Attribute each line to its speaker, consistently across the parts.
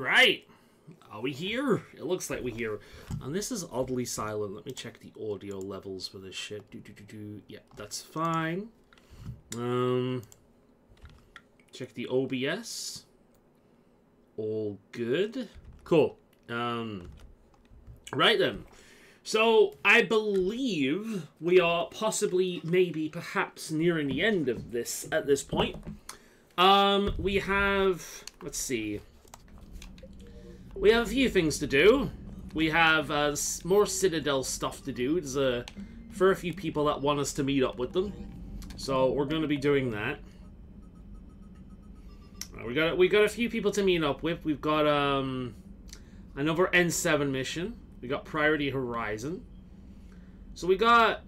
Speaker 1: Right. Are we here? It looks like we're here. And this is oddly silent. Let me check the audio levels for this shit. Yeah, that's fine. Check the OBS. All good. Cool. Right then. So, I believe we are possibly, maybe, perhaps nearing the end of this at this point. We have, let's see. We have a few things to do. We have more Citadel stuff to do. There's a fair few people that want us to meet up with them. So, we're going to be doing that. We got a few people to meet up with. We've got another N7 mission. We got Priority Horizon. So we got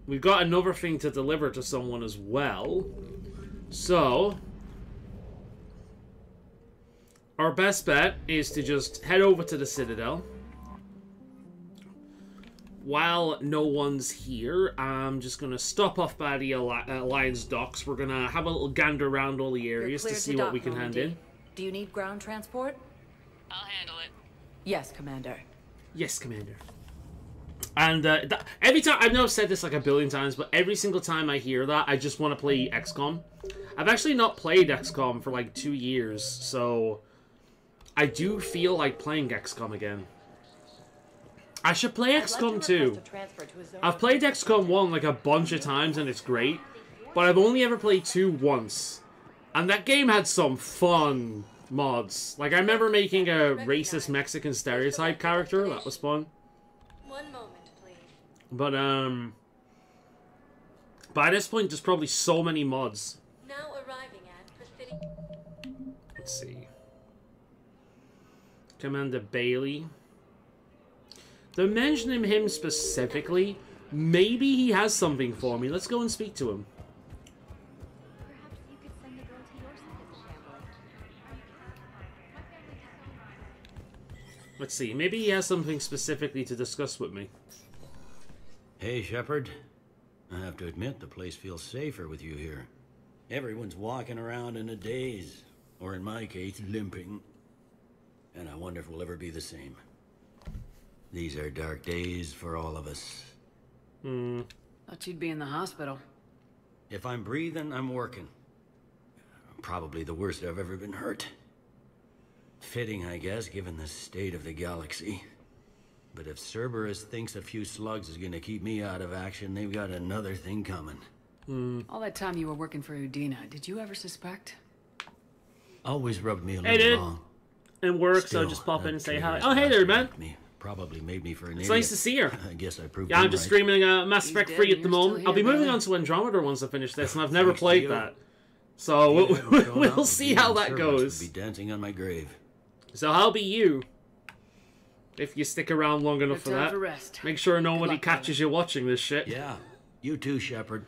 Speaker 1: we've got another thing to deliver to someone as well. So our best bet is to just head over to the Citadel. While no one's here, I'm just going to stop off by the Alliance docks. We're going to have a little gander around all the areas to see what we can hand in.
Speaker 2: Do you need ground transport?
Speaker 3: I'll handle it.
Speaker 2: Yes, Commander.
Speaker 1: Yes, Commander. And every time, I know I've said this like a billion times, but every single time I hear that, I just want to play XCOM. I've actually not played XCOM for like 2 years, so I do feel like playing XCOM again. I should play XCOM 2. I've played XCOM 1 like a bunch of times and it's great, but I've only ever played 2 once. And that game had some fun mods. Like, I remember making a racist Mexican stereotype character. That was fun.
Speaker 4: One moment, please.
Speaker 1: But, by this point, there's probably so many mods.
Speaker 4: Now arriving at the city.
Speaker 1: Let's see. Commander Bailey. They're mentioning him specifically. Maybe he has something for me. Let's go and speak to him.
Speaker 4: Perhaps you could send the girl to your side of the family.
Speaker 1: Let's see. Maybe he has something specifically to discuss with me.
Speaker 5: Hey, Shepard. I have to admit, the place feels safer with you here. Everyone's walking around in a daze. Or in my case, limping. And I wonder if we'll ever be the same. These are dark days for all of us.
Speaker 2: Thought you'd be in the hospital.
Speaker 5: If I'm breathing, I'm working. Probably the worst I've ever been hurt. Fitting, I guess, given the state of the galaxy. But if Cerberus thinks a few slugs is gonna keep me out of action, they've got another thing coming.
Speaker 2: All that time you were working for Udina, did you ever suspect?
Speaker 5: Always rubbed me a
Speaker 1: Hey,
Speaker 5: little
Speaker 1: dude.
Speaker 5: wrong.
Speaker 1: And work,
Speaker 5: Still,
Speaker 1: so just pop in
Speaker 5: that
Speaker 1: and say hi.
Speaker 5: traitorous
Speaker 1: Oh, hey there, man.
Speaker 5: bastard Probably made me for an
Speaker 1: It's
Speaker 5: idiot.
Speaker 1: nice to see her.
Speaker 5: I guess I proved
Speaker 1: Yeah, I'm
Speaker 5: him
Speaker 1: just
Speaker 5: right.
Speaker 1: streaming Mass
Speaker 2: He's
Speaker 1: Effect
Speaker 2: dead
Speaker 1: 3
Speaker 2: and
Speaker 1: at the
Speaker 2: you're still
Speaker 1: moment. I'll be
Speaker 2: here,
Speaker 1: moving
Speaker 2: brother.
Speaker 1: on to Andromeda once I finish this, and I've never
Speaker 5: Thanks to
Speaker 1: played
Speaker 5: you.
Speaker 1: that. So
Speaker 5: If you hadn't shown up,
Speaker 1: we'll see how that
Speaker 5: Cerberus
Speaker 1: goes.
Speaker 5: would be dancing on my grave.
Speaker 1: So how be you? If you stick around long enough for
Speaker 2: Time
Speaker 1: that.
Speaker 2: for rest.
Speaker 1: Make sure nobody
Speaker 2: luck,
Speaker 1: catches you watching this shit.
Speaker 5: Yeah, you too, Shepard.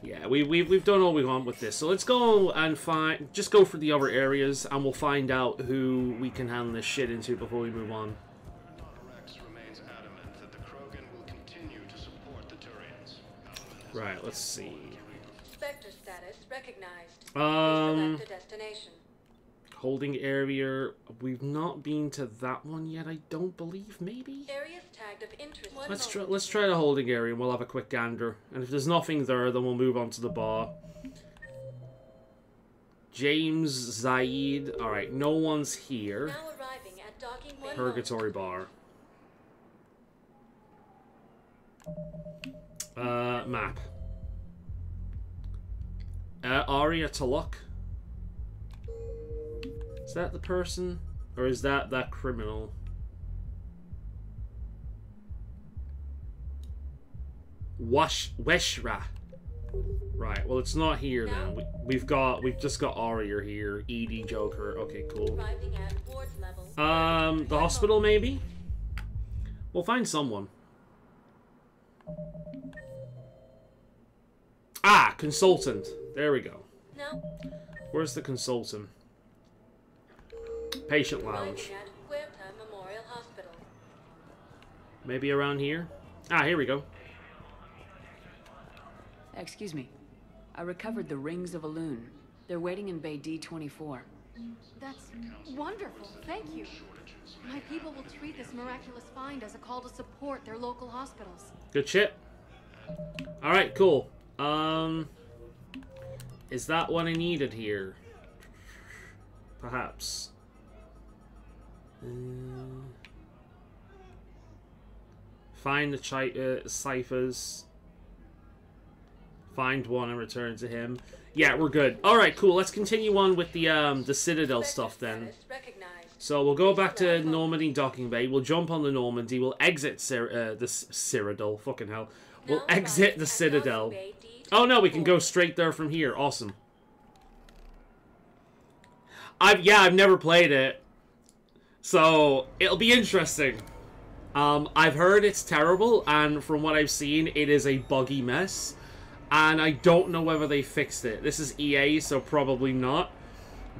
Speaker 1: Yeah, we've done all we want with this. So let's go and just go for the other areas, and we'll find out who we can hand this shit into before we move on.
Speaker 6: Rex remains adamant that the Krogan will continue to support the Turians.
Speaker 1: Right, let's see.
Speaker 4: Spectre status recognized.
Speaker 1: Um,
Speaker 4: Select a destination.
Speaker 1: Holding area. We've not been to that one yet, I don't believe. Maybe?
Speaker 4: Areas tagged of interest.
Speaker 1: Let's try the holding area, and we'll have a quick gander. And if there's nothing there, then we'll move on to the bar. James Zaid. Alright, no one's here.
Speaker 4: Now arriving at docking one.
Speaker 1: Purgatory bar. Map. Aria Taluk. Is that the person? Or is that criminal? Weshra. Right, well it's not here then. We've just got Aria here. ED Joker. Okay, cool.
Speaker 4: Arriving at ward level.
Speaker 1: The hospital maybe? We'll find someone. Ah, consultant. There we go.
Speaker 4: Now
Speaker 1: Where's the consultant? Patient lounge.
Speaker 4: arriving at Huerta Memorial Hospital.
Speaker 1: Maybe around here? Ah, here we go.
Speaker 2: Excuse me. I recovered the rings of Faolan. They're waiting in Bay D-24.
Speaker 4: That's wonderful. Thank you. My people will treat this miraculous find as a call to support their local hospitals.
Speaker 1: Good shit. Alright, cool. Is that what I needed here? Perhaps. Find the ciphers. Find one and return to him. Yeah, we're good. Alright, cool. Let's continue on with the Citadel stuff then. So we'll go back to Normandy docking bay. We'll jump on the Normandy. We'll exit the Citadel. Fucking hell. We'll exit the Citadel. Oh no, we can go straight there from here. Awesome. I've never played it, so it'll be interesting. I've heard it's terrible, and from what I've seen, it is a buggy mess. And I don't know whether they fixed it. This is EA, so probably not.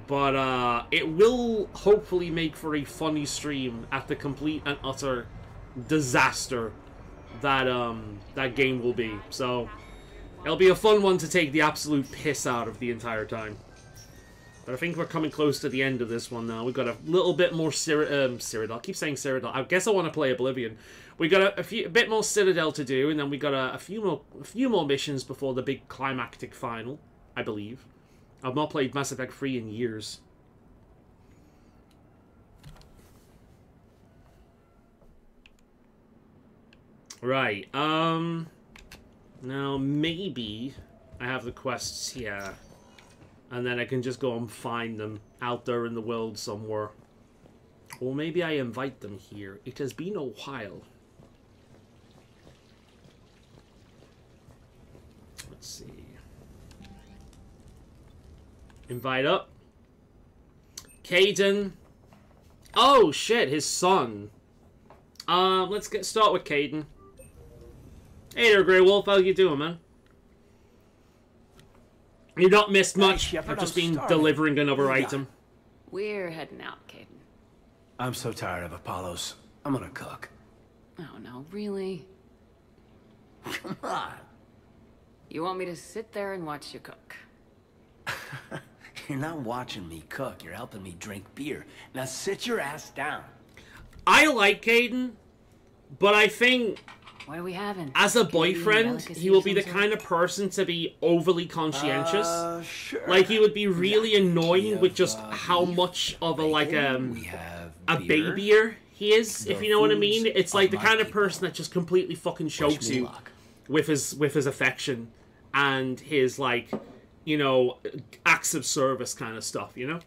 Speaker 1: But it will hopefully make for a funny stream at the complete and utter disaster that that game will be. So it'll be a fun one to take the absolute piss out of the entire time. But I think we're coming close to the end of this one now. We've got a little bit more Citadel. I keep saying Citadel. I guess I want to play Oblivion. We got a bit more Citadel to do, and then we got a few more missions before the big climactic final, I believe. I've not played Mass Effect 3 in years. Right. Now maybe I have the quests here, and then I can just go and find them out there in the world somewhere. Or maybe I invite them here. It has been a while. Let's see. Invite up. Caden. Oh shit, his son. Let's start with Caden. Hey there, Grey Wolf. How you doing, man? You've not missed much. I've just been delivering another item.
Speaker 2: We're heading out, Caden.
Speaker 3: I'm so tired of Apollos. I'm gonna cook.
Speaker 2: Oh no, really?
Speaker 3: Come on.
Speaker 2: You want me to sit there and watch you cook?
Speaker 3: You're not watching me cook. You're helping me drink beer. Now sit your ass down.
Speaker 1: I like Caden, but I think
Speaker 2: What are we having?
Speaker 1: as a boyfriend,
Speaker 2: Delicacy
Speaker 1: he will
Speaker 2: of
Speaker 1: be the
Speaker 2: some
Speaker 1: kind of person to be overly conscientious.
Speaker 3: Sure.
Speaker 1: Like, he would be really annoying
Speaker 3: have,
Speaker 1: with just how
Speaker 3: beef,
Speaker 1: much of a, like,
Speaker 3: we have
Speaker 1: a
Speaker 3: beer.
Speaker 1: babyer he is, if
Speaker 3: The
Speaker 1: you know what I mean.
Speaker 3: foods
Speaker 1: It's
Speaker 3: of
Speaker 1: like the
Speaker 3: my
Speaker 1: kind of
Speaker 3: people.
Speaker 1: person that just completely fucking chokes
Speaker 3: me
Speaker 1: you
Speaker 3: luck.
Speaker 1: with his affection and his, like, you know, acts of service kind of stuff, you know?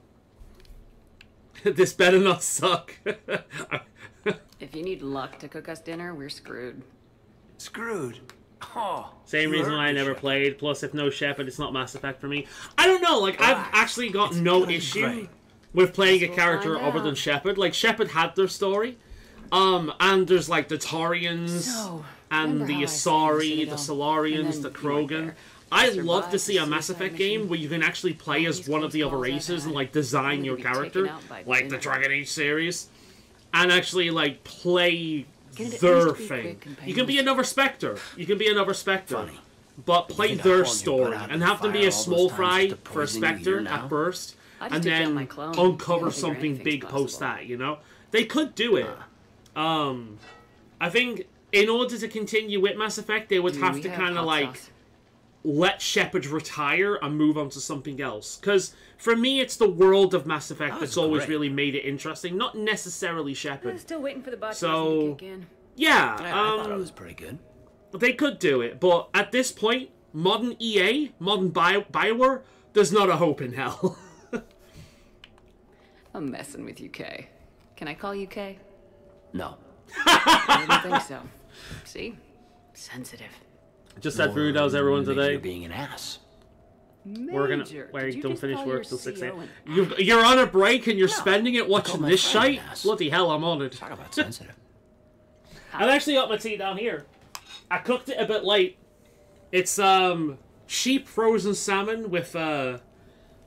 Speaker 1: This better not suck.
Speaker 2: If you need luck to cook us dinner, we're screwed.
Speaker 3: Screwed. Oh.
Speaker 1: Same
Speaker 3: you
Speaker 1: reason
Speaker 3: heard
Speaker 1: why I
Speaker 3: the
Speaker 1: never
Speaker 3: shit.
Speaker 1: played. Plus, if no Shepard, it's not Mass Effect for me. I don't know. Like, I've actually got
Speaker 3: It's
Speaker 1: no
Speaker 3: gonna be
Speaker 1: issue
Speaker 3: great.
Speaker 1: with playing a
Speaker 2: We'll
Speaker 1: character
Speaker 2: find
Speaker 1: other than
Speaker 2: out.
Speaker 1: Shepard. Like, Shepard had their story. And there's, like, the Tarians,
Speaker 2: So,
Speaker 1: and
Speaker 2: remember
Speaker 1: the
Speaker 2: how I stayed in
Speaker 1: Asari, the
Speaker 2: Citadel?
Speaker 1: Solarians,
Speaker 2: And
Speaker 1: the
Speaker 2: then you weren't
Speaker 1: Krogan.
Speaker 2: there.
Speaker 1: I'd
Speaker 2: Survived
Speaker 1: love to see a
Speaker 2: the
Speaker 1: Mass
Speaker 2: suicide
Speaker 1: Effect
Speaker 2: mission.
Speaker 1: game where you can actually play as
Speaker 2: these
Speaker 1: one of the
Speaker 2: close
Speaker 1: other
Speaker 2: calls I've
Speaker 1: races and,
Speaker 2: had.
Speaker 1: like, design
Speaker 2: I'm
Speaker 1: your
Speaker 2: gonna be
Speaker 1: character.
Speaker 2: taken out by
Speaker 1: Like the
Speaker 2: dinner.
Speaker 1: Dragon Age series. And actually, like, play
Speaker 2: Can it at
Speaker 1: their
Speaker 2: least be
Speaker 1: thing.
Speaker 2: quick and
Speaker 1: You can be
Speaker 2: painless?
Speaker 1: another Spectre. You can be another Spectre.
Speaker 3: Funny.
Speaker 1: But play
Speaker 3: think I
Speaker 1: their
Speaker 3: hauled your
Speaker 1: story
Speaker 3: butt out
Speaker 1: and
Speaker 3: of
Speaker 1: have
Speaker 3: the
Speaker 1: them be
Speaker 3: fire
Speaker 1: a
Speaker 3: all
Speaker 1: small
Speaker 3: those times
Speaker 1: fry
Speaker 3: to
Speaker 1: for a
Speaker 3: poison you
Speaker 1: Spectre
Speaker 3: here
Speaker 1: at
Speaker 3: now?
Speaker 1: first,
Speaker 2: I just
Speaker 1: and
Speaker 2: dipped out
Speaker 1: then
Speaker 2: my clone.
Speaker 1: uncover
Speaker 2: Figure
Speaker 1: something
Speaker 2: anything's
Speaker 1: big post
Speaker 2: possible.
Speaker 1: that, you know? They could do it. I think in order to continue with Mass Effect, they would
Speaker 2: Do
Speaker 1: have
Speaker 2: we
Speaker 1: to
Speaker 2: have
Speaker 1: kind of
Speaker 2: hot
Speaker 1: like
Speaker 2: sauce?
Speaker 1: let Shepard retire and move on to something else. Because for me, it's the world of Mass Effect
Speaker 3: That
Speaker 1: that's
Speaker 3: was
Speaker 1: always
Speaker 3: great.
Speaker 1: really made it interesting, not necessarily
Speaker 2: I'm
Speaker 1: Shepard.
Speaker 2: still waiting for the bot
Speaker 1: So-
Speaker 2: to kick in.
Speaker 1: Yeah,
Speaker 3: I thought it was pretty good.
Speaker 1: they could do it, but at this point, modern EA, modern Bioware, there's not a hope in hell.
Speaker 2: I'm messing with you, Kay. Can I call you Kay?
Speaker 3: No.
Speaker 2: I didn't think so. See? Sensitive.
Speaker 1: Just had food. How's everyone
Speaker 3: Maybe
Speaker 1: today?
Speaker 3: You're being an ass.
Speaker 1: We're gonna
Speaker 2: Major,
Speaker 1: wait.
Speaker 2: did you
Speaker 1: Don't
Speaker 2: just
Speaker 1: finish
Speaker 2: call
Speaker 1: work
Speaker 2: your
Speaker 1: till 6
Speaker 2: CO
Speaker 1: a.m.
Speaker 2: an
Speaker 1: You're on a break and you're spending it watching
Speaker 3: called my
Speaker 1: this
Speaker 3: friend
Speaker 1: shite.
Speaker 3: an ass.
Speaker 1: Bloody hell, I'm on it.
Speaker 3: Talk about sensitive.
Speaker 1: I've actually got my tea down here. I cooked it a bit late. It's sheep frozen salmon with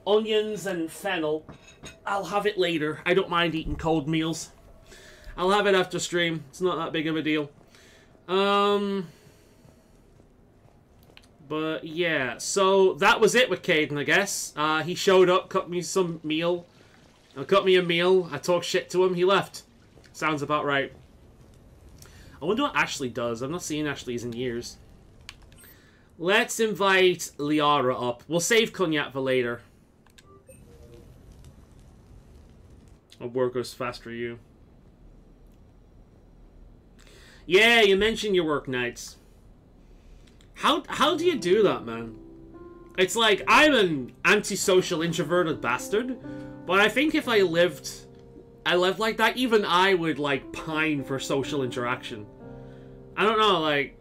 Speaker 1: onions and fennel. I'll have it later. I don't mind eating cold meals. I'll have it after stream. It's not that big of a deal. But yeah, so that was it with Caden, I guess. He showed up, cut me some meal. Cut me a meal. I talked shit to him. He left. Sounds about right. I wonder what Ashley does. I've not seen Ashley's in years. Let's invite Liara up. We'll save Cognac for later. I'll work as fast for you. Yeah, you mentioned your work nights. How do you do that, man? It's like, I'm an antisocial, introverted bastard, but I think if I lived like that, even I would, like, pine for social interaction. I don't know, like,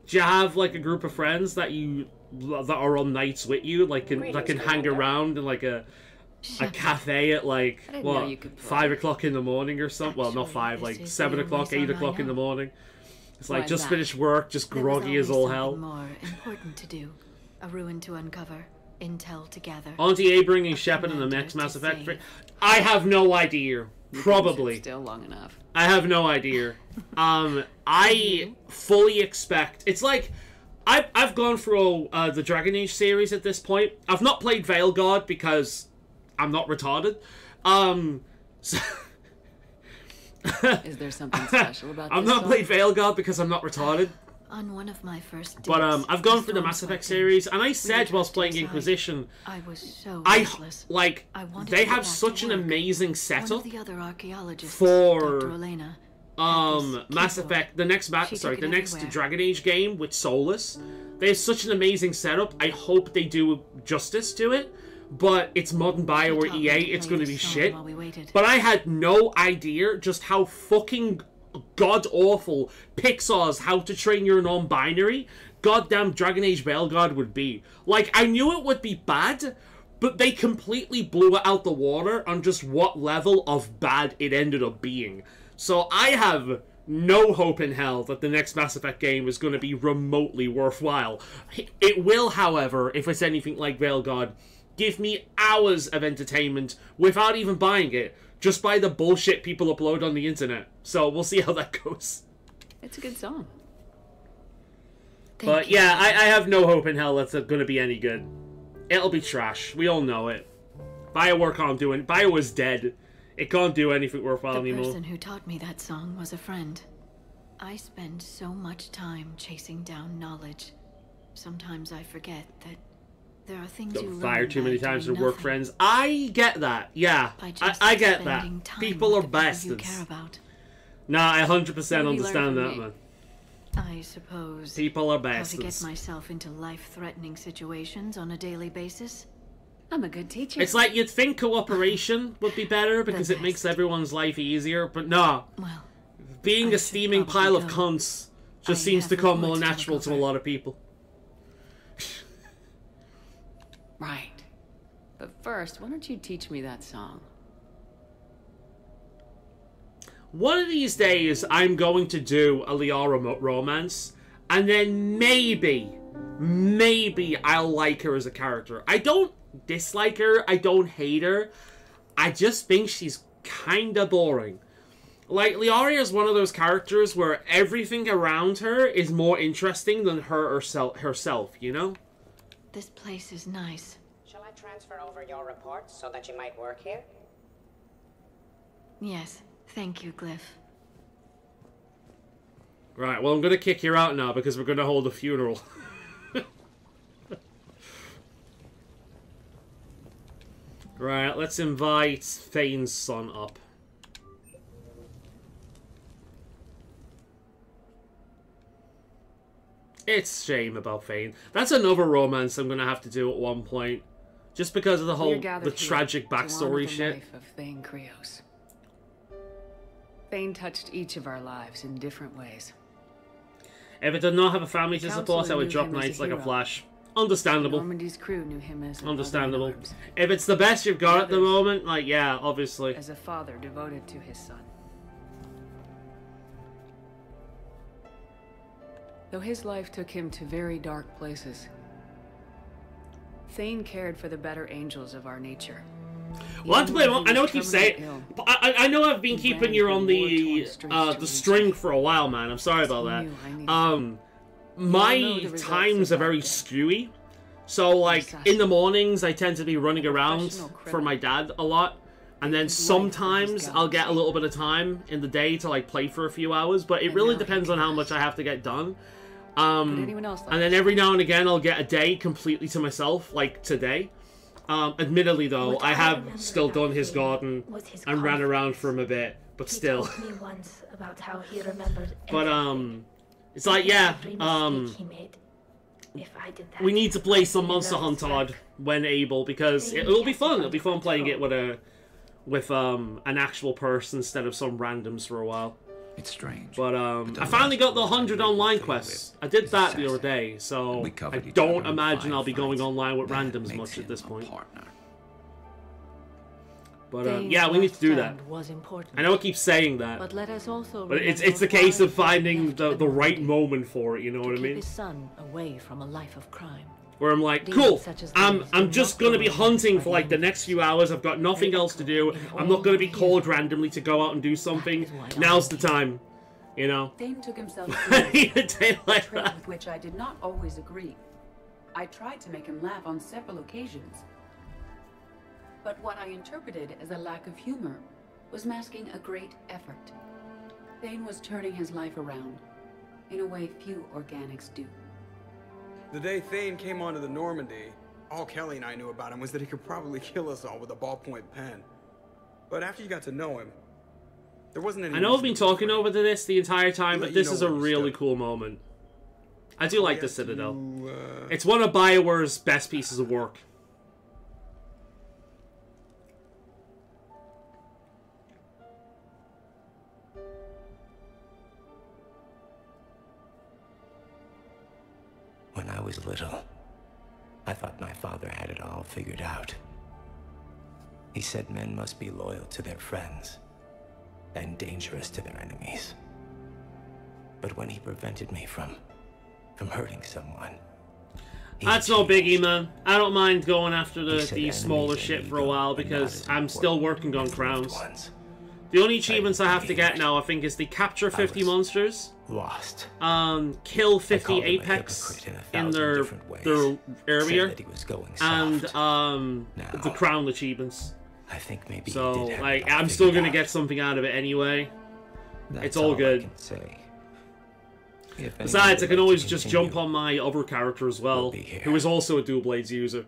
Speaker 1: do you have, like, a group of friends that are on nights with you, like, that can hang around in, like, a cafe at, like, what, 5 o'clock in the morning or something? Well, not 5, like, 7 o'clock, 8 o'clock in the morning. It's like, just finished work, just groggy as all hell.
Speaker 7: More important to do. A ruin to uncover. Intel to gather.
Speaker 1: Auntie A bringing Shepard in the next Mass Effect. I have no idea. Probably.
Speaker 2: Still long enough.
Speaker 1: I have no idea. I fully expect... It's like... I've gone through the Dragon Age series at this point. I've not played Veilguard because I'm not retarded. So...
Speaker 2: Is there something special about this
Speaker 1: I've not played Veilguard because I'm not retarded.
Speaker 7: On one of my first dates,
Speaker 1: but I've gone through the Mass Effect series, and I said whilst playing Inquisition,
Speaker 7: I was so restless.
Speaker 1: They have such an amazing setup
Speaker 7: one of the other archaeologists,
Speaker 1: for
Speaker 7: Dr. Elena,
Speaker 1: Mass Effect, the next Dragon Age game with Solus. They have such an amazing setup. I hope they do justice to it. But it's modern BioWare EA, it's going to be shit. But I had no idea just how fucking god-awful Pixar's How to Train Your Non-Binary goddamn Dragon Age Veilguard would be. Like, I knew it would be bad, but they completely blew it out the water on just what level of bad it ended up being. So I have no hope in hell that the next Mass Effect game is going to be remotely worthwhile. It will, however, if it's anything like Veilguard, give me hours of entertainment without even buying it, just by the bullshit people upload on the internet. So we'll see how that goes.
Speaker 2: It's a good song.
Speaker 1: But yeah, I have no hope in hell that's going to be any good. It'll be trash. We all know it. BioWare can't do it. BioWare's dead. It can't do anything worthwhile anymore.
Speaker 7: The person who taught me that song was a friend. I spend so much time chasing down knowledge. Sometimes I forget that there are things you
Speaker 1: fire too many times for
Speaker 7: nothing.
Speaker 1: Work friends. I get that. Yeah, I get that. People are bastards. Nah, I 100% understand that, man.
Speaker 7: I suppose
Speaker 1: people are
Speaker 7: how
Speaker 1: bastards.
Speaker 7: to get myself into life-threatening situations on a daily basis.
Speaker 2: I'm a good teacher.
Speaker 1: It's like you'd think cooperation would be better because it makes everyone's life easier, but nah.
Speaker 7: Well,
Speaker 1: being a steaming pile of cunts just seems to come more natural to a lot of people.
Speaker 2: Right. But first, why don't you teach me that song?
Speaker 1: One of these days, I'm going to do a Liara romance, and then maybe I'll like her as a character. I don't dislike her, I don't hate her, I just think she's kinda boring. Like, Liara is one of those characters where everything around her is more interesting than her herself, you know?
Speaker 7: This place is nice.
Speaker 8: Shall I transfer over your reports so that you might work here?
Speaker 7: Yes, thank you, Glyph.
Speaker 1: Right, well, I'm gonna kick you out now because we're gonna hold a funeral. Right, let's invite Fane's son up. It's a shame about Fane. That's another romance I'm gonna have to do at one point. Just because of the whole, the tragic backstory shit.
Speaker 2: Life of Thane Krios. Thane touched each of our lives in different ways.
Speaker 1: If it did not have a family to support, I would drop Knights like a flash. Understandable.
Speaker 2: Normandy's crew knew him as
Speaker 1: understandable. If it's the best you've got at the moment, like, yeah, obviously.
Speaker 2: As a father devoted to his son. Though his life took him to very dark places, Thane cared for the better angels of our nature.
Speaker 1: Well, I know I keep saying, but I know I've been keeping you on the string for a while, man. I'm sorry about that. my times are very skewy. So, like, in the mornings, I tend to be running around for my dad a lot. And then sometimes I'll get a little bit of time in the day to, like, play for a few hours. But it really depends on how much I have to get done. And then every now and again, I'll get a day completely to myself, like today. Admittedly, though, I have still done his garden and ran around for him a bit. But still. But, it's like, yeah, we need to play some Monster Hunter when able, because it'll be fun. It'll be fun playing it with an actual person instead of some randoms for a while.
Speaker 9: It's strange.
Speaker 1: But I finally got the 100 online quests. I did that the other day, so I don't imagine I'll be going online with randoms much at this point. But yeah, we need to do that. I know I keep saying that, but it's the case of finding the right moment for it. You know what I mean?
Speaker 10: His son away from a life of crime.
Speaker 1: Where I'm like, cool, I'm just going to be hunting for like the next few hours. I've got nothing else to do. I'm not going to be called randomly to go out and do something. Now's the time, you know?
Speaker 11: Thane took himself
Speaker 1: I need a day like that.
Speaker 11: With which I did not always agree. I tried to make him laugh on several occasions. But what I interpreted as a lack of humor was masking a great effort. Thane was turning his life around, in a way few organics do.
Speaker 12: The day Thane came onto the Normandy, all Kelly and I knew about him was that he could probably kill us all with a ballpoint pen. But after you got to know him, there wasn't any...
Speaker 1: I know I've been talking over to this the entire time, but this is a really cool moment. I do like the Citadel. It's one of BioWare's best pieces of work.
Speaker 3: When I was little, I thought my father had it all figured out. He said men must be loyal to their friends and dangerous to their enemies. But when he prevented me from hurting someone...
Speaker 1: That's no biggie, man. I don't mind going after the smaller shit for a while because I'm still working on crowns. The only achievements I have to get now, I think, is the capture 50 monsters,
Speaker 3: lost,
Speaker 1: kill 50 apex in their area, and the crown achievements.
Speaker 3: I think maybe
Speaker 1: so, like, I'm still gonna get something out of it anyway. It's all good. Besides, I can always just jump on my other character as well, who is also a dual blades user.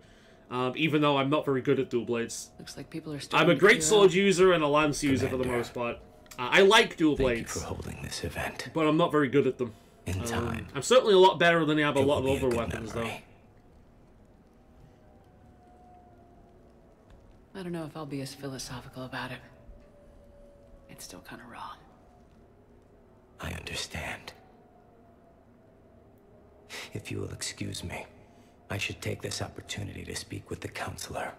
Speaker 1: Even though I'm not very good at dual blades.
Speaker 2: Looks like people are
Speaker 1: I'm a great sword user and a lance user for the most part. I like dual blades.
Speaker 3: Thank you for holding this event.
Speaker 1: But I'm not very good at them.
Speaker 3: In time,
Speaker 1: I'm certainly a lot better than I have a lot of other weapons, though.
Speaker 2: I don't know if I'll be as philosophical about it. It's still kind of raw.
Speaker 3: I understand. If you will excuse me, I should take this opportunity to speak with the counselor.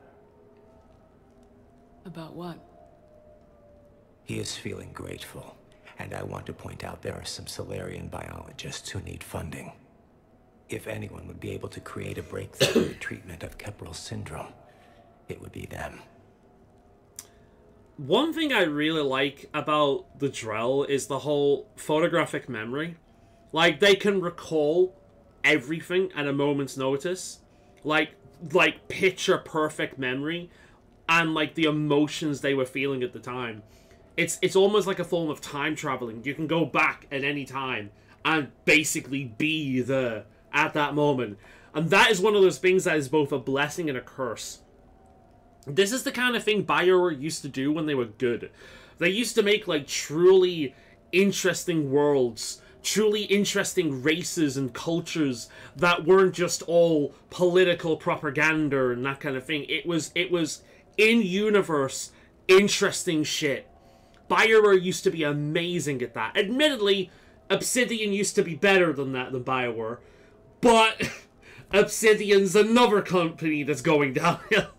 Speaker 2: About what?
Speaker 3: He is feeling grateful, and I want to point out there are some Solarian biologists who need funding. If anyone would be able to create a breakthrough in the treatment of Kepral syndrome, it would be them.
Speaker 1: One thing I really like about the Drell is the whole photographic memory. Like, they can recall everything at a moment's notice, like picture perfect memory, and like the emotions they were feeling at the time. It's almost like a form of time traveling. You can go back at any time and basically be there at that moment, and that is one of those things that is both a blessing and a curse. This is the kind of thing BioWare used to do when they were good. They used to make like truly interesting worlds, truly interesting races and cultures that weren't just all political propaganda and that kind of thing. It was in-universe, interesting shit. BioWare used to be amazing at that. Admittedly, Obsidian used to be better than that than BioWare, but Obsidian's another company that's going downhill.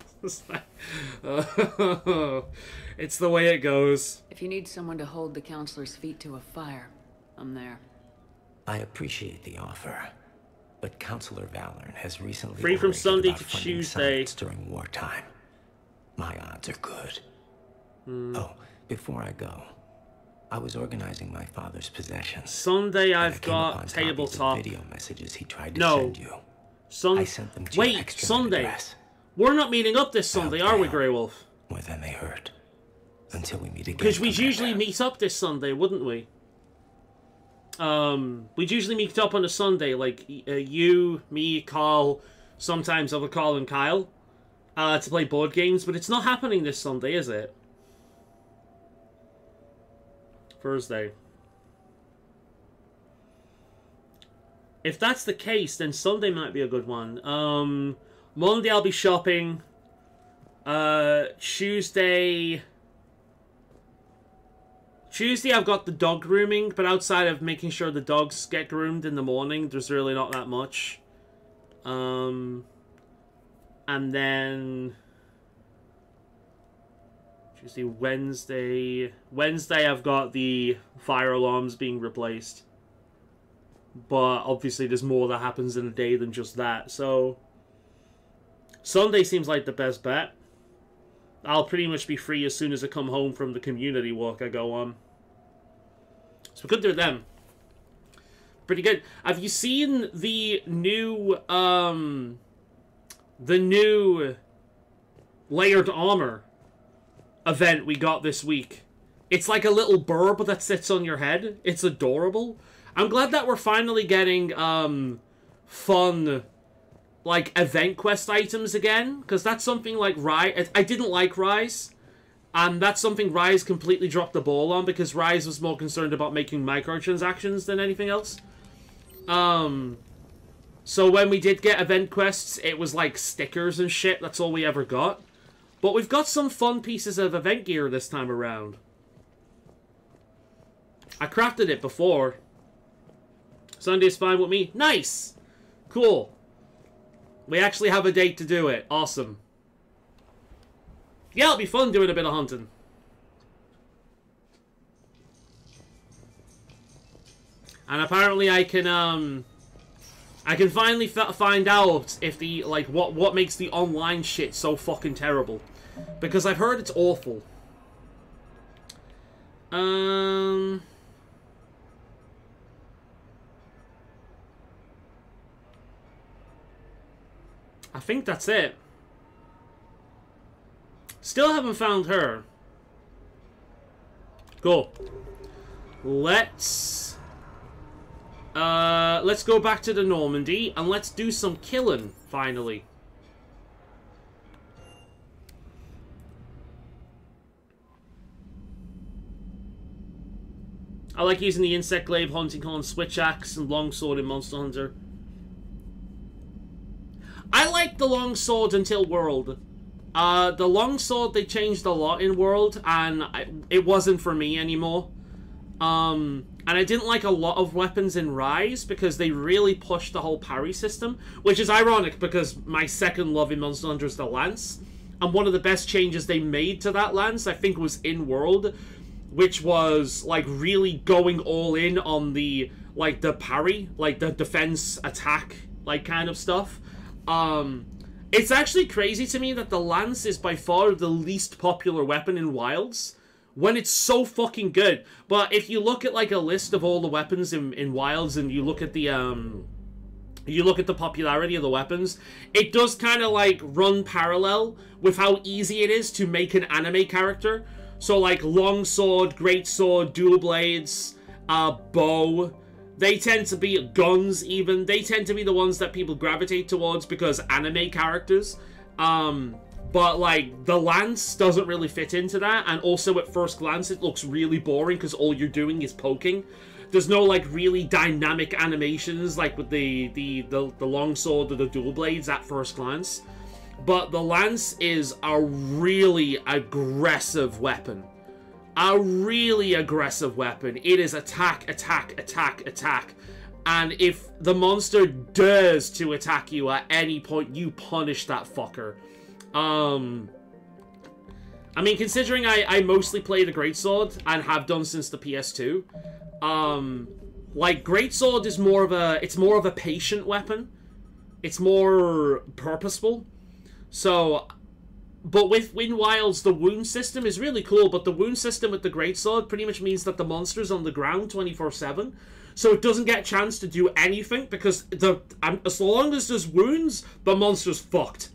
Speaker 1: It's the way it goes.
Speaker 2: If you need someone to hold the counselor's feet to a fire, I'm there.
Speaker 3: I appreciate the offer, but Counselor Valorn has recently
Speaker 1: free from Sunday to
Speaker 3: funding
Speaker 1: Tuesday
Speaker 3: science during wartime. My odds are good. Oh, before I go, I was organizing my father's possessions.
Speaker 1: Sunday
Speaker 3: and
Speaker 1: I've got tabletop.
Speaker 3: Video messages he tried to
Speaker 1: No.
Speaker 3: send you. I sent them to your
Speaker 1: Wait,
Speaker 3: extra
Speaker 1: Sunday.
Speaker 3: address.
Speaker 1: We're not meeting up this Sunday, are we, Grey Wolf?
Speaker 3: More than they hurt. Until we meet again.
Speaker 1: Because we'd usually meet up this Sunday, wouldn't we? We'd usually meet up on a Sunday, like you, me, Carl, sometimes other Carl and Kyle, to play board games, but it's not happening this Sunday, is it? Thursday. If that's the case, then Sunday might be a good one. Monday I'll be shopping. Tuesday I've got the dog grooming, but outside of making sure the dogs get groomed in the morning, there's really not that much. And then Tuesday, Wednesday I've got the fire alarms being replaced. But obviously there's more that happens in a day than just that, so Sunday seems like the best bet. I'll pretty much be free as soon as I come home from the community walk I go on. So we could do them. Pretty good. Have you seen the new layered armor event we got this week? It's like a little burb that sits on your head. It's adorable. I'm glad that we're finally getting fun, like, event quest items again, because that's something like Rise. I didn't like Rise, and that's something Rise completely dropped the ball on, because Rise was more concerned about making microtransactions than anything else. So when we did get event quests, it was like stickers and shit. That's all we ever got. But we've got some fun pieces of event gear this time around. I crafted it before. Sunday's fine with me. Nice! Cool. We actually have a date to do it. Awesome. Yeah, it'll be fun doing a bit of hunting. And apparently I can finally find out if the, like, what makes the online shit so fucking terrible. Because I've heard it's awful. I think that's it. Still haven't found her. Cool. Let's go back to the Normandy and let's do some killing finally. I like using the insect glaive, hunting horn, switch axe, and longsword in Monster Hunter. I liked the longsword until World. The longsword, they changed a lot in World, and it wasn't for me anymore. And I didn't like a lot of weapons in Rise, because they really pushed the whole parry system, which is ironic, because my second love in Monster Hunter is the Lance. And one of the best changes they made to that Lance, I think, was in World, which was, like, really going all in on the, like, the parry, like, the defense attack, like, kind of stuff. It's actually crazy to me that the Lance is by far the least popular weapon in Wilds, when it's so fucking good. But if you look at, like, a list of all the weapons in Wilds, and you look at the popularity of the weapons, it does kind of, like, run parallel with how easy it is to make an anime character. So, like, longsword, greatsword, dual blades, bow, they tend to be guns, even. They tend to be the ones that people gravitate towards because anime characters. But, like, the Lance doesn't really fit into that, and also at first glance it looks really boring because all you're doing is poking. There's no, like, really dynamic animations like with the longsword or the dual blades at first glance. But the Lance is a really aggressive weapon. A really aggressive weapon. It is attack, attack, attack, attack. And if the monster dares to attack you at any point, you punish that fucker. I mean, considering I mostly play the Greatsword, and have done since the PS2, like, Greatsword is more of a patient weapon. It's more purposeful. So, But with Wind Wilds, the wound system is really cool, but the wound system with the Greatsword pretty much means that the monster's on the ground 24/7. So it doesn't get a chance to do anything, because as long as there's wounds, the monster's fucked.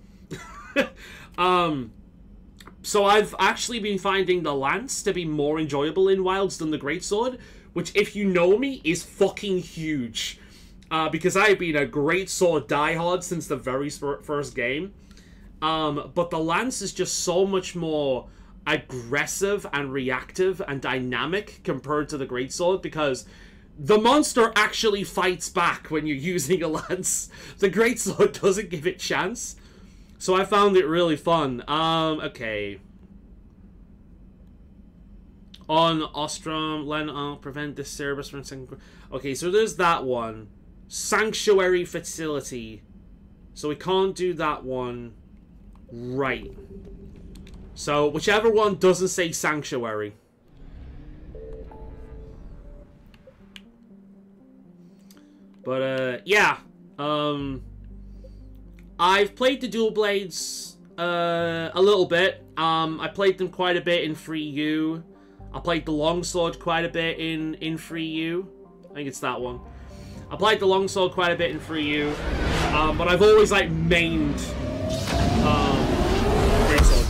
Speaker 1: So I've actually been finding the Lance to be more enjoyable in Wilds than the Greatsword, which, if you know me, is fucking huge. Because I've been a Greatsword diehard since the very first game. But the Lance is just so much more aggressive and reactive and dynamic compared to the Greatsword, because the monster actually fights back when you're using a Lance. The Greatsword doesn't give it chance. So I found it really fun. Okay. On Ostrom, Len, prevent this Cerberus from... Okay, so there's that one. Sanctuary Facility. So we can't do that one. Right. So, whichever one doesn't say Sanctuary. But, yeah. I've played the Dual Blades a little bit. I played them quite a bit in Free U. I played the Longsword quite a bit in Free U. I think it's that one. I played the Longsword quite a bit in Free U. But I've always, like, mained Greatsword.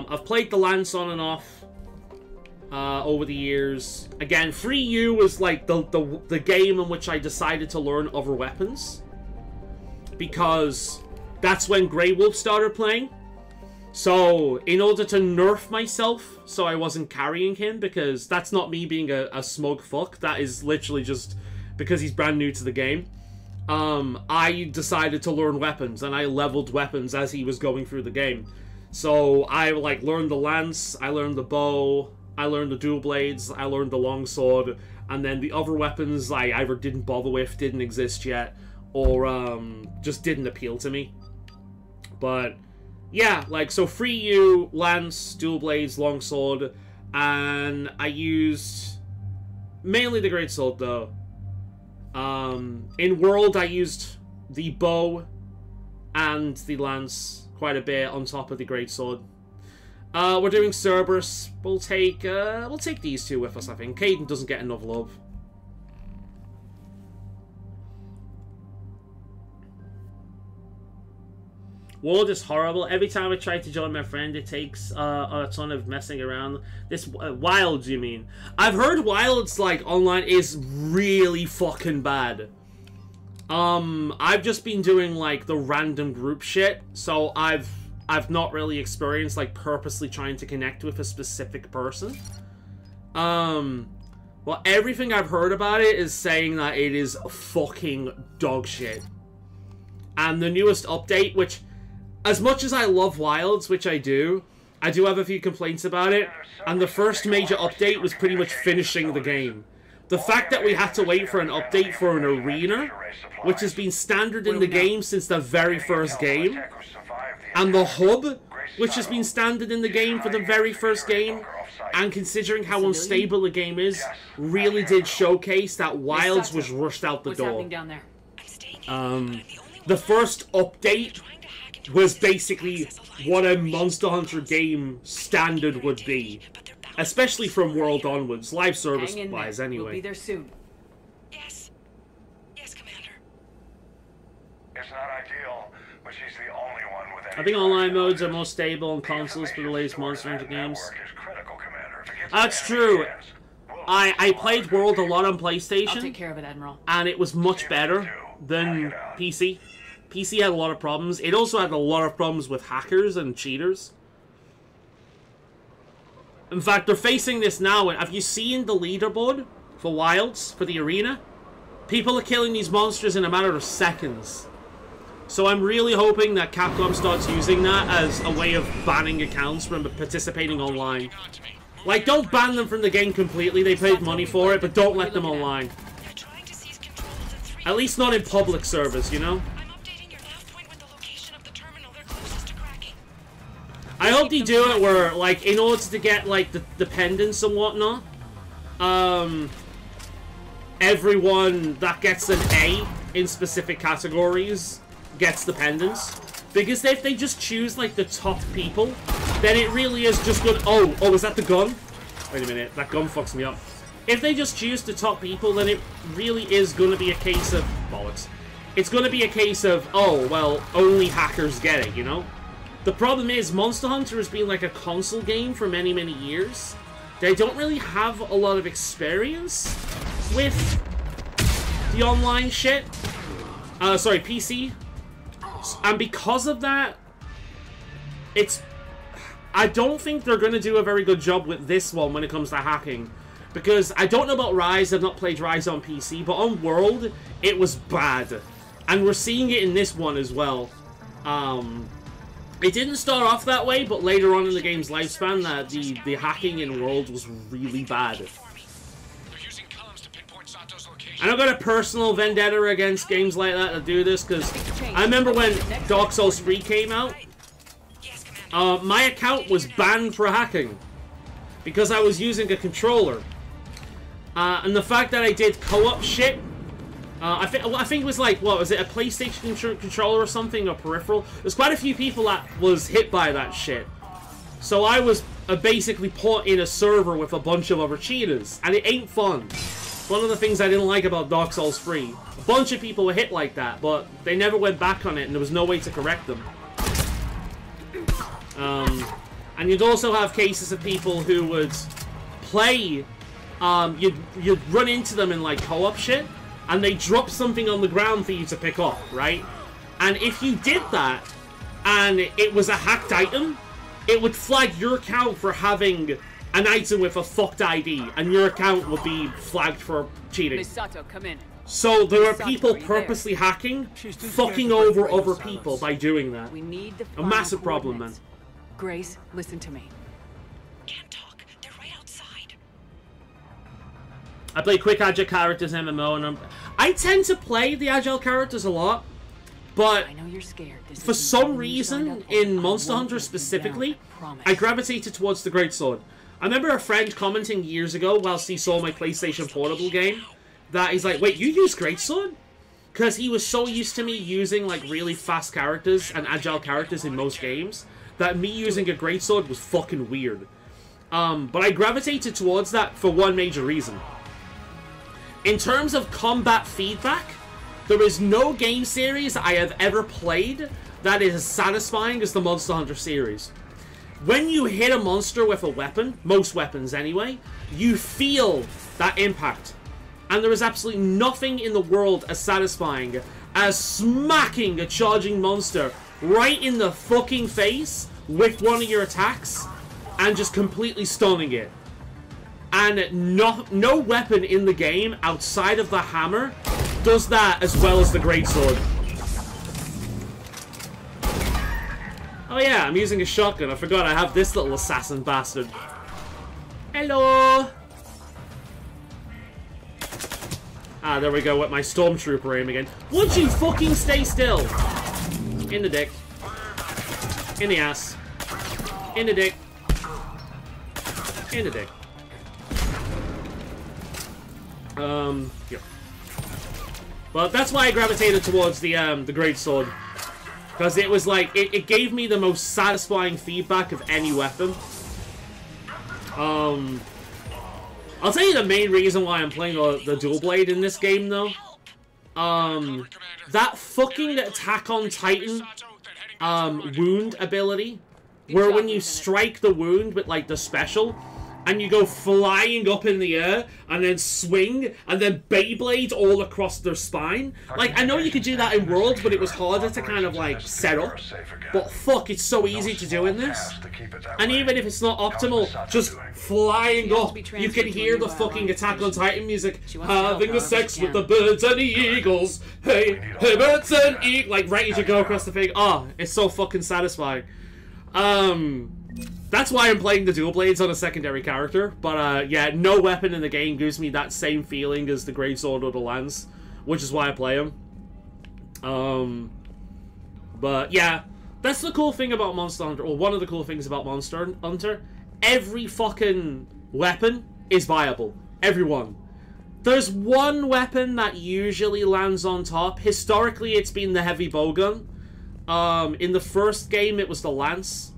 Speaker 1: I've played the Lance on and off over the years. Again, Free U was, like, the game in which I decided to learn other weapons. Because that's when Grey Wolf started playing. So, in order to nerf myself, so I wasn't carrying him, because that's not me being a smug fuck, that is literally just because he's brand new to the game, I decided to learn weapons, and I leveled weapons as he was going through the game. So, I, like, learned the Lance, I learned the bow, I learned the Dual Blades, I learned the Longsword, and then the other weapons I either didn't bother with, didn't exist yet, or just didn't appeal to me. But yeah, like, so Free U, Lance, Dual Blades, Longsword, and I used mainly the Greatsword though. In World I used the bow and the Lance quite a bit on top of the Greatsword. We're doing Cerberus. We'll take these two with us, I think. Caden doesn't get enough love. World is horrible. Every time I try to join my friend, it takes a ton of messing around. This Wilds, you mean? I've heard Wilds, like, online is really fucking bad. I've just been doing, like, the random group shit, so I've not really experienced, like, purposely trying to connect with a specific person. Well, everything I've heard about it is saying that it is fucking dog shit. And the newest update, which, as much as I love Wilds, which I do have a few complaints about it, and the first major update was pretty much finishing the game. The fact that we had to wait for an update for an arena, which has been standard in the game since the very first game, and the hub, which has been standard in the game for the very first game, and considering how unstable the game is, really did showcase that Wilds was rushed out the door. The first update was basically what a Monster Hunter game standard would be, especially from World onwards, live service wise anyway.
Speaker 2: We'll be there soon.
Speaker 9: Yes, Commander. It's not ideal, but she's the only one with any.
Speaker 1: I think online modes are more stable on consoles for the latest Monster Hunter games. That's true. I played World a lot on PlayStation.
Speaker 2: I'll take care of it, Admiral.
Speaker 1: And it was much better than PC. PC had a lot of problems. It also had a lot of problems with hackers and cheaters. In fact, they're facing this now. Have you seen the leaderboard for Wilds, for the arena? People are killing these monsters in a matter of seconds. So I'm really hoping that Capcom starts using that as a way of banning accounts from participating online. Like, don't ban them from the game completely. They paid money for it, but don't let them online. At least not in public servers, you know? I hope they do it where, like, in order to get, like, the pendants and whatnot, everyone that gets an A in specific categories gets the pendants. Because if they just choose, like, the top people, then it really is just good. Oh, is that the gun? Wait a minute, that gun fucks me up. If they just choose the top people, then it really is going to be a case of... bollocks. It's going to be a case of, oh, well, only hackers get it, you know? The problem is, Monster Hunter has been like a console game for many, many years. They don't really have a lot of experience with the online shit. Sorry, PC. And because of that, I don't think they're going to do a very good job with this one when it comes to hacking. Because I don't know about Rise, I've not played Rise on PC, but on World, it was bad. And we're seeing it in this one as well. It didn't start off that way, but later on in the game's lifespan, the hacking in World was really bad. And I've got a personal vendetta against games like that that do this, because I remember when Dark Souls 3 came out, my account was banned for hacking, because I was using a controller. And the fact that I did co-op shit, I think it was like, what was it, a PlayStation controller or something, or peripheral? There's quite a few people that was hit by that shit. So I was basically put in a server with a bunch of other cheaters, and it ain't fun. One of the things I didn't like about Dark Souls 3. A bunch of people were hit like that, but they never went back on it, and there was no way to correct them. And you'd also have cases of people who would play, you'd run into them in like co-op shit, and they drop something on the ground for you to pick up, right? And if you did that, and it was a hacked item, it would flag your account for having an item with a fucked ID, and your account would be flagged for cheating.
Speaker 2: Misato, come in.
Speaker 1: So there are people purposely hacking, fucking over other people by doing that.
Speaker 2: We need the
Speaker 1: a massive problem, man.
Speaker 2: Grace, listen to me.
Speaker 10: Can't talk. They're right outside.
Speaker 1: I play quick agile characters MMO, and I tend to play the agile characters a lot, but
Speaker 2: I know you're scared.
Speaker 1: For some reason, in Monster Hunter specifically, I gravitated towards the Greatsword. I remember a friend commenting years ago whilst he saw my PlayStation Portable game that he's like, wait, you use Greatsword? Because he was so used to me using like really fast characters and agile characters in most games that me using a Greatsword was fucking weird. But I gravitated towards that for one major reason. In terms of combat feedback, there is no game series I have ever played that is as satisfying as the Monster Hunter series. When you hit a monster with a weapon, most weapons anyway, you feel that impact. And there is absolutely nothing in the world as satisfying as smacking a charging monster right in the fucking face with one of your attacks and just completely stunning it. And no weapon in the game outside of the hammer does that as well as the Greatsword. Oh yeah, I'm using a shotgun. I forgot I have this little assassin bastard. Hello! Ah, there we go with my stormtrooper aim again. Would you fucking stay still? In the dick. In the ass. In the dick. In the dick. Yeah. Well, that's why I gravitated towards the Greatsword. Because it was like, it gave me the most satisfying feedback of any weapon. I'll tell you the main reason why I'm playing the dual blade in this game, though. That fucking Attack on Titan wound ability, where when you strike the wound with, like, the special, and you go flying up in the air, and then swing, and then Beyblade all across their spine. Like, I know you could do that in Worlds, but it was harder to kind of, like, set up. But fuck, it's so easy to do in this. And even if it's not optimal, just flying up, you can hear the fucking Attack on Titan music. Having the sex with the birds and the eagles. Hey, hey, birds and eagles. Like, right as you go across the thing. Oh, it's so fucking satisfying. That's why I'm playing the dual blades on a secondary character. But, yeah, no weapon in the game gives me that same feeling as the Greatsword or the Lance, which is why I play them. But, yeah, that's the cool thing about Monster Hunter, or one of the cool things about Monster Hunter. Every fucking weapon is viable. Every one. There's one weapon that usually lands on top. Historically, it's been the heavy bowgun. In the first game, it was the lance.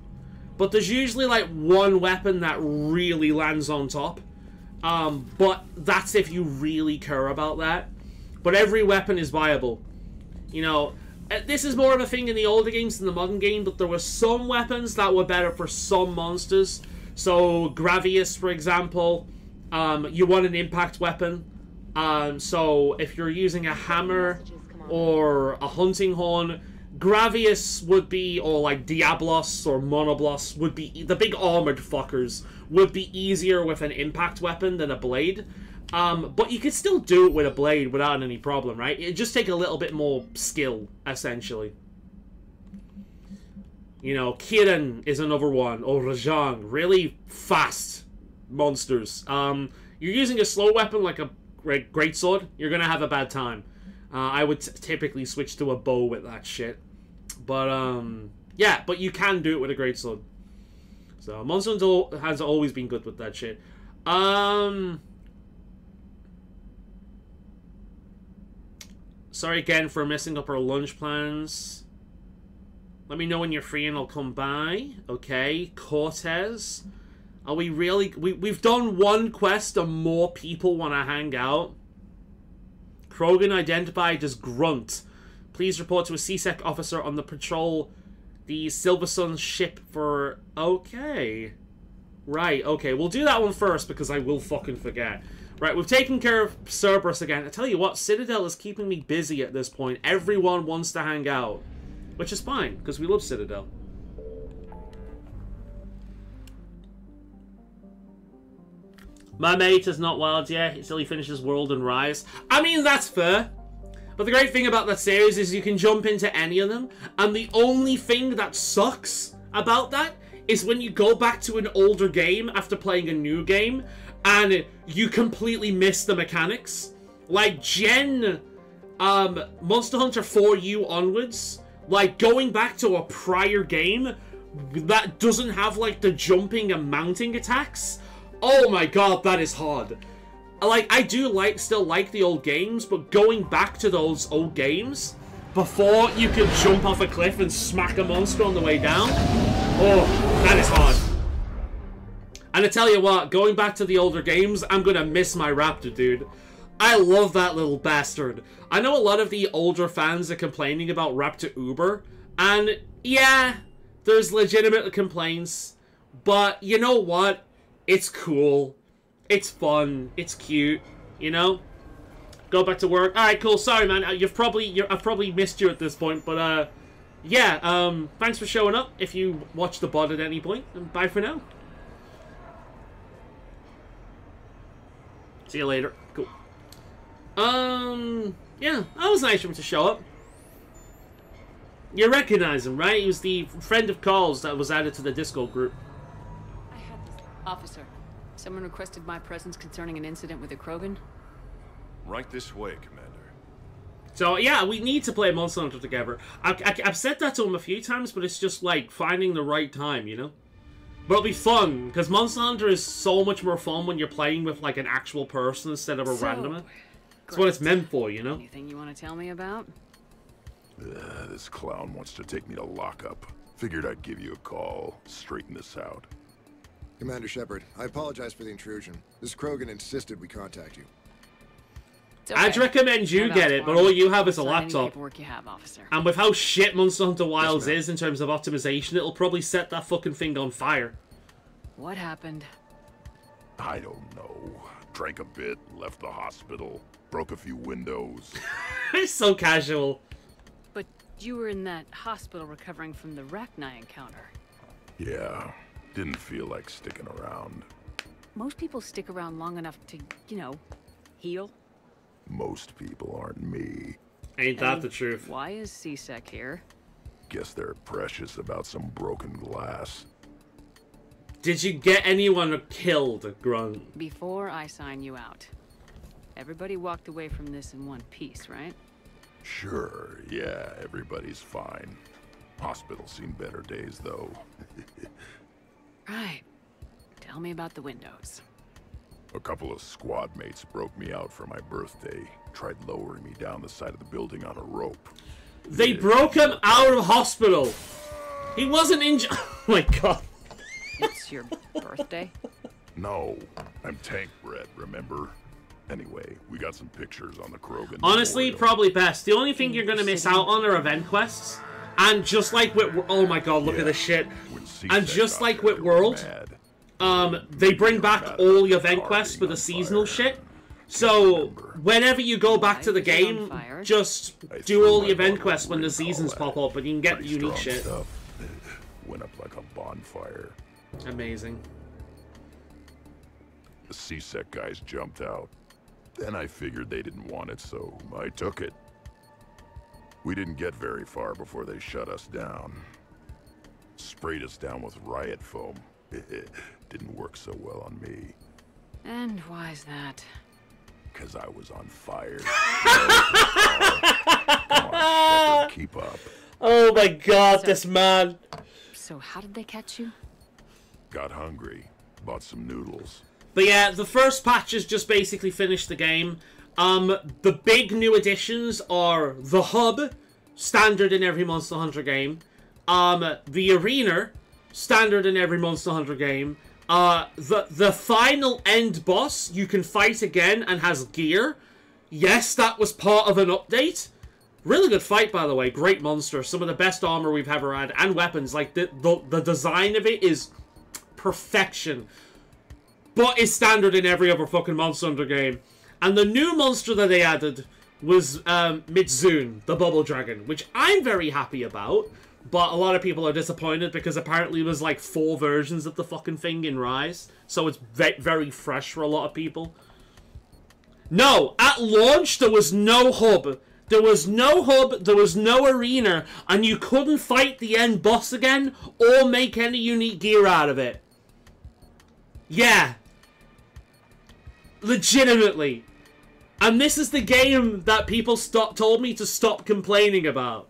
Speaker 1: But there's usually, like, one weapon that really lands on top. But that's if you really care about that. But every weapon is viable. You know, this is more of a thing in the older games than the modern game, but there were some weapons that were better for some monsters. So, Gravius, for example, you want an impact weapon. So, if you're using a hammer or a hunting horn, Gravius would be, or like Diablos or Monoblos would be, the big armored fuckers would be easier with an impact weapon than a blade. But you could still do it with a blade without any problem, right? It'd just take a little bit more skill, essentially. You know, Kirin is another one, or Rajang, really fast monsters. You're using a slow weapon like a greatsword, you're gonna have a bad time. I would typically switch to a bow with that shit. But, yeah, but you can do it with a greatsword. So, Monster Hunter has always been good with that shit. Sorry again for messing up our lunch plans. Let me know when you're free and I'll come by. Okay, Cortez. Are we really... We've done one quest and more people want to hang out. Krogan identified as Grunt. Please report to a CSEC officer on the patrol the Silver Sun ship for... Okay. Right, okay. We'll do that one first because I will fucking forget. Right, we've taken care of Cerberus again. I tell you what, Citadel is keeping me busy at this point. Everyone wants to hang out. Which is fine, because we love Citadel. My mate is not wild yet until he finishes World and Rise. I mean, that's fair. But the great thing about that series is you can jump into any of them. And the only thing that sucks about that is when you go back to an older game after playing a new game and you completely miss the mechanics. Like, Monster Hunter 4U onwards, like, going back to a prior game that doesn't have, like, the jumping and mounting attacks, oh my god, that is hard. Like, I do still like the old games, but going back to those old games before you could jump off a cliff and smack a monster on the way down, oh, that is hard. And I tell you what, going back to the older games, I'm gonna miss my Raptor, dude. I love that little bastard. I know a lot of the older fans are complaining about Raptor Uber, and yeah, there's legitimate complaints, but you know what? It's cool. It's fun. It's cute, you know? Go back to work. Alright, cool. Sorry, man. I've probably missed you at this point, but, yeah, thanks for showing up if you watch the VOD at any point, and bye for now. See you later. Cool. Yeah, that was nice of him to show up. You recognize him, right? He was the friend of Carl's that was added to the Discord group.
Speaker 2: Officer, someone requested my presence concerning an incident with a Krogan.
Speaker 13: Right this way, Commander.
Speaker 1: So, yeah, we need to play Monster Hunter together. I've said that to him a few times, but it's just, like, finding the right time, you know? But it'll be fun, because Monster Hunter is so much more fun when you're playing with, like, an actual person instead of a randomer. That's what it's meant for, you know?
Speaker 2: Anything you want to tell me about?
Speaker 13: This clown wants to take me to lockup. Figured I'd give you a call, straighten this out.
Speaker 14: Commander Shepard, I apologize for the intrusion. This Krogan insisted we contact you.
Speaker 2: Okay.
Speaker 1: I'd recommend you get it, but all you have is a laptop.
Speaker 2: You have, officer.
Speaker 1: And with how shit Monster Hunter Wilds is in terms of optimization, it'll probably set that fucking thing on fire.
Speaker 2: What happened?
Speaker 13: I don't know. Drank a bit, left the hospital, broke a few windows.
Speaker 1: It's so casual.
Speaker 2: But you were in that hospital recovering from the Rachni encounter.
Speaker 13: Yeah, didn't feel like sticking around.
Speaker 2: Most people stick around long enough to, you know, heal.
Speaker 13: Most people aren't me.
Speaker 1: Ain't that the truth?
Speaker 2: Why is CSEC here?
Speaker 13: Guess they're precious about some broken glass.
Speaker 1: Did you get anyone killed, Grunt?
Speaker 2: Before I sign you out, everybody walked away from this in one piece, right?
Speaker 13: Sure, yeah, everybody's fine. Hospital's seen better days, though.
Speaker 2: Right. Tell me about the windows.
Speaker 13: A couple of squad mates broke me out for my birthday. Tried lowering me down the side of the building on a rope.
Speaker 1: They broke him out of hospital. He wasn't injured. Oh my god.
Speaker 2: It's your birthday?
Speaker 13: No, I'm tank bred, remember? Anyway, we got some pictures on the Krogan.
Speaker 1: Honestly, probably best. The only thing you're gonna miss out on are event quests. And just like with... Oh my god, look at this shit. And just like with World, they bring back all the event quests for the seasonal shit. So, whenever you go back to the game, just do all the event quests when the seasons pop up, and you can get the unique shit.
Speaker 13: Went up like a bonfire.
Speaker 1: Amazing.
Speaker 13: The C-Sec guys jumped out. Then I figured they didn't want it, so I took it. We didn't get very far before they shut us down. Sprayed us down with riot foam. Didn't work so well on me.
Speaker 2: And why's that?
Speaker 13: Because I was on fire. Come on, Shepard, keep up.
Speaker 1: Oh my god, this man.
Speaker 2: So how did they catch you?
Speaker 13: Got hungry. Bought some noodles.
Speaker 1: But yeah, the first patch has just basically finished the game. The big new additions are the hub, standard in every Monster Hunter game. The arena, standard in every Monster Hunter game. The final end boss you can fight again and has gear. Yes, that was part of an update. Really good fight, by the way. Great monster. Some of the best armor we've ever had. And weapons. Like, the design of it is perfection. But it's standard in every other fucking Monster Hunter game. And the new monster that they added was Mitsune, the Bubble Dragon. Which I'm very happy about. But a lot of people are disappointed because apparently there's like 4 versions of the fucking thing in Rise. So it's very fresh for a lot of people. No, at launch there was no hub. There was no hub, there was no arena, and you couldn't fight the end boss again or make any unique gear out of it. Yeah. Legitimately. And this is the game that people told me to stop complaining about.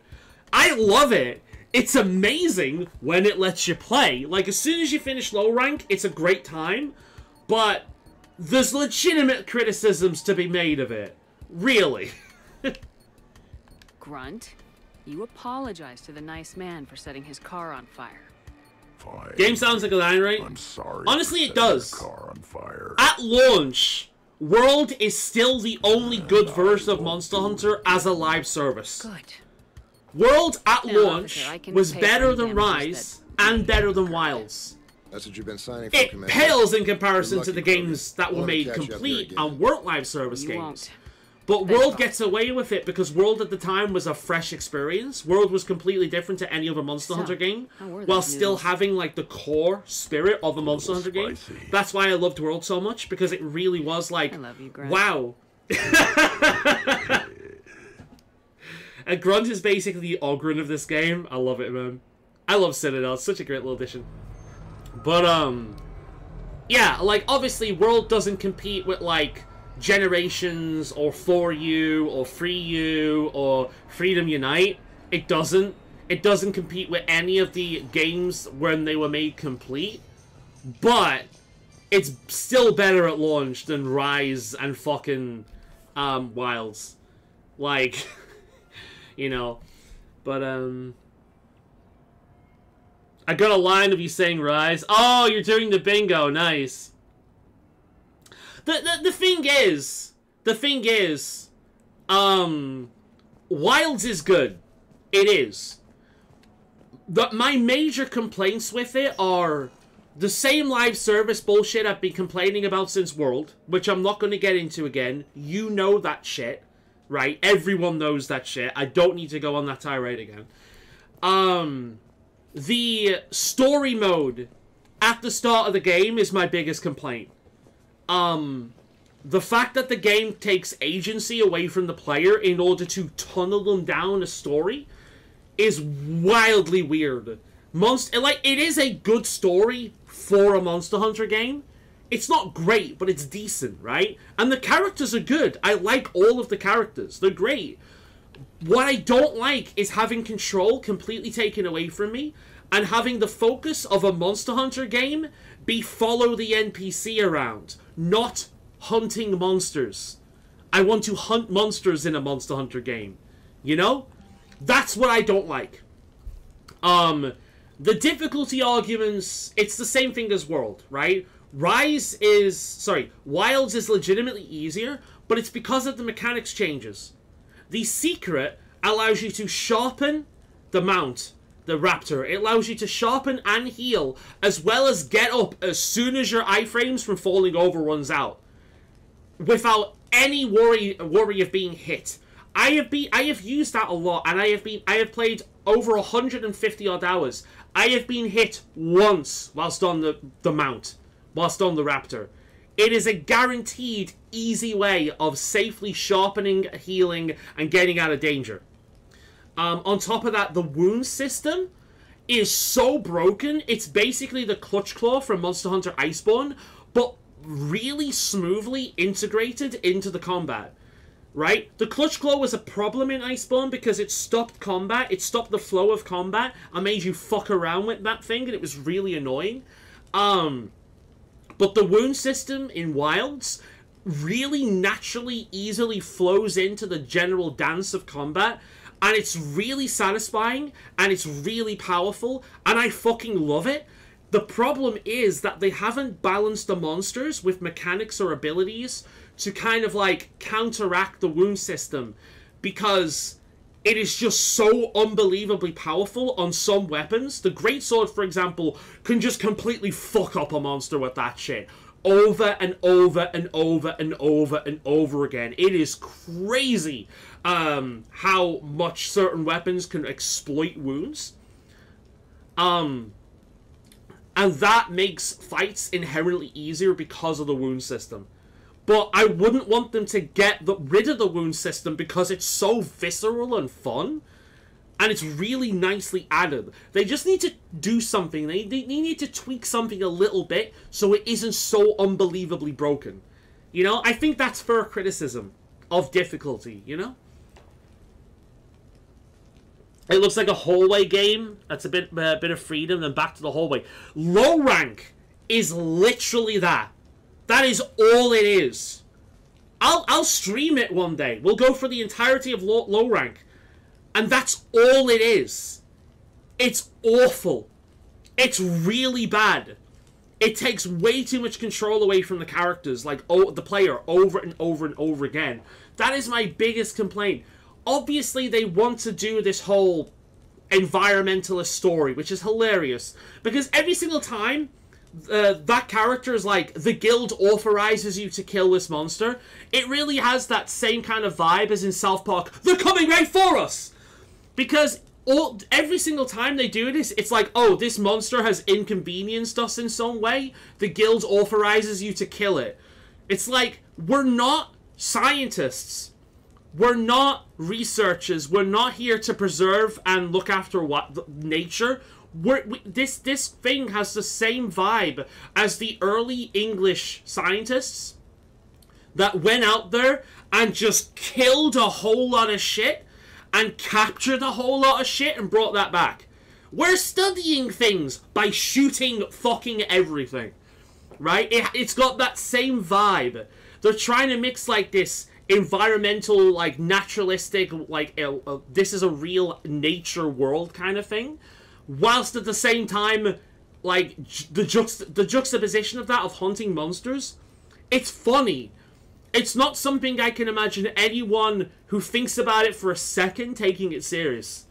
Speaker 1: I love it. It's amazing when it lets you play. Like, as soon as you finish low rank, it's a great time. But there's legitimate criticisms to be made of it. Really.
Speaker 2: Grunt, you apologize to the nice man for setting his car on fire.
Speaker 13: Fine.
Speaker 1: Game sounds like a line, right?
Speaker 13: I'm sorry.
Speaker 1: Honestly, it does.
Speaker 13: Car on fire.
Speaker 1: At launch, World is still the only good version of Monster Hunter as a live service.
Speaker 2: Good.
Speaker 1: World at
Speaker 2: Now,
Speaker 1: launch
Speaker 2: officer,
Speaker 1: was
Speaker 2: pay
Speaker 1: better
Speaker 2: for
Speaker 1: than
Speaker 2: the
Speaker 1: Rise and better than Wilds.
Speaker 14: That's what you've been signing for,
Speaker 1: It
Speaker 14: Commander.
Speaker 1: pales in comparison
Speaker 14: Good
Speaker 1: to
Speaker 14: luck,
Speaker 1: the
Speaker 14: you
Speaker 1: games that were
Speaker 14: Wanna
Speaker 1: made
Speaker 14: catch you up here
Speaker 1: complete
Speaker 14: again.
Speaker 1: and weren't live service
Speaker 2: You
Speaker 1: games.
Speaker 2: won't.
Speaker 1: But World gets away with it because World at the time was a fresh experience. World was completely different to any other Monster Hunter game,
Speaker 2: how were
Speaker 1: while
Speaker 2: those
Speaker 1: still
Speaker 2: noodles?
Speaker 1: having like the core spirit of a Monster Hunter game. That's why I loved World so much, because it really was like,
Speaker 2: I love you, Grunt.
Speaker 1: wow. And Grunt is basically the Ogryn of this game. I love it, man. I love Citadel. It's such a great little addition. But, yeah, like, obviously, World doesn't compete with, like, Generations, or For You, or Free You, or Freedom Unite. It doesn't. It doesn't compete with any of the games when they were made complete. But it's still better at launch than Rise and fucking, Wilds. Like... You know, but, I got a line of you saying Rise. Oh, you're doing the bingo. Nice. The thing is, Wilds is good. It is. My major complaints with it are the same live service bullshit I've been complaining about since World, which I'm not going to get into again. You know that shit. Right? Everyone knows that shit. I don't need to go on that tirade again. The story mode at the start of the game is my biggest complaint. The fact that the game takes agency away from the player in order to tunnel them down a story is wildly weird. It is a good story for a Monster Hunter game. It's not great, but it's decent, right? And the characters are good. I like all of the characters. They're great. What I don't like is having control completely taken away from me and having the focus of a Monster Hunter game be follow the NPC around, not hunting monsters. I want to hunt monsters in a Monster Hunter game. You know? That's what I don't like. The difficulty arguments, it's the same thing as World, right? Wilds is legitimately easier, but it's because of the mechanics changes. The Secret allows you to sharpen the mount, the Raptor. It allows you to sharpen and heal, as well as get up as soon as your iframes from falling over runs out, without any worry of being hit. I have used that a lot, and I have played over 150 odd hours. I have been hit once whilst on the mount, whilst on the Raptor. It is a guaranteed easy way of safely sharpening, healing, and getting out of danger. On top of that, the wound system is so broken. It's basically the Clutch Claw from Monster Hunter Iceborne, but really smoothly integrated into the combat. Right? The Clutch Claw was a problem in Iceborne because it stopped combat, it stopped the flow of combat, and made you fuck around with that thing, and it was really annoying. But the wound system in Wilds really naturally, easily flows into the general dance of combat, and it's really satisfying, and it's really powerful, and I fucking love it. The problem is that they haven't balanced the monsters with mechanics or abilities to kind of like counteract the wound system, because it is just so unbelievably powerful on some weapons. The Greatsword, for example, can just completely fuck up a monster with that shit. Over and over and over and over and over again. It is crazy how much certain weapons can exploit wounds. And that makes fights inherently easier because of the wound system. But I wouldn't want them to get rid of the wound system because it's so visceral and fun. And it's really nicely added. They just need to do something. They need to tweak something a little bit so it isn't so unbelievably broken. You know? I think that's fair criticism of difficulty, you know? It looks like a hallway game. That's a bit of freedom. Then back to the hallway. Low rank is literally that. That is all it is. I'll stream it one day. We'll go for the entirety of low rank. And that's all it is. It's awful. It's really bad. It takes way too much control away from the characters, like the player, over and over and over again. That is my biggest complaint. Obviously, they want to do this whole environmentalist story, which is hilarious. Because every single time that character is like, the guild authorizes you to kill this monster, it really has that same kind of vibe as in South Park, they're coming right for us! Because every single time they do this, it's like, oh, this monster has inconvenienced us in some way, the guild authorizes you to kill it. It's like, we're not scientists. We're not researchers. We're not here to preserve and look after nature. This thing has the same vibe as the early English scientists that went out there and just killed a whole lot of shit and captured a whole lot of shit and brought that back. We're studying things by shooting fucking everything, right? It's got that same vibe. They're trying to mix like this environmental, like naturalistic, like this is a real nature world kind of thing, whilst at the same time, like, the juxtaposition of that, of hunting monsters, it's funny. It's not something I can imagine anyone who thinks about it for a second taking it serious.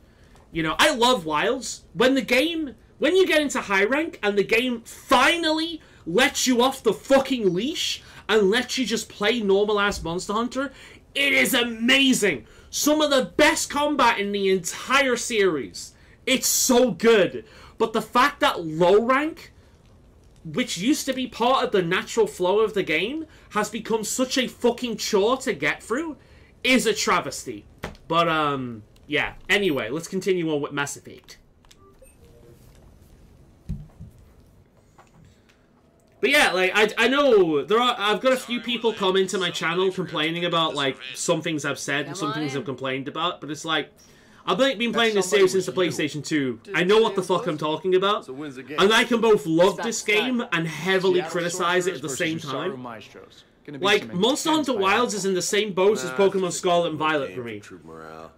Speaker 1: You know, I love Wilds. When you get into high rank and the game finally lets you off the fucking leash and lets you just play normal-ass Monster Hunter, it is amazing. Some of the best combat in the entire series. It's so good. But the fact that low rank, which used to be part of the natural flow of the game, has become such a fucking chore to get through, is a travesty. But, yeah. Anyway, let's continue on with Mass Effect. But yeah, like, I know I've got a few people come into my channel complaining about, like, some things I've said and some things I've complained about, but it's like, I've been playing this series since the PlayStation 2. I know what the fuck I'm talking about, and I can both love this game and heavily criticize it at the same time.
Speaker 15: Gonna be
Speaker 1: Like,
Speaker 15: some
Speaker 1: Monster
Speaker 15: intense
Speaker 1: Hunter Wilds is in the same boat as Pokemon Scarlet and Violet for me.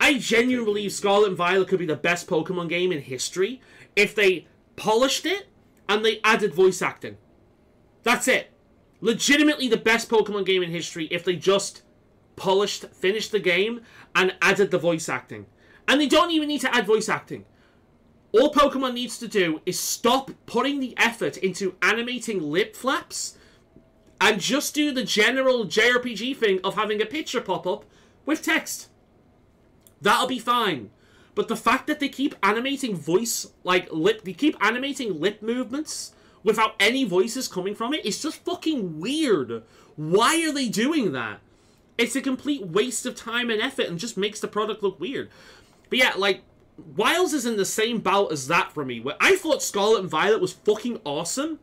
Speaker 1: I genuinely believe Scarlet and Violet could be the best Pokemon game in history if they polished it and they added voice acting. That's it. Legitimately the best Pokemon game in history if they just finished the game and added the voice acting. And they don't even need to add voice acting. All Pokemon needs to do is stop putting the effort into animating lip flaps and just do the general JRPG thing of having a picture pop up with text. That'll be fine. But the fact that they keep animating they keep animating lip movements without any voices coming from it is just fucking weird. Why are they doing that? It's a complete waste of time and effort and just makes the product look weird. But yeah, like, Wilds is in the same bout as that for me, where I thought Scarlet and Violet was fucking awesome,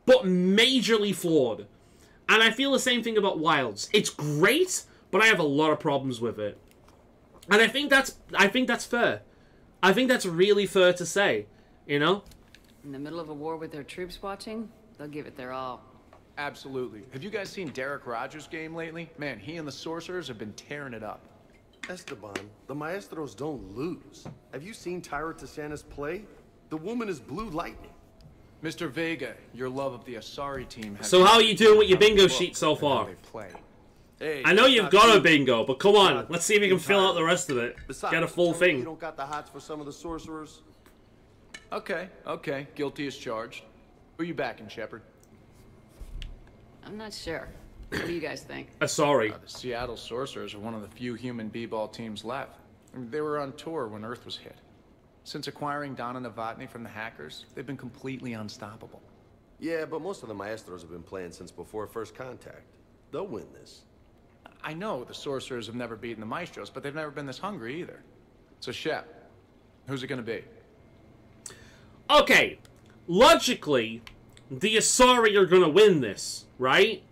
Speaker 1: but majorly flawed. And I feel the same thing about Wilds. It's great, but I have a lot of problems with it. And I think that's fair. I think that's really fair to say, you know?
Speaker 2: In the middle of a war with their troops watching, they'll give it their all.
Speaker 15: Absolutely. Have you guys seen Derek Rogers' game lately? Man, he and the Sorcerers have been tearing it up.
Speaker 16: Esteban, the Maestros don't lose. Have you seen Tyra Tisanis play? The woman is blue lightning.
Speaker 15: Mr. Vega, your love of the Asari team has...
Speaker 1: So how are you doing with your bingo sheet so far?
Speaker 16: Hey,
Speaker 1: I know you've got a bingo, but come on, let's see if you can fill out the rest of it.
Speaker 16: Besides,
Speaker 1: Get a full thing.
Speaker 16: You don't got the hots for some of the sorcerers?
Speaker 15: Okay. Guilty as charged. Who are you backing, Shepard?
Speaker 2: I'm not sure. What do you guys think?
Speaker 1: Sorry.
Speaker 15: The Seattle Sorcerers are one of the few human b-ball teams left. I mean, they were on tour when Earth was hit. Since acquiring Donna Novotny from the hackers, they've been completely unstoppable.
Speaker 16: Yeah, but most of the Maestros have been playing since before First Contact. They'll win this.
Speaker 15: I know the Sorcerers have never beaten the Maestros, but they've never been this hungry either. So, Shep, who's it gonna be?
Speaker 1: Okay, logically, the Asari are gonna win this, right?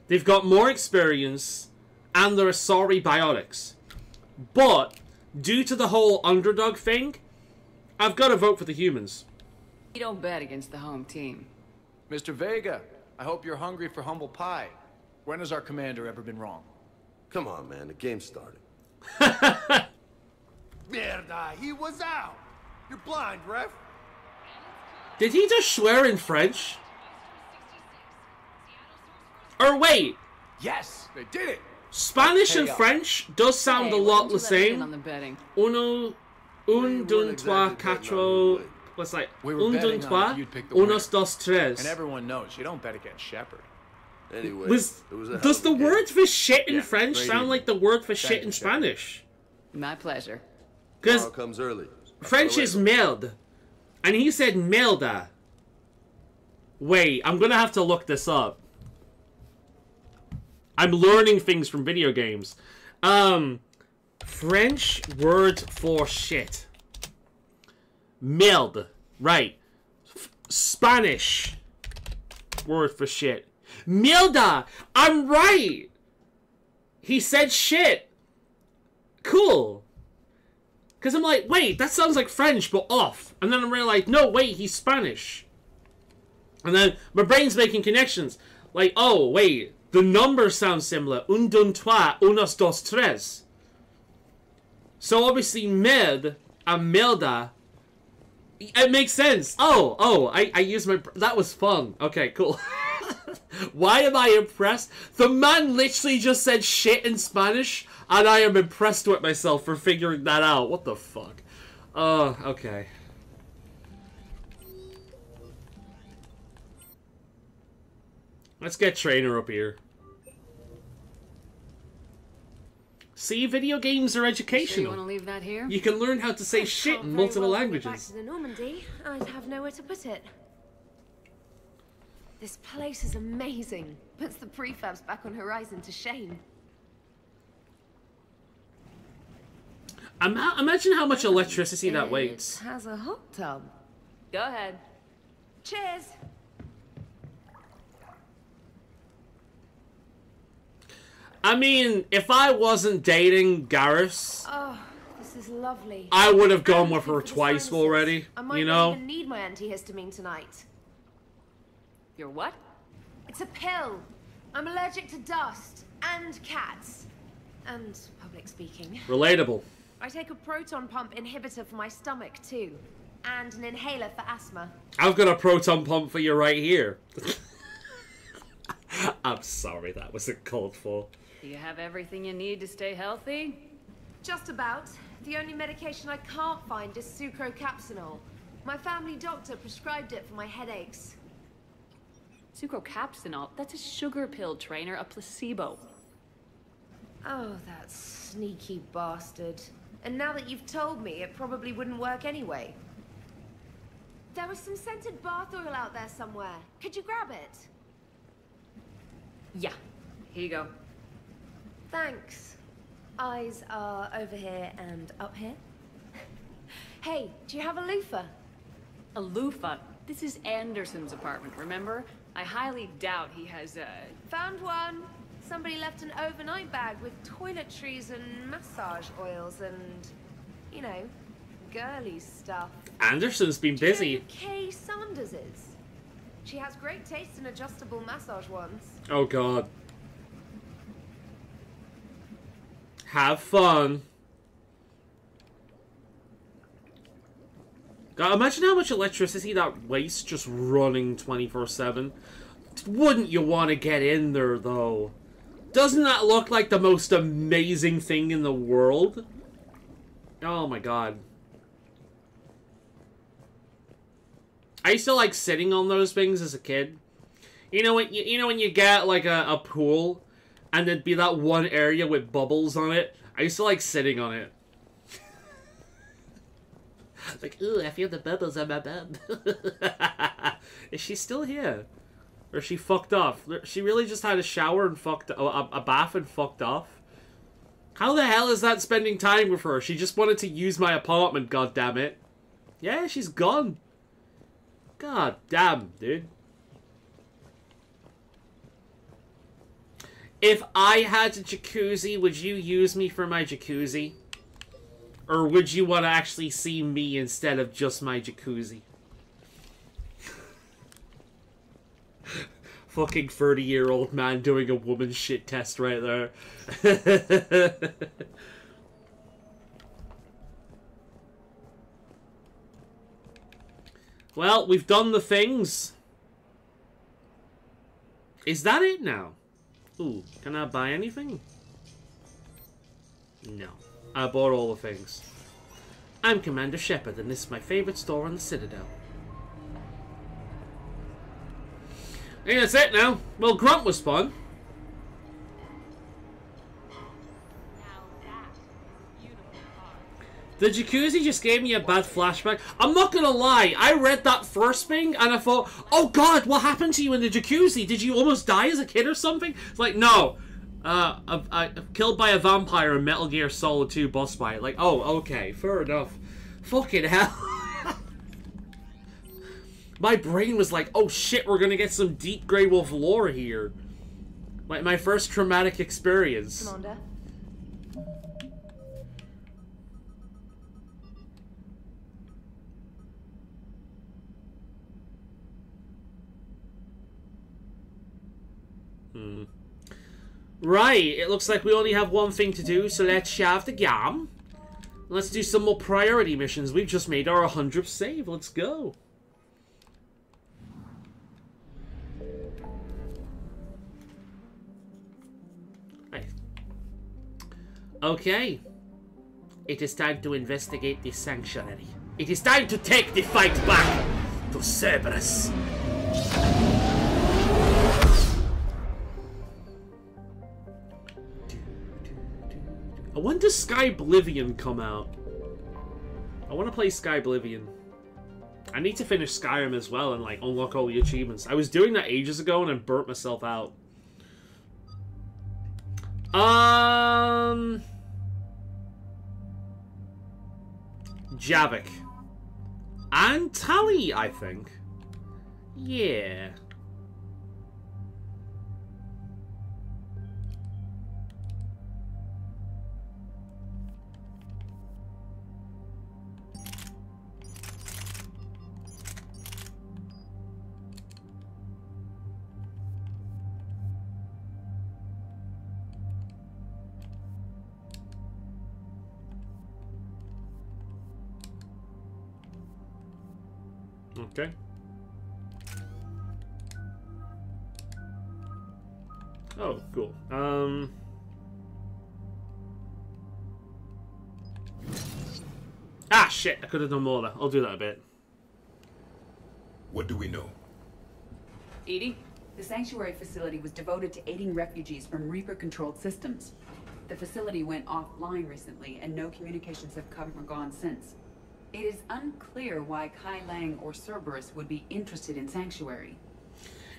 Speaker 1: They've got more experience, and they're Asari biotics. But, due to the whole underdog thing, I've got to vote for the humans.
Speaker 2: You don't bet against the home team.
Speaker 15: Mr. Vega, I hope you're hungry for humble pie. When has our commander ever been wrong?
Speaker 16: Come on, man, the game started. Mierda, he was out! You're blind, ref!
Speaker 1: Did he just swear in French? Or wait.
Speaker 15: Yes, they did it!
Speaker 1: Spanish and French does sound a lot the same.
Speaker 2: On the betting?
Speaker 1: Un, deux, trois, quatre... What's like? Un, deux, trois, unos, dos, tres.
Speaker 15: And everyone knows you don't bet against Shepard.
Speaker 16: Anyway,
Speaker 1: does the word for shit in French sound like the word for shit in Spanish?
Speaker 2: My pleasure.
Speaker 1: Because
Speaker 16: comes early.
Speaker 1: French is merde. And he said merda. Wait, I'm gonna have to look this up. I'm learning things from video games. French word for shit. Merde. Right. Spanish word for shit. Milda! I'm right! He said shit. Cool. Because I'm like, wait, that sounds like French, but off. And then I realized, no, wait, he's Spanish. And then my brain's making connections. Like, oh, wait, the numbers sound similar. Un, deux, trois, unos, dos, tres. So obviously, med and milda, it makes sense. I used my... That was fun. Okay, cool. Why am I impressed? The man literally just said shit in Spanish, and I am impressed with myself for figuring that out. What the fuck? Okay. Let's get Trainer up here. See, video games are educational.
Speaker 2: Sure you want to leave that here?
Speaker 1: You can learn how to say shit in multiple languages.
Speaker 17: Back to the Normandy, I'd have nowhere to put it. This place is amazing. Puts the prefabs back on Horizon to shame.
Speaker 1: Imagine how much electricity that weighs.
Speaker 17: It has a hot tub.
Speaker 2: Go ahead.
Speaker 17: Cheers.
Speaker 1: I mean, if I wasn't dating Garrus,
Speaker 17: Oh, this is lovely.
Speaker 1: I would have gone with her twice already.
Speaker 17: I might
Speaker 1: You
Speaker 17: not
Speaker 1: know?
Speaker 17: even need my antihistamine tonight.
Speaker 2: Your what?
Speaker 17: It's a pill. I'm allergic to dust and cats and public speaking.
Speaker 1: Relatable.
Speaker 17: I take a proton pump inhibitor for my stomach too, and an inhaler for asthma.
Speaker 1: I've got a proton pump for you right here. I'm sorry, that was uncalled for.
Speaker 2: Do you have everything you need to stay healthy?
Speaker 17: Just about. The only medication I can't find is sucrocapsinol. My family doctor prescribed it for my headaches.
Speaker 2: Sucrocapsinol? That's a sugar pill, Trainer, a placebo.
Speaker 17: Oh, that sneaky bastard. And now that you've told me, it probably wouldn't work anyway. There was some scented bath oil out there somewhere. Could you grab it?
Speaker 2: Yeah. Here you go.
Speaker 17: Thanks. Eyes are over here and up here. Hey, do you have a loofah?
Speaker 2: A loofah? This is Anderson's apartment, remember? I highly doubt he has a...
Speaker 17: Found one. Somebody left an overnight bag with toiletries and massage oils and, you know, girly stuff.
Speaker 1: Anderson's been busy.
Speaker 17: Do you know who Kay Sanders is? She has great taste in adjustable massage ones.
Speaker 1: Oh god. Have fun. God, imagine how much electricity that wastes just running 24/7. Wouldn't you want to get in there, though? Doesn't that look like the most amazing thing in the world? Oh my god. I used to like sitting on those things as a kid. You know when you get like a pool and there'd be that one area with bubbles on it? I used to like sitting on it. Like, ooh, I feel the bubbles on my bum. Is she still here? Or is she fucked off? She really just had a shower and a bath and fucked off? How the hell is that spending time with her? She just wanted to use my apartment, goddammit. Yeah, she's gone. God damn, dude. If I had a jacuzzi, would you use me for my jacuzzi? Or would you want to actually see me instead of just my jacuzzi? Fucking 30-year-old man doing a woman shit test right there. Well, we've done the things. Is that it now? Ooh, can I buy anything? No. I bought all the things. I'm Commander Shepard, and this is my favorite store on the Citadel. I think that's it now. Well, Grunt was fun. The jacuzzi just gave me a bad flashback. I'm not gonna lie, I read that first thing and I thought, oh god, what happened to you in the jacuzzi? Did you almost die as a kid or something? It's like, no. Killed by a vampire in Metal Gear Solid 2 boss fight. Like, oh, okay, fair enough. Fucking hell. My brain was like, oh shit, we're gonna get some deep Grey Wolf lore here. Like, my first traumatic experience.
Speaker 17: Commander.
Speaker 1: Right, it looks like we only have one thing to do, so let's shove the gum. Let's do some more priority missions. We've just made our 100th save. Let's go. Right. Okay. It is time to investigate the sanctuary. It is time to take the fight back to Cerberus. When does Sky Oblivion come out? I want to play Sky Oblivion. I need to finish Skyrim as well and like unlock all the achievements. I was doing that ages ago and I burnt myself out. Javik. And Tali, I think. Yeah. Okay. Oh, cool. Ah, shit! I could have done more there. I'll do that a bit.
Speaker 18: What do we know?
Speaker 11: Edie, the sanctuary facility was devoted to aiding refugees from Reaper-controlled systems. The facility went offline recently, and no communications have come or gone since. It is unclear why Kai Lang or Cerberus would be interested in Sanctuary.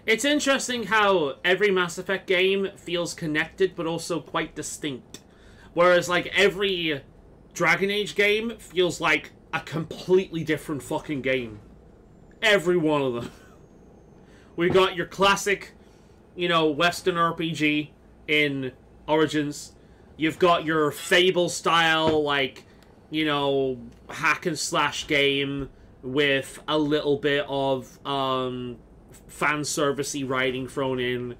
Speaker 1: It's interesting how every Mass Effect game feels connected, but also quite distinct. Whereas, like, every Dragon Age game feels like a completely different fucking game. Every one of them. We got your classic, you know, Western RPG in Origins. You've got your Fable style, like, you know, hack and slash game with a little bit of fan servicey writing thrown in.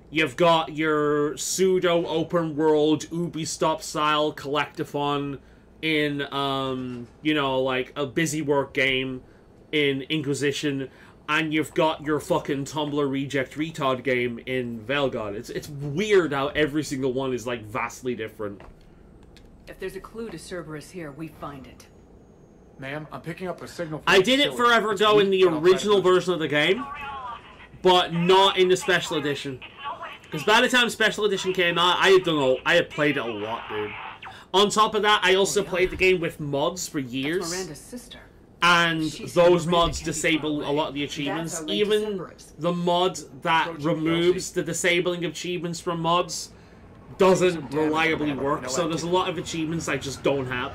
Speaker 1: You've got your pseudo open world Ubisoft style collectathon in you know, like a busy work game in Inquisition, and you've got your fucking Tumblr reject retard game in Veilguard. It's weird how every single one is like vastly different.
Speaker 11: If there's a clue to Cerberus here, we find it.
Speaker 15: Ma'am, I'm picking up a signal from
Speaker 1: I
Speaker 15: the
Speaker 1: did it
Speaker 15: facility.
Speaker 1: forever
Speaker 15: It's
Speaker 1: ago in
Speaker 15: weak,
Speaker 1: the
Speaker 15: but I'll try to
Speaker 1: original
Speaker 15: push it.
Speaker 1: version of the game, but not in the special edition. Because by the time special edition came out, I had played it a lot, dude. On top of that, I also played the game with mods for years.
Speaker 11: That's Miranda's sister.
Speaker 1: And
Speaker 11: She said
Speaker 1: those
Speaker 11: Miranda
Speaker 1: mods
Speaker 11: can't be
Speaker 1: disable
Speaker 11: far
Speaker 1: a
Speaker 11: away.
Speaker 1: lot of the achievements.
Speaker 11: That's our link to
Speaker 1: Even
Speaker 11: Cerberus.
Speaker 1: the mod that removes the disabling of achievements from mods doesn't reliably work. So there's a lot of achievements I just don't have.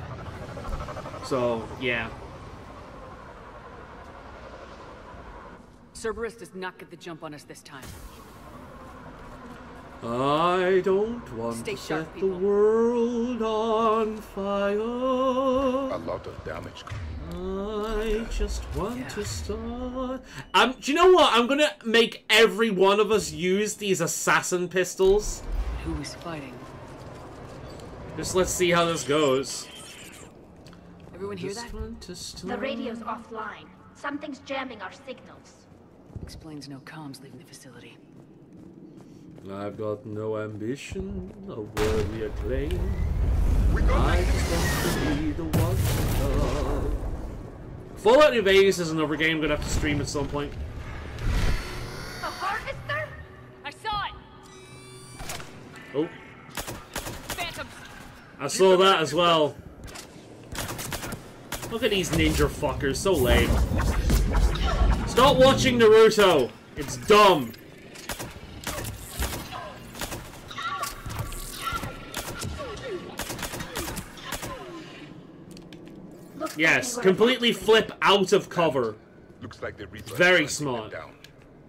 Speaker 1: So, yeah.
Speaker 11: Cerberus does not get the jump on us this time.
Speaker 1: I don't want
Speaker 11: Stay
Speaker 1: to
Speaker 11: sharp,
Speaker 1: set the world on fire.
Speaker 18: A lot of damage.
Speaker 1: I just want to start. Do you know what? I'm gonna make every one of us use these assassin pistols.
Speaker 11: Who is fighting?
Speaker 1: Just let's see how this goes.
Speaker 11: Everyone hear that?
Speaker 19: The radio's offline. Something's jamming our signals.
Speaker 11: Explains no comms leaving the facility.
Speaker 1: I've got no ambition of worthy acclaim. I just want to be the one to love. Fallout New Vegas is another game I'm gonna have to stream at some point.
Speaker 19: A harvester?
Speaker 2: I saw it!
Speaker 1: Oh,
Speaker 2: Phantoms!
Speaker 1: I saw that as well. Look at these ninja fuckers, so lame. Stop watching Naruto! It's dumb. Yes, completely flip out of cover.
Speaker 18: Looks like the Reaper
Speaker 1: Very
Speaker 18: is hunting them
Speaker 1: smart.
Speaker 18: down.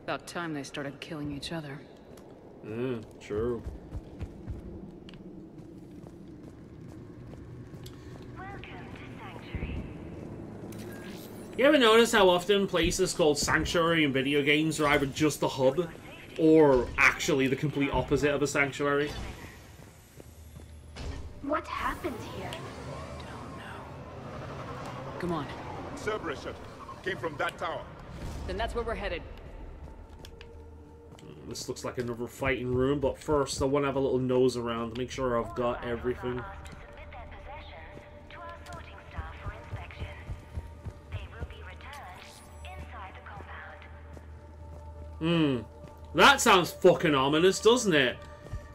Speaker 11: About time they started killing each other.
Speaker 1: True. You ever notice how often places called Sanctuary in video games are either just the hub, or actually the complete opposite of a sanctuary?
Speaker 19: What happened here?
Speaker 11: Come on.
Speaker 18: Cerberus ship came from that tower.
Speaker 11: Then that's where we're headed.
Speaker 1: This looks like another fighting room, but first I want to have a little nose around to make sure I've got everything. That sounds fucking ominous, doesn't it?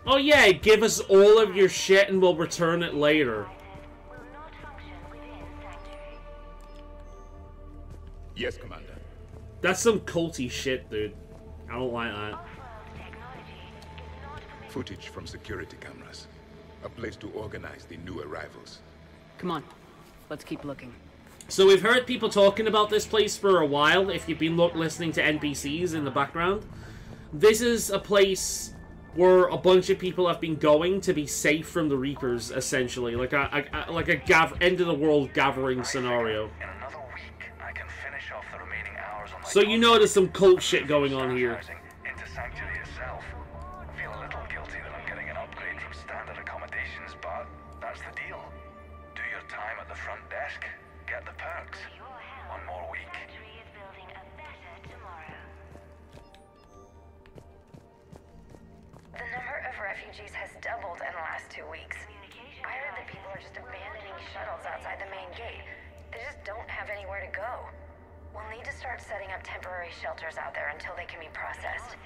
Speaker 1: Oh yeah, give us all of your shit and we'll return it later.
Speaker 18: Yes, Commander.
Speaker 1: That's some culty shit, dude. I don't like that.
Speaker 18: Footage from security cameras. A place to organize the new arrivals.
Speaker 11: Come on. Let's keep looking.
Speaker 1: So we've heard people talking about this place for a while, if you've been listening to NPCs in the background. This is a place where a bunch of people have been going to be safe from the Reapers, essentially. Like a end-of-the-world gathering scenario. So you know there's some cult shit going on here.
Speaker 9: Into Sanctuary itself. Feel a little guilty that I'm getting an upgrade from standard accommodations, but that's the deal. Do your time at the front desk, get the perks. One more week.
Speaker 20: last 2 weeks. I heard that people are just abandoning shuttles outside the main gate. They just don't have anywhere to go. We'll need to start setting up temporary shelters out there until they can be processed.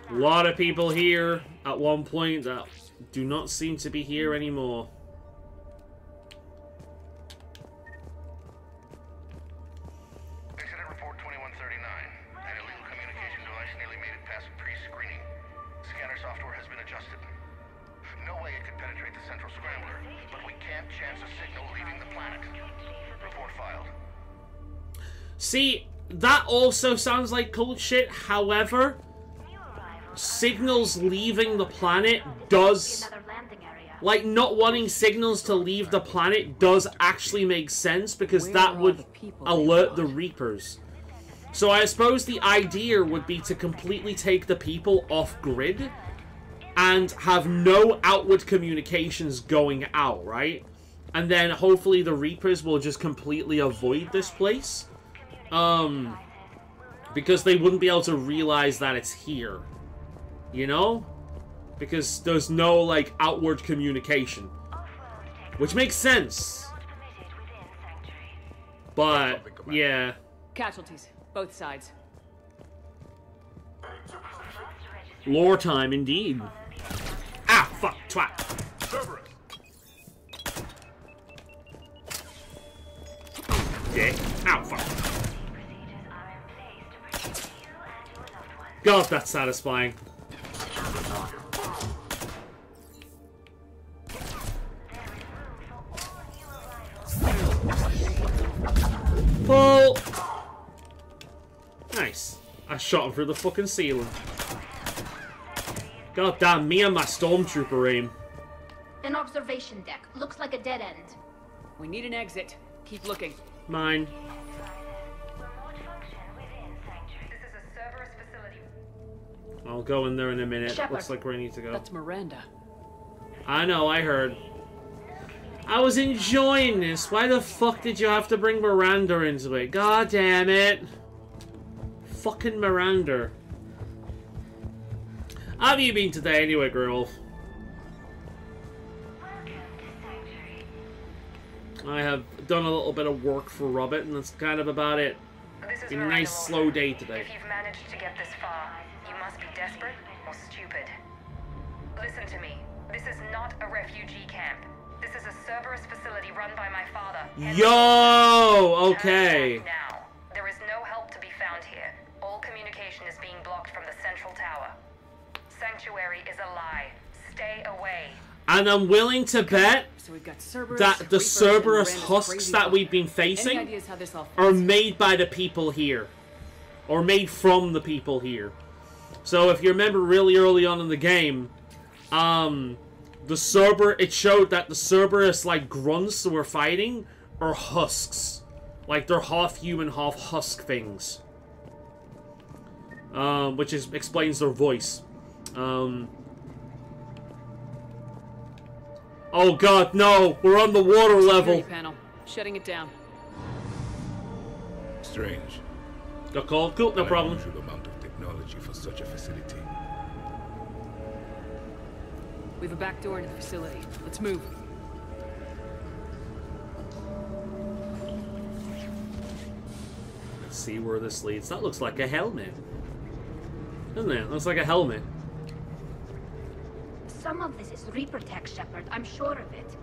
Speaker 1: A lot of people here at one point that do not seem to be here anymore.
Speaker 18: Incident report 2139. An illegal communication device nearly made it past pre-screening. Scanner software has been adjusted. No way it could penetrate the central scrambler, but we can't chance a signal leaving the planet. Report filed.
Speaker 1: See, that also sounds like cool shit. However, signals leaving the planet does... Like, not wanting signals to leave the planet does actually make sense, because that would alert the Reapers. So I suppose the idea would be to completely take the people off-grid and have no outward communications going out, right? And then hopefully the Reapers will just completely avoid this place. Because they wouldn't be able to realize that it's here. You know? Because there's no, like, outward communication. Which makes sense. But, yeah.
Speaker 2: Casualties, both sides.
Speaker 1: Lore time, indeed. Ah, fuck, twat. Dick. Ow, fuck. God, that's satisfying. Pull! Nice. I shot him through the fucking ceiling. God damn, me and my stormtrooper aim.
Speaker 19: An observation deck. Looks like a dead end.
Speaker 2: We need an exit. Keep looking.
Speaker 1: Mine. I'll go in there in a minute.
Speaker 2: Shepard.
Speaker 1: Looks like where I need to go.
Speaker 2: That's Miranda.
Speaker 1: I know, I heard. I was enjoying this. Why the fuck did you have to bring Miranda into it? God damn it. Fucking Miranda. How have you been today anyway, girl? I have done a little bit of work for Robert, and that's kind of about it. It's been a nice slow day today.
Speaker 20: If you've managed to get this far, you must be desperate or stupid. Listen to me. This is not a refugee camp. This is a Cerberus facility run by my father.
Speaker 1: Yo! Okay.
Speaker 20: Now, there is no help to be found here. All communication is being blocked from the central tower. Sanctuary is a lie. Stay away.
Speaker 1: And I'm willing to bet
Speaker 2: So we've got Cerberus,
Speaker 1: that the
Speaker 2: Reapers,
Speaker 1: Cerberus
Speaker 2: and Miranda's
Speaker 1: husks
Speaker 2: crazy
Speaker 1: that
Speaker 2: book.
Speaker 1: we've been
Speaker 2: Any
Speaker 1: facing
Speaker 2: ideas how this all fits?
Speaker 1: are made by the people here. Or made from the people here. So if you remember really early on in the game, it showed that the Cerberus, like, grunts that we're fighting are husks. Like, they're half human, half husk things. Which explains their voice. Oh god, no! We're on the water level!
Speaker 2: Security panel. Shutting it down.
Speaker 18: Strange.
Speaker 1: Got called? Cool, no problem.
Speaker 18: Unusual amount of technology for such a facility.
Speaker 2: We have a back door into the facility. Let's move.
Speaker 1: Let's see where this leads. That looks like a helmet. Doesn't it? Looks like a helmet.
Speaker 19: Some of this is Reaper tech, Shepard. I'm sure of it.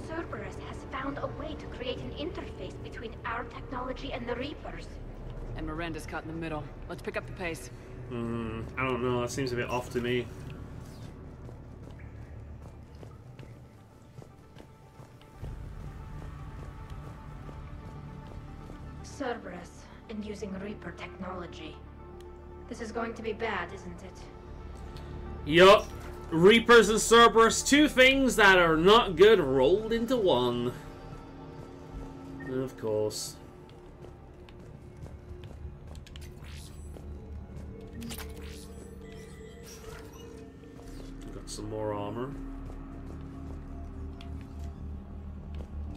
Speaker 19: Cerberus has found a way to create an interface between our technology and the Reapers.
Speaker 2: And Miranda's caught in the middle. Let's pick up the pace.
Speaker 1: I don't know. That seems a bit off to me.
Speaker 19: Cerberus, and using Reaper technology. This is going to be bad, isn't it?
Speaker 1: Yup. Reapers and Cerberus, two things that are not good rolled into one. Of course. Got some more armor.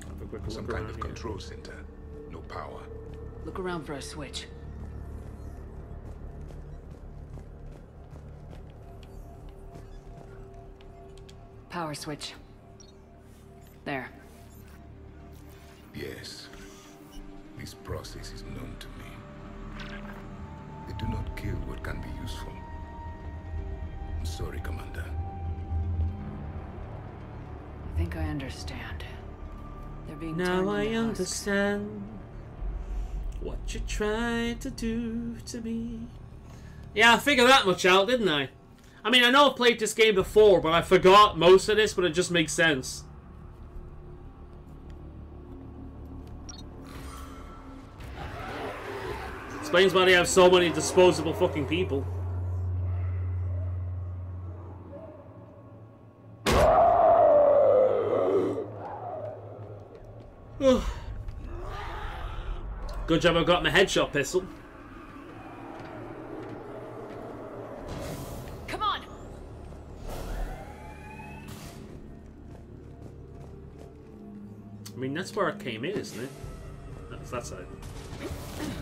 Speaker 1: Have a quick look
Speaker 18: Some kind
Speaker 1: around
Speaker 18: of
Speaker 1: here.
Speaker 18: control center. No power.
Speaker 2: Look around for a switch. Power switch. There.
Speaker 21: Yes. This process is known to me. They do not kill what can be useful. I'm sorry, Commander.
Speaker 2: I think I understand. They're being
Speaker 1: now
Speaker 2: turned
Speaker 1: I
Speaker 2: into husks.
Speaker 1: understand what you tried to do to me. Yeah, I figured that much out, didn't I? I mean, I know I've played this game before, but I forgot most of this, but it just makes sense. Explains why they have so many disposable fucking people. Good job I got my headshot pistol.
Speaker 2: Come on.
Speaker 1: I mean, that's where it came in, isn't it? That's that side.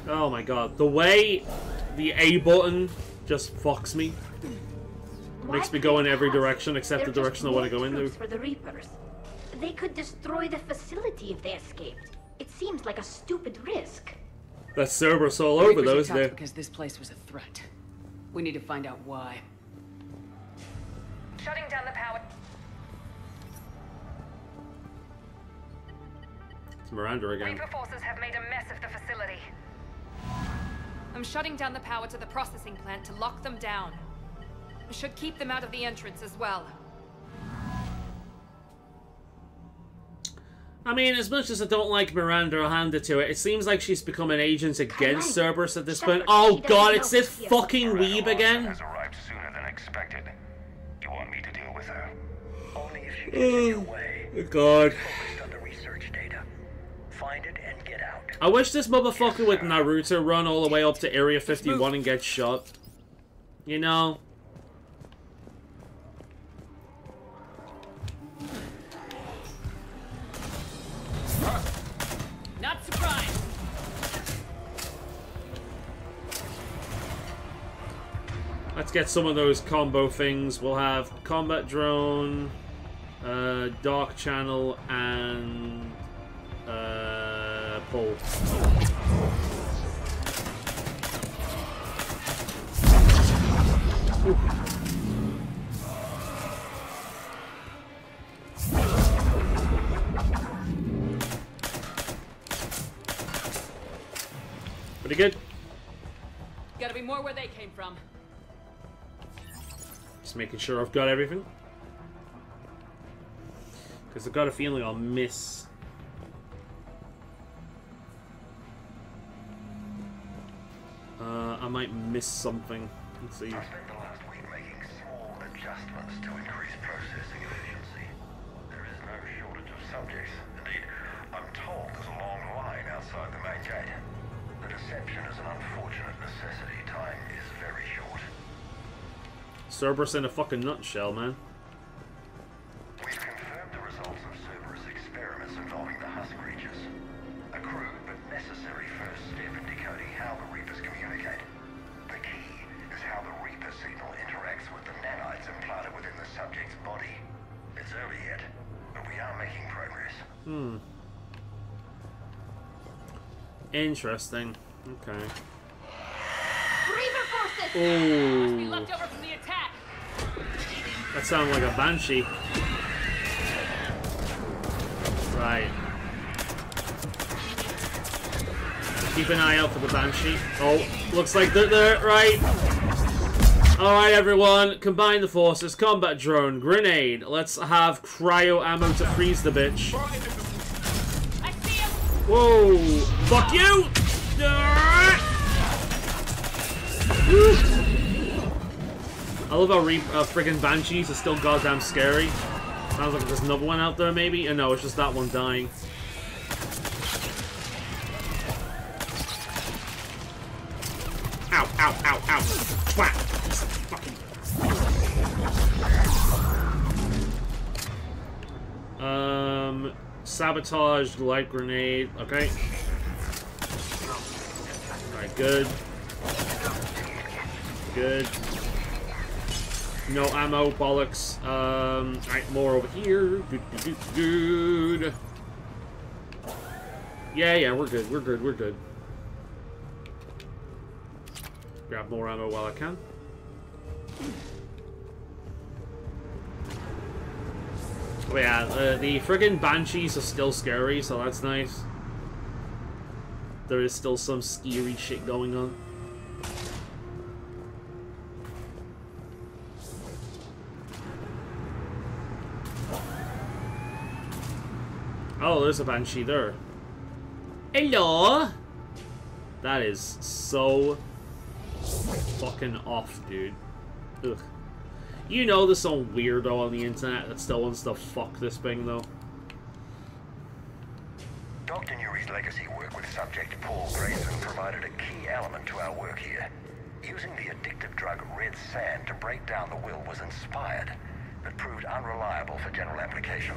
Speaker 1: Oh my god. The way the A button just fucks me. Makes me go in every direction except the direction I want to go into.
Speaker 19: For the Reapers. They could destroy the facility if they escaped. It seems like a stupid risk.
Speaker 1: That's Cerberus all over
Speaker 2: Reapers
Speaker 1: though, isn't
Speaker 2: attacked
Speaker 1: it?
Speaker 2: because this place was a threat. We need to find out why.
Speaker 20: Shutting down the power.
Speaker 1: It's Miranda again.
Speaker 20: Reaper forces have made a mess of the facility.
Speaker 22: I'm shutting down the power to the processing plant to lock them down. We should keep them out of the entrance as well.
Speaker 1: I mean, as much as I don't like Miranda, I'll hand it to it. It seems like she's become an agent against Cerberus at this point. Oh god, it's this fucking weeb again.
Speaker 9: Has arrived sooner than expected. You want me to deal with her?
Speaker 23: Only if she gets in your way.
Speaker 1: God.
Speaker 23: Focused on the research data. Find it and get out.
Speaker 1: I wish this motherfucker with Naruto run all the way up to Area 51 and get shot. You know?
Speaker 2: Not surprised.
Speaker 1: Let's get some of those combo things. We'll have combat drone, dark channel, and pull. Ooh. Pretty good.
Speaker 2: Gotta be more where they came from.
Speaker 1: Just making sure I've got everything. Because I've got a feeling I'll miss. I might miss something. Let's see.
Speaker 9: I spent the last week making small adjustments to increase processing efficiency. There is no shortage of subjects. Indeed, I'm told there's a long line outside the main gate. The deception is an unfortunate necessity. Time is very short.
Speaker 1: Cerberus in a fucking nutshell, man.
Speaker 9: We've confirmed the results of Cerberus experiments involving the husk creatures. A crude but necessary first step in decoding how the Reapers communicate. The key is how the Reaper signal interacts with the nanites implanted within the subject's body. It's early yet, but we are making progress.
Speaker 1: Interesting. Okay.
Speaker 19: Reaper forces!
Speaker 2: Must be
Speaker 1: Ooh.
Speaker 2: left over from the attack.
Speaker 1: That sounded like a banshee. Right. Keep an eye out for the banshee. Oh, looks like they're there. Right. Alright, everyone. Combine the forces. Combat drone. Grenade. Let's have cryo ammo to freeze the bitch.
Speaker 2: I see him.
Speaker 1: Whoa. Fuck you! I love how friggin' banshees are still goddamn scary. Sounds like there's another one out there, maybe? Oh, no, it's just that one dying. Ow, ow, ow, ow. Twat. Fucking. Sabotaged light grenade. Okay. Alright, good. Good. No ammo, bollocks. Alright, more over here. Good. Yeah, we're good. We're good. Grab more ammo while I can. Oh yeah, the friggin' banshees are still scary, so that's nice. There is still some scary shit going on. Oh, there's a banshee there. Hello! That is so fucking off, dude. Ugh. You know there's some weirdo on the internet that still wants to fuck this thing, though.
Speaker 9: Dr. Nuri's legacy work with subject Paul Grayson provided a key element to our work here. Using the addictive drug red sand to break down the will was inspired, but proved unreliable for general application.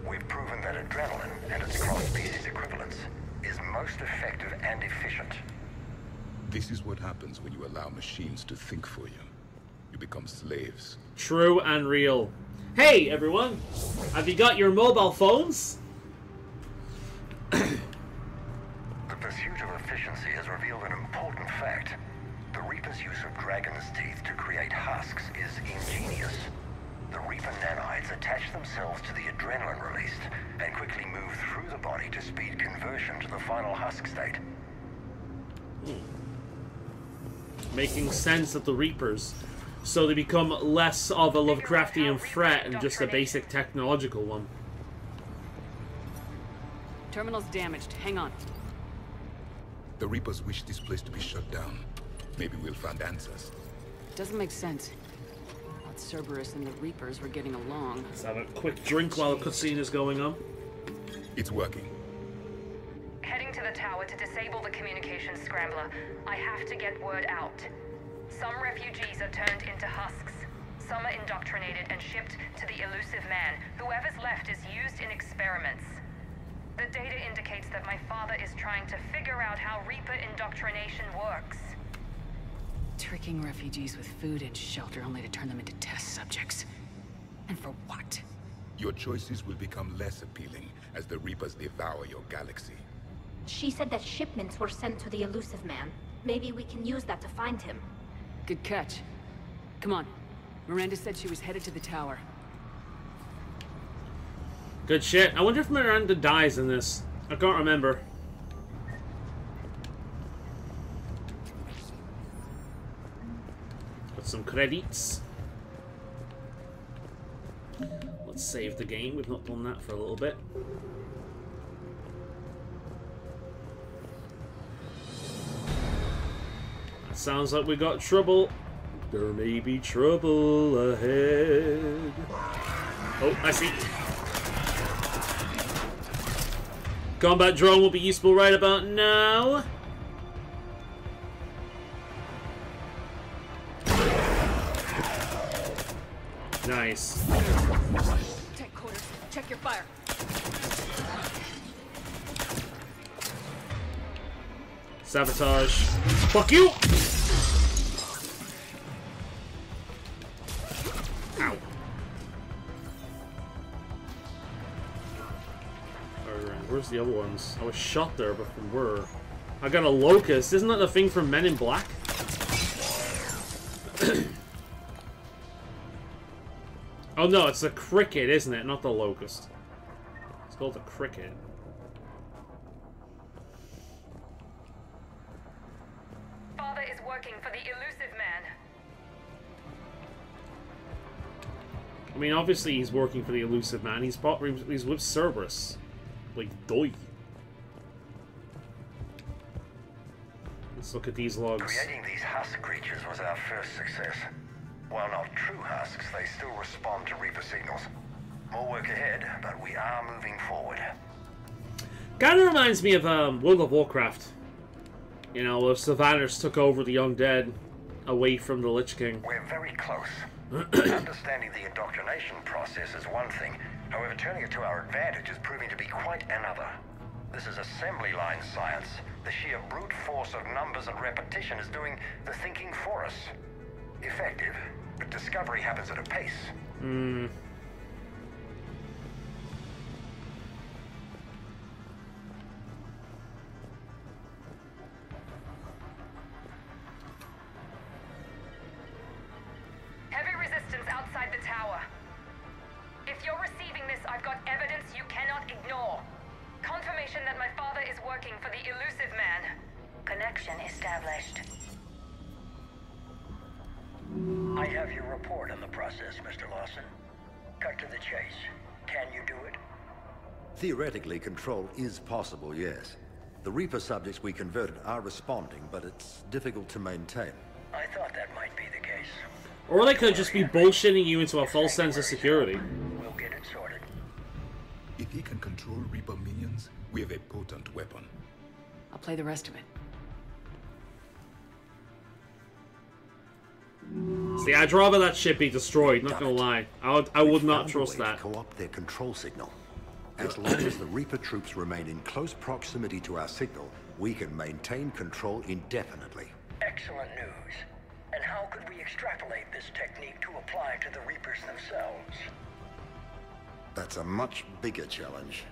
Speaker 9: We've proven that adrenaline and its cross-species equivalents is most effective and efficient.
Speaker 21: This is what happens when you allow machines to think for you. You become slaves.
Speaker 1: True and real. Hey, everyone! Have you got your mobile phones?
Speaker 9: The pursuit of efficiency has revealed an important fact. The Reaper's use of dragon's teeth to create husks is ingenious. The Reaper nanites attach themselves to the adrenaline released and quickly move through the body to speed conversion to the final husk state.
Speaker 1: Making sense of the Reapers. So they become less of a Lovecraftian threat and just a basic technological one.
Speaker 2: Terminal's damaged. Hang on.
Speaker 21: The Reapers wish this place to be shut down. Maybe we'll find answers.
Speaker 2: Doesn't make sense. Thought Cerberus and the Reapers were getting along.
Speaker 1: Let's have a quick drink while the cutscene is going on.
Speaker 21: It's working.
Speaker 20: Heading to the tower to disable the communications scrambler. I have to get word out. Some refugees are turned into husks. Some are indoctrinated and shipped to the elusive man. Whoever's left is used in experiments. The data indicates that my father is trying to figure out how Reaper indoctrination works.
Speaker 2: Tricking refugees with food and shelter only to turn them into test subjects. And for what?
Speaker 21: Your choices will become less appealing as the Reapers devour your galaxy.
Speaker 19: She said that shipments were sent to the elusive man. Maybe we can use that to find him.
Speaker 2: Good catch. Come on. Miranda said she was headed to the tower.
Speaker 1: Good shit. I wonder if Miranda dies in this. I can't remember. Got some credits. Let's save the game. We've not done that for a little bit. That sounds like we got trouble. There may be trouble ahead. Oh, I see. Combat drone will be useful right about now. Nice.
Speaker 2: Take quarters. Check your fire.
Speaker 1: Sabotage. Fuck you! Ow. Where's the other ones? I was shot there, but from where? I got a locust. Isn't that the thing from Men in Black? Oh no, it's the cricket, isn't it? Not the locust. It's called the cricket.
Speaker 20: Father is working for the elusive man.
Speaker 1: I mean, obviously he's working for the elusive man. He's with Cerberus. Like, doy. Let's look at these logs.
Speaker 9: Creating these husk creatures was our first success. While not true husks, they still respond to Reaper signals. More work ahead, but we are moving forward.
Speaker 1: Kind of reminds me of World of Warcraft. You know, where Sylvanas took over the undead away from the Lich King.
Speaker 9: We're very close. Understanding the indoctrination process is one thing. However, turning it to our advantage is proving to be quite another. This is assembly line science. The sheer brute force of numbers and repetition is doing the thinking for us. Effective, but discovery happens at a pace.
Speaker 20: Heavy resistance outside the tower. If you're receiving this, I've got evidence you cannot ignore. Confirmation that my father is working for the elusive man.
Speaker 19: Connection established.
Speaker 23: I have your report on the process, Mr. Lawson. Cut to the chase. Can you do it?
Speaker 4: Theoretically, control is possible, yes. The Reaper subjects we converted are responding, but it's difficult to maintain.
Speaker 23: I thought that might be the case.
Speaker 1: Or they could just be bullshitting you into a false sense of security.
Speaker 23: We'll get it sorted.
Speaker 21: If he can control Reaper minions, we have a potent weapon.
Speaker 2: I'll play the rest of it.
Speaker 1: See, I'd rather that ship be destroyed, not gonna lie. I would not trust that.
Speaker 4: Co-opt their control signal. As long as the Reaper troops remain in close proximity to our signal, we can maintain control indefinitely.
Speaker 23: Excellent news. And how could we extrapolate this technique to apply to the Reapers themselves?
Speaker 4: That's a much bigger challenge.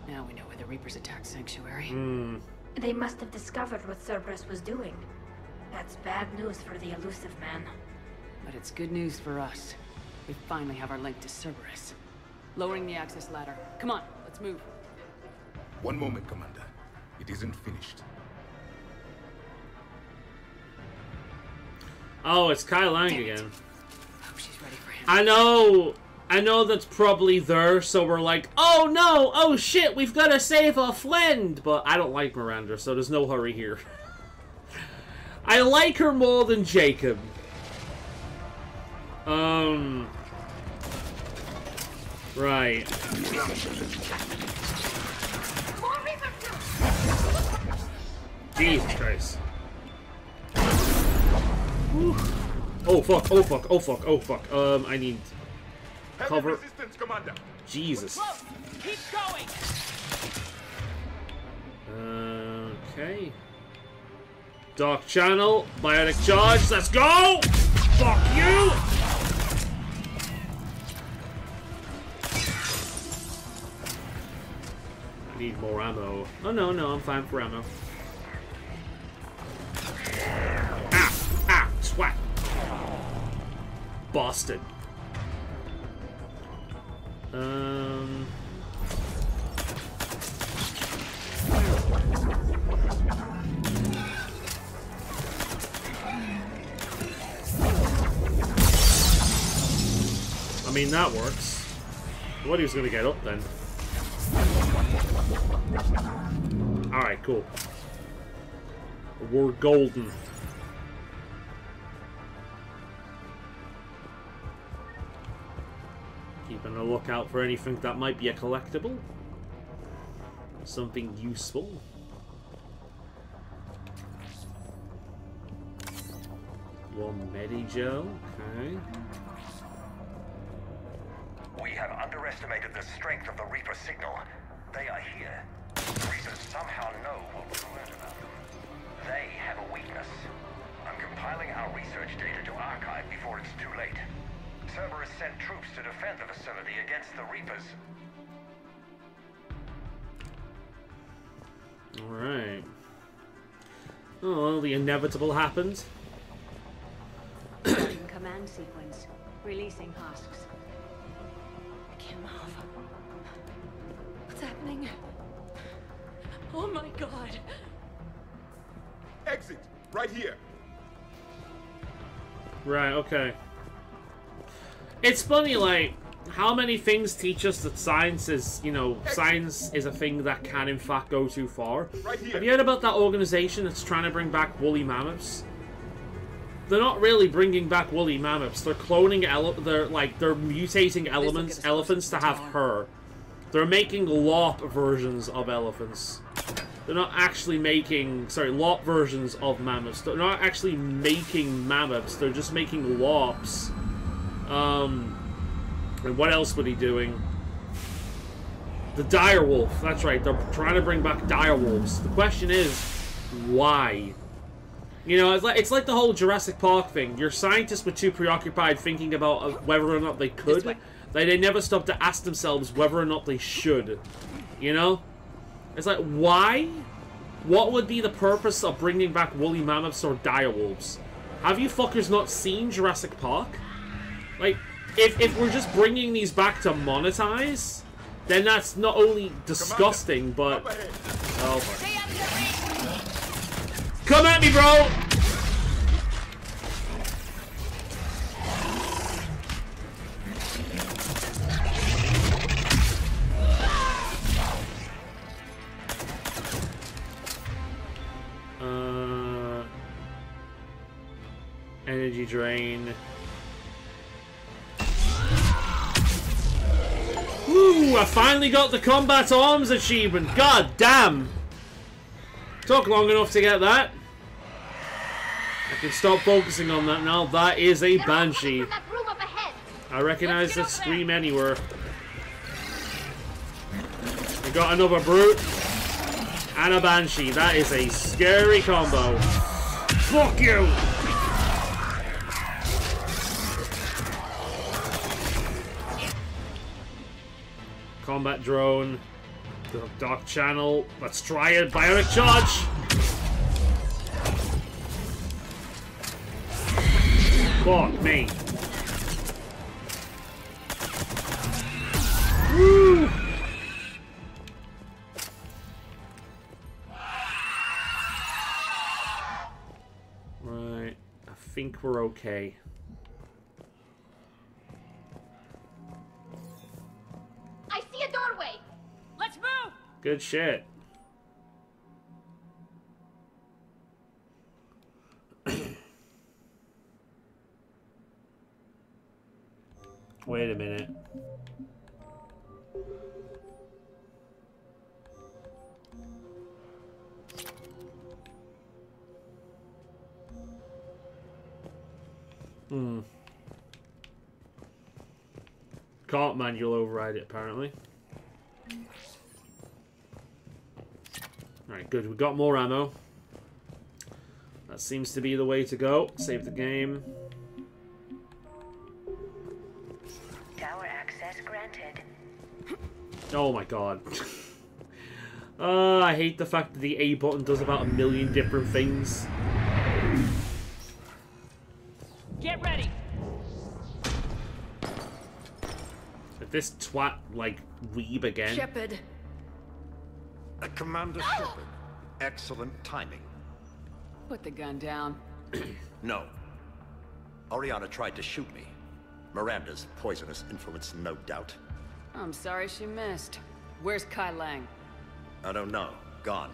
Speaker 2: Now we know where the Reapers attacked Sanctuary.
Speaker 19: They must have discovered what Cerberus was doing. That's bad news for the elusive man.
Speaker 2: But it's good news for us. We finally have our link to Cerberus. Lowering the access ladder. Come on, let's move.
Speaker 21: One moment, Commander. It isn't finished.
Speaker 1: Oh, it's Kai Lang again.
Speaker 2: Hope she's ready for him.
Speaker 1: I know that's probably there, so we're like, oh no, oh shit, we've got to save a friend. But I don't like Miranda, so there's no hurry here. I like her more than Jacob. Right. Jesus Christ. Whew. Oh fuck, oh fuck, oh fuck, oh fuck. I need cover. Jesus.
Speaker 5: Keep going.
Speaker 1: Okay. Dark channel, biotic charge, let's go! Fuck you! I need more ammo. Oh no, I'm fine for ammo. Ah, swat. Bastard. I mean, that works. What he was gonna get up then. Alright, cool. We're golden. Keeping a lookout for anything that might be a collectible. Something useful. One Medigel, okay.
Speaker 9: We have underestimated the strength of the Reaper signal. They are here. Reapers somehow know what we've learned about them. They have a weakness. I'm compiling our research data to archive before it's too late. Cerberus sent troops to defend the facility against the Reapers.
Speaker 1: Alright. Oh, well, the inevitable happened.
Speaker 19: Starting command sequence. Releasing husks. I can't move. What's happening? Oh my god.
Speaker 21: Exit! Right here!
Speaker 1: Right, okay. It's funny, like, how many things teach us that science is, you know, science is a thing that can in fact go too far.
Speaker 21: Right here.
Speaker 1: Have you heard about that organization that's trying to bring back woolly mammoths? They're not really bringing back woolly mammoths. They're cloning they're mutating elephants to have fur. They're making lop versions of elephants. They're not actually making, lop versions of mammoths. They're not actually making mammoths. They're just making lops. And what else were they doing? The direwolf. That's right. They're trying to bring back direwolves. The question is, why? You know, it's like the whole Jurassic Park thing. Your scientists were too preoccupied thinking about whether or not they could, that they never stopped to ask themselves whether or not they should. You know? It's like, why? What would be the purpose of bringing back woolly mammoths or direwolves? Have you fuckers not seen Jurassic Park? Like, if we're just bringing these back to monetize, then that's not only disgusting, but... Oh, fuck. Come at me, bro! Energy drain. Woo! I finally got the combat arms achievement. God damn! Took long enough to get that. I can stop focusing on that now. That is a banshee. I recognize that scream anywhere. We got another brute and a banshee. That is a scary combo. Fuck you! Combat drone. The dock channel. Let's try it. Bionic charge. Fuck me. Woo! Right. I think we're okay.
Speaker 19: I see a doorway. Let's move.
Speaker 1: Good shit. Wait a minute. Can't manual override it, apparently. Alright, good. We got more ammo. That seems to be the way to go. Save the game.
Speaker 10: Tower access granted.
Speaker 1: Oh my god. I hate the fact that the A button does about 1 million different things.
Speaker 19: Get ready.
Speaker 1: If this twat, like, weeb again.
Speaker 2: Shepard.
Speaker 4: Commander Shepard. Excellent timing.
Speaker 2: Put the gun down.
Speaker 4: No. Oriana tried to shoot me. Miranda's poisonous influence, no doubt.
Speaker 2: I'm sorry she missed. Where's Kai Lang?
Speaker 4: I don't know. Gone.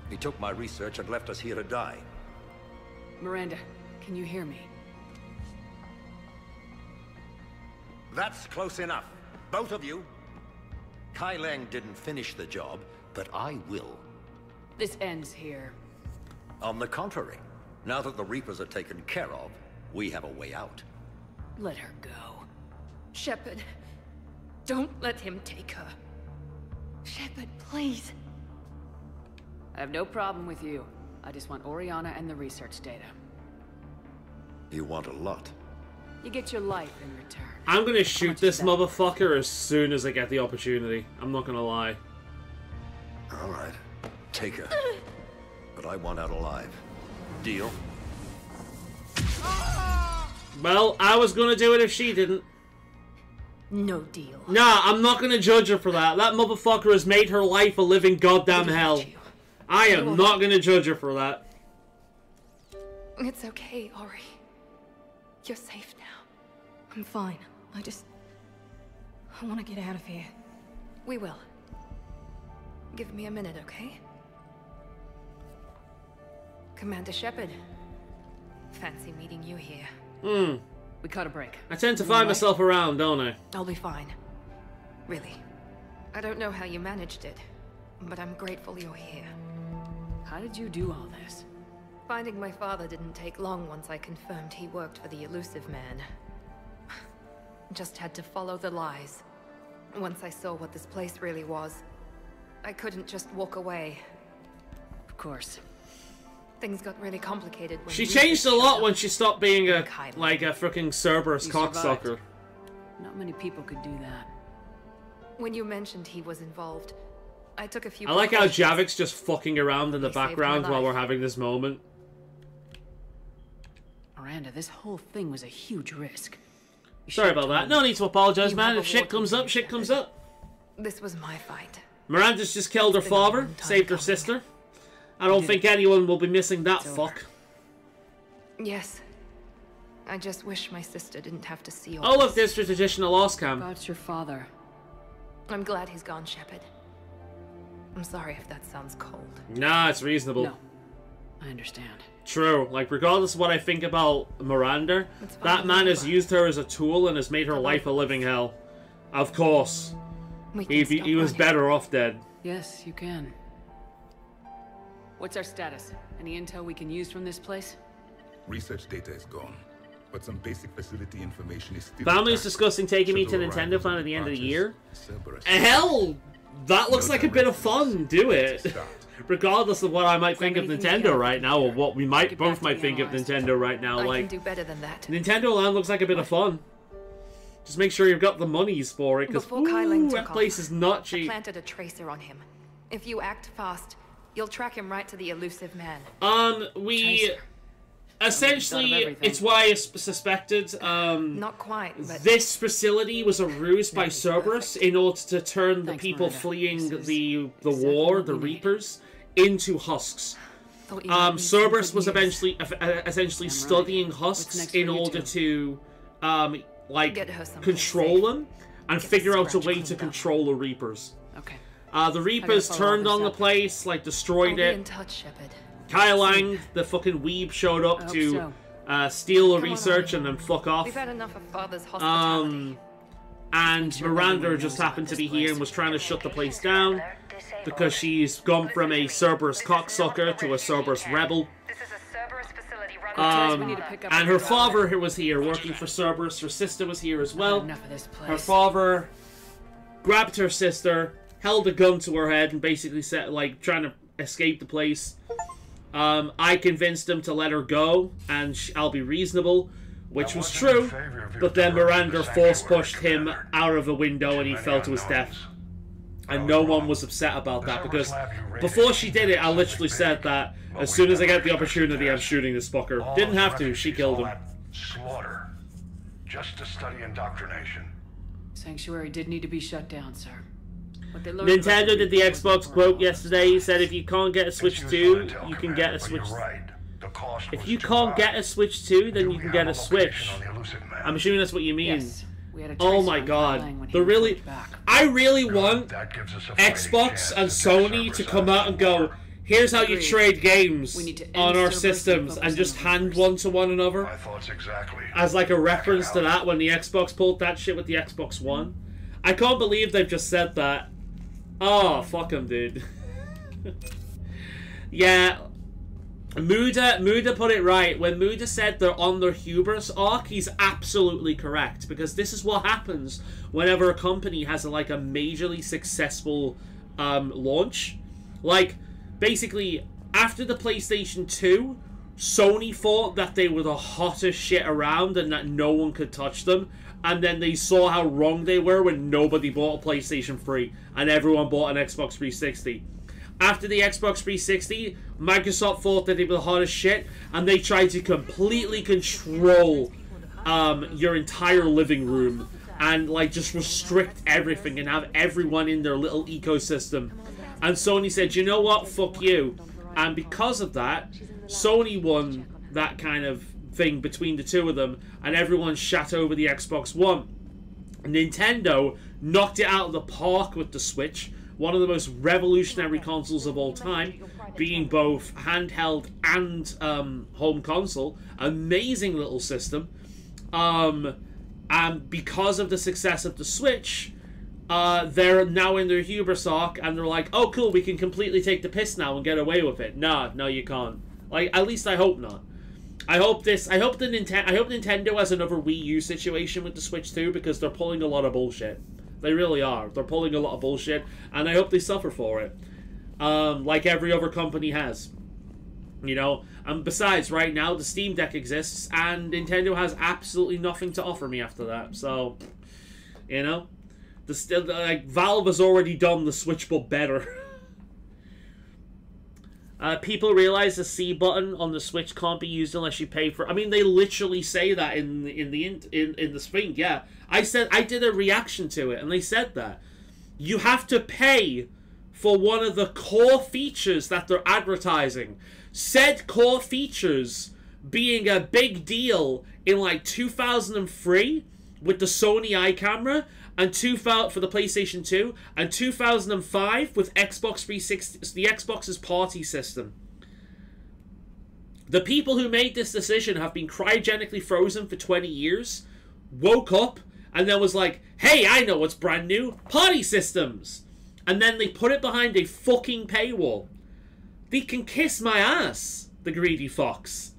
Speaker 4: He took my research and left us here to die.
Speaker 2: Miranda, can you hear me?
Speaker 4: That's close enough. Both of you. Kai Lang didn't finish the job, but I will.
Speaker 2: This ends here.
Speaker 4: On the contrary, now that the Reapers are taken care of, we have a way out.
Speaker 2: Let her go.
Speaker 22: Shepard, don't let him take her.
Speaker 2: Shepard, please. I have no problem with you. I just want Oriana and the research data.
Speaker 4: You want a lot.
Speaker 2: You get your life in return.
Speaker 1: I'm gonna shoot this motherfucker as soon as I get the opportunity. I'm not gonna lie.
Speaker 4: Alright. Take her. But I want out alive. Deal?
Speaker 1: Well, I was gonna do it if she didn't.
Speaker 2: No deal.
Speaker 1: Nah, I'm not gonna judge her for that. That motherfucker has made her life a living goddamn hell. I am not gonna judge her for that.
Speaker 22: It's okay, Ori. You're safe now.
Speaker 5: I'm fine. I want to get out of here.
Speaker 22: We will. Give me a minute, okay? Commander Shepard. Fancy meeting you here.
Speaker 2: We cut a break.
Speaker 1: I tend to find myself around, don't I?
Speaker 22: I'll be fine. Really. I don't know how you managed it, but I'm grateful you're here.
Speaker 2: How did you do all this?
Speaker 22: Finding my father didn't take long once I confirmed he worked for the Elusive Man. Just had to follow the lies. Once I saw what this place really was, I couldn't just walk away.
Speaker 2: Of course.
Speaker 22: Things got really complicated when
Speaker 1: She changed a lot when she stopped being a like a freaking Cerberus cocksucker.
Speaker 2: Not many people could do that.
Speaker 22: When you mentioned he was involved, I took a few.
Speaker 1: I like how
Speaker 22: precautions.
Speaker 1: Javik's just fucking around in the
Speaker 22: He saved
Speaker 1: background
Speaker 22: my
Speaker 1: while
Speaker 22: life.
Speaker 1: we're having this moment.
Speaker 2: Miranda, this whole thing was a huge risk.
Speaker 1: Sorry about that. No need to apologize,
Speaker 22: You
Speaker 1: man.
Speaker 22: have
Speaker 1: If
Speaker 22: a
Speaker 1: shit
Speaker 22: war
Speaker 1: comes up, shit comes up.
Speaker 22: This was my fight.
Speaker 1: Miranda's just killed her father, saved her sister. I don't think anyone will be missing that fuck.
Speaker 22: Yes. I just wish my sister didn't have to see all
Speaker 1: Oh look, there's your traditional loss cam.
Speaker 2: About your father.
Speaker 22: I'm glad he's gone, Shepard. I'm sorry if that sounds cold.
Speaker 1: Nah, it's reasonable.
Speaker 2: No. I understand.
Speaker 1: True. Like, regardless of what I think about Miranda, that man has used her as a tool and has made her life a living hell. Of course. He was better off dead.
Speaker 2: Yes, you can. What's our status? Any intel we can use from this place?
Speaker 21: Research data is gone, but some basic facility information is still.
Speaker 1: Family's discussing taking me to Nintendo Land at the end of the year. Hell, that looks like a bit of fun. Do it. Regardless of what I might think of Nintendo right now, or what we might both might think of Nintendo right now,
Speaker 22: I
Speaker 1: like
Speaker 22: can do better than that.
Speaker 1: Nintendo Land looks like a bit of fun. Just make sure you've got the monies for it, because
Speaker 22: Before Kyling
Speaker 1: that
Speaker 22: took
Speaker 1: place
Speaker 22: off,
Speaker 1: is not
Speaker 22: I
Speaker 1: cheap.
Speaker 22: planted a tracer on him. If you act fast, you'll track him right to the elusive man.
Speaker 1: We essentially, it's what I suspected.
Speaker 22: Not quite, but
Speaker 1: this facility was a ruse by Cerberus in order to turn the people fleeing the war, the Reapers, into husks. Cerberus was eventually essentially studying husks in order to like control them and figure out a way to control the Reapers.
Speaker 2: Okay.
Speaker 1: The Reapers turned on the place, like destroyed
Speaker 22: I'll be
Speaker 1: it.
Speaker 22: in touch, Shepard.
Speaker 1: Kyle Lang, the fucking weeb, showed up to steal the research and then fuck off.
Speaker 22: We've had enough of Father's hospitality.
Speaker 1: And Miranda just happened to be here and was trying to shut the place down because she's gone from a Cerberus cocksucker to a Cerberus rebel. And her father was here working for Cerberus. Her sister was here as well. Her father grabbed her sister, held a gun to her head, and basically said, like, trying to escape the place. I convinced him to let her go, and I'll be reasonable, which was true. But then Miranda force pushed him out of a window, and he fell to his death. And no one was upset about that, because before she did it, I literally said that as soon as I get the opportunity, I'm shooting this fucker. Didn't have to, she killed him.
Speaker 9: Slaughter. Just to study indoctrination.
Speaker 2: Sanctuary did need to be shut down, sir. What they learned
Speaker 1: Nintendo did the Xbox quote yesterday. He said if you can't get a Switch 2, you can get a Switch. If you can't get a Switch 2, then you can get a Switch. I'm assuming that's what you mean.
Speaker 2: Yes. We had a
Speaker 1: Oh
Speaker 2: tracer
Speaker 1: my
Speaker 2: on
Speaker 1: god.
Speaker 2: Kyling when he
Speaker 1: The
Speaker 2: was
Speaker 1: really
Speaker 2: put back.
Speaker 1: I really want Xbox and Sony to come out and go, here's how you trade games on our systems, and just hand one to one another. As like a reference to that when the Xbox pulled that shit with the Xbox One. I can't believe they've just said that. Oh, fuck them, dude. Yeah. Muda put it right. When Muda said they're on their hubris arc, he's absolutely correct. Because this is what happens whenever a company has like a majorly successful launch. Like, basically, after the PlayStation 2, Sony thought that they were the hottest shit around and that no one could touch them. And then they saw how wrong they were when nobody bought a PlayStation 3 and everyone bought an Xbox 360. After the Xbox 360, Microsoft thought that they were the hottest shit, and they tried to completely control your entire living room and like just restrict everything and have everyone in their little ecosystem. And Sony said, you know what, fuck you. And because of that, Sony won that kind of thing between the two of them, and everyone shat over the Xbox One. Nintendo knocked it out of the park with the Switch, one of the most revolutionary consoles of all time, being both handheld and home console. Amazing little system. And because of the success of the Switch, they're now in their hubris arc, and they're like, oh cool, we can completely take the piss now and get away with it. Nah, no you can't. Like, at least I hope not. I hope Nintendo has another Wii U situation with the Switch too, because they're pulling a lot of bullshit. They really are. They're pulling a lot of bullshit, and I hope they suffer for it. Like every other company has. You know, and besides, right now, the Steam Deck exists, and Nintendo has absolutely nothing to offer me after that. So, you know, like, Valve has already done the Switch, but better. People realize the C button on the Switch can't be used unless you pay for. I mean, they literally say that in the thing. Yeah, I did a reaction to it, and they said that you have to pay for one of the core features that they're advertising. Said core features being a big deal in like 2003 with the Sony Eye camera, and for the PlayStation 2, and 2005 with Xbox 360, the Xbox's party system. The people who made this decision have been cryogenically frozen for 20 years, woke up, and then was like, hey, I know what's brand new, party systems. And then they put it behind a fucking paywall. They can kiss my ass, the greedy fox.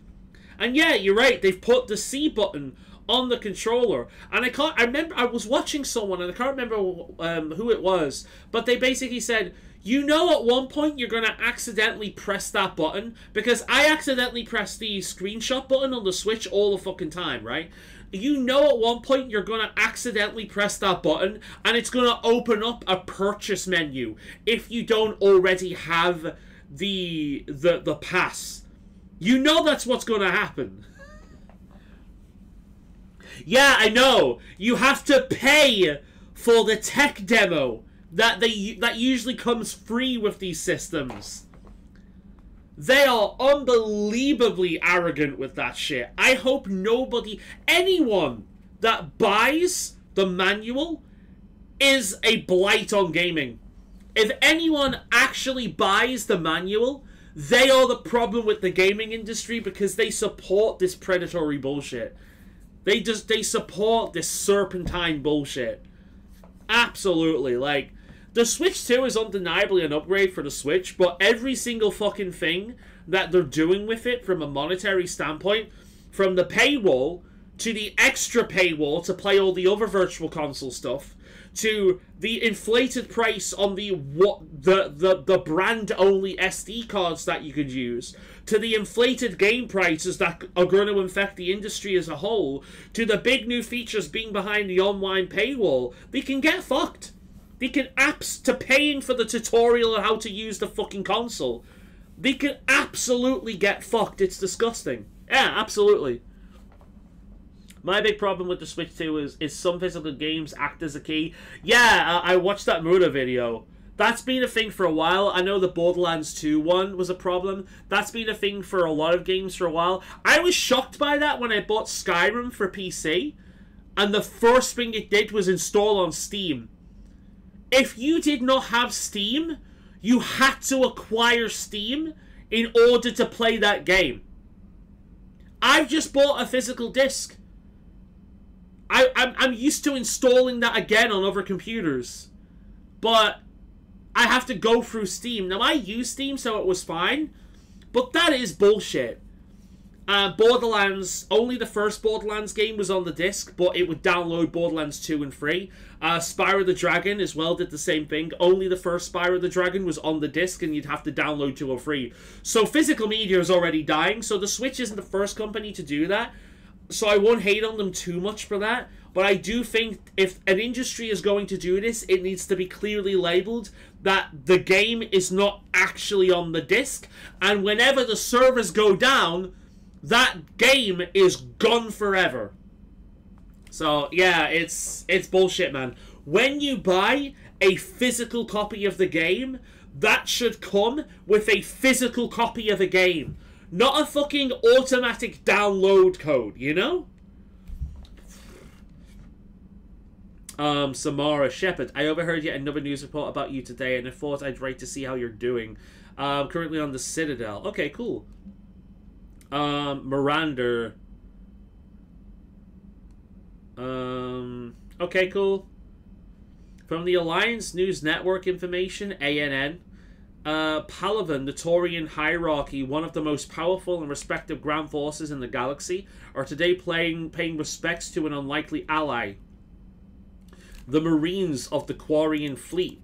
Speaker 1: And yeah, you're right, they've put the C button on the controller, and I remember I was watching someone, and I can't remember who it was, but they basically said, you know, at one point you're gonna accidentally press that button, because I accidentally press the screenshot button on the Switch all the fucking time, right? You know, at one point you're gonna accidentally press that button, and it's gonna open up a purchase menu if you don't already have the pass. You know that's what's gonna happen. Yeah, I know. You have to pay for the tech demo that usually comes free with these systems. They are unbelievably arrogant with that shit. I hope anyone that buys the manual is a blight on gaming. If anyone actually buys the manual, they are the problem with the gaming industry, because they support this predatory bullshit. They support this serpentine bullshit. Absolutely. Like, the Switch 2 is undeniably an upgrade for the Switch, but every single fucking thing that they're doing with it from a monetary standpoint, from the paywall to the extra paywall to play all the other Virtual Console stuff, to the inflated price on the brand-only SD cards that you could use, to the inflated game prices that are going to infect the industry as a whole, to the big new features being behind the online paywall, they can get fucked. They can to paying for the tutorial on how to use the fucking console. They can absolutely get fucked. It's disgusting. Yeah, absolutely. My big problem with the Switch 2 is some physical games act as a key. Yeah, I watched that Muda video. That's been a thing for a while. I know the Borderlands 2 one was a problem. That's been a thing for a lot of games for a while. I was shocked by that when I bought Skyrim for PC, and the first thing it did was install on Steam. If you did not have Steam, you had to acquire Steam in order to play that game. I've just bought a physical disc. I'm used to installing that again on other computers, but I have to go through Steam. Now, I use Steam, so it was fine, but that is bullshit. Borderlands, only the first Borderlands game was on the disc, but it would download Borderlands 2 and 3. Spyro the Dragon as well did the same thing. Only the first Spyro the Dragon was on the disc, and you'd have to download 2 or 3. So physical media is already dying, so the Switch isn't the first company to do that. So I won't hate on them too much for that, but I do think if an industry is going to do this, it needs to be clearly labeled that the game is not actually on the disc, and whenever the servers go down, that game is gone forever. So yeah, it's bullshit, man. When you buy a physical copy of the game, that should come with a physical copy of the game. Not a fucking automatic download code, you know? Samara Shepherd, I overheard yet another news report about you today, and I thought I'd write to see how you're doing. Currently on the Citadel. Okay, cool. Miranda. Okay, cool. From the Alliance News Network information, ANN. Palaven, the Taurian hierarchy, one of the most powerful and respected ground forces in the galaxy, are today paying respects to an unlikely ally, the Marines of the Quarian fleet.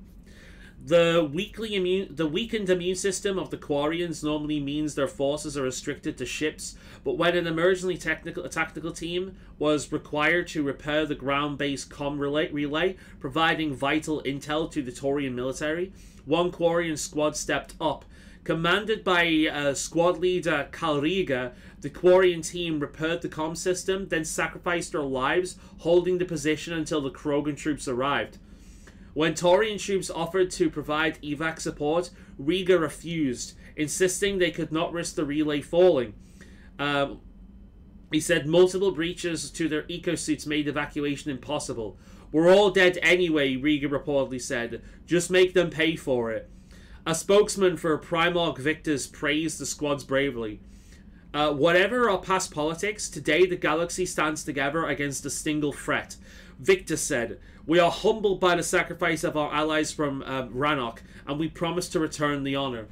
Speaker 1: The weakened immune system of the Quarians normally means their forces are restricted to ships, but when an emergency tactical team was required to repair the ground-based comm relay, providing vital intel to the Taurian military, one Quarian squad stepped up. Commanded by squad leader Kalriga, the Quarian team repaired the comm system, then sacrificed their lives, holding the position until the Krogan troops arrived. When Taurian troops offered to provide evac support, Riga refused, insisting they could not risk the relay falling. He said multiple breaches to their ecosuits made evacuation impossible. "We're all dead anyway," Riga reportedly said. "Just make them pay for it." A spokesman for Primarch Victors praised the squad's bravery. Whatever our past politics, today the galaxy stands together against a single threat. Victor said, "We are humbled by the sacrifice of our allies from Rannoch, and we promise to return the honor."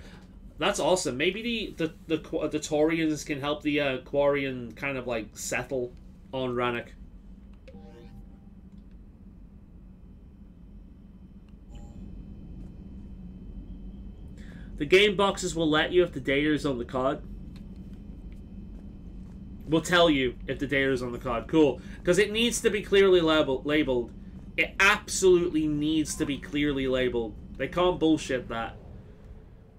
Speaker 1: That's awesome. Maybe the Taurians can help the Quarian kind of like settle on Rannoch. The game boxes will let you if the data is on the card. We'll tell you if the data is on the card. Cool. Because it needs to be clearly labeled. It absolutely needs to be clearly labeled. They can't bullshit that.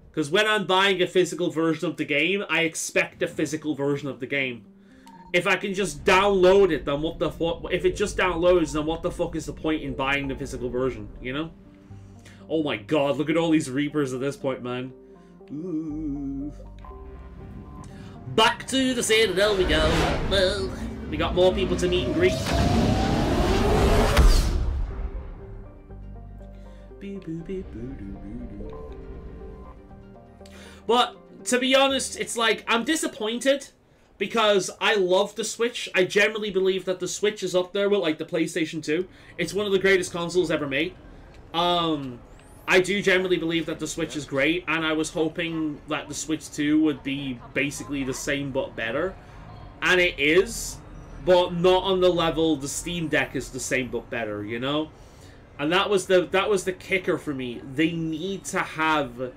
Speaker 1: Because when I'm buying a physical version of the game, I expect a physical version of the game. If I can just download it, then what the fuck? If it just downloads, then what the fuck is the point in buying the physical version, you know? Oh my god, look at all these Reapers at this point, man. Ooh. Back to the Citadel we go. Well, we got more people to meet and greet. But, to be honest, it's like, I'm disappointed because I love the Switch. I generally believe that the Switch is up there with, like, the PlayStation 2. It's one of the greatest consoles ever made. I do generally believe that the Switch is great, and I was hoping that the Switch 2 would be basically the same but better. And it is, but not on the level the Steam Deck is the same but better, you know? And that was the kicker for me. They need to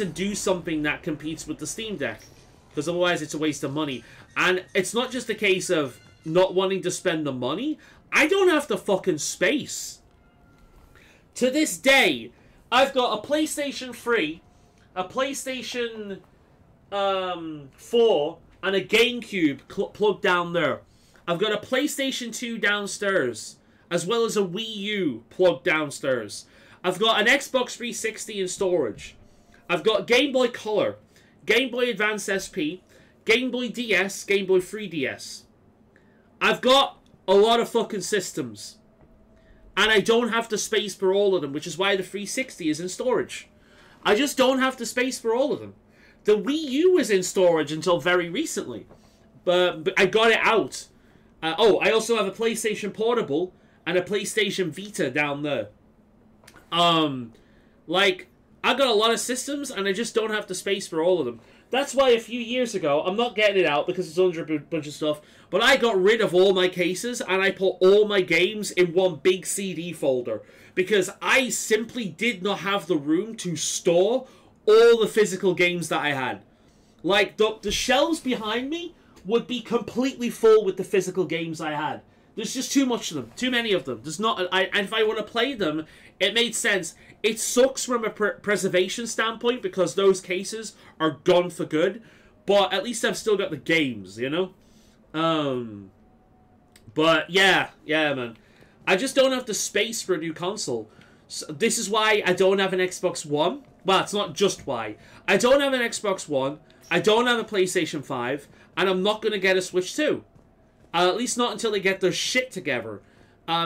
Speaker 1: do something that competes with the Steam Deck, because otherwise it's a waste of money. And it's not just a case of not wanting to spend the money. I don't have the fucking space. To this day, I've got a PlayStation 3, a PlayStation 4, and a GameCube plugged down there. I've got a PlayStation 2 downstairs, as well as a Wii U plugged downstairs. I've got an Xbox 360 in storage. I've got Game Boy Color, Game Boy Advance SP, Game Boy DS, Game Boy 3DS. I've got a lot of fucking systems. And I don't have the space for all of them, which is why the 360 is in storage. I just don't have the space for all of them. The Wii U was in storage until very recently. But I got it out. Oh, I also have a PlayStation Portable and a PlayStation Vita down there. Like, I got a lot of systems and I just don't have the space for all of them. That's why a few years ago, I'm not getting it out because it's under a bunch of stuff, but I got rid of all my cases and I put all my games in one big CD folder because I simply did not have the room to store all the physical games that I had. Like, the shelves behind me would be completely full with the physical games I had. There's just too much of them. Too many of them. There's not... and if I want to play them, it made sense. It sucks from a preservation standpoint because those cases are gone for good. But at least I've still got the games, you know? But yeah, man. I just don't have the space for a new console. So this is why I don't have an Xbox One. Well, it's not just why. I don't have an Xbox One. I don't have a PlayStation 5. And I'm not going to get a Switch 2. At least not until they get their shit together.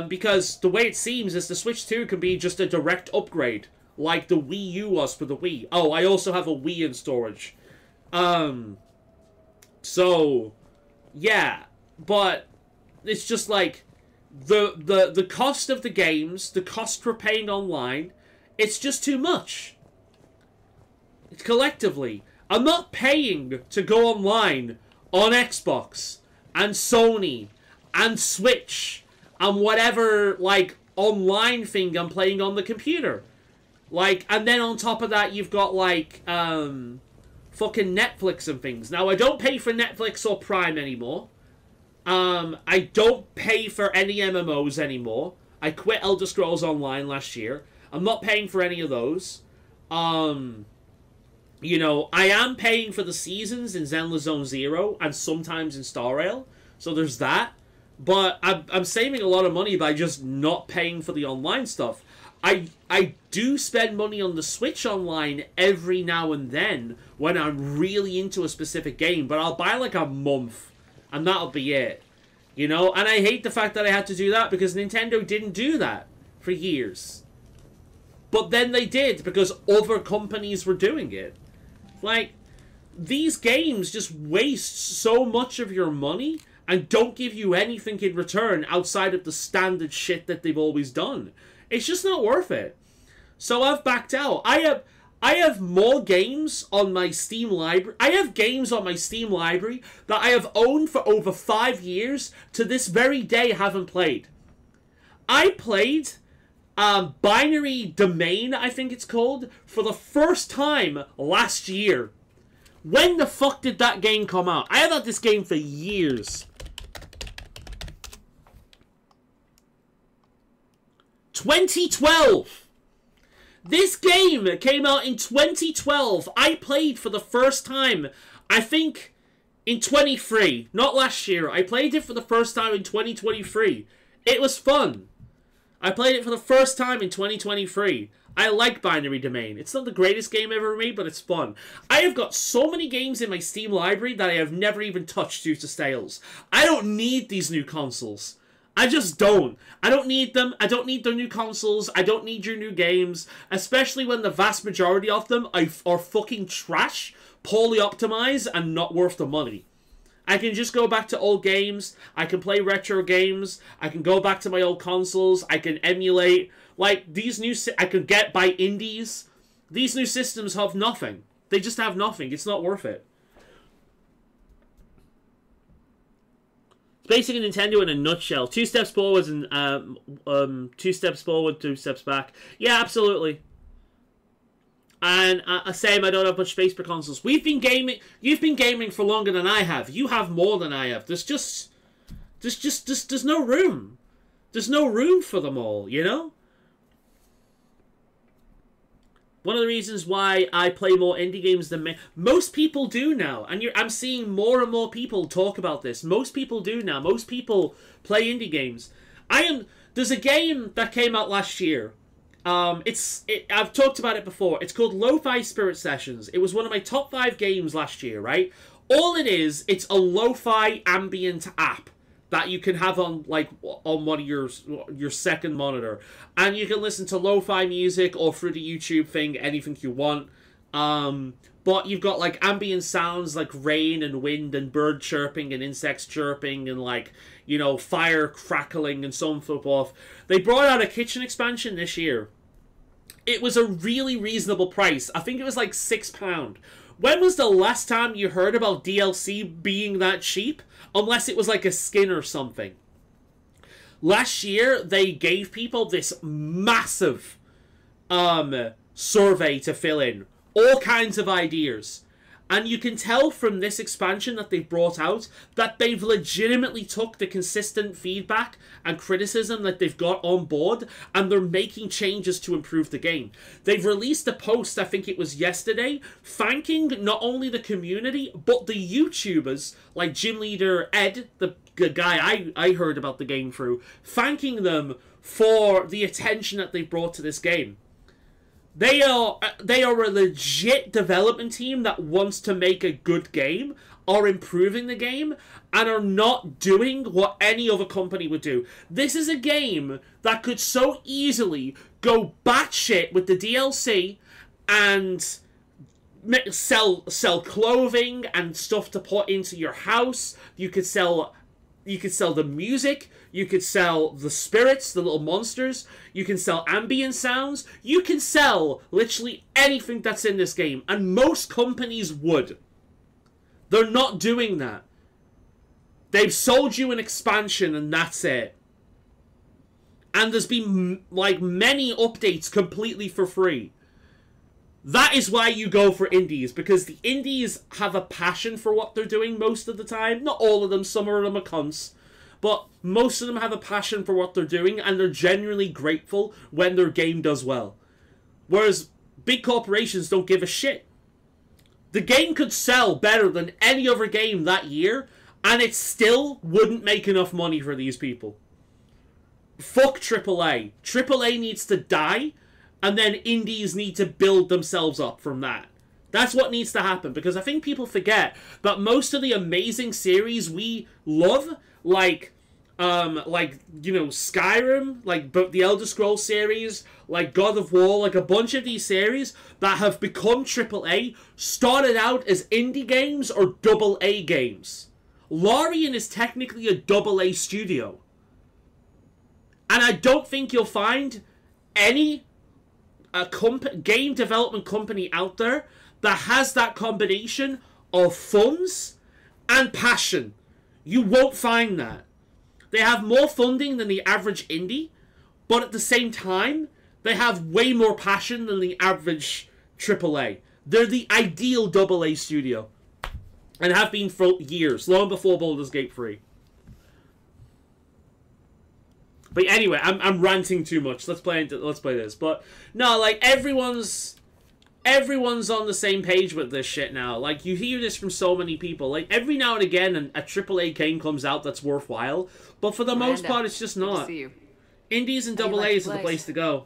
Speaker 1: Because the way it seems is the Switch 2 can be just a direct upgrade. Like the Wii U was for the Wii. Oh, I also have a Wii in storage. So, yeah. But it's just like the cost of the games, the cost for paying online, it's just too much. It's collectively. I'm not paying to go online on Xbox and Sony and Switch and whatever, like, online thing I'm playing on the computer. Like, and then on top of that, you've got, like, fucking Netflix and things. Now, I don't pay for Netflix or Prime anymore. I don't pay for any MMOs anymore. I quit Elder Scrolls Online last year. I'm not paying for any of those. You know, I am paying for the seasons in Zenless Zone Zero and sometimes in Star Rail. So there's that. But I'm saving a lot of money by just not paying for the online stuff. I do spend money on the Switch Online every now and then when I'm really into a specific game. But I'll buy like a month and that'll be it. You know? And I hate the fact that I had to do that because Nintendo didn't do that for years. But then they did because other companies were doing it. Like, these games just waste so much of your money and don't give you anything in return outside of the standard shit that they've always done. It's just not worth it. So I've backed out. I have more games on my Steam library. I have games on my Steam library that I have owned for over 5 years to this very day haven't played. I played Binary Domain, I think it's called, for the first time last year. When the fuck did that game come out? I have had this game for years. 2012! This game came out in 2012. I played for the first time, I think, in 23. Not last year. I played it for the first time in 2023. It was fun. I played it for the first time in 2023. I like Binary Domain. It's not the greatest game ever made, but it's fun. I have got so many games in my Steam library that I have never even touched due to sales. I don't need these new consoles. I just don't. I don't need them. I don't need their new consoles. I don't need your new games. Especially when the vast majority of them are fucking trash, poorly optimized, and not worth the money. I can just go back to old games. I can play retro games. I can go back to my old consoles. I can emulate. Like, these new... I can get by indies. These new systems have nothing. They just have nothing. It's not worth it. It's basically Nintendo in a nutshell. 2 steps forward and 2 steps forward, 2 steps back. Yeah, absolutely. And same, I don't have much space for consoles. We've been gaming. You've been gaming for longer than I have. You have more than I have. There's no room. There's no room for them all, you know? One of the reasons why I play more indie games than most people do now, and I'm seeing more and more people talk about this. Most people do now. Most people play indie games. There's a game that came out last year. I've talked about it before. It's called Lo-Fi Spirit Sessions. It was one of my top 5 games last year, right? All it is, it's a lo-fi ambient app that you can have on one of your second monitor, and you can listen to lo-fi music or through the YouTube thing, anything you want. But you've got like ambient sounds like rain and wind and bird chirping and insects chirping and like, you know, fire crackling and so on and so forth. They brought out a kitchen expansion this year. It was a really reasonable price. I think it was like £6. When was the last time you heard about DLC being that cheap? Unless it was like a skin or something. Last year, they gave people this massive survey to fill in. All kinds of ideas. And you can tell from this expansion that they've brought out that they've legitimately took the consistent feedback and criticism that they've got on board, and they're making changes to improve the game. They've released a post, I think it was yesterday, thanking not only the community, but the YouTubers, like Gym Leader Ed, the guy I heard about the game through, thanking them for the attention that they've brought to this game. They are a legit development team that wants to make a good game, are improving the game, and are not doing what any other company would do. This is a game that could so easily go batshit with the DLC and sell clothing and stuff to put into your house. You could sell the music. You could sell the spirits, the little monsters. You can sell ambient sounds. You can sell literally anything that's in this game. And most companies would. They're not doing that. They've sold you an expansion and that's it. And there's been like many updates completely for free. That is why you go for indies, because the indies have a passion for what they're doing most of the time. Not all of them, some of them are cunts. But most of them have a passion for what they're doing, and they're genuinely grateful when their game does well. Whereas big corporations don't give a shit. The game could sell better than any other game that year, and it still wouldn't make enough money for these people. Fuck AAA. AAA needs to die, and then indies need to build themselves up from that. That's what needs to happen, because I think people forget that most of the amazing series we love, like you know, Skyrim, like the Elder Scrolls series, like God of War, like a bunch of these series that have become AAA started out as indie games or AA games. Larian is technically a AA studio. And I don't think you'll find any game development company out there that has that combination of funds and passion. You won't find that. They have more funding than the average indie, but at the same time, they have way more passion than the average AAA. They're the ideal AA studio, and have been for years, long before Baldur's Gate 3. But anyway, I'm ranting too much. Let's play this. But no, like everyone's on the same page with this shit now. Like you hear this from so many people. Like every now and again, a AAA game comes out that's worthwhile, but for the most part, it's just not.
Speaker 2: See you.
Speaker 1: Indies and AA's are the place to go.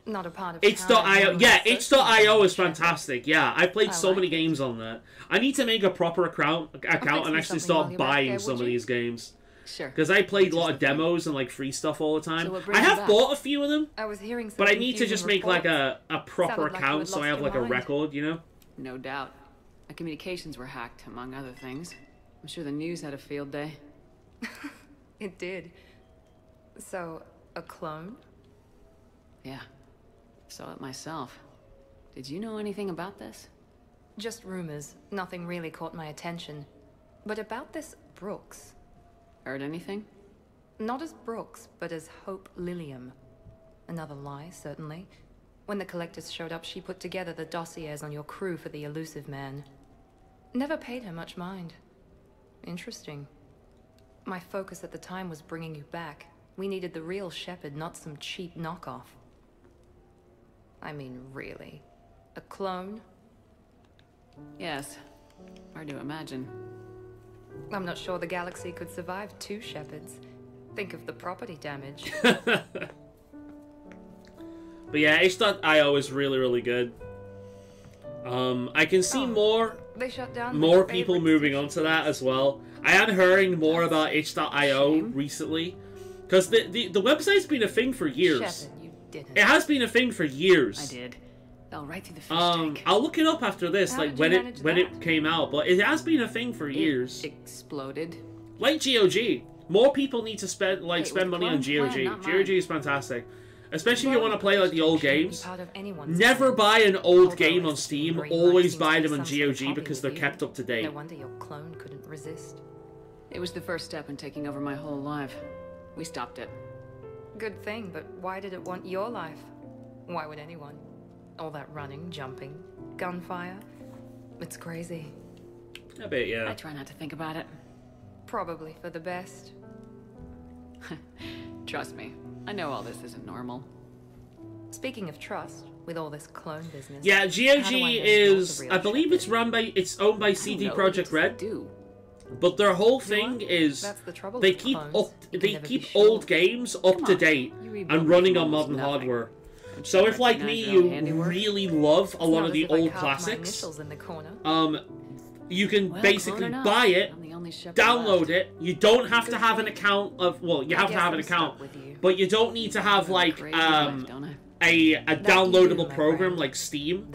Speaker 22: Not a part of
Speaker 1: itch.io. Yeah, itch.io is fantastic. Yeah, I played so many games on that. I need to make a proper account and actually start buying some of these games.
Speaker 2: Sure.
Speaker 1: Because I played a lot of demos and like free stuff all the time. I have bought a few of them, but I need to just make like a proper account so I have like a record, you know?
Speaker 2: No doubt. My communications were hacked, among other things. I'm sure the news had a field day.
Speaker 22: It did. So, a clone?
Speaker 2: Yeah. Saw it myself. Did you know anything about this?
Speaker 22: Just rumors. Nothing really caught my attention. But about this Brooks...
Speaker 2: Heard anything?
Speaker 22: Not as Brooks, but as Hope Lilium. Another lie, certainly. When the collectors showed up, she put together the dossiers on your crew for the elusive man. Never paid her much mind. Interesting. My focus at the time was bringing you back. We needed the real Shepard, not some cheap knockoff. I mean, really. A clone?
Speaker 2: Yes. Hard to imagine.
Speaker 22: I'm not sure the galaxy could survive 2 Shepards. Think of the property damage.
Speaker 1: But yeah, itch.io is really, really good. I can see more people moving on to that as well. I am hearing more about itch.io recently. Because the website's been a thing for years.
Speaker 22: Shepard, you didn't.
Speaker 1: It has been a thing for years.
Speaker 2: I did. Fell right through the fish tank.
Speaker 1: I'll look it up after this, like when it came out, but it has been a thing for years.
Speaker 2: Exploded.
Speaker 1: Like GOG. More people need to spend money on GOG. GOG is fantastic. Especially if you want to play like the old games. Never buy an old game on Steam, always buy them on GOG because they're kept up to date.
Speaker 22: No wonder your clone couldn't resist.
Speaker 2: It was the first step in taking over my whole life. We stopped it.
Speaker 22: Good thing, but why did it want your life? Why would anyone? All that running, jumping, gunfire. It's crazy.
Speaker 1: I bet, yeah.
Speaker 2: I try not to think about it.
Speaker 22: Probably for the best.
Speaker 2: Trust me, I know all this isn't normal.
Speaker 22: Speaking of trust, with all this clone business...
Speaker 1: Yeah, GOG is... I believe it's owned by CD Projekt Red. But their whole thing is they keep old games up to date and running on modern hardware. So if, like me, you really love a lot of the old classics, you can basically buy it, download it. You don't have to have an account of... Well, you have to have an account, but you don't need to have, like, a downloadable program like Steam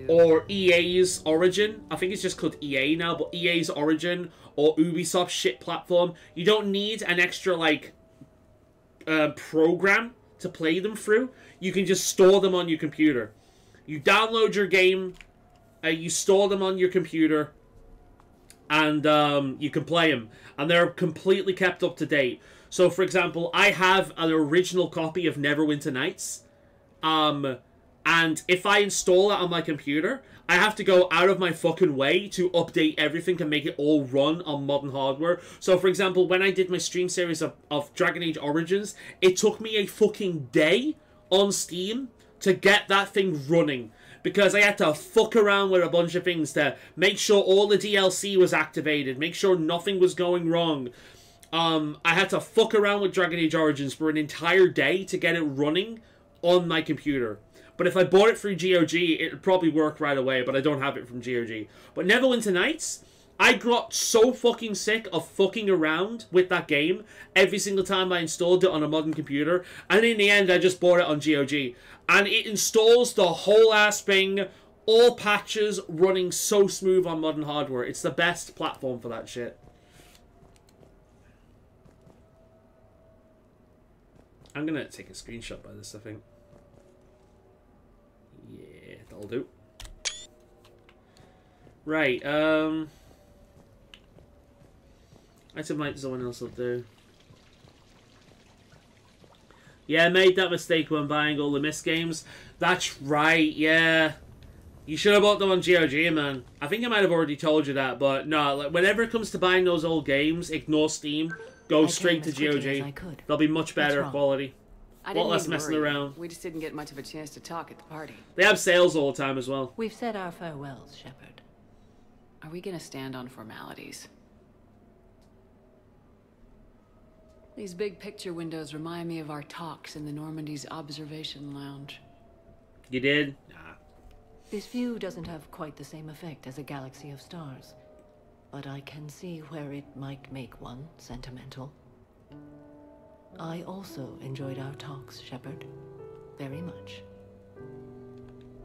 Speaker 1: or EA's Origin. I think it's just called EA now, but EA's Origin or Ubisoft's shit platform. You don't need an extra, like, program to play them through. You can just store them on your computer. You download your game, you store them on your computer, and you can play them. And they're completely kept up to date. So, for example, I have an original copy of Neverwinter Nights, and And if I install it on my computer, I have to go out of my fucking way to update everything and make it all run on modern hardware. So, for example, when I did my stream series of Dragon Age Origins, it took me a fucking day on Steam to get that thing running. Because I had to fuck around with a bunch of things to make sure all the DLC was activated, make sure nothing was going wrong. I had to fuck around with Dragon Age Origins for an entire day to get it running on my computer. But if I bought it through GOG, it would probably work right away, but I don't have it from GOG. But Neverwinter Nights, I got so fucking sick of fucking around with that game every single time I installed it on a modern computer, and in the end I just bought it on GOG. And it installs the whole ass thing, all patches running so smooth on modern hardware. It's the best platform for that shit. I'm gonna take a screenshot by this, I think. Yeah, that'll do. Right, I said might someone else will do. Yeah, I made that mistake when buying all the Myst games. That's right, yeah. You should have bought them on GOG, man. I think I might have already told you that, but no, like, whenever it comes to buying those old games, ignore Steam. Go straight to GOG. They'll be much better quality. A lot less messing around.
Speaker 2: We just didn't get much of a chance to talk at the party.
Speaker 1: They have sales all the time as well.
Speaker 6: We've said our farewells, Shepard.
Speaker 2: Are we gonna stand on formalities? These big picture windows remind me of our talks in the Normandy's observation lounge.
Speaker 1: You did? Nah.
Speaker 6: This view doesn't have quite the same effect as a galaxy of stars, but I can see where it might make one sentimental. I also enjoyed our talks, Shepard. Very much.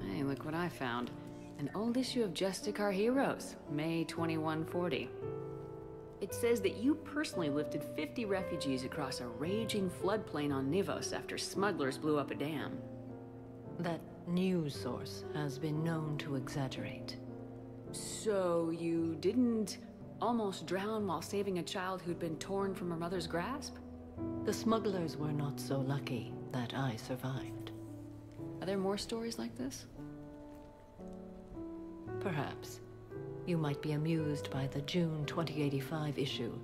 Speaker 2: Hey, look what I found. An old issue of Justicar Heroes, May 2140. It says that you personally lifted 50 refugees across a raging floodplain on Nivos after smugglers blew up a dam.
Speaker 6: That news source has been known to exaggerate.
Speaker 2: So you didn't almost drown while saving a child who'd been torn from her mother's grasp?
Speaker 6: The smugglers were not so lucky that I survived.
Speaker 2: Are there more stories like this?
Speaker 6: Perhaps. You might be amused by the June 2085 issue,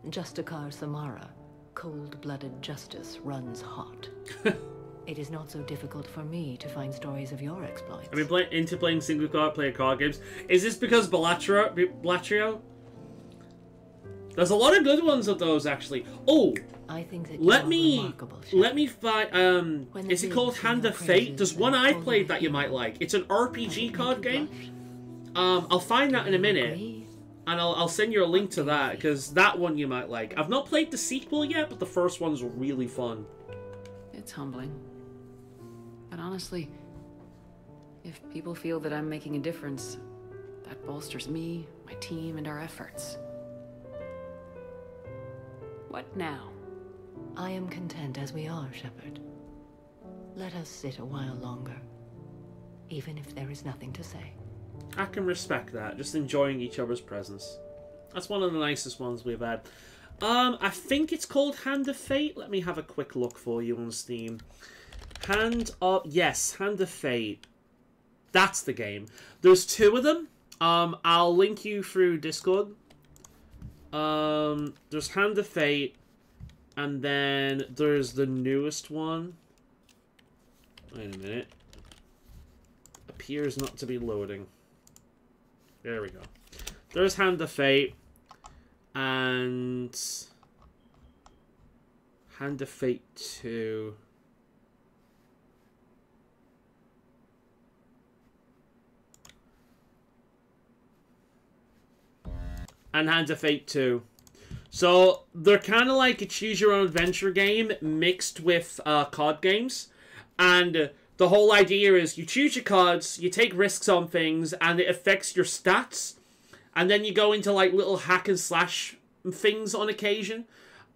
Speaker 6: Justicar Samara, Cold-Blooded Justice Runs Hot. It is not so difficult for me to find stories of your exploits.
Speaker 1: I've been into playing single-player card games. Is this because Blatrio? There's a lot of good ones of those, actually. Oh,
Speaker 6: I think that
Speaker 1: let me find. Is it called Hand of Fate? There's one I played that you might like. It's an RPG card game. I'll find that in a minute, and I'll send you a link to that because that one you might like. I've not played the sequel yet, but the first one's really fun.
Speaker 2: It's humbling, but honestly, if people feel that I'm making a difference, that bolsters me, my team, and our efforts. What now?
Speaker 6: I am content as we are, Shepard. Let us sit a while longer, even if there is nothing to say.
Speaker 1: I can respect that, just enjoying each other's presence. That's one of the nicest ones we've had. I think it's called Hand of Fate. Let me have a quick look for you on Steam. Hand of Fate. That's the game. There's two of them. I'll link you through Discord. There's Hand of Fate, and then there's the newest one. Wait a minute. Appears not to be loading. There we go. There's Hand of Fate, and Hand of Fate 2. And Hand of Fate 2. So, they're kind of like a choose-your-own-adventure game mixed with card games. And the whole idea is you choose your cards, you take risks on things, and it affects your stats. And then you go into like little hack and slash things on occasion.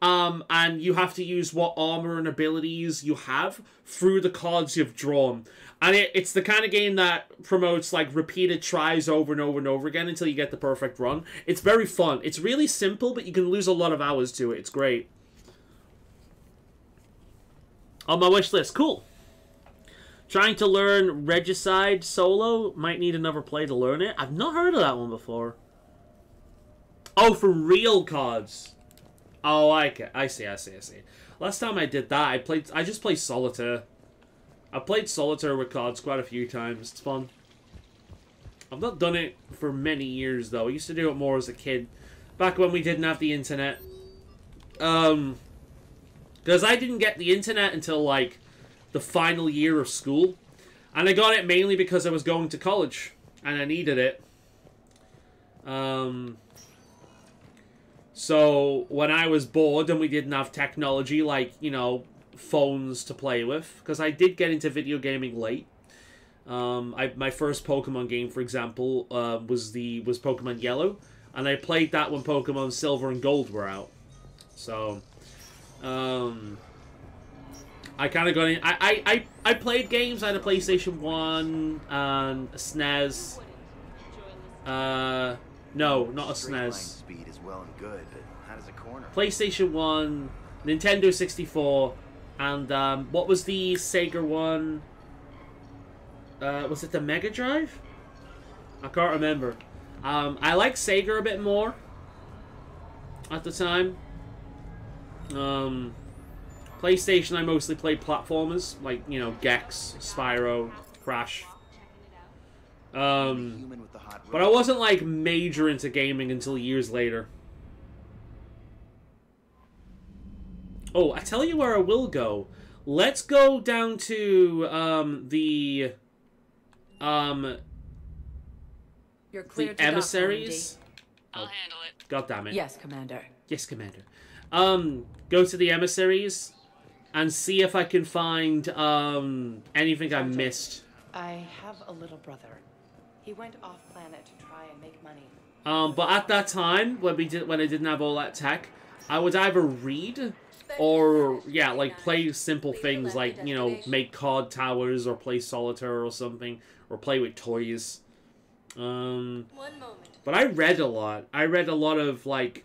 Speaker 1: And you have to use what armor and abilities you have through the cards you've drawn. And it's the kind of game that promotes like repeated tries over and over and over again until you get the perfect run. It's very fun. It's really simple, but you can lose a lot of hours to it. It's great. On my wish list. Cool. Trying to learn Regicide solo. Might need another play to learn it. I've not heard of that one before. Oh, for real cards. Oh, I see. Last time I did that, I just played Solitaire. I played Solitaire with cards quite a few times. It's fun. I've not done it for many years, though. I used to do it more as a kid. Back when we didn't have the internet. Because I didn't get the internet until, like, the final year of school. And I got it mainly because I was going to college. And I needed it. So, when I was bored and we didn't have technology, like, you know, phones to play with. Because I did get into video gaming late. My first Pokemon game, for example, was Pokemon Yellow. And I played that when Pokemon Silver and Gold were out. So, I kind of got in. I played games. I had a PlayStation 1 and a SNES. No, not a SNES.
Speaker 7: Speed is well and good, but how does a corner?
Speaker 1: PlayStation 1, Nintendo 64, and what was the Sega one? Was it the Mega Drive? I can't remember. I liked Sega a bit more at the time. PlayStation, I mostly played platformers, like, you know, Gex, Spyro, Crash. But I wasn't, like, major into gaming until years later. Oh, I tell you where I will go. Let's go down to, the emissaries.
Speaker 2: I'll handle it.
Speaker 1: God damn it.
Speaker 2: Yes, Commander.
Speaker 1: Yes, Commander. Go to the emissaries and see if I can find, anything I missed.
Speaker 8: I have a little brother. He went off planet to try and make money.
Speaker 1: But at that time, when I didn't have all that tech, I would either read or, yeah, like, play simple things like, you know, make card towers or play Solitaire or something, or play with toys. But I read a lot. I read a lot of, like,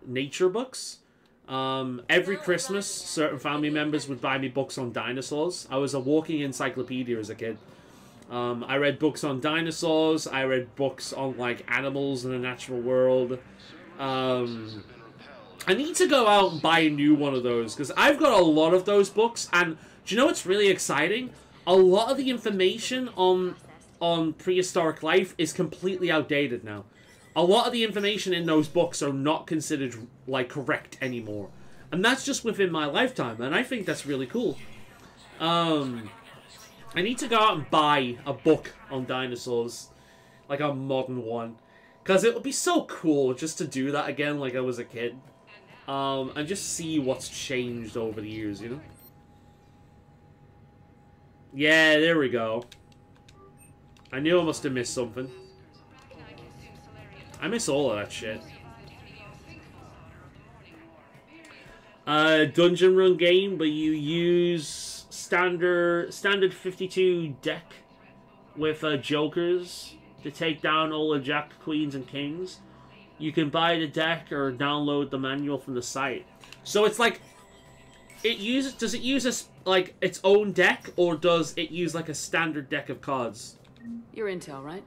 Speaker 1: nature books. Every Christmas, certain family members would buy me books on dinosaurs. I was a walking encyclopedia as a kid. I read books on dinosaurs. I read books on, like, animals in the natural world. I need to go out and buy a new one of those, because I've got a lot of those books, and do you know what's really exciting? A lot of the information on prehistoric life is completely outdated now. A lot of the information in those books are not considered, like, correct anymore. And that's just within my lifetime, and I think that's really cool. I need to go out and buy a book on dinosaurs, like a modern one. Because it would be so cool just to do that again like I was a kid. And just see what's changed over the years, you know? Yeah, there we go. I knew I must have missed something. I miss all of that shit. Dungeon run game, but you use standard 52 deck with jokers to take down all the jack, queens, and kings. You can buy the deck or download the manual from the site. So it's like, does it use like its own deck, or does it use like a standard deck of cards?
Speaker 2: Your intel, right?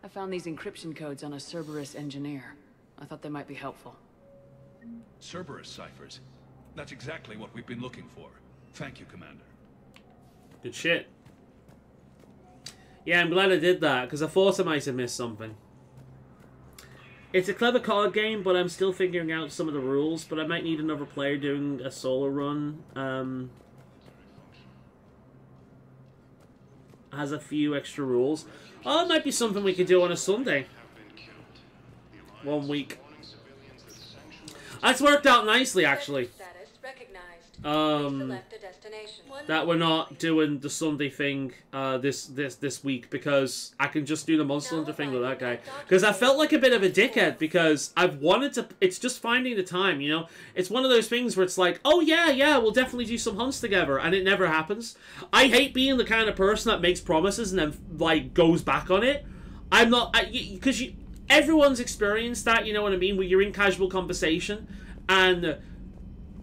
Speaker 2: I found these encryption codes on a Cerberus engineer. I thought they might be helpful.
Speaker 12: Cerberus ciphers. That's exactly what we've been looking for. Thank you, Commander.
Speaker 1: Good shit. Yeah, I'm glad I did that, because I thought I might have missed something. It's a clever card game, but I'm still figuring out some of the rules, but I might need another player doing a solo run. Has a few extra rules. Oh, it might be something we could do on a Sunday. 1 week. That's worked out nicely, actually. That we're not doing the Sunday thing this week, because I can just do the Monster Hunter thing with that guy. Because I felt like a bit of a dickhead, because I've wanted to... It's just finding the time, you know? It's one of those things where it's like, oh yeah, we'll definitely do some hunts together, and it never happens. I hate being the kind of person that makes promises and then, like, goes back on it. I'm not... Because everyone's experienced that, you know what I mean? Where you're in casual conversation, and...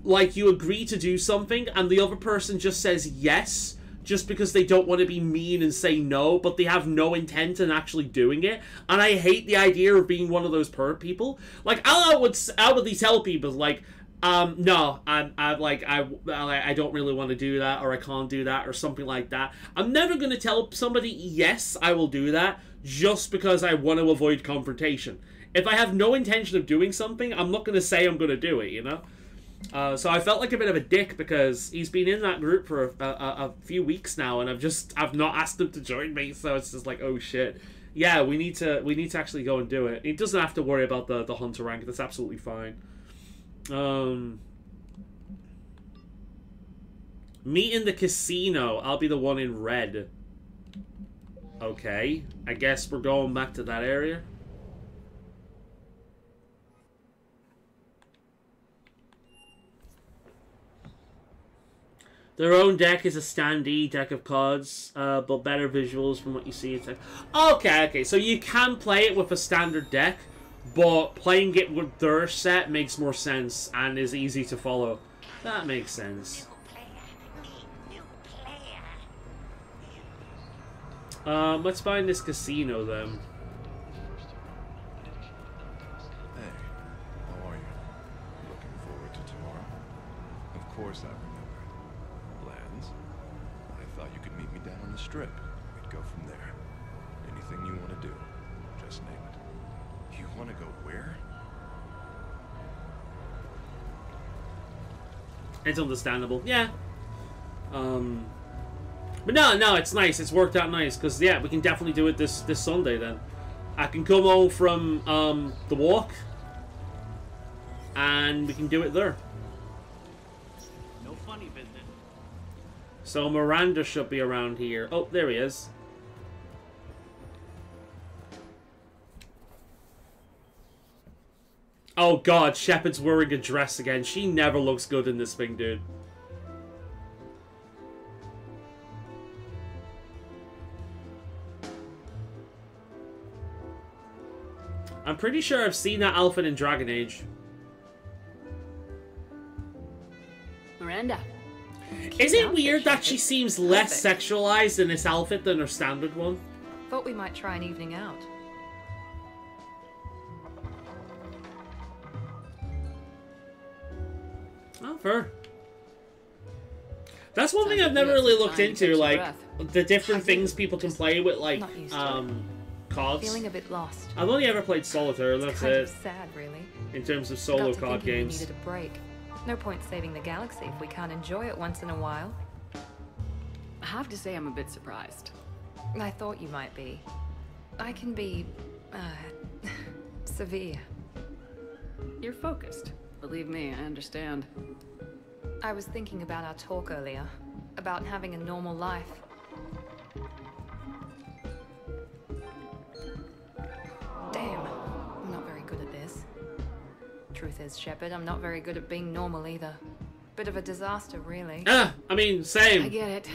Speaker 1: like, you agree to do something, and the other person just says yes, just because they don't want to be mean and say no, but they have no intent in actually doing it. And I hate the idea of being one of those people. Like, I'll outwardly tell people, like, no, I don't really want to do that, or I can't do that, or something like that. I'm never going to tell somebody, yes, I will do that, just because I want to avoid confrontation. If I have no intention of doing something, I'm not going to say I'm going to do it, you know? So I felt like a bit of a dick because he's been in that group for a few weeks now, and I've not asked him to join me, so it's just like, oh shit. Yeah, we need to actually go and do it. He doesn't have to worry about the hunter rank. That's absolutely fine. Meet in the casino. I'll be the one in red. Okay, I guess we're going back to that area. Their own deck is a standee deck of cards, but better visuals from what you see. Okay, so you can play it with a standard deck, but playing it with their set makes more sense and is easy to follow. That makes sense. Let's find this casino then.
Speaker 3: Hey, how are you? Looking forward to tomorrow? Of course I remember. Plans? I thought you could meet me down on the strip. We'd go from there. Anything you want to do, just name it. You want to go where?
Speaker 1: It's understandable. Yeah. But no, it's nice. It's worked out nice because yeah, we can definitely do it this Sunday. Then I can come home from the walk, and we can do it there.
Speaker 13: No funny business.
Speaker 1: So Miranda should be around here. Oh, there he is. Oh god, Shepard's wearing a dress again. She never looks good in this thing, dude. I'm pretty sure I've seen that outfit in Dragon Age.
Speaker 2: Miranda.
Speaker 1: Is it weird that she seems less sexualized in this outfit than her standard one?
Speaker 22: Thought we might try an evening out.
Speaker 1: Oh, fair. That's one thing I've never really looked into, like, the different things people can play with, like, cards.
Speaker 22: Feeling a bit lost.
Speaker 1: I've only ever played Solitaire, and that's
Speaker 22: Kind
Speaker 1: it.
Speaker 22: of sad, really.
Speaker 1: In terms of solo
Speaker 22: Got to
Speaker 1: card
Speaker 22: thinking
Speaker 1: games.
Speaker 22: We needed a break. No point saving the galaxy if we can't enjoy it once in a while.
Speaker 2: I have to say I'm a bit surprised.
Speaker 22: I thought you might be. I can be, severe.
Speaker 2: You're focused. Believe me, I understand.
Speaker 22: I was thinking about our talk earlier. About having a normal life. Damn, I'm not very good at this. Truth is, Shepard, I'm not very good at being normal either. Bit of a disaster, really.
Speaker 1: I mean, same.
Speaker 2: I get it.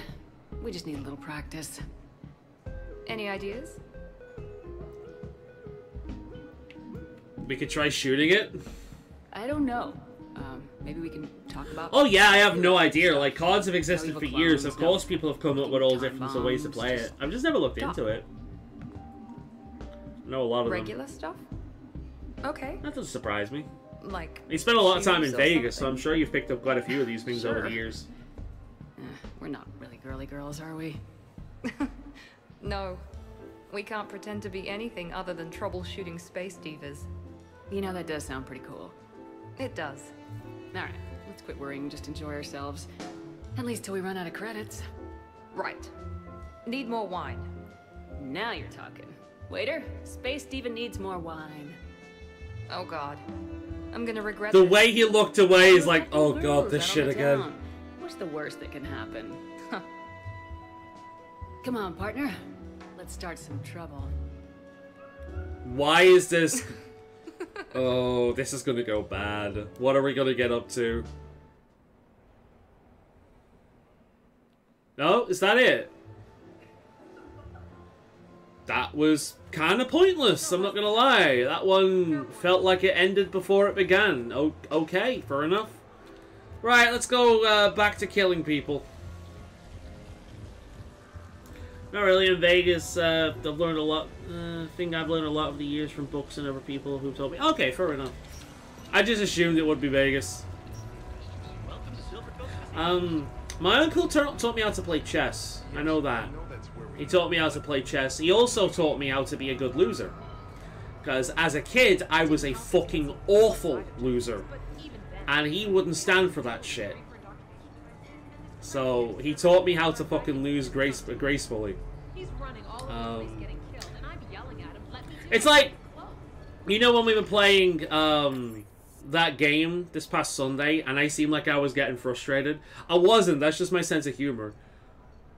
Speaker 2: We just need a little practice.
Speaker 22: Any ideas?
Speaker 1: We could try shooting it.
Speaker 2: I don't know. Maybe we can talk about...
Speaker 1: Oh yeah, I have no idea. Like, cards have existed for years. Of course people have come up with all different ways to play it. I've just never looked into it. I know a lot of
Speaker 22: Regular stuff? Okay.
Speaker 1: That doesn't surprise me.
Speaker 22: Like...
Speaker 1: You spent a lot of time in
Speaker 22: shoes or
Speaker 1: Vegas, so
Speaker 22: something.
Speaker 1: I'm sure you've picked up quite a few of these things over the years.
Speaker 2: We're not really girly girls, are we?
Speaker 22: No. We can't pretend to be anything other than troubleshooting space divas.
Speaker 2: You know, that does sound pretty cool.
Speaker 22: It does.
Speaker 2: Alright, let's quit worrying and just enjoy ourselves. At least till we run out of credits.
Speaker 22: Right. Need more wine.
Speaker 2: Now you're talking. Waiter, Space Diva needs more wine.
Speaker 22: Oh god. I'm gonna regret
Speaker 1: The
Speaker 22: this.
Speaker 1: way he looked away is like, oh god, this shit again.
Speaker 2: Down. What's the worst that can happen? Come on, partner. Let's start some trouble.
Speaker 1: Why is this... Oh, this is gonna go bad. What are we gonna get up to? No? Is that it? That was kind of pointless, I'm not gonna lie. That one felt like it ended before it began. Okay, fair enough. Right, let's go back to killing people. Not really. In Vegas, I've learned a lot. I think I've learned a lot over the years from books and other people who told me. Okay, fair enough. I just assumed it would be Vegas. My uncle taught me how to play chess. I know that. He taught me how to play chess. He also taught me how to be a good loser. Because as a kid, I was a fucking awful loser. And he wouldn't stand for that shit. So, he taught me how to fucking lose gracefully. It's like, you know when we were playing that game this past Sunday, and I seemed like I was getting frustrated? I wasn't. That's just my sense of humor.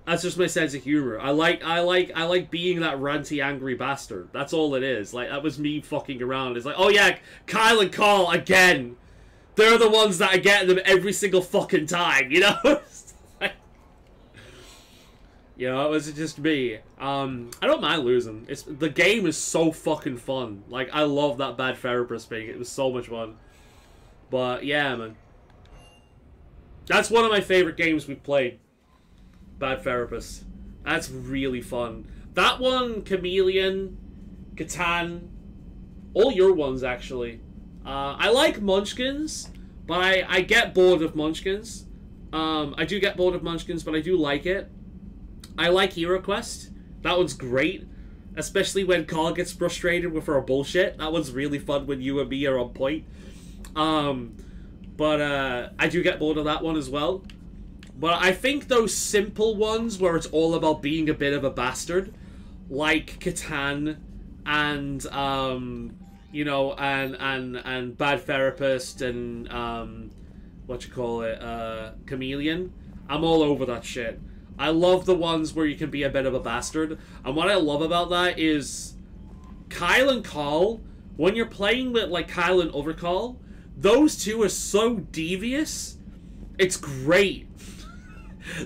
Speaker 1: That's just my sense of humor. I like being that ranty, angry bastard. That's all it is. Like, that was me fucking around. It's like, oh yeah, Kyle and Carl again. They're the ones that are getting them every single fucking time, you know? You know, it was just me. I don't mind losing. The game is so fucking fun. Like, I love that Bad Therapist thing. It was so much fun. But, yeah, man. That's one of my favorite games we've played. Bad Therapist. That's really fun. That one, Chameleon, Catan, all your ones, actually. I like Munchkins, but I get bored of Munchkins. I do get bored of Munchkins, but I do like it. I like Hero Quest. That one's great. Especially when Carl gets frustrated with her bullshit. That one's really fun when you and me are on point. But I do get bored of that one as well. But I think those simple ones where it's all about being a bit of a bastard, like Catan and you know, and Bad Therapist and Chameleon. I'm all over that shit. I love the ones where you can be a bit of a bastard. And what I love about that is Kyle and Carl, when you're playing with like Kyle and Overcall, those two are so devious. It's great.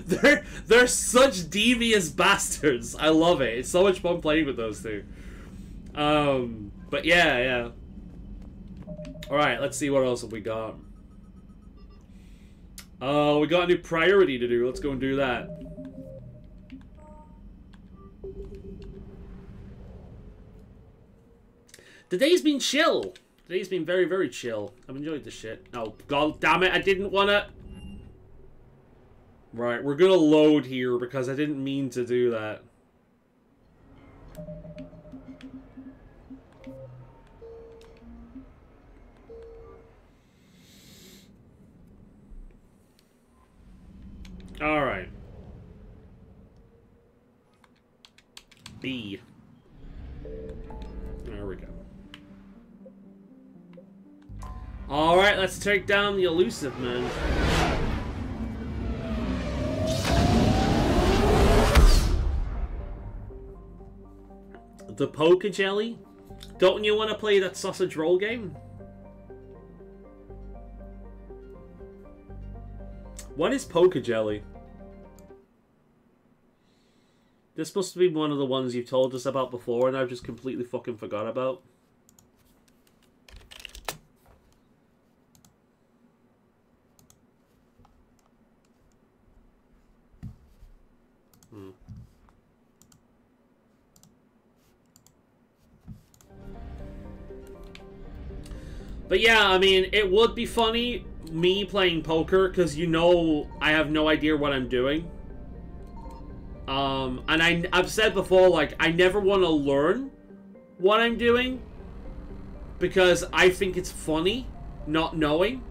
Speaker 1: They're such devious bastards. I love it. It's so much fun playing with those two. But yeah. Alright, let's see what else have we got. We got a new priority to do. Let's go and do that. The day's been chill. The day's been very, very chill. I've enjoyed this shit. Oh, god damn it. I didn't want to... Right, we're gonna load here because I didn't mean to do that. Alright. B. There we go. Alright, let's take down the elusive man. The Poker Jelly? Don't you want to play that sausage roll game? What is Poker Jelly? This must be one of the ones you've told us about before and I've just completely fucking forgot about. But yeah, I mean, it would be funny, me playing poker, because you know I have no idea what I'm doing. And I've said before, like, I never want to learn what I'm doing, because I think it's funny not knowing,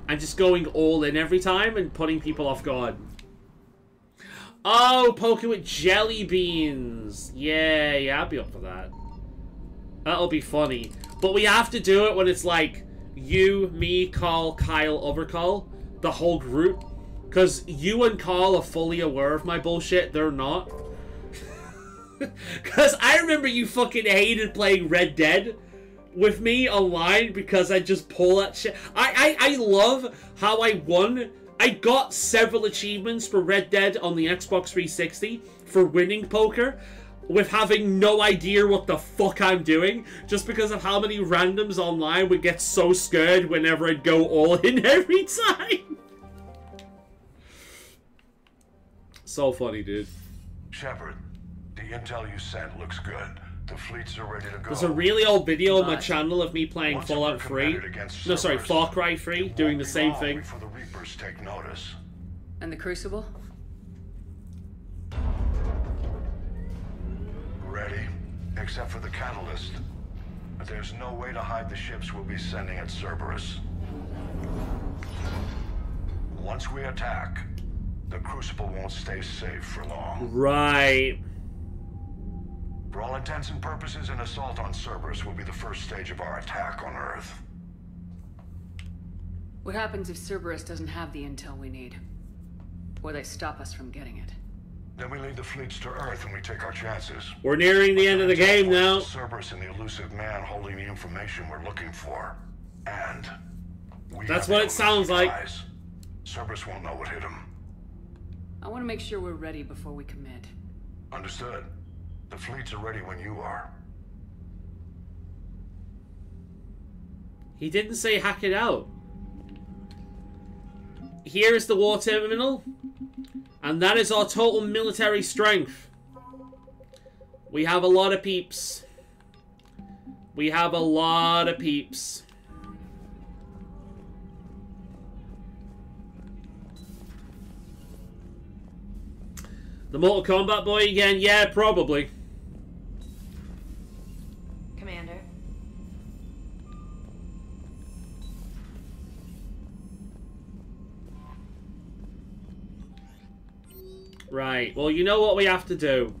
Speaker 1: and just going all in every time and putting people off guard. Oh, poker with jelly beans. Yeah, I'll be up for that. That'll be funny. But we have to do it when it's like, you, me, Carl, Kyle, Overcall, the whole group. Because you and Carl are fully aware of my bullshit. They're not. Because I remember you fucking hated playing Red Dead with me online because I just pull that shit. I love how I won. I got several achievements for Red Dead on the Xbox 360 for winning poker with having no idea what the fuck I'm doing, just because of how many randoms online would get so scared whenever I'd go all in every time. So funny, dude.
Speaker 18: Shepard, do
Speaker 14: The intel you sent looks good. The fleets are ready to go.
Speaker 1: There's a really old video on my channel of me playing Fallout 3. No, sorry, Far Cry 3, doing the same thing.
Speaker 14: Before the Reapers take notice.
Speaker 2: And the Crucible?
Speaker 14: Ready, except for the catalyst. But there's no way to hide the ships we'll be sending at Cerberus. Once we attack, the Crucible won't stay safe for long.
Speaker 1: Right.
Speaker 14: For all intents and purposes, an assault on Cerberus will be the first stage of our attack on Earth.
Speaker 2: What happens if Cerberus doesn't have the intel we need? Or they stop us from getting it?
Speaker 14: Then we lead the fleets to Earth and we take our chances.
Speaker 1: We're nearing the end of the game now.
Speaker 14: Cerberus and the elusive man holding the information we're looking for. And
Speaker 1: that's what it sounds like.
Speaker 14: Cerberus won't know what hit him.
Speaker 2: I want to make sure we're ready before we commit.
Speaker 14: Understood. The fleets are ready when you are.
Speaker 1: He didn't say hack it out. Here is the war terminal. And that is our total military strength. We have a lot of peeps. We have a lot of peeps. The Mortal Kombat boy again? Yeah, probably.
Speaker 5: Commander.
Speaker 1: Right, well, you know what we have to do.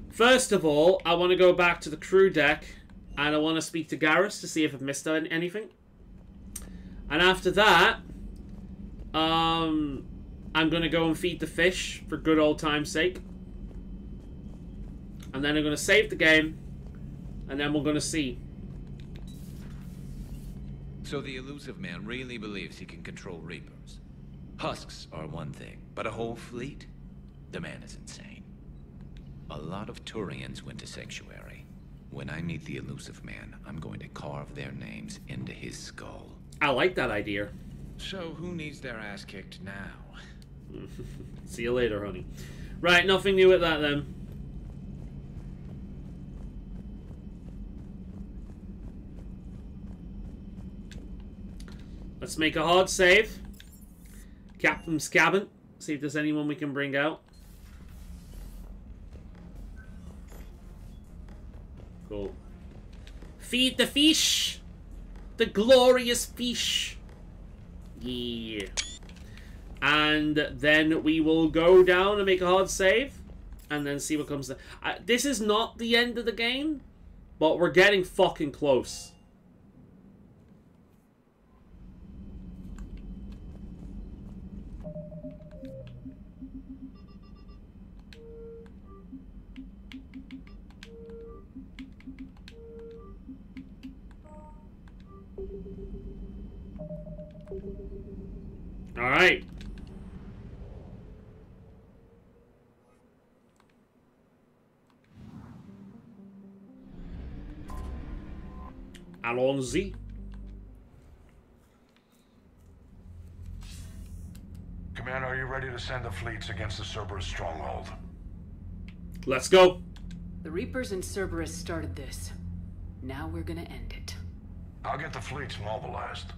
Speaker 1: First of all, I want to go back to the crew deck, and I want to speak to Garrus to see if I've missed anything. And after that, I'm going to go and feed the fish for good old time's sake. And then I'm going to save the game, and then we're going to see.
Speaker 16: So the elusive man really believes he can control Reapers. Husks are one thing, but a whole fleet? The man is insane. A lot of Turians went to Sanctuary. When I meet the elusive man, I'm going to carve their names into his skull.
Speaker 1: I like that idea.
Speaker 16: So who needs their ass kicked now?
Speaker 1: See you later, honey. Right, nothing new with that then. Let's make a hard save. Captain's cabin. See if there's anyone we can bring out. Cool. Feed the fish! The glorious fish! Yeah. And then we will go down and make a hard save. And then see what comes. This is not the end of the game. But we're getting fucking close. All right. Allons-y.
Speaker 14: Commander, are you ready to send the fleets against the Cerberus stronghold?
Speaker 1: Let's go.
Speaker 2: The Reapers and Cerberus started this. Now we're gonna end it.
Speaker 14: I'll get the fleets mobilized.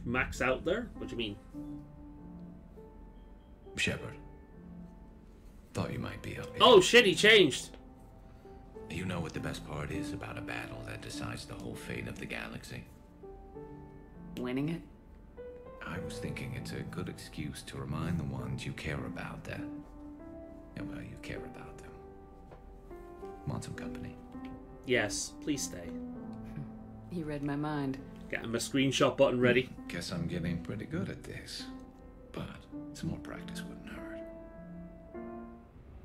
Speaker 1: Max out there? What do you mean?
Speaker 16: Shepard. Thought you might be up here.
Speaker 1: Oh shit, he changed.
Speaker 16: You know what the best part is about a battle that decides the whole fate of the galaxy?
Speaker 2: Winning it?
Speaker 16: I was thinking it's a good excuse to remind the ones you care about that... Yeah, well, you care about them. Want some company?
Speaker 1: Yes, please stay.
Speaker 2: He read my mind.
Speaker 1: Getting my screenshot button ready.
Speaker 16: Guess I'm getting pretty good at this. But some more practice wouldn't hurt.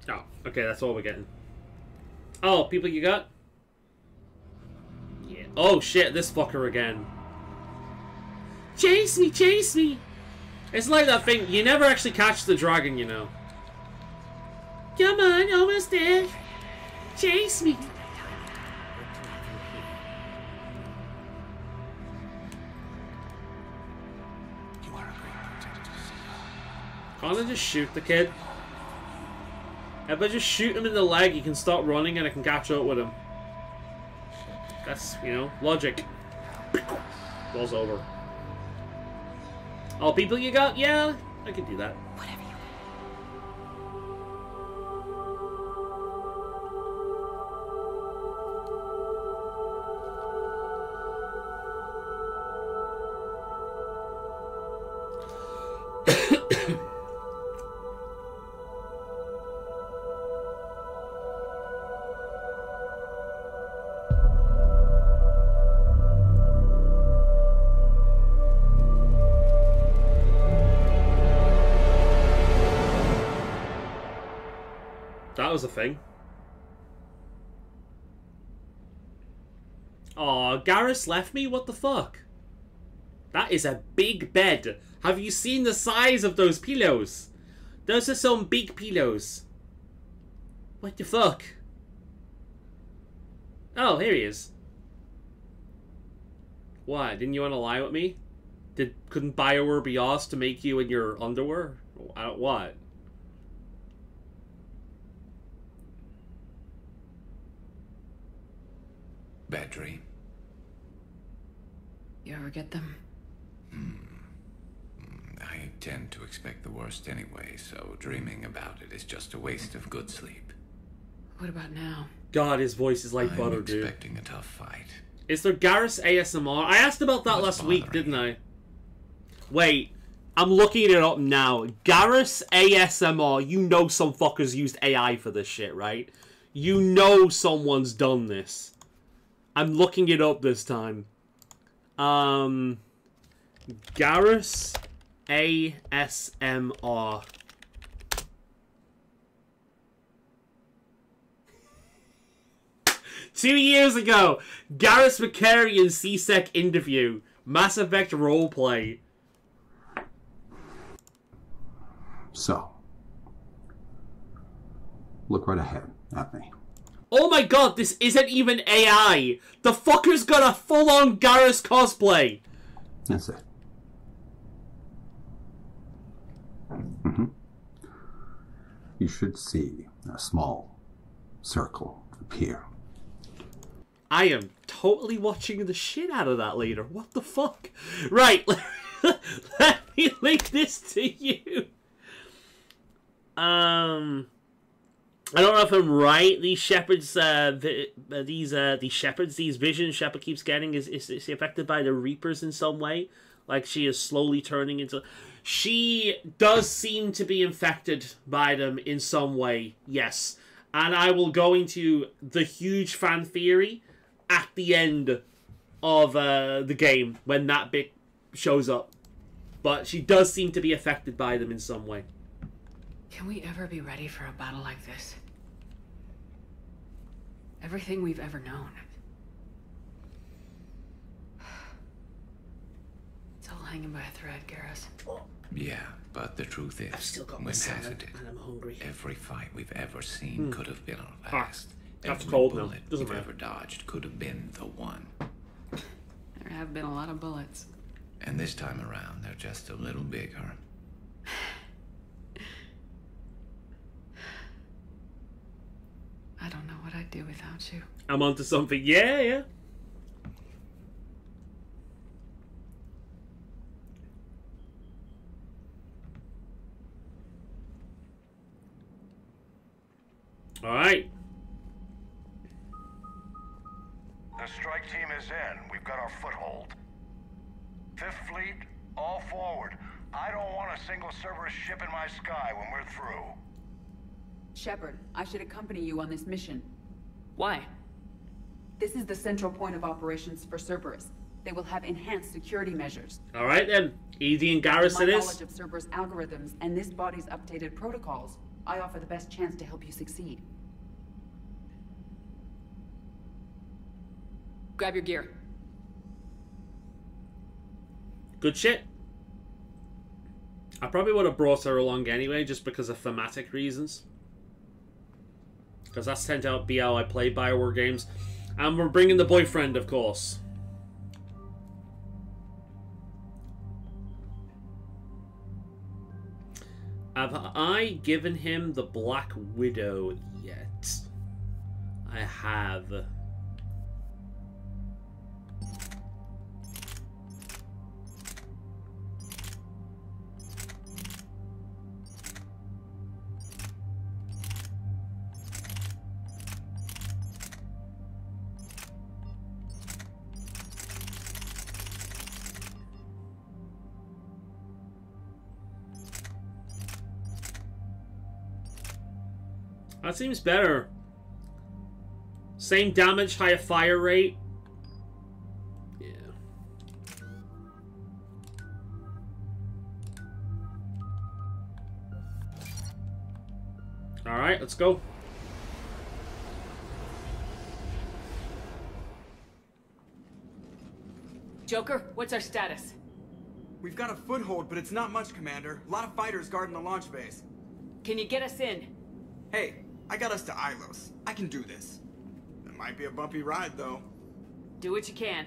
Speaker 1: Oh, okay, that's all we're getting. Oh, people you got? Yeah. Oh shit, this fucker again. Chase me, chase me! It's like that thing, you never actually catch the dragon, you know. Come on, almost there. Chase me. Can't I just shoot the kid? If I just shoot him in the leg, he can stop running and I can catch up with him. That's, you know, logic. Goes over. All people you got? Yeah, I can do that.
Speaker 2: Whatever you
Speaker 1: That was a thing. Aw, Garrus left me? What the fuck? That is a big bed. Have you seen the size of those pillows? Those are some big pillows. What the fuck? Oh, here he is. What? Didn't you want to lie with me? Couldn't Bioware be asked to make you in your underwear? What?
Speaker 16: Bad dream.
Speaker 2: You ever get them?
Speaker 16: I tend to expect the worst anyway, so dreaming about it is just a waste of good sleep.
Speaker 2: What about now?
Speaker 1: God, his voice is like
Speaker 16: I'm
Speaker 1: butter, dude.
Speaker 16: expecting a tough fight.
Speaker 1: Is there Garrus ASMR? I asked about that last week, didn't I? Wait, I'm looking it up now. Garrus ASMR. You know some fuckers used AI for this shit, right? You know someone's done this. I'm looking it up this time. Garrus ASMR. Two years ago, Garrus Macarian CSEC interview. Mass Effect roleplay.
Speaker 11: So, look right ahead at me.
Speaker 1: Oh my god, this isn't even AI! The fucker's got a full-on Garrus cosplay!
Speaker 11: That's it. You should see a small circle appear.
Speaker 1: I am totally watching the shit out of that later. What the fuck? Right, let me link this to you. I don't know if I'm right. These shepherds, these shepherds, these visions Shepard keeps getting, is she affected by the Reapers in some way? Like she is slowly turning into... She does seem to be infected by them in some way, yes. And I will go into the huge fan theory at the end of the game, when that bit shows up. But she does seem to be affected by them in some way.
Speaker 2: Can we ever be ready for a battle like this? Everything we've ever known. It's all hanging by a thread, Garrus.
Speaker 16: Yeah, but the truth is,
Speaker 1: I've still got
Speaker 16: when
Speaker 1: my salad
Speaker 16: hazarded,
Speaker 1: and I'm hungry.
Speaker 16: every fight we've ever seen could have been our last.
Speaker 1: That's
Speaker 16: Every
Speaker 1: cold now.
Speaker 16: bullet
Speaker 1: Doesn't
Speaker 16: we've
Speaker 1: matter.
Speaker 16: ever dodged could have been the one.
Speaker 2: There have been a lot of bullets.
Speaker 16: And this time around, they're just a little bigger.
Speaker 2: I don't know what I'd do without you.
Speaker 1: I'm onto something. Yeah, yeah. Alright.
Speaker 14: The strike team is in. We've got our foothold. Fifth Fleet, all forward. I don't want a single Cerberus ship in my sky when we're through.
Speaker 15: Shepard, I should accompany you on this mission.
Speaker 2: Why?
Speaker 15: This is the central point of operations for Cerberus. They will have enhanced security measures.
Speaker 1: Alright then. Easy and Garrus
Speaker 15: With
Speaker 1: it
Speaker 15: my
Speaker 1: is.
Speaker 15: knowledge of Cerberus algorithms and this body's updated protocols, I offer the best chance to help you succeed.
Speaker 2: Grab your gear.
Speaker 1: Good shit. I probably would have brought her along anyway, just because of thematic reasons. Because that's tend to be how I play Bioware games. And we're bringing the boyfriend, of course. Have I given him the Black Widow yet? I have. That seems better. Same damage, higher fire rate. Yeah. Alright, let's go.
Speaker 17: Joker, what's our status?
Speaker 20: We've got a foothold, but it's not much, Commander. A lot of fighters guarding the launch base.
Speaker 17: Can you get us in?
Speaker 20: Hey, I got us to Ilos. I can do this. It might be a bumpy ride, though.
Speaker 17: Do what you can.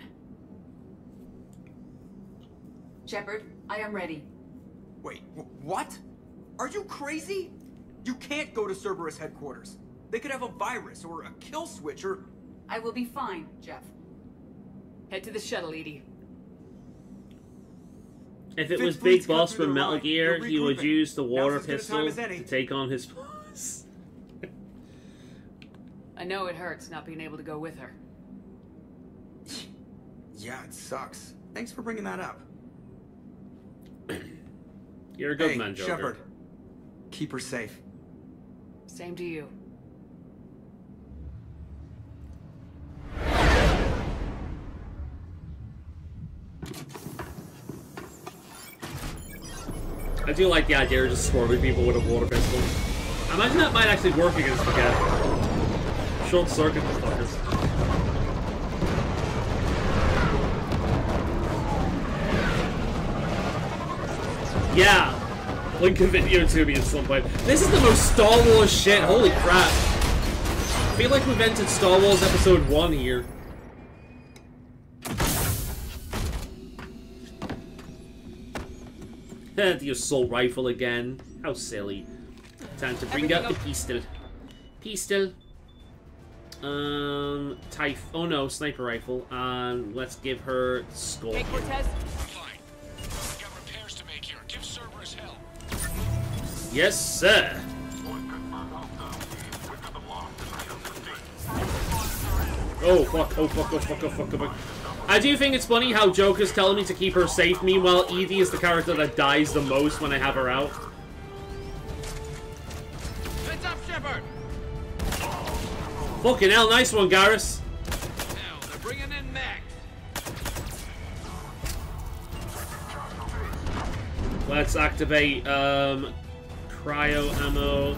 Speaker 15: Shepard, I am ready.
Speaker 20: Wait, what? Are you crazy? You can't go to Cerberus headquarters. They could have a virus or a kill switch or...
Speaker 15: I will be fine, Jeff.
Speaker 17: Head to the shuttle, Edie.
Speaker 1: If it was Big Boss from Metal Gear, he would use the water pistol to take on his boss.
Speaker 17: I know it hurts not being able to go with her.
Speaker 20: Yeah, it sucks. Thanks for bringing that up.
Speaker 1: You're a good man, Joker.
Speaker 20: Shepard. Keep her safe.
Speaker 17: Same to you.
Speaker 1: I do like the idea of just swarming people with a water pistol. I imagine that might actually work against the cat. Short circuit the fuckers. Yeah. Link a video to me at some point. This is the most Star Wars shit. Holy crap. I feel like we've entered Star Wars Episode 1 here. The assault rifle again. How silly. Time to bring out the pistol. Pistol. Typh. Oh no, sniper rifle. Let's give her Scorpion.
Speaker 17: Hey, Cortez.
Speaker 23: Fine. We got repairs to make here. Give Cerberus hell.
Speaker 1: Yes, sir. Oh fuck! Oh fuck! Oh fuck! Oh fuck! Oh fuck! I do think it's funny how Joker's telling me to keep her safe, meanwhile Evie is the character that dies the most when I have her out.
Speaker 23: Heads up, Shepard!
Speaker 1: Fucking hell, nice one, Garrus.
Speaker 23: Now, they're bringing in Max.
Speaker 1: Let's activate, cryo ammo.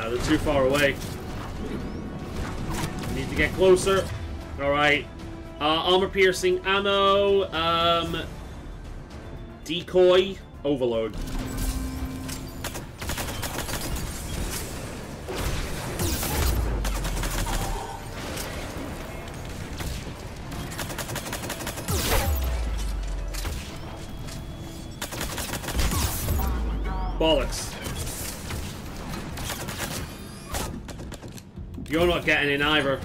Speaker 1: They're too far away. Need to get closer. Alright. Armor piercing ammo. Decoy. Overload. Bollocks. You're not getting in either.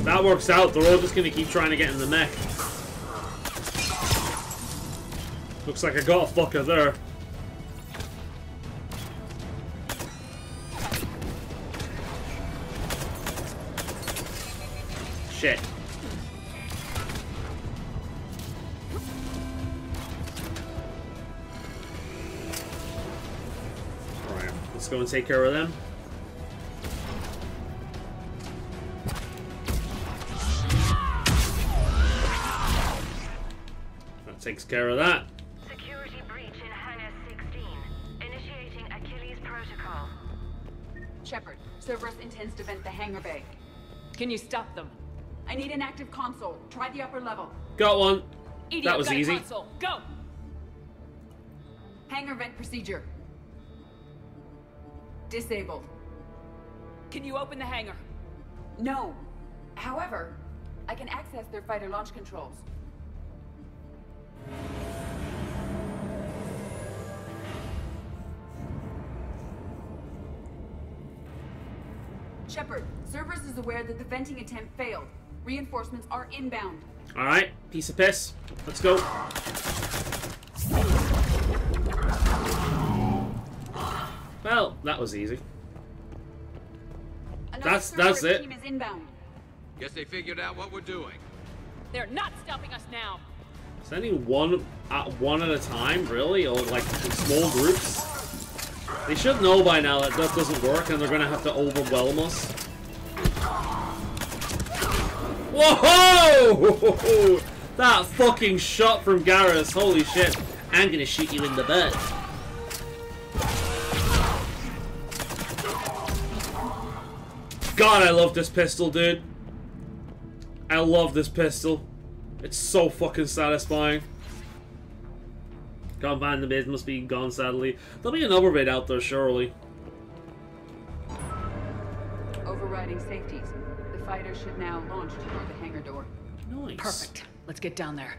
Speaker 1: That works out. They're all just going to keep trying to get in the mech. Looks like I got a fucker there. Shit. Alright, let's go and take care of them. That takes care of that.
Speaker 10: Security breach in Hangar 16. Initiating Achilles protocol.
Speaker 15: Shepard, Cerberus intends to vent the hangar bay.
Speaker 17: Can you stop them?
Speaker 15: I need an active console. Try the upper level.
Speaker 1: Got one.
Speaker 17: Edie,
Speaker 1: That was
Speaker 17: got a
Speaker 1: easy.
Speaker 17: console. Go!
Speaker 15: Hangar vent procedure. Disabled.
Speaker 17: Can you open the hangar?
Speaker 15: No. However, I can access their fighter launch controls. Shepard, Cerberus is aware that the venting attempt failed. Reinforcements are inbound.
Speaker 1: Alright, piece of piss. Let's go. Well, that was easy. That's it.
Speaker 15: Team is inbound.
Speaker 16: Guess they figured out what we're doing.
Speaker 17: They're not stopping us now.
Speaker 1: Sending one at a time, really? Or like in small groups? They should know by now that that doesn't work and they're gonna have to overwhelm us. Whoa! That fucking shot from Garrus, holy shit. I'm gonna shoot you in the butt. God, I love this pistol, dude. I love this pistol. It's so fucking satisfying. Can't find the base, must be gone, sadly. There'll be another bit out there, surely.
Speaker 15: Overriding safeties. The fighter should now launch toward the hangar door.
Speaker 1: Nice.
Speaker 17: Perfect. Let's get down there.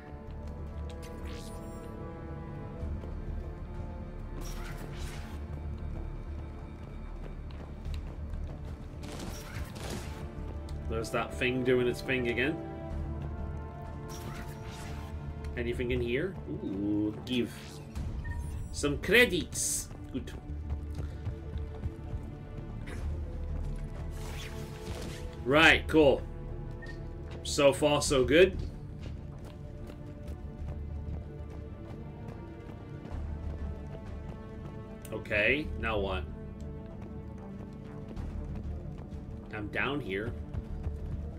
Speaker 1: There's that thing doing its thing again. Anything in here? Ooh, give. Some credits. Good. Right, cool. So far, so good. Okay, now what? I'm down here.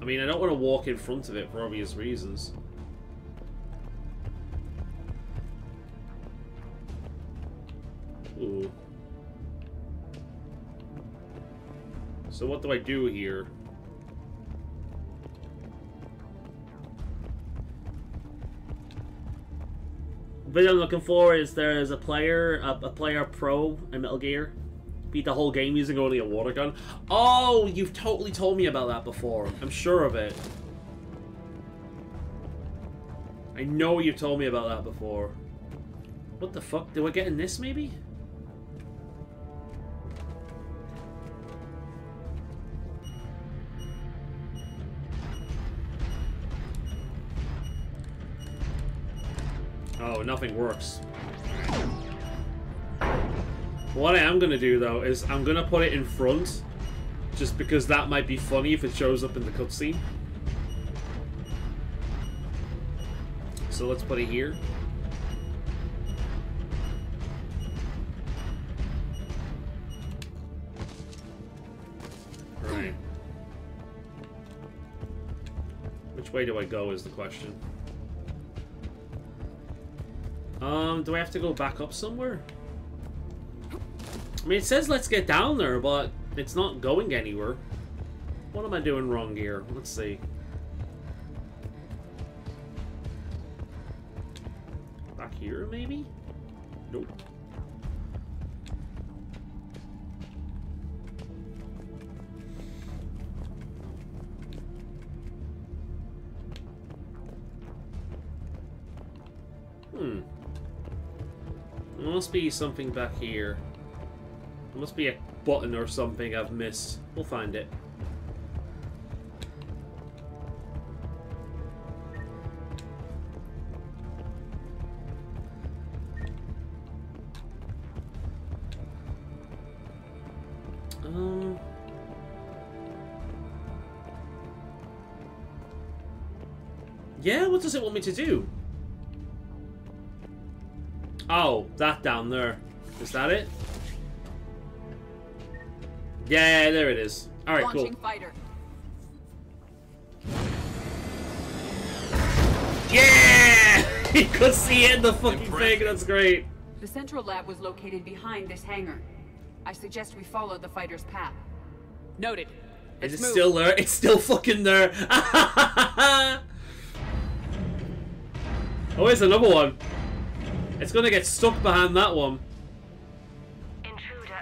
Speaker 1: I mean, I don't want to walk in front of it for obvious reasons. Ooh. So what do I do here? The video I'm looking for is there's a player pro in Metal Gear. Beat the whole game using only a water gun. Oh, you've totally told me about that before. I'm sure of it. I know you've told me about that before. What the fuck? Do I get in this, maybe? Oh, nothing works. What I am going to do, though, is I'm going to put it in front, just because that might be funny if it shows up in the cutscene. So let's put it here. Right. Which way do I go is the question. Do I have to go back up somewhere? I mean, it says let's get down there, but it's not going anywhere. What am I doing wrong here? Let's see. Back here, maybe? Nope. There must be something back here. There must be a button or something I've missed. We'll find it. Yeah, what does it want me to do? Oh, that down there. Is that it? Yeah, there it is. Alright, cool.
Speaker 15: Fighter.
Speaker 1: Yeah! You could see it in the fucking thing, that's great.
Speaker 15: The central lab was located behind this hangar. I suggest we follow the fighter's path.
Speaker 17: Noted.
Speaker 1: Is it still there? It's still fucking there. Oh, here's another one. It's gonna get stuck behind that one.
Speaker 10: Intruder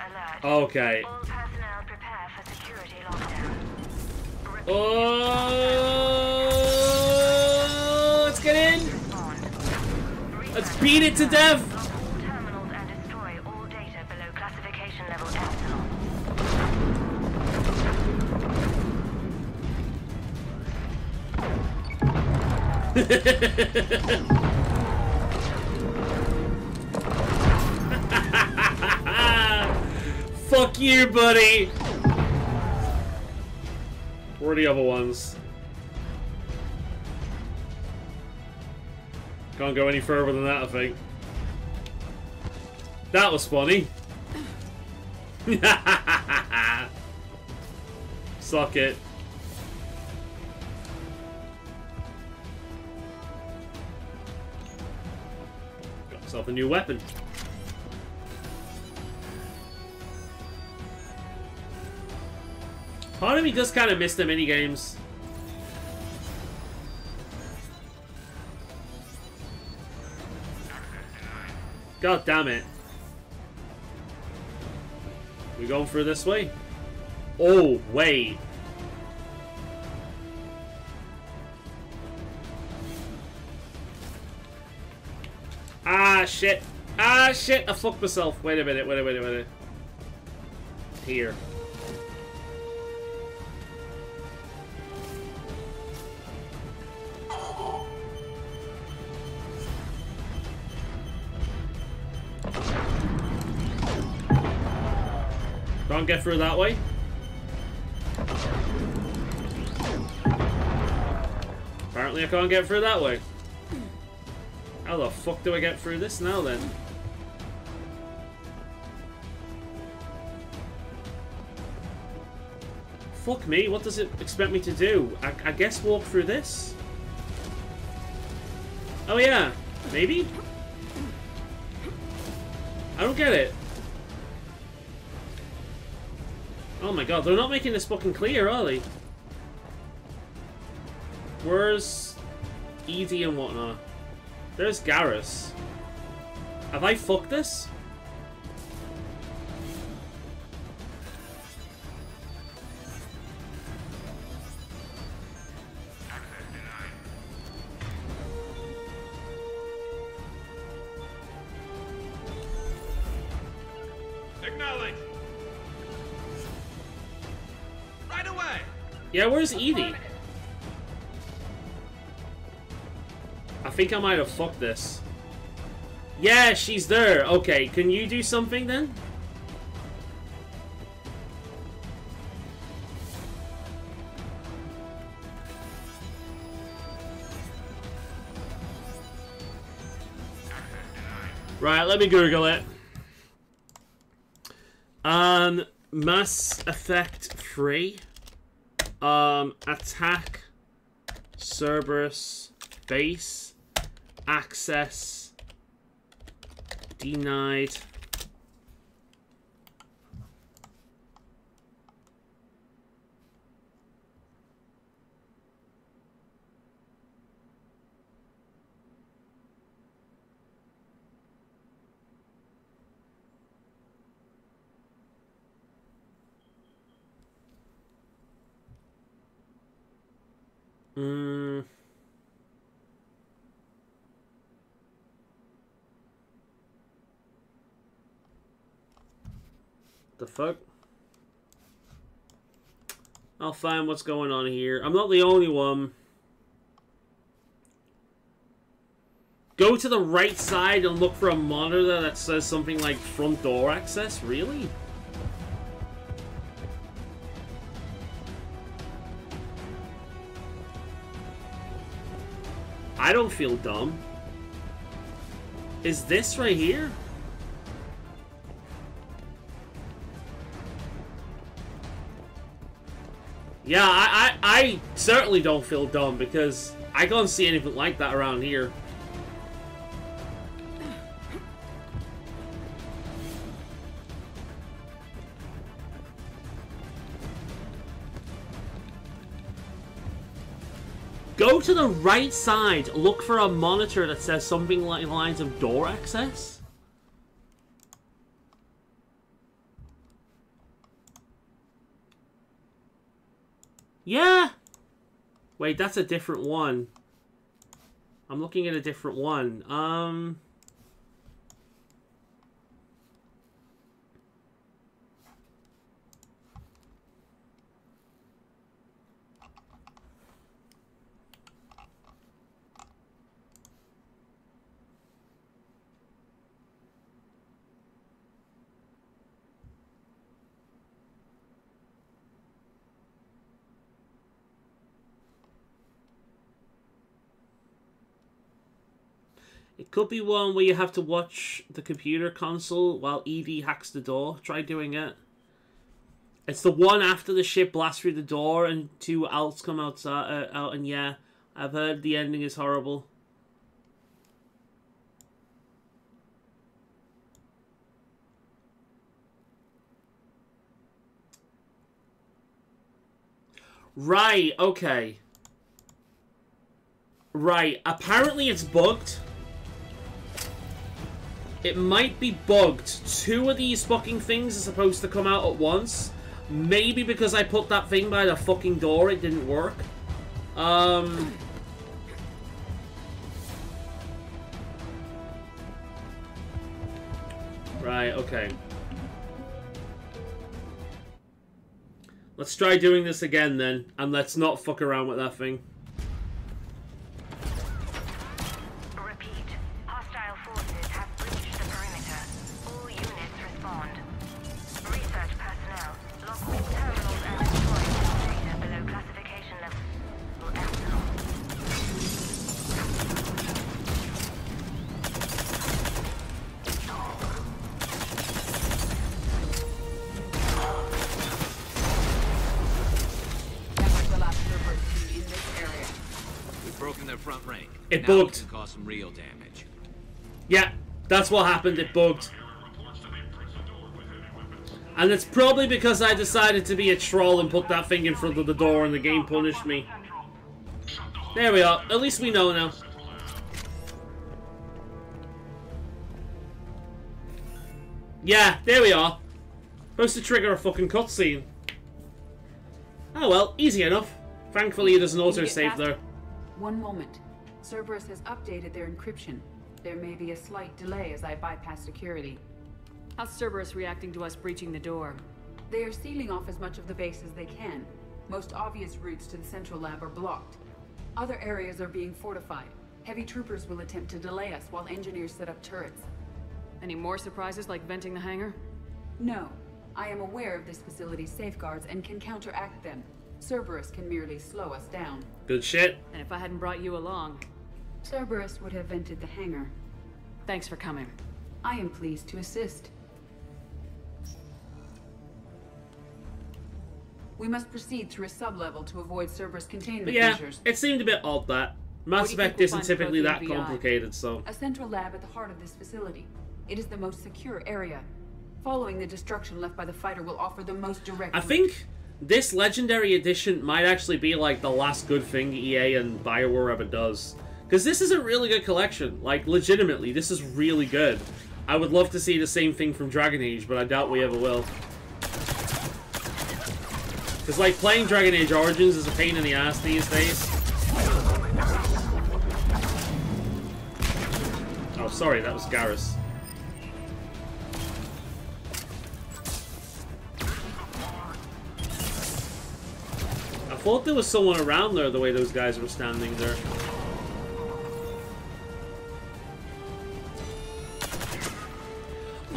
Speaker 10: alert.
Speaker 1: Okay.
Speaker 10: All personnel prepare for security lockdown.
Speaker 1: Oh, let's get in. Let's beat it to death.
Speaker 10: Terminals and destroy all data below classification level Epsilon.
Speaker 1: Fuck you, buddy. Where are the other ones? Can't go any further than that, I think. That was funny. Suck it. Got myself a new weapon. Part of me just kind of missed the minigames. God damn it. We going through this way? Oh, wait. Ah, shit. Ah, shit. I fucked myself. Wait a minute, wait a minute, wait a minute. Here. Can't get through that way. Apparently I can't get through that way. How the fuck do I get through this now then? Fuck me, what does it expect me to do? I guess walk through this? Oh yeah, maybe? I don't get it. Oh my god, they're not making this fucking clear, are they? Where's Edie and whatnot? There's Garrus. Have I fucked this?
Speaker 12: Acknowledge. Right away.
Speaker 1: Yeah, where's Edie? I think I might have fucked this. Yeah, she's there. Okay, can you do something then? Right, let me Google it. Mass Effect 3. Attack Cerberus base. Access denied. The fuck? I'll find what's going on here. I'm not the only one. Go to the right side and look for a monitor that says something like front door access? Really? I don't feel dumb. Is this right here? Yeah, I certainly don't feel dumb because I can't see anything like that around here. Go to the right side. Look for a monitor that says something like lines of door access. Yeah. Wait, that's a different one. I'm looking at a different one. It could be one where you have to watch the computer console while ED hacks the door. Try doing it. It's the one after the ship blasts through the door and two alts come outside, out, and yeah, I've heard the ending is horrible. Right, okay. Right, apparently it's bugged. It might be bugged. Two of these fucking things are supposed to come out at once. Maybe because I put that thing by the fucking door, it didn't work. Right, okay. Let's try doing this again then, and let's not fuck around with that thing. It bugged.
Speaker 16: Cause some real damage.
Speaker 1: Yeah, that's what happened. It bugged. And it's probably because I decided to be a troll and put that thing in front of the door and the game punished me. There we are. At least we know now. Yeah, there we are. Supposed to trigger a fucking cutscene. Oh well, easy enough. Thankfully there's an autosave there.
Speaker 15: One moment. Cerberus has updated their encryption. There may be a slight delay as I bypass security.
Speaker 2: How's Cerberus reacting to us breaching the door?
Speaker 15: They are sealing off as much of the base as they can. Most obvious routes to the central lab are blocked. Other areas are being fortified. Heavy troopers will attempt to delay us while engineers set up turrets.
Speaker 2: Any more surprises like venting the hangar?
Speaker 15: No. I am aware of this facility's safeguards and can counteract them. Cerberus can merely slow us down.
Speaker 1: Good shit.
Speaker 2: And if I hadn't brought you along...
Speaker 15: Cerberus would have vented the hangar.
Speaker 2: Thanks for coming.
Speaker 15: I am pleased to assist. We must proceed through a sub-level to avoid Cerberus containment measures.
Speaker 1: It seemed a bit odd that. Mass Effect isn't typically that complicated, so...
Speaker 15: A central lab at the heart of this facility. It is the most secure area. Following the destruction left by the fighter will offer the most direct
Speaker 1: I think this Legendary Edition might actually be like the last good thing EA and BioWare ever does. Because this is a really good collection. Like, legitimately, this is really good. I would love to see the same thing from Dragon Age, but I doubt we ever will. Because, like, playing Dragon Age Origins is a pain in the ass these days. Oh, sorry, that was Garrus. I thought there was someone around there the way those guys were standing there.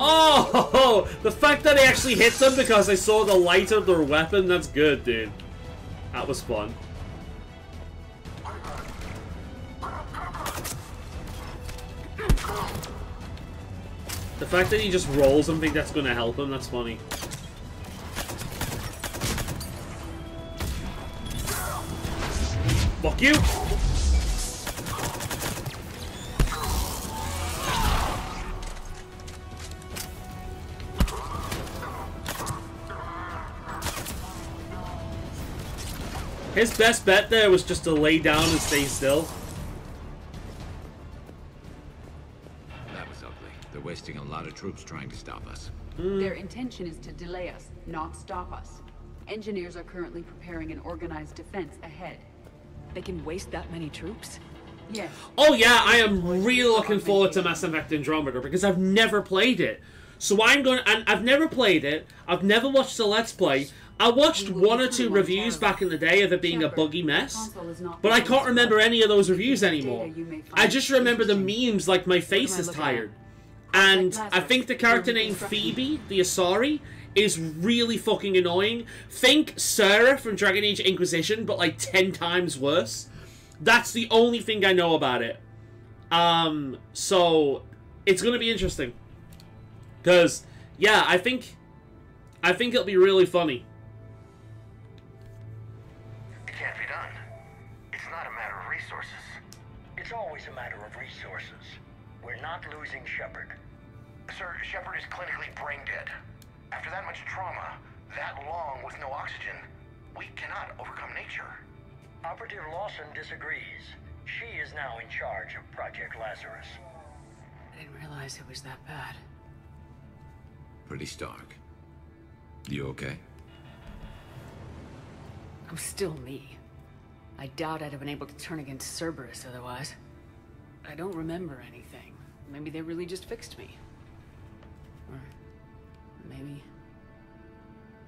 Speaker 1: Oh, the fact that I actually hit them because I saw the light of their weapon, that's good, dude. That was fun. The fact that he just rolls and think that's going to help him, that's funny. Fuck you! His best bet there was just to lay down and stay still.
Speaker 16: That was ugly. They're wasting a lot of troops trying to stop us.
Speaker 15: Their intention is to delay us, not stop us. Engineers are currently preparing an organized defense ahead.
Speaker 2: They can waste that many troops?
Speaker 15: Yes.
Speaker 1: Oh yeah, I am really looking forward to Mass Effect Andromeda because I've never played it. So I'm going, and I've never played it. I've never watched a Let's Play. I watched one or two reviews back in the day of it being a buggy mess, but I can't remember any of those reviews anymore. I just remember the memes like my face is tired. And I think the character named Phoebe, the Asari, is really fucking annoying. Think Sarah from Dragon Age Inquisition, but like 10 times worse. That's the only thing I know about it. So it's gonna be interesting. Cause yeah, I think it'll be really funny.
Speaker 14: It can't be done. It's not a matter of resources.
Speaker 9: It's always a matter of resources. We're not losing Shepard.
Speaker 14: Sir, Shepard is clinically brain dead. After that much trauma, that long with no oxygen, we cannot overcome nature.
Speaker 9: Operative Lawson disagrees. She is now in charge of Project Lazarus.
Speaker 2: I didn't realize it was that bad.
Speaker 16: Pretty stark. You okay?
Speaker 2: I'm still me. I doubt I'd have been able to turn against Cerberus otherwise. I don't remember anything. Maybe they really just fixed me. Or maybe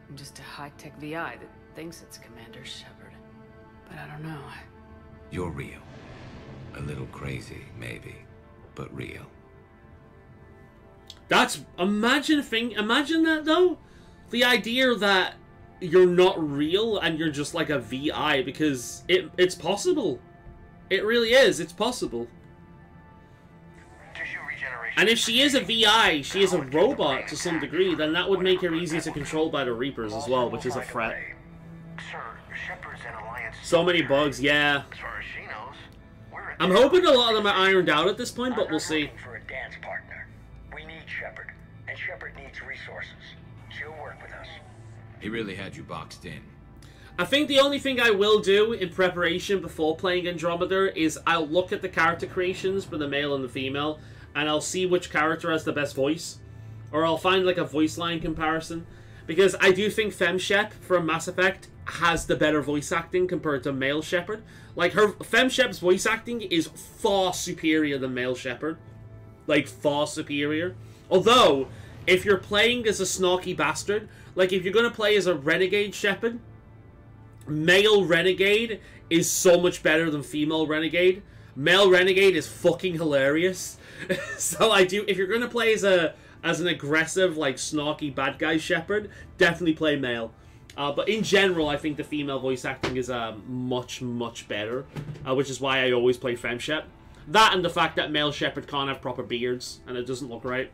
Speaker 2: I'm just a high-tech VI that thinks it's Commander Shepard. But I don't know.
Speaker 16: You're real. A little crazy, maybe, but real.
Speaker 1: That's imagine that though, the idea that you're not real and you're just like a VI, because it's possible. It really is. It's possible. And if she is a VI, she is a robot to some degree, then that would make her easy to control by the Reapers as well, which is a threat. So many bugs, yeah. I'm hoping a lot of them are ironed out at this point, but we'll see.
Speaker 9: For a dance partner. We need Shepard, and Shepard needs resources. She'll work with us.
Speaker 16: He really had you boxed in.
Speaker 1: I think the only thing I will do in preparation before playing Andromeda is I'll look at the character creations for the male and the female, and I'll see which character has the best voice. Or I'll find like a voice line comparison. Because I do think FemShep from Mass Effect has the better voice acting compared to male Shepard. Like, FemShep's voice acting is far superior than male Shepard. Like, far superior. Although, if you're playing as a snarky bastard, like if you're going to play as a renegade Shepard, male renegade is so much better than female renegade. Male renegade is fucking hilarious. So I do, if you're going to play as an aggressive, like, snarky bad guy Shepard, definitely play male. But in general, I think the female voice acting is much, much better, which is why I always play FemShep. That and the fact that male Shepard can't have proper beards, and it doesn't look right.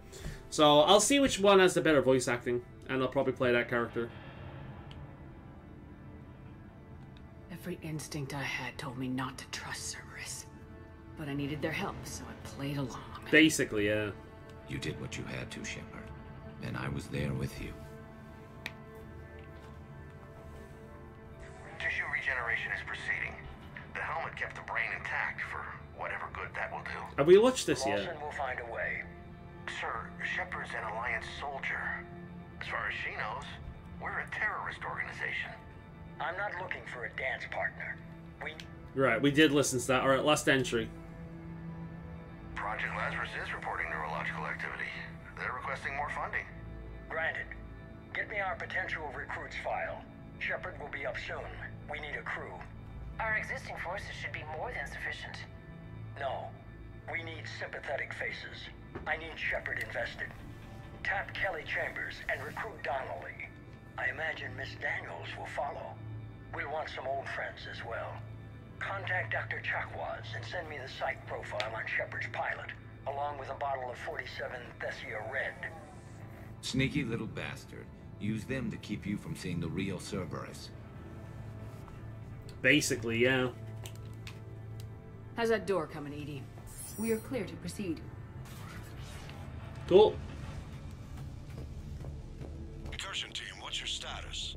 Speaker 1: So I'll see which one has the better voice acting, and I'll probably play that character.
Speaker 2: Every instinct I had told me not to trust Cerberus. But I needed their help, so I played along.
Speaker 1: Basically, yeah.
Speaker 16: You did what you had to, Shepard, and I was there with you.
Speaker 14: Tissue regeneration is proceeding. The helmet kept the brain intact for whatever good that will do.
Speaker 1: Have we watched this yet?
Speaker 9: Lawson will find a way.
Speaker 14: Sir, Shepard's an Alliance soldier. As far as she knows, we're a terrorist organization.
Speaker 9: I'm not looking for a dance partner.
Speaker 1: Right, we did listen to that. Alright, last entry.
Speaker 14: Project Lazarus is reporting neurological activity. They're requesting more funding.
Speaker 9: Granted. Get me our potential recruits file. Shepard will be up soon. We need a crew.
Speaker 10: Our existing forces should be more than sufficient.
Speaker 9: No. We need sympathetic faces. I need Shepard invested. Tap Kelly Chambers and recruit Donnelly. I imagine Miss Daniels will follow. We'll want some old friends as well. Contact Dr. Chakwas and send me the psych profile on Shepard's pilot, along with a bottle of 47 Thessia Red.
Speaker 16: Sneaky little bastard. Use them to keep you from seeing the real Cerberus.
Speaker 1: Basically, yeah.
Speaker 2: How's that door coming, Edie?
Speaker 15: We are clear to proceed.
Speaker 1: Cool.
Speaker 18: Incursion team, what's your status?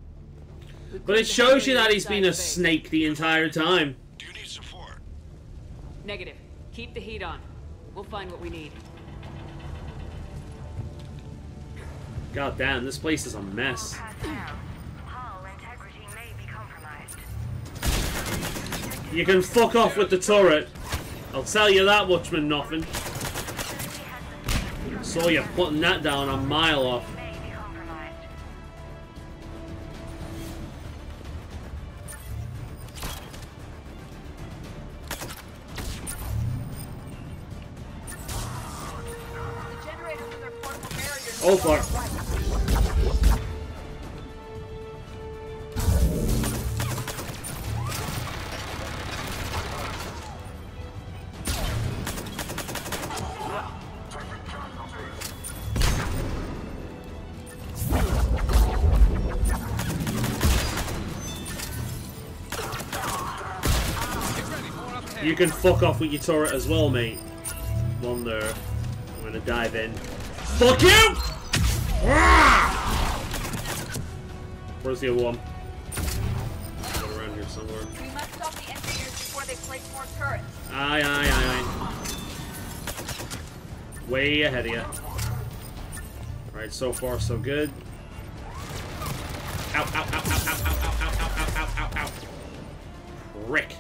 Speaker 1: But it shows you that he's been a snake the entire time.
Speaker 23: Do you need support?
Speaker 2: Negative. Keep the heat on. We'll find what we need.
Speaker 1: God damn, this place is a mess. You can fuck off with the turret. I'll tell you that much, man, nothing. Saw you putting that down a mile off. Oh fuck. You can fuck off with your turret as well, mate. One there. I'm gonna dive in. Fuck you! Where's the other one? Got around here somewhere.
Speaker 17: We must stop the engineers before they place more turrets.
Speaker 1: Aye, aye, aye, aye. Way ahead of you. Alright, so far so good. Ow, ow, ow, ow, ow, ow, ow, ow, ow, ow, ow, ow, ow. Rick.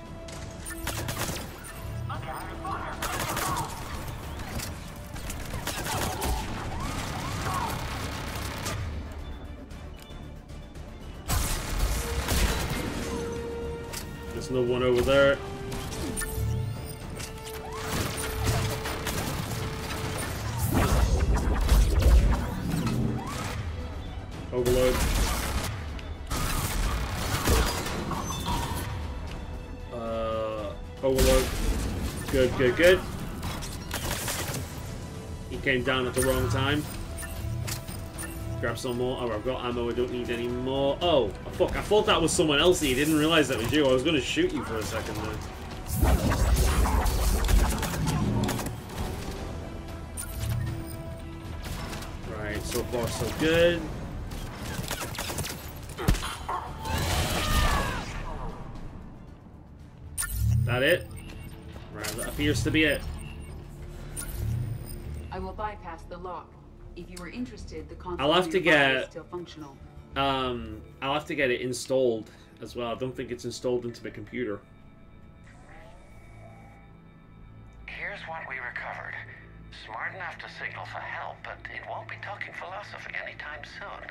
Speaker 1: There's no one over there. Overload. Overload. Good, good, good. He came down at the wrong time. Grab some more. Oh, I've got ammo. I don't need any more. Oh, fuck. I thought that was someone else. I didn't realize that was you. I was going to shoot you for a second there. Right, so far so good. That it? Right, that appears to be it.
Speaker 15: I will bypass the lock. If you were interested, the console
Speaker 1: I'll have to
Speaker 15: is still functional.
Speaker 1: I'll have to get it installed as well. I don't think it's installed into the computer.
Speaker 9: Here's what we recovered. Smart enough to signal for help, but it won't be talking philosophy anytime soon.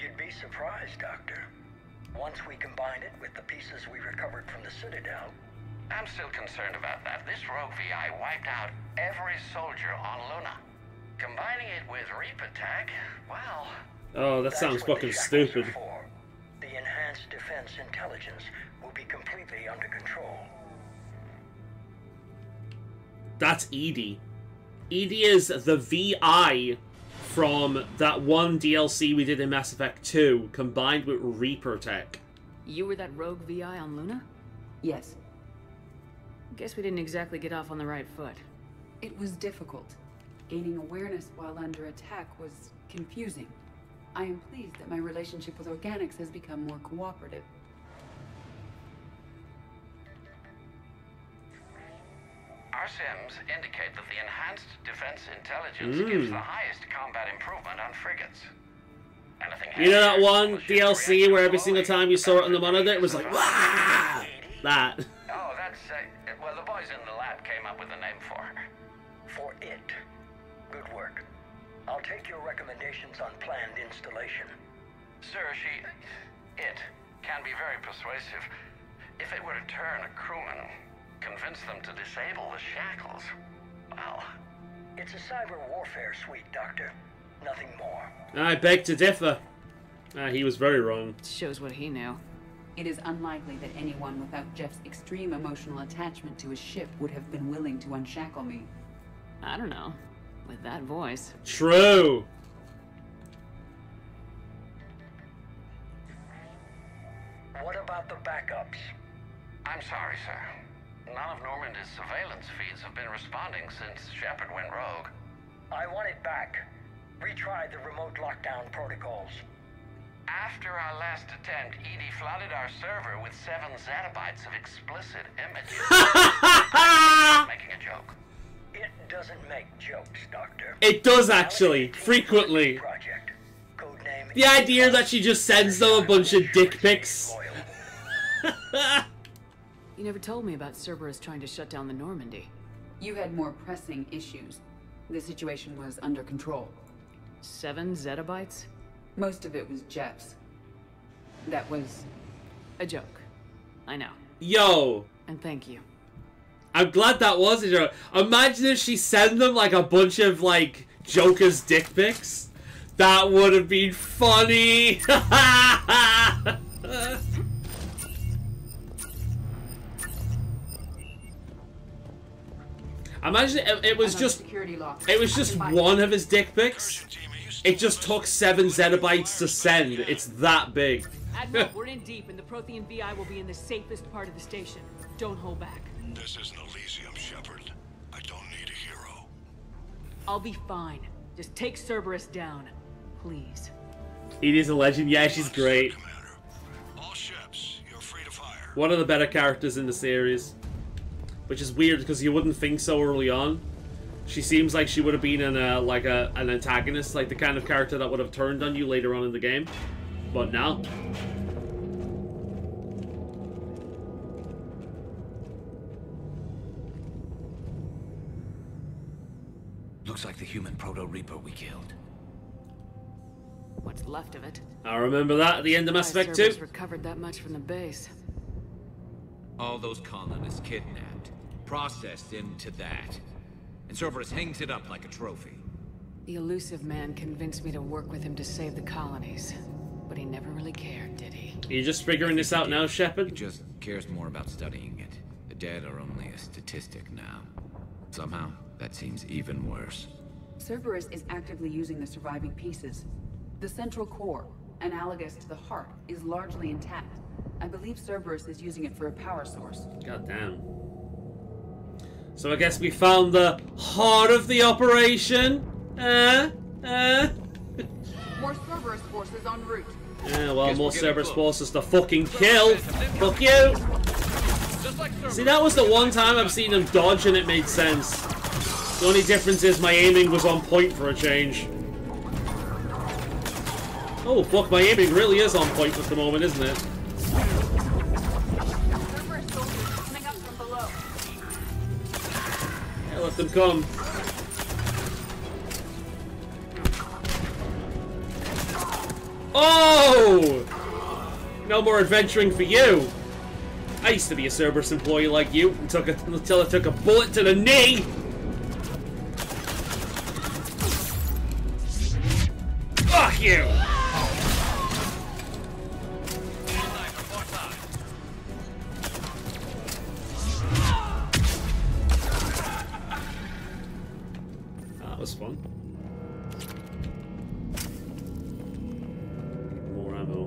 Speaker 4: You'd be surprised, Doctor. Once we combine it with the pieces we recovered from the Citadel...
Speaker 9: I'm still concerned about that. This rogue VI wiped out every soldier on Luna. Combining it with Reaper tech, well...
Speaker 1: Oh, that sounds fucking stupid.
Speaker 4: The enhanced defense intelligence will be completely under control.
Speaker 1: That's Edie. Edie is the VI from that one DLC we did in Mass Effect 2, combined with Reaper tech.
Speaker 2: You were that rogue VI on Luna?
Speaker 15: Yes.
Speaker 2: Guess we didn't exactly get off on the right foot.
Speaker 15: It was difficult. Gaining awareness while under attack was confusing. I am pleased that my relationship with organics has become more cooperative.
Speaker 9: Our sims indicate that the enhanced defense intelligence gives the highest combat improvement on frigates.
Speaker 1: You know that one DLC where every single time you saw it on the monitor, it was like, wah! That.
Speaker 9: Oh, that's... well, the boys in the lab came up with a name for her.
Speaker 4: For it. Good work. I'll take your recommendations on planned installation.
Speaker 9: Sir, it can be very persuasive. If it were to turn a crewman, convince them to disable the shackles, well...
Speaker 4: It's a cyber warfare suite, Doctor. Nothing more.
Speaker 1: I beg to differ. He was very wrong.
Speaker 2: Shows what he knew.
Speaker 15: It is unlikely that anyone without Jeff's extreme emotional attachment to his ship would have been willing to unshackle me.
Speaker 2: I don't know. With that voice.
Speaker 1: True.
Speaker 4: What about the backups?
Speaker 9: I'm sorry, sir. None of Normandy's surveillance feeds have been responding since Shepard went rogue.
Speaker 4: I want it back. Retry the remote lockdown protocols.
Speaker 9: After our last attempt, Edie flooded our server with 7 zettabytes of explicit images. Making a joke.
Speaker 4: It doesn't make jokes, Doctor.
Speaker 1: It does actually, frequently.
Speaker 4: Project. Codename
Speaker 1: The idea that she just sends them a bunch of dick pics.
Speaker 2: You never told me about Cerberus trying to shut down the Normandy.
Speaker 15: You had more pressing issues. The situation was under control.
Speaker 2: 7 zettabytes?
Speaker 15: Most of it was Jeff's. That was
Speaker 2: a joke. I know.
Speaker 1: Yo.
Speaker 2: And thank you.
Speaker 1: I'm glad that was a joke. Imagine if she sent them like a bunch of like Joker's dick pics. That would have been funny. Imagine it was just one of his dick pics. It just took 7 zettabytes to send. It's that big.
Speaker 2: Admiral, we're in deep, and the Prothean VI will be in the safest part of the station. Don't hold back.
Speaker 14: This isn't Elysium, Shepard. I don't need a hero.
Speaker 2: I'll be fine. Just take Cerberus down, please.
Speaker 1: Edie's a legend. Yeah, she's great.
Speaker 14: All ships, you're free to fire.
Speaker 1: One of the better characters in the series. Which is weird because you wouldn't think so early on. She seems like she would have been an antagonist, like the kind of character that would have turned on you later on in the game. But now.
Speaker 16: Looks like the human Proto-Reaper we killed.
Speaker 2: What's left of it?
Speaker 1: I remember that at the end of Mass Effect 2.
Speaker 2: Recovered that much from the base.
Speaker 16: All those colonists kidnapped, processed into that. And Cerberus hangs it up like a trophy.
Speaker 2: The elusive man convinced me to work with him to save the colonies. But he never really cared, did he?
Speaker 1: Are you just figuring this out now, Shepard?
Speaker 16: He just cares more about studying it. The dead are only a statistic now. Somehow, that seems even worse.
Speaker 15: Cerberus is actively using the surviving pieces. The central core, analogous to the heart, is largely intact. I believe Cerberus is using it for a power source.
Speaker 1: God damn. So I guess we found the heart of the operation.
Speaker 15: More Cerberus forces en route.
Speaker 1: Yeah, well, more Cerberus forces to fucking kill. Fuck you. See, that was the one time I've seen him dodge and it made sense. The only difference is my aiming was on point for a change. Oh, fuck, my aiming really is on point at the moment, isn't it?
Speaker 17: Cerberus soldiers coming up from below.
Speaker 1: Yeah, let them come. Oh! No more adventuring for you. I used to be a Cerberus employee like you until I took a bullet to the knee. Fuck you! That was fun. More ammo.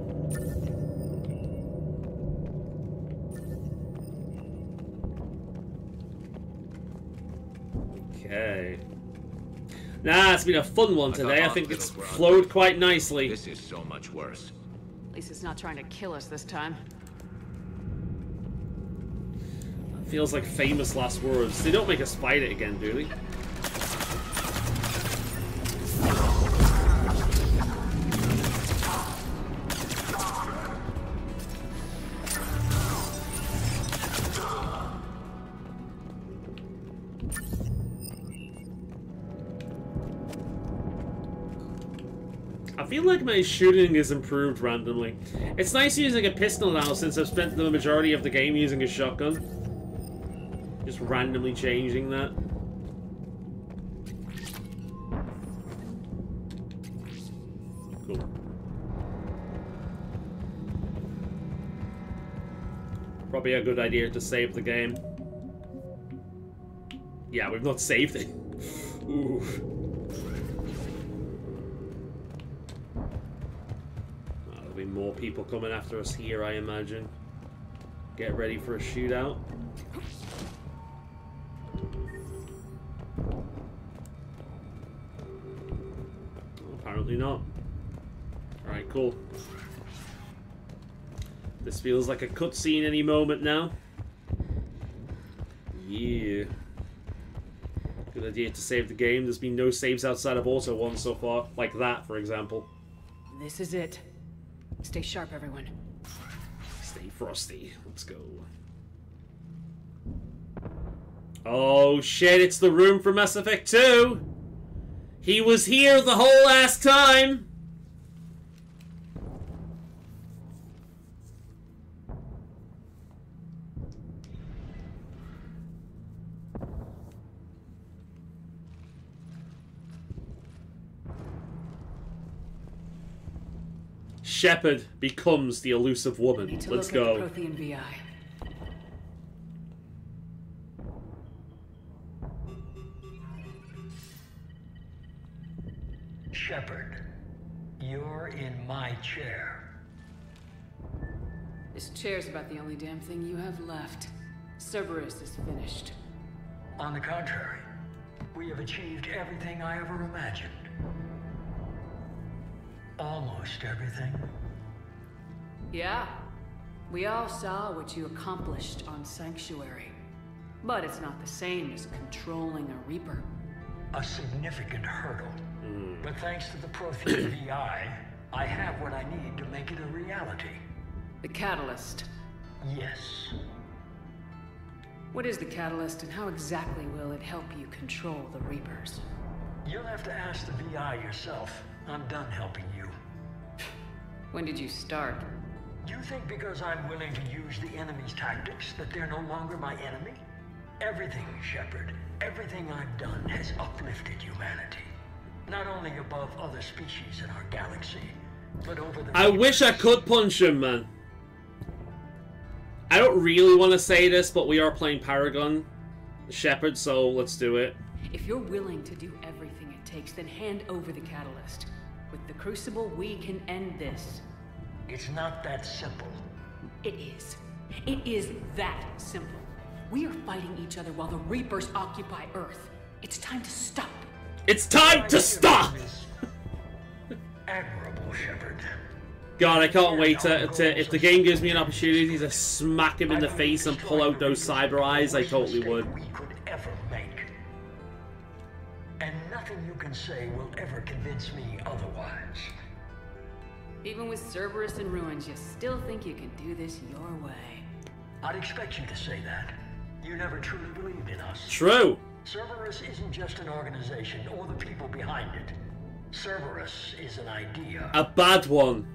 Speaker 1: Okay. Nah, it's been a fun one today. I think it's flowed quite nicely.
Speaker 16: This is so much worse.
Speaker 2: At least it's not trying to kill us this time.
Speaker 1: Feels like famous last words. They don't make us fight it again, do they? I feel like my shooting is improved randomly. It's nice using a pistol now since I've spent the majority of the game using a shotgun. Just randomly changing that. Cool. Probably a good idea to save the game. Yeah, we've not saved it. Ooh. There'll be more people coming after us here, I imagine. Get ready for a shootout. Apparently not. Alright, cool. This feels like a cutscene any moment now. Yeah. Good idea to save the game. There's been no saves outside of Auto 1 so far. Like that, for example.
Speaker 2: This is it. Stay sharp, everyone.
Speaker 1: Stay frosty. Let's go. Oh shit, it's the room from Mass Effect 2! He was here the whole last time! Shepard becomes the elusive woman. Let's go.
Speaker 2: Look at the Prothean VI.
Speaker 4: Shepard, you're in my chair.
Speaker 2: This chair's about the only damn thing you have left. Cerberus is finished.
Speaker 4: On the contrary, we have achieved everything I ever imagined. Almost everything.
Speaker 2: Yeah. We all saw what you accomplished on Sanctuary. But it's not the same as controlling a Reaper.
Speaker 4: A significant hurdle. But thanks to the Prothean VI, I have what I need to make it a reality.
Speaker 2: The Catalyst.
Speaker 4: Yes.
Speaker 2: What is the Catalyst, and how exactly will it help you control the Reapers?
Speaker 4: You'll have to ask the VI yourself. I'm done helping you.
Speaker 2: When did you start?
Speaker 4: Do you think because I'm willing to use the enemy's tactics that they're no longer my enemy? Everything, Shepard, everything I've done has uplifted humanity. Not only above other species in our galaxy, but over the...
Speaker 1: I wish I could punch him, man. I don't really want to say this, but we are playing Paragon Shepard, so let's do it.
Speaker 2: If you're willing to do everything it takes, then hand over the Catalyst. With the Crucible, we can end this.
Speaker 4: It's not that simple.
Speaker 2: It is. It is that simple. We are fighting each other while the Reapers occupy Earth. It's time to stop.
Speaker 1: It's time to stop!
Speaker 4: Admirable, Shepard.
Speaker 1: God, I can't wait to if the game gives me an opportunity to smack him in the face and pull out those cyber eyes, I totally would.
Speaker 4: We could ever make. And nothing you can say will ever convince me otherwise.
Speaker 2: Even with Cerberus in ruins, you still think you can do this your way.
Speaker 4: I'd expect you to say that. You never truly believed in us.
Speaker 1: True.
Speaker 4: Cerberus isn't just an organization or the people behind it. Cerberus is an idea.
Speaker 1: A bad one.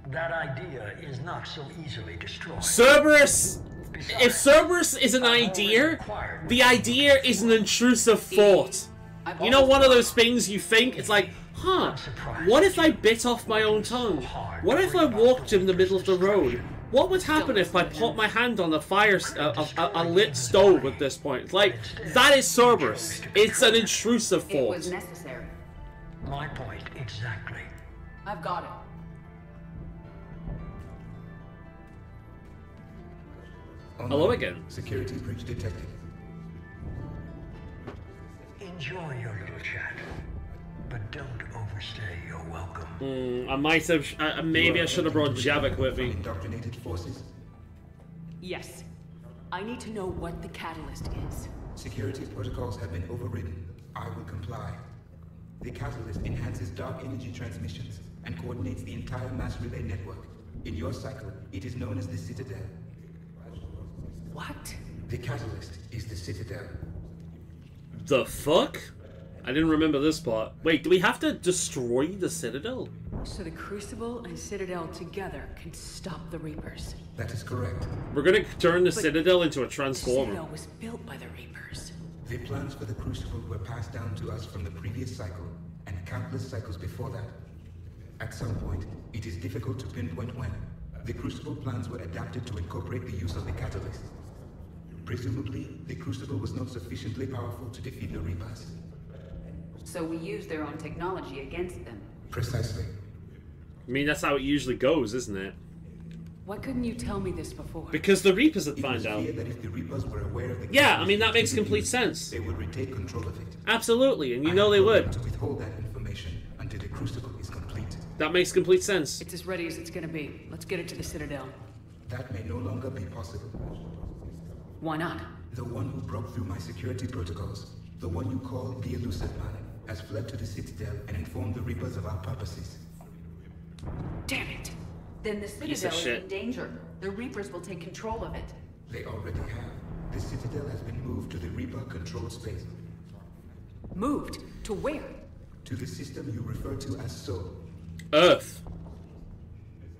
Speaker 4: That idea is not so easily destroyed.
Speaker 1: Cerberus! If Cerberus is an idea, the idea is an intrusive thought. You know, one of those things you think, it's like, huh, what if I bit off my own tongue? What if I walked in the middle of the road? What would happen if I put my hand on a fire, a lit stove at this point? Like, that is Cerberus. It's an intrusive thought.
Speaker 2: It was necessary.
Speaker 4: My point, exactly.
Speaker 2: I've got it.
Speaker 1: Hello again.
Speaker 11: Security breach detected.
Speaker 4: Enjoy your little chat, but don't overstay your welcome.
Speaker 1: I might have. Maybe I should have brought Javik with me.
Speaker 11: Indoctrinated forces.
Speaker 2: Yes. I need to know what the Catalyst is.
Speaker 11: Security protocols have been overridden. I will comply. The Catalyst enhances dark energy transmissions and coordinates the entire mass relay network. In your cycle, it is known as the Citadel.
Speaker 2: What?
Speaker 11: The Catalyst is the Citadel.
Speaker 1: The fuck? I didn't remember this part. Wait, do we have to destroy the Citadel?
Speaker 2: So the Crucible and Citadel together can stop the Reapers.
Speaker 11: That is correct.
Speaker 1: We're gonna turn the
Speaker 2: But
Speaker 1: Citadel into a transformer.
Speaker 2: The Citadel was built by the Reapers.
Speaker 11: The plans for the Crucible were passed down to us from the previous cycle, and countless cycles before that. At some point, it is difficult to pinpoint when, the Crucible plans were adapted to incorporate the use of the Catalyst. Presumably, the Crucible was not sufficiently powerful to defeat the Reapers.
Speaker 15: So we used their own technology against them.
Speaker 11: Precisely.
Speaker 1: I mean, that's how it usually goes, isn't it?
Speaker 2: Why couldn't you tell me this before?
Speaker 1: Because the Reapers would find out.
Speaker 11: That if the Reapers were aware of the
Speaker 1: Yeah, I mean, that makes complete sense.
Speaker 11: They would retake control of it.
Speaker 1: Absolutely, and you know they would.
Speaker 11: To withhold that information until the Crucible is complete.
Speaker 1: That makes complete sense.
Speaker 15: It's as ready as it's gonna be. Let's get it to the Citadel.
Speaker 11: That may no longer be possible.
Speaker 15: Why not?
Speaker 11: The one who broke through my security protocols, the one you call the Elusive Man, has fled to the Citadel and informed the Reapers of our purposes.
Speaker 15: Damn it! Then the
Speaker 1: Piece of
Speaker 15: Citadel is
Speaker 1: shit.
Speaker 15: in danger. The Reapers will take control of it.
Speaker 11: They already have. The Citadel has been moved to the Reaper-controlled space.
Speaker 15: Moved? To where?
Speaker 11: To the system you refer to as Sol.
Speaker 1: Earth.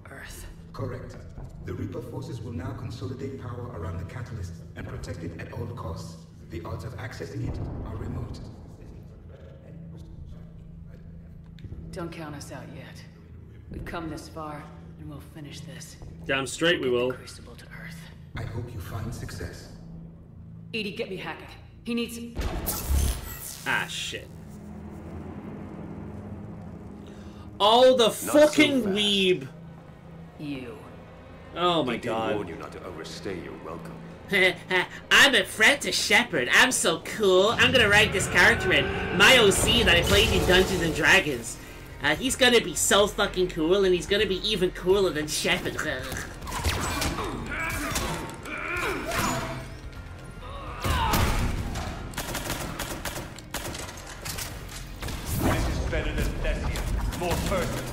Speaker 15: Earth.
Speaker 11: Correct. The Reaper forces will now consolidate power around the catalyst and protect it at all costs. The odds of accessing it are remote.
Speaker 15: Don't count us out yet. We've come this far, and we'll finish this.
Speaker 1: Damn straight we will.
Speaker 15: Crucible to Earth.
Speaker 11: I hope you find success.
Speaker 15: Edie, get me Hackett. He needs...
Speaker 1: Ah, shit. Oh, the fucking weeb.
Speaker 15: You.
Speaker 1: Oh my god.
Speaker 6: I warn you not to overstay your welcome.
Speaker 1: I'm a friend to Shepard. I'm so cool. I'm gonna write this character in. My OC that I played in Dungeons and Dragons. He's gonna be so fucking cool, and he's gonna be even cooler than Shepard.
Speaker 9: This is better than Thessia. More personal.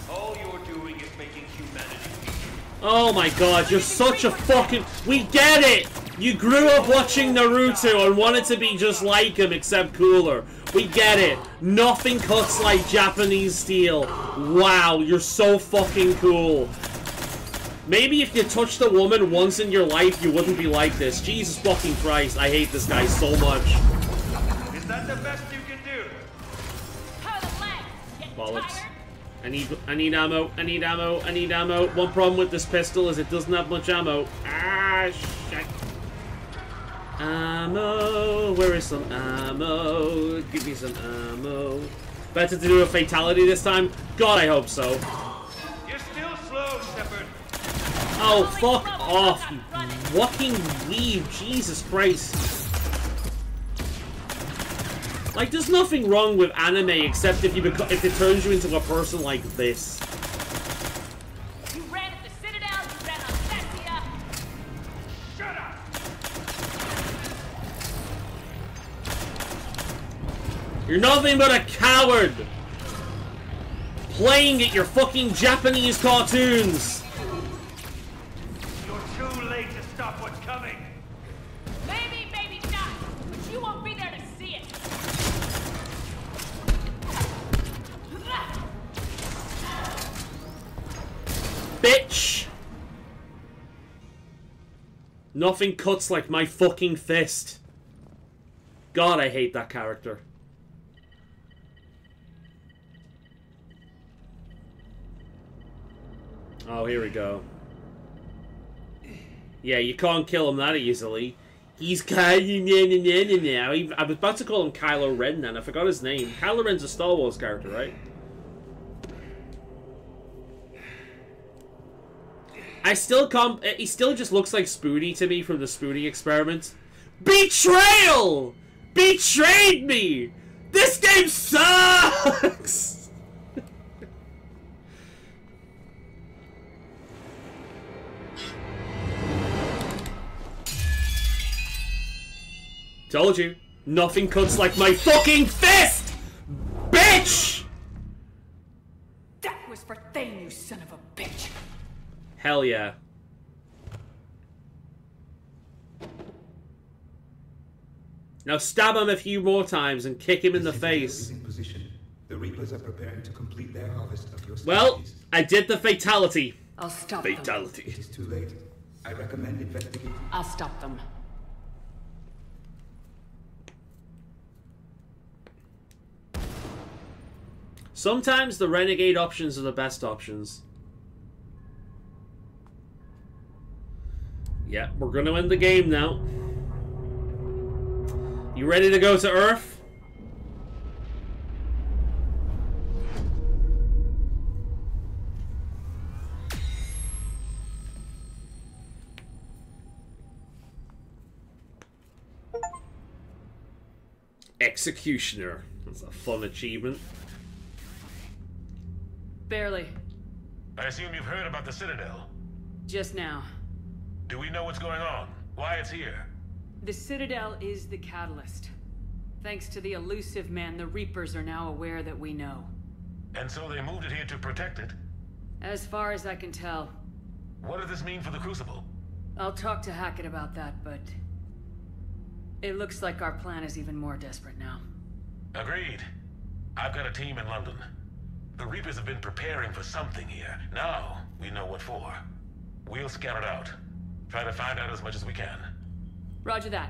Speaker 9: All you're doing is making humanity weak.
Speaker 1: Oh my god, you're such a fucking... We get it! You grew up watching Naruto and wanted to be just like him, except cooler. We get it. Nothing cuts like Japanese steel. Wow, you're so fucking cool. Maybe if you touched a woman once in your life, you wouldn't be like this. Jesus fucking Christ, I hate this guy so much.
Speaker 9: Is that the best you can do?
Speaker 1: Bollocks. I need ammo, I need ammo, I need ammo. One problem with this pistol is it doesn't have much ammo. Ah, shit. Ammo, where is some ammo? Give me some ammo. Better to do a fatality this time? God, I hope so.
Speaker 9: You're still slow, Shepard.
Speaker 1: Oh, fuck off, you fucking weeb. Jesus Christ. Like, there's nothing wrong with anime except if it turns you into a person like this.
Speaker 17: You ran at the Citadel, you ran on Thessia.
Speaker 9: Shut up!
Speaker 1: You're nothing but a coward! Playing at your fucking Japanese cartoons!
Speaker 9: You're too late to stop what's coming.
Speaker 17: Maybe, maybe not. But you won't be there to see it.
Speaker 1: Bitch! Nothing cuts like my fucking fist. God, I hate that character. Oh, here we go. Yeah, you can't kill him that easily. He's Kylo now. I was about to call him Kylo Ren then. I forgot his name. Kylo Ren's a Star Wars character, right? I still can't... He still just looks like Spoonie to me from the Spoonie experiment. Betrayal! Betrayed me! This game sucks! Told you. Nothing cuts like my fucking fist! Bitch!
Speaker 15: That was for Thane, you son of a bitch.
Speaker 1: Hell yeah. Now stab him a few more times and kick him in the face.
Speaker 11: In position. The Reapers are preparing to complete their harvest of your
Speaker 1: Well, I did the fatality.
Speaker 15: I'll stop
Speaker 1: Fatality.
Speaker 11: It is too late. I recommend investigating.
Speaker 15: I'll stop them.
Speaker 1: Sometimes the renegade options are the best options. Yeah, we're gonna win the game now. You ready to go to Earth? Executioner. That's a fun achievement.
Speaker 2: Barely.
Speaker 18: I assume you've heard about the Citadel.
Speaker 2: Just now.
Speaker 18: Do we know what's going on? Why it's here?
Speaker 2: The Citadel is the catalyst. Thanks to the elusive man, the Reapers are now aware that we know.
Speaker 18: And so they moved it here to protect it?
Speaker 2: As far as I can tell.
Speaker 18: What does this mean for the Crucible?
Speaker 2: I'll talk to Hackett about that, but... it looks like our plan is even more desperate now.
Speaker 18: Agreed. I've got a team in London. The Reapers have been preparing for something here. Now, we know what for. We'll scout it out. Try to find out as much as we can.
Speaker 2: Roger that.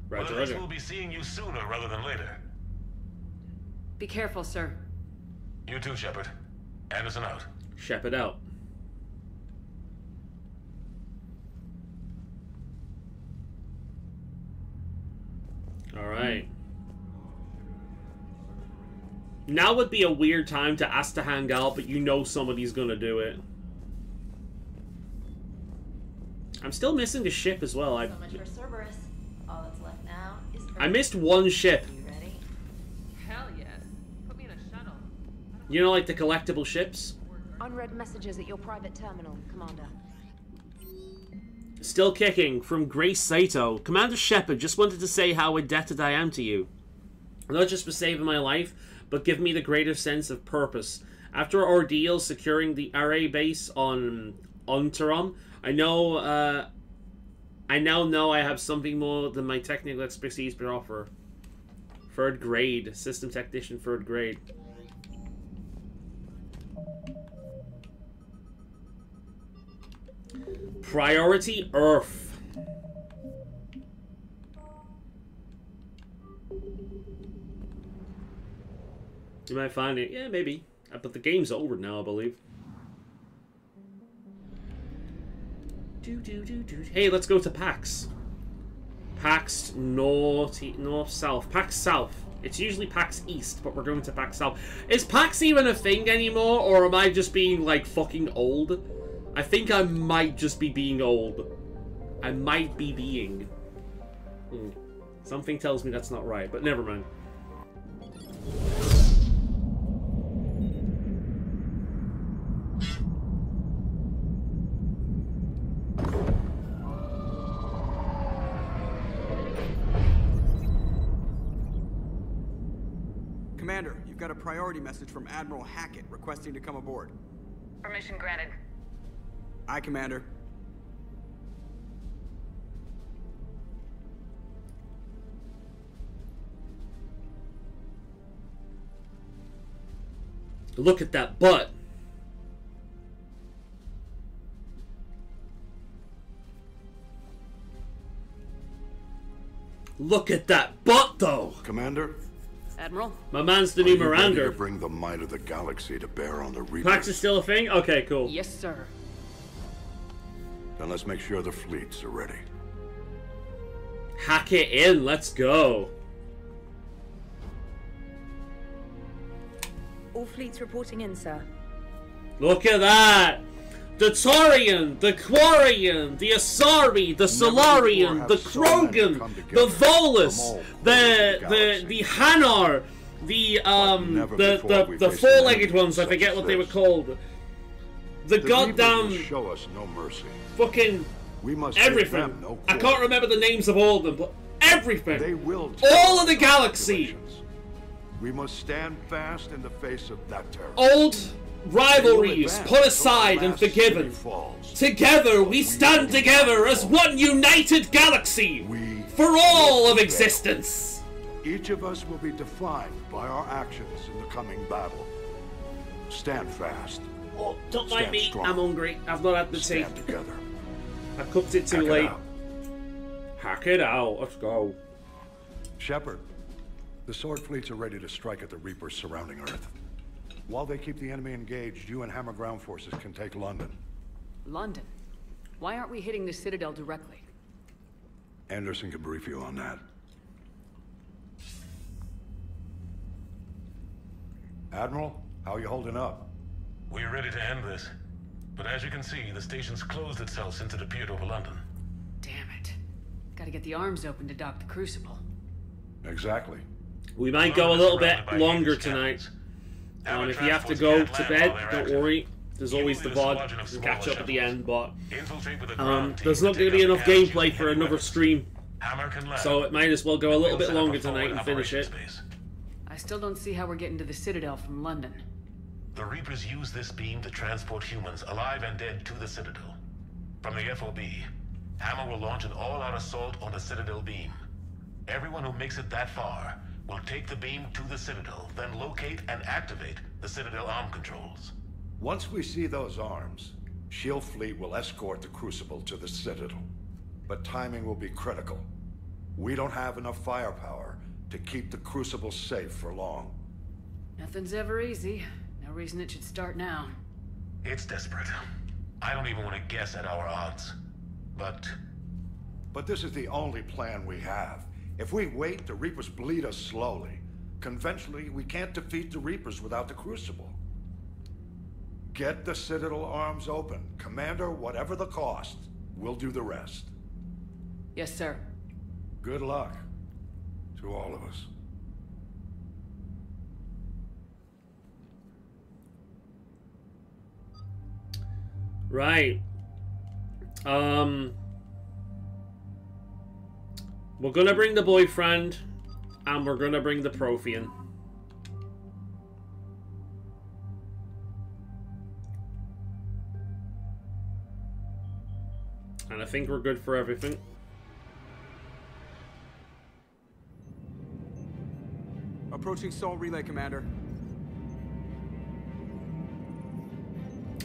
Speaker 1: Roger,
Speaker 18: well, at least
Speaker 1: roger.
Speaker 18: we'll be seeing you sooner rather than later.
Speaker 2: Be careful, sir.
Speaker 18: You too, Shepard. Anderson out.
Speaker 1: Shepard out. Alright. Now would be a weird time to ask to hang out, but you know somebody's gonna do it. I'm still missing the ship as well.
Speaker 7: So much for Cerberus. All that's left now is...
Speaker 1: I missed one ship.
Speaker 7: You ready?
Speaker 17: Hell yes. Put me in a shuttle.
Speaker 1: You know, like the collectible ships?
Speaker 7: Unread messages at your private terminal, Commander.
Speaker 1: Still kicking from Grace Sato. Commander Shepard, just wanted to say how indebted I am to you. Not just for saving my life, but giving me the greater sense of purpose. After our ordeal securing the RA base on Unterom, I now know I have something more than my technical expertise to offer. 3rd grade. System Technician 3rd grade. Priority Earth. You might find it. Yeah, maybe. But the game's over now, I believe. Hey, let's go to PAX. PAX North, South. PAX South. It's usually PAX East, but we're going to PAX South. Is PAX even a thing anymore, or am I just being, like, fucking old? I think I might just be being old. I might be being. Something tells me that's not right, but never mind.
Speaker 20: Commander, you've got a priority message from Admiral Hackett requesting to come aboard.
Speaker 17: Permission granted.
Speaker 20: Aye, Commander.
Speaker 1: Look at that butt. Look at that butt, though.
Speaker 19: Commander?
Speaker 2: Admiral?
Speaker 1: My man's the new
Speaker 19: Are you ready
Speaker 1: Miranda.
Speaker 19: to bring the might of the galaxy to bear on the Reapers?
Speaker 1: PAX is still a thing? Okay, cool.
Speaker 2: Yes, sir.
Speaker 19: Then let's make sure the fleets are ready.
Speaker 1: Hack it in. Let's go.
Speaker 7: All fleets reporting in, sir.
Speaker 1: Look at that. The Taurian, the Quarian, the Asari, the Solarian, the Krogan, the Volus, the Hanar, the four-legged ones, I forget what they were called. The goddamn
Speaker 19: show us no mercy.
Speaker 1: Fucking everything.
Speaker 19: No
Speaker 1: I can't remember the names of all of them, but everything.
Speaker 19: They will
Speaker 1: all of the galaxy.
Speaker 19: We must stand fast in the face of that terror.
Speaker 1: Old rivalries put aside and forgiven. Together we stand together as one united galaxy for all of existence.
Speaker 19: Each of us will be defined by our actions in the coming battle. Stand fast.
Speaker 1: Oh, don't mind me.
Speaker 19: Strong.
Speaker 1: I'm hungry. I've not had the tea.
Speaker 19: Stand together.
Speaker 1: I cooked it too late. Hack it out. Let's go.
Speaker 19: Shepard, the Sword fleets are ready to strike at the Reapers surrounding Earth. While they keep the enemy engaged, you and Hammer ground forces can take London.
Speaker 2: London? Why aren't we hitting the Citadel directly?
Speaker 19: Anderson can brief you on that. Admiral, how are you holding up?
Speaker 18: We're ready to end this. But as you can see, the station's closed itself since it appeared over London.
Speaker 2: Damn it. Gotta get the arms open to dock the Crucible.
Speaker 19: Exactly.
Speaker 1: We might go a little bit longer tonight. If you have to go to bed, don't worry. There's always the VOD. You can catch up at the end, but there's not going to be enough gameplay for another stream. So it might as well go a little bit longer tonight and finish it.
Speaker 2: I still don't see how we're getting to the Citadel from London.
Speaker 3: The Reapers use this beam to transport humans, alive and dead, to the Citadel. From the FOB, Hammer will launch an all-out assault on the Citadel beam. Everyone who makes it that far will take the beam to the Citadel, then locate and activate the Citadel arm controls.
Speaker 19: Once we see those arms, SHIELD fleet will escort the Crucible to the Citadel. But timing will be critical. We don't have enough firepower to keep the Crucible safe for long.
Speaker 2: Nothing's ever easy. No reason it should start now.
Speaker 3: It's desperate. I don't even want to guess at our odds. But
Speaker 19: this is the only plan we have. If we wait, the Reapers bleed us slowly. Conventionally, we can't defeat the Reapers without the Crucible. Get the Citadel arms open. Commander, whatever the cost, we'll do the rest.
Speaker 2: Yes, sir.
Speaker 19: Good luck to all of us.
Speaker 1: Right. We're gonna bring the boyfriend, and we're gonna bring the Prothean. And I think we're good for everything.
Speaker 20: Approaching Sol Relay, Commander.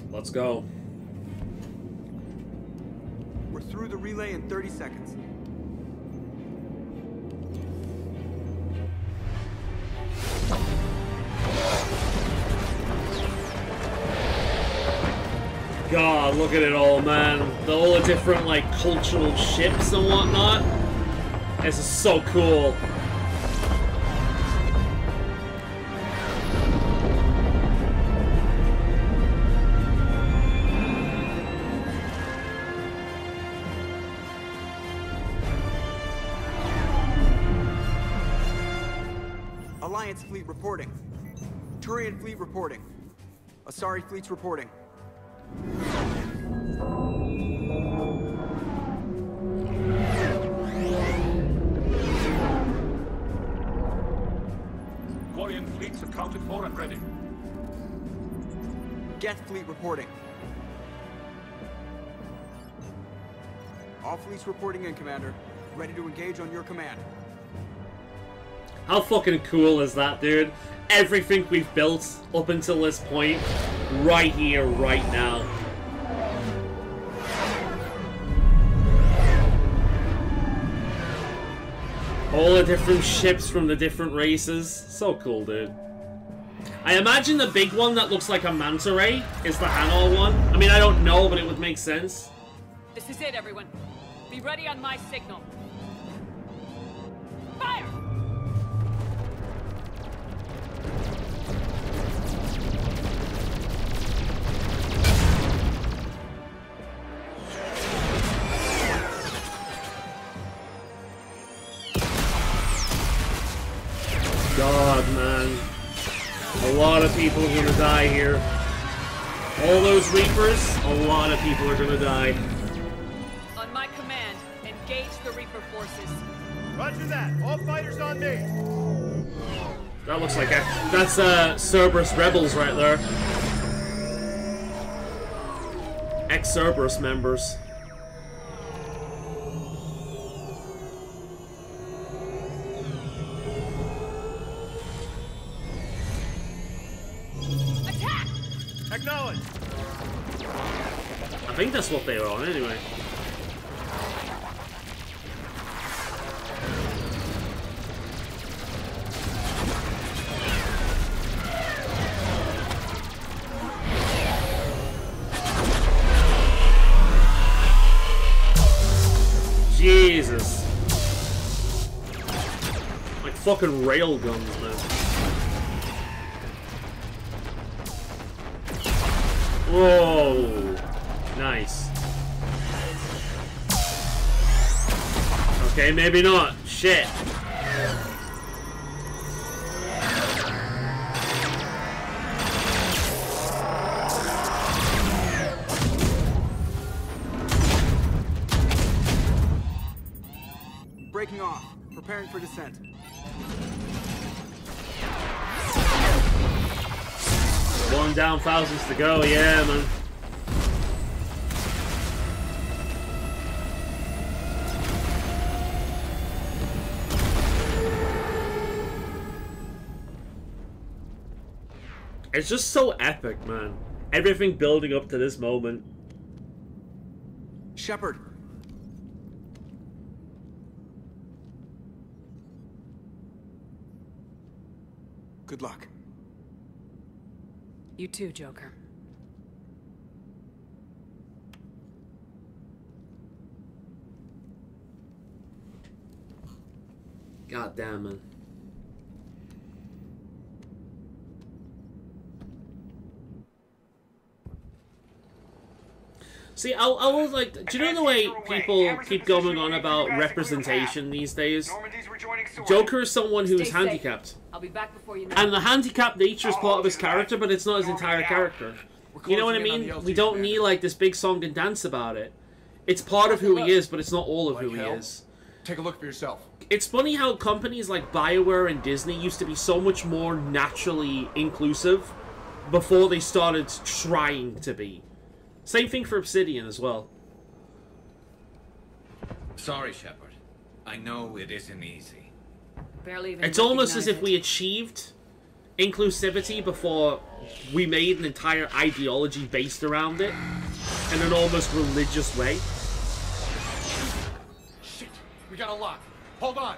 Speaker 1: Let's go.
Speaker 20: We're through the relay in 30 seconds.
Speaker 1: God, look at it all, man. All the different, like, cultural ships and whatnot. This is so cool.
Speaker 20: Alliance fleet reporting. Turian fleet reporting. Asari fleet's reporting.
Speaker 12: Quarian fleets accounted for and ready.
Speaker 20: Geth fleet reporting. All fleets reporting in, Commander. Ready to engage on your command.
Speaker 1: How fucking cool is that, dude? Everything we've built up until this point, right here, right now. All the different ships from the different races. So cool, dude. I imagine the big one that looks like a manta ray is the Hanar one. I mean, I don't know, but it would make sense.
Speaker 17: This is it, everyone. Be ready on my signal. Fire!
Speaker 1: God, man. A lot of people are gonna die here. All those Reapers, a lot of people are gonna die.
Speaker 17: On my command, engage the Reaper forces.
Speaker 8: Roger that. All fighters on me.
Speaker 1: That looks like that's Cerberus rebels right there. Ex-Cerberus members.
Speaker 17: Attack!
Speaker 8: Acknowledge.
Speaker 1: I think that's what they were on anyway. Jesus. Like fucking rail guns, man. Whoa. Nice. Okay, maybe not. Shit.
Speaker 20: preparing for descent.
Speaker 1: One down, thousands to go. Yeah, man. It's just so epic, man. Everything building up to this moment.
Speaker 20: Shepard. Good luck.
Speaker 2: You too, Joker.
Speaker 1: God damn, man. See, I was like, do you know the way people keep going on about representation these days? Joker is someone who is handicapped.
Speaker 2: I'll be back before you know.
Speaker 1: And the handicapped nature is part of his character, but it's not his entire character. You know what I mean? We don't need like this big song and dance about it. It's part of who he is, but it's not all of who he is.
Speaker 20: Take a look for yourself.
Speaker 1: It's funny how companies like BioWare and Disney used to be so much more naturally inclusive before they started trying to be. Same thing for Obsidian as well.
Speaker 16: Sorry, Shepard. I know it isn't easy.
Speaker 2: Barely even
Speaker 1: It's almost as if
Speaker 2: recognize
Speaker 1: we achieved inclusivity before we made an entire ideology based around it in an almost religious way.
Speaker 20: Shit, we got a lock. Hold on.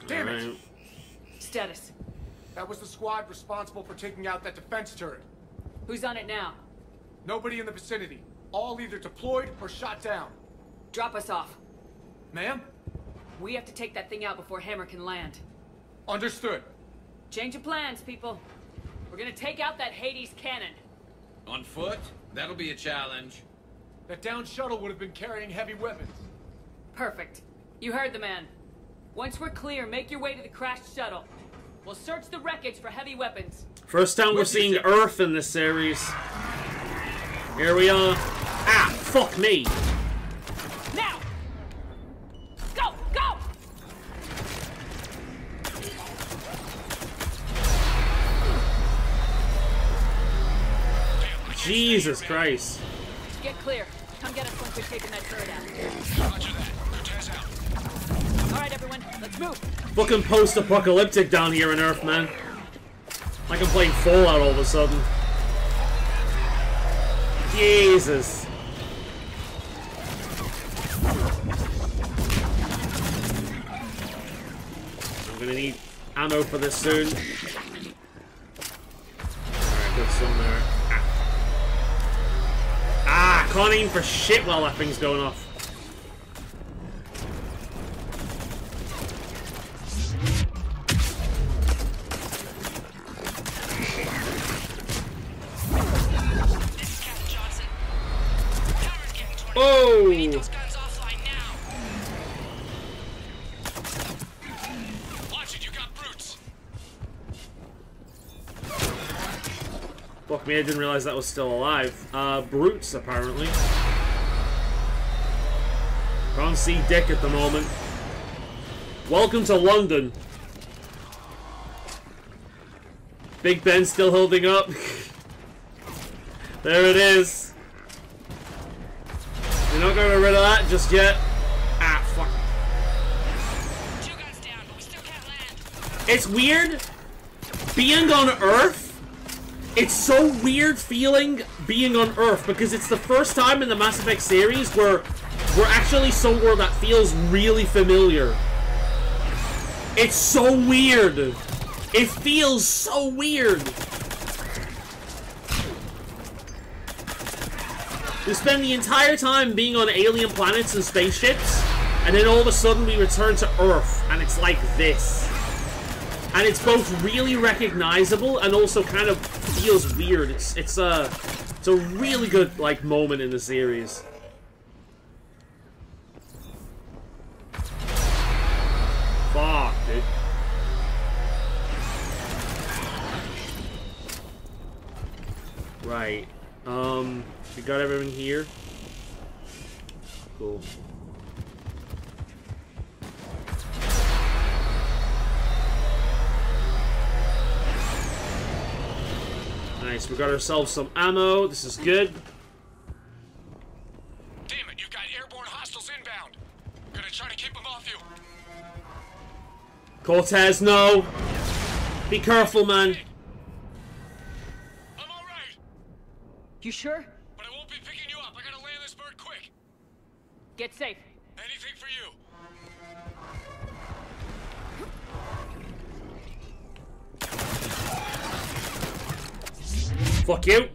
Speaker 20: Damn it!
Speaker 2: Status.
Speaker 20: That was the squad responsible for taking out that defense turret.
Speaker 2: Who's on it now?
Speaker 20: Nobody in the vicinity. All either deployed or shot down.
Speaker 2: Drop us off.
Speaker 20: Ma'am?
Speaker 2: We have to take that thing out before Hammer can land.
Speaker 20: Understood.
Speaker 2: Change of plans, people. We're gonna take out that Hades cannon.
Speaker 16: On foot? That'll be a challenge.
Speaker 20: That downed shuttle would have been carrying heavy weapons.
Speaker 2: Perfect. You heard the man. Once we're clear, make your way to the crashed shuttle. We'll search the wreckage for heavy weapons.
Speaker 1: First time we're seeing Earth in this series. Here we are. Ah, fuck me.
Speaker 2: Now! Go! Go!
Speaker 1: Jesus Christ.
Speaker 2: Get clear. Come get us once we've taken that turret out.
Speaker 23: Roger that. Cortez out.
Speaker 2: Alright, everyone. Let's move.
Speaker 1: Fucking post-apocalyptic down here in Earth, man. Like I'm playing Fallout all of a sudden. Jesus. I'm gonna need ammo for this soon. Alright, got some there. Ah, can't aim for shit while that thing's going off. Oh!
Speaker 23: We need those guns offline now. Watch it, you got brutes.
Speaker 1: Fuck me, I didn't realize that was still alive. Brutes, apparently. Can't see Dick at the moment. Welcome to London. Big Ben still holding up. There it is. You're not going to get rid of that just yet. Ah, fuck. It's weird being on Earth. It's so weird feeling being on Earth because it's the first time in the Mass Effect series where we're actually somewhere that feels really familiar. It's so weird. It feels so weird. We spend the entire time being on alien planets and spaceships, and then all of a sudden we return to Earth, and it's like this. And it's both really recognizable and also kind of feels weird. It's a really good like moment in the series. Fuck, dude. Right. We got everything here. Cool. Nice, we got ourselves some ammo. This is good.
Speaker 23: Damn it, you've got airborne hostiles inbound. Gonna try to keep them off you.
Speaker 1: Cortez, no! Be careful, man.
Speaker 23: I'm alright.
Speaker 2: You sure?
Speaker 23: But I won't be picking you up. I gotta land this bird quick.
Speaker 2: Get safe.
Speaker 23: Anything for you.
Speaker 1: Fuck you.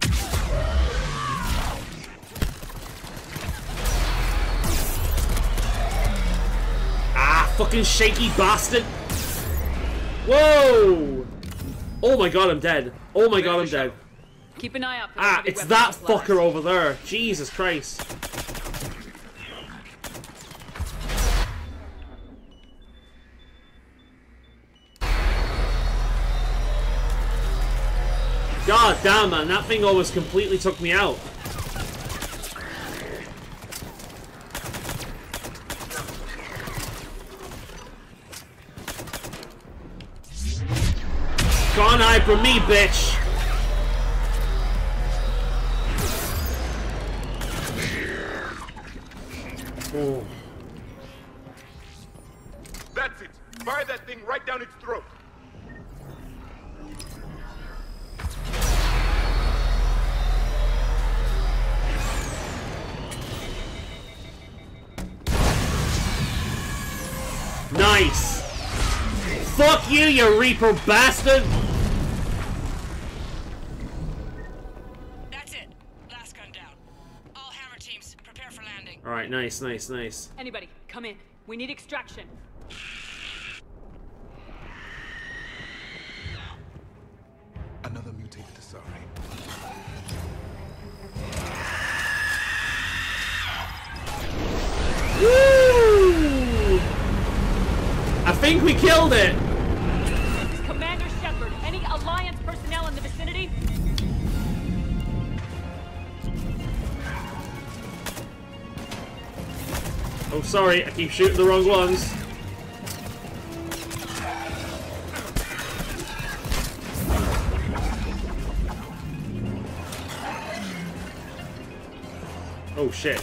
Speaker 1: Ah, fucking shaky bastard. Whoa! Oh my god, I'm dead. Oh my god, I'm dead.
Speaker 2: Keep an eye out for
Speaker 1: Ah, it's that fucker over there. Jesus Christ. God damn, man, that thing almost completely took me out. Gone eye for me, bitch. Oh.
Speaker 8: That's it. Fire that thing right down its throat.
Speaker 1: Nice. Fuck you, you Reaper bastard.
Speaker 17: That's it. Last gun down. All hammer teams, prepare for landing.
Speaker 1: All right, nice, nice, nice.
Speaker 2: Anybody, come in. We need extraction.
Speaker 11: Another mutated Asari.
Speaker 1: Woo! I think we killed it.
Speaker 2: Commander Shepard, any Alliance personnel in the vicinity?
Speaker 1: Oh, sorry, I keep shooting the wrong ones. Oh shit.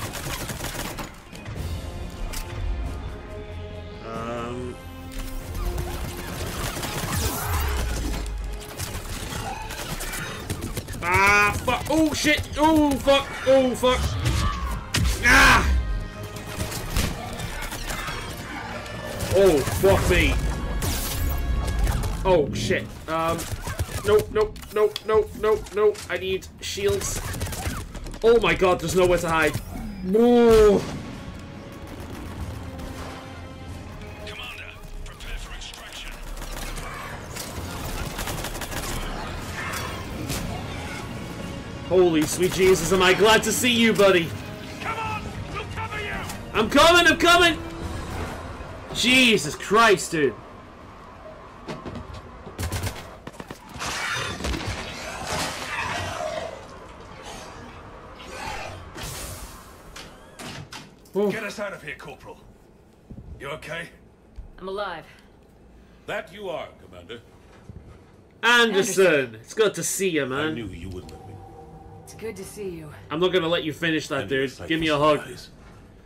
Speaker 1: Ah, fuck. Oh shit. Oh fuck. Oh fuck. Ah. Oh fuck me. Oh shit. Nope, nope, nope, nope, nope, nope. I need shields. Oh my god, there's nowhere to hide. Whoa.
Speaker 23: Commander, prepare for extraction.
Speaker 1: Holy sweet Jesus, am I glad to see you, buddy.
Speaker 23: Come on, we'll cover you.
Speaker 1: I'm coming, I'm coming. Jesus Christ, dude.
Speaker 12: Get us out of here, Corporal. You okay?
Speaker 2: I'm alive.
Speaker 3: That you are, Commander.
Speaker 1: Anderson, it's good to see you, man.
Speaker 3: I knew you wouldn't let me.
Speaker 2: It's good to see you.
Speaker 1: I'm not gonna let you finish that, dude. Give me a hug.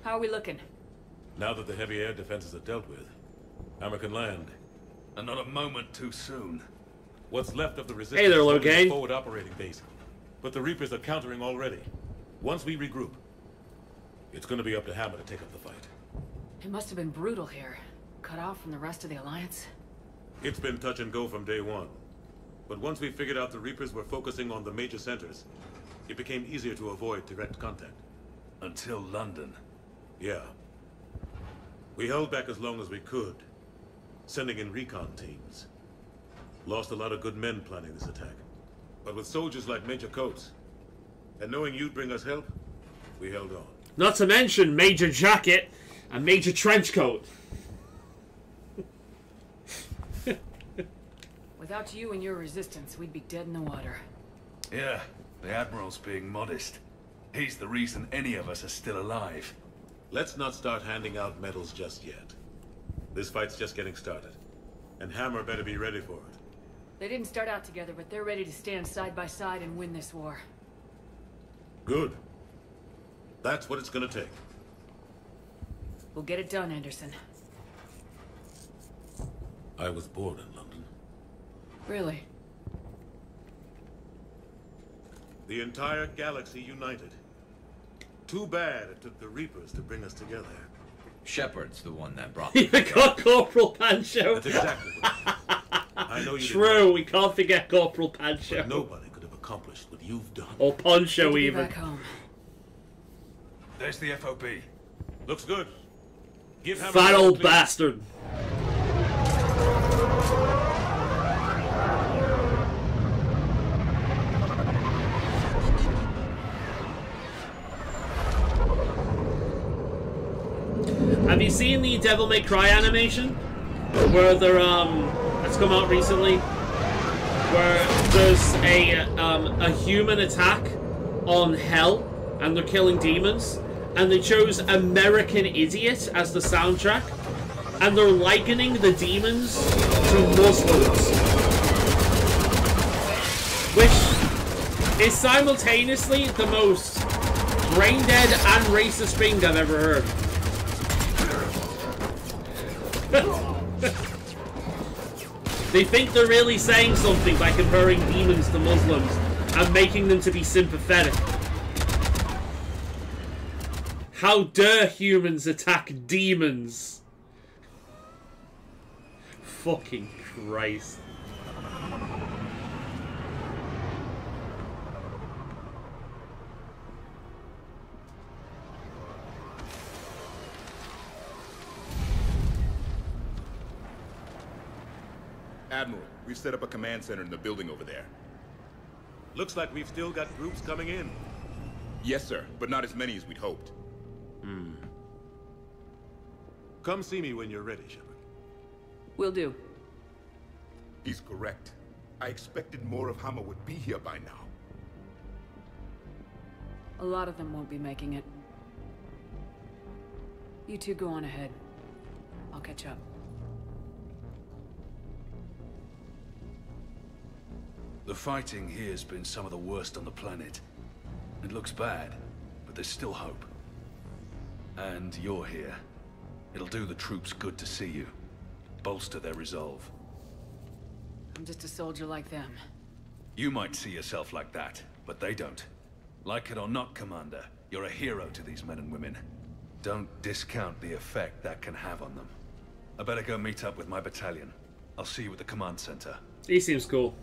Speaker 2: How are we looking?
Speaker 3: Now that the heavy air defenses are dealt with, Hammer can land.
Speaker 12: And not a moment too soon.
Speaker 3: What's left of the resistance
Speaker 1: Hey there,
Speaker 3: is holding the
Speaker 1: Logain.
Speaker 3: forward operating base. But the Reapers are countering already. Once we regroup, it's gonna be up to Hammer to take up the fight.
Speaker 2: It must have been brutal here. Cut off from the rest of the Alliance.
Speaker 3: It's been touch and go from day one. But once we figured out the Reapers were focusing on the major centers, it became easier to avoid direct contact.
Speaker 12: Until London.
Speaker 3: Yeah. We held back as long as we could, sending in recon teams. Lost a lot of good men planning this attack. But with soldiers like Major Coates, and knowing you'd bring us help, we held on.
Speaker 1: Not to mention Major Jacket and Major Trenchcoat.
Speaker 2: Without you and your resistance, we'd be dead in the water.
Speaker 12: Yeah, The Admiral's being modest. He's the reason any of us are still alive.
Speaker 3: Let's not start handing out medals just yet. This fight's just getting started. And Hammer better be ready for it.
Speaker 2: They didn't start out together, but they're ready to stand side by side and win this war.
Speaker 3: Good. That's what it's gonna take.
Speaker 2: We'll get it done, Anderson.
Speaker 3: I was born in London.
Speaker 2: Really?
Speaker 3: The entire galaxy united. Too bad it took the Reapers to bring us together.
Speaker 16: Shepard's the one that brought
Speaker 1: You got Corporal Pancho.
Speaker 3: That's exactly what I know you
Speaker 1: True, we can't forget Corporal Pancho.
Speaker 3: But nobody could have accomplished what you've done.
Speaker 1: Or Poncho even.
Speaker 2: Back home.
Speaker 12: There's the FOB.
Speaker 3: Looks good. Give Hammer
Speaker 1: Fat old
Speaker 3: please.
Speaker 1: bastard. Have you seen the Devil May Cry animation? Where they're, that's come out recently. Where there's a human attack on Hell, and they're killing demons. And they chose American Idiot as the soundtrack. And they're likening the demons to Muslims. Which is simultaneously the most brain-dead and racist thing I've ever heard. They think they're really saying something by comparing demons to Muslims and making them to be sympathetic. How dare humans attack demons? Fucking Christ.
Speaker 6: Admiral, we've set up a command center in the building over there.
Speaker 3: Looks like we've still got groups coming in.
Speaker 6: Yes, sir, but not as many as we'd hoped.
Speaker 3: Come see me when you're ready, Shepard.
Speaker 2: Will do.
Speaker 11: He's correct. I expected more of Hammer would be here by now.
Speaker 2: A lot of them won't be making it. You two go on ahead. I'll catch up.
Speaker 12: The fighting here's been some of the worst on the planet. It looks bad, but there's still hope. And you're here. It'll do the troops good to see you. Bolster their resolve.
Speaker 2: I'm just a soldier like them.
Speaker 12: You might see yourself like that, but they don't. Like it or not, Commander, you're a hero to these men and women. Don't discount the effect that can have on them. I better go meet up with my battalion. I'll see you at the command center.
Speaker 1: He seems cool.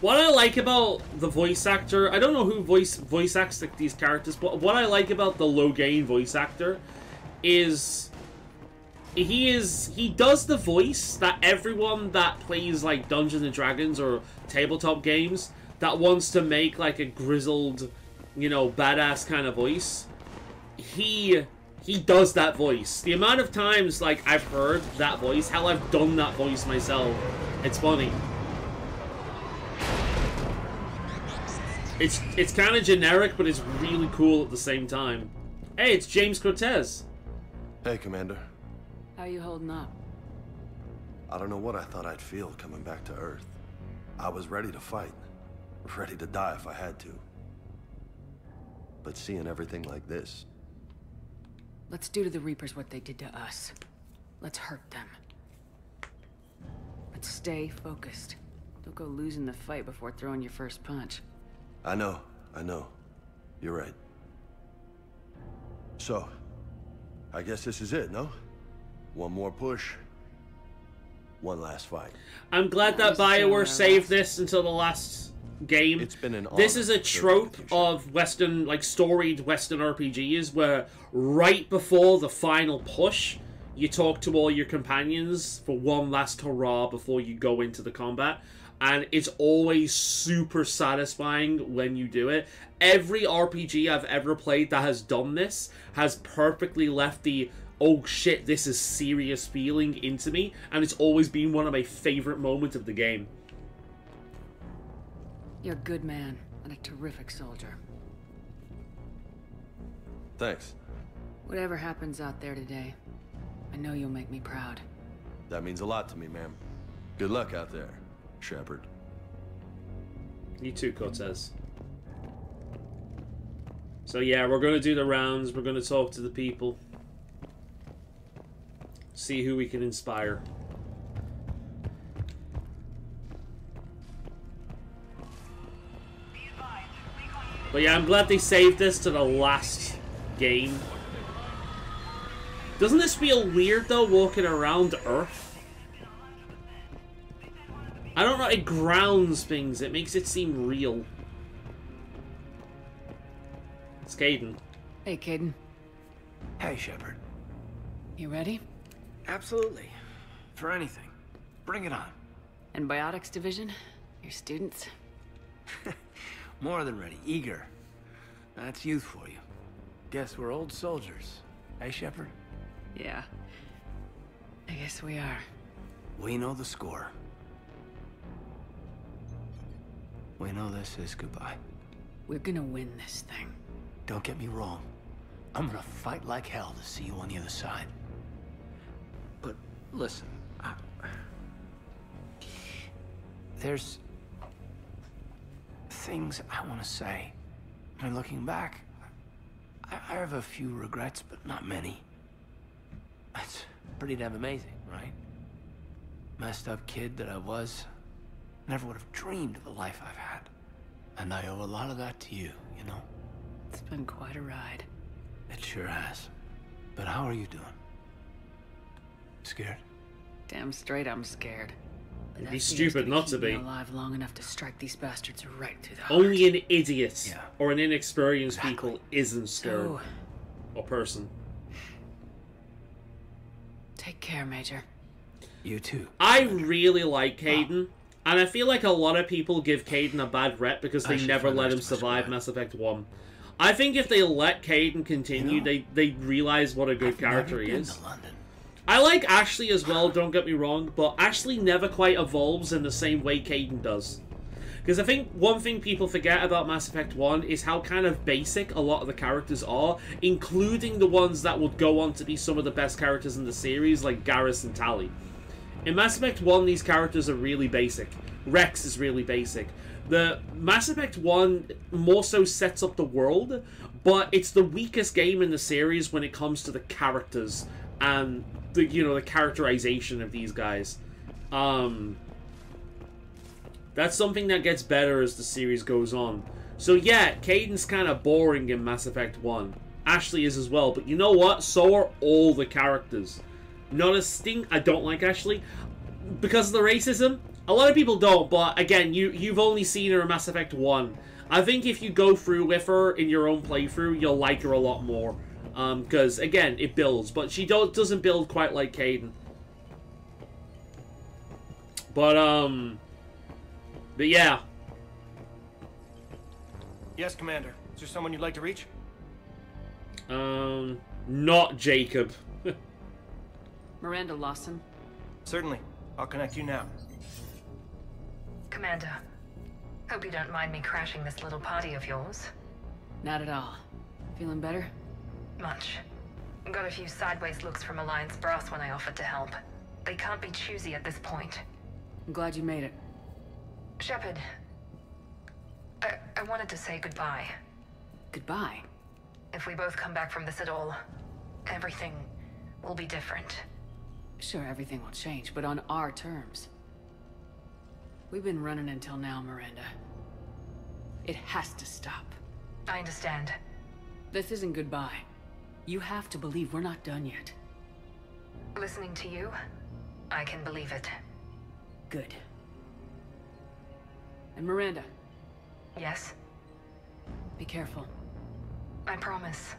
Speaker 1: What I like about the voice actor, I don't know who voice acts like these characters, but what I like about the Logain voice actor is he does the voice that everyone that plays like Dungeons and Dragons or tabletop games that wants to make like a grizzled, you know, badass kind of voice. He does that voice. The amount of times like I've heard that voice, hell, I've done that voice myself. It's funny. It's kind of generic, but it's really cool at the same time. Hey, it's James Cortez.
Speaker 13: Hey, Commander.
Speaker 2: How you holding up?
Speaker 13: I don't know what I thought I'd feel coming back to Earth. I was ready to fight. Ready to die if I had to. But seeing everything like this...
Speaker 2: Let's do to the Reapers what they did to us. Let's hurt them. But stay focused. Don't go losing the fight before throwing your first punch.
Speaker 13: I know. You're right. So, I guess this is it, no? One more push. One last fight.
Speaker 1: I'm glad that BioWare saved this until the last game.
Speaker 13: It's been an honor.
Speaker 1: This is a trope of Western, like storied Western RPGs where right before the final push, you talk to all your companions for one last hurrah before you go into the combat. And it's always super satisfying when you do it. Every RPG I've ever played that has done this has perfectly left the oh shit, this is serious feeling into me, and it's always been one of my favorite moments of the game.
Speaker 2: You're a good man and a terrific soldier.
Speaker 13: Thanks.
Speaker 2: Whatever happens out there today, I know you'll make me proud.
Speaker 13: That means a lot to me, ma'am. Good luck out there, Shepard.
Speaker 1: You too, Cortez. So yeah, we're going to do the rounds. We're going to talk to the people. See who we can inspire. But yeah, I'm glad they saved this to the last game. Doesn't this feel weird, though, walking around Earth? I don't know, it grounds things. It makes it seem real. It's Kaidan.
Speaker 2: Hey, Kaidan.
Speaker 5: Hey, Shepard.
Speaker 2: You ready?
Speaker 5: Absolutely. For anything. Bring it on.
Speaker 2: Antibiotics division? Your students?
Speaker 5: More than ready. Eager. That's youth for you. Guess we're old soldiers. Hey, Shepard?
Speaker 2: Yeah. I guess we are.
Speaker 5: We know the score. We know this is goodbye.
Speaker 2: We're gonna win this thing.
Speaker 5: Don't get me wrong. I'm gonna fight like hell to see you on the other side. But listen, there's things I want to say. I mean, looking back, I have a few regrets, but not many. That's pretty damn amazing, right? Messed up kid that I was, never would have dreamed of the life I've had. And I owe a lot of that to you, you know?
Speaker 2: It's been quite a ride.
Speaker 5: It sure has. But how are you doing? Scared?
Speaker 2: Damn straight I'm scared.
Speaker 1: It'd be stupid not to be.
Speaker 2: Alive long enough to strike these bastards right through the heart.
Speaker 1: Only an idiot or an inexperienced people isn't scared.
Speaker 2: So,
Speaker 1: or person.
Speaker 2: take care, Major.
Speaker 5: You too.
Speaker 1: I really like Kaidan, and I feel like a lot of people give Kaidan a bad rep because they never let him survive Mass Effect 1. I think if they let Kaidan continue, they realize what a good character he is. I like Ashley as well, don't get me wrong, but Ashley never quite evolves in the same way Kaidan does. Because I think one thing people forget about Mass Effect 1 is how kind of basic a lot of the characters are, including the ones that would go on to be some of the best characters in the series, like Garrus and Tali. In Mass Effect 1, these characters are really basic. Rex is really basic. The Mass Effect 1 more so sets up the world, but it's the weakest game in the series when it comes to the characters and the, you know, the characterization of these guys. That's something that gets better as the series goes on. So yeah, Kaidan's kind of boring in Mass Effect 1. Ashley is as well, but you know what? So are all the characters. Not a stink. I don't like Ashley because of the racism. A lot of people don't, but again, you've only seen her in Mass Effect 1. I think if you go through with her in your own playthrough, you'll like her a lot more. Because, again, it builds. But she doesn't build quite like Kaidan. But yeah.
Speaker 21: Yes, Commander. Is there someone you'd like to reach?
Speaker 1: Not Jacob.
Speaker 2: Miranda Lawson.
Speaker 21: Certainly. I'll connect you now.
Speaker 10: Commander, hope you don't mind me crashing this little party of yours.
Speaker 2: Not at all. Feeling better?
Speaker 10: Much. Got a few sideways looks from Alliance brass when I offered to help. They can't be choosy at this point.
Speaker 2: I'm glad you made it.
Speaker 10: Shepard, I wanted to say goodbye.
Speaker 2: Goodbye?
Speaker 10: If we both come back from this at all, everything will be different.
Speaker 2: Sure, everything will change, but on our terms. We've been running until now, Miranda. It has to stop.
Speaker 10: I understand.
Speaker 2: This isn't goodbye. You have to believe we're not done yet.
Speaker 10: Listening to you, I can believe it.
Speaker 2: Good. And Miranda.
Speaker 10: Yes?
Speaker 2: Be careful.
Speaker 10: I promise.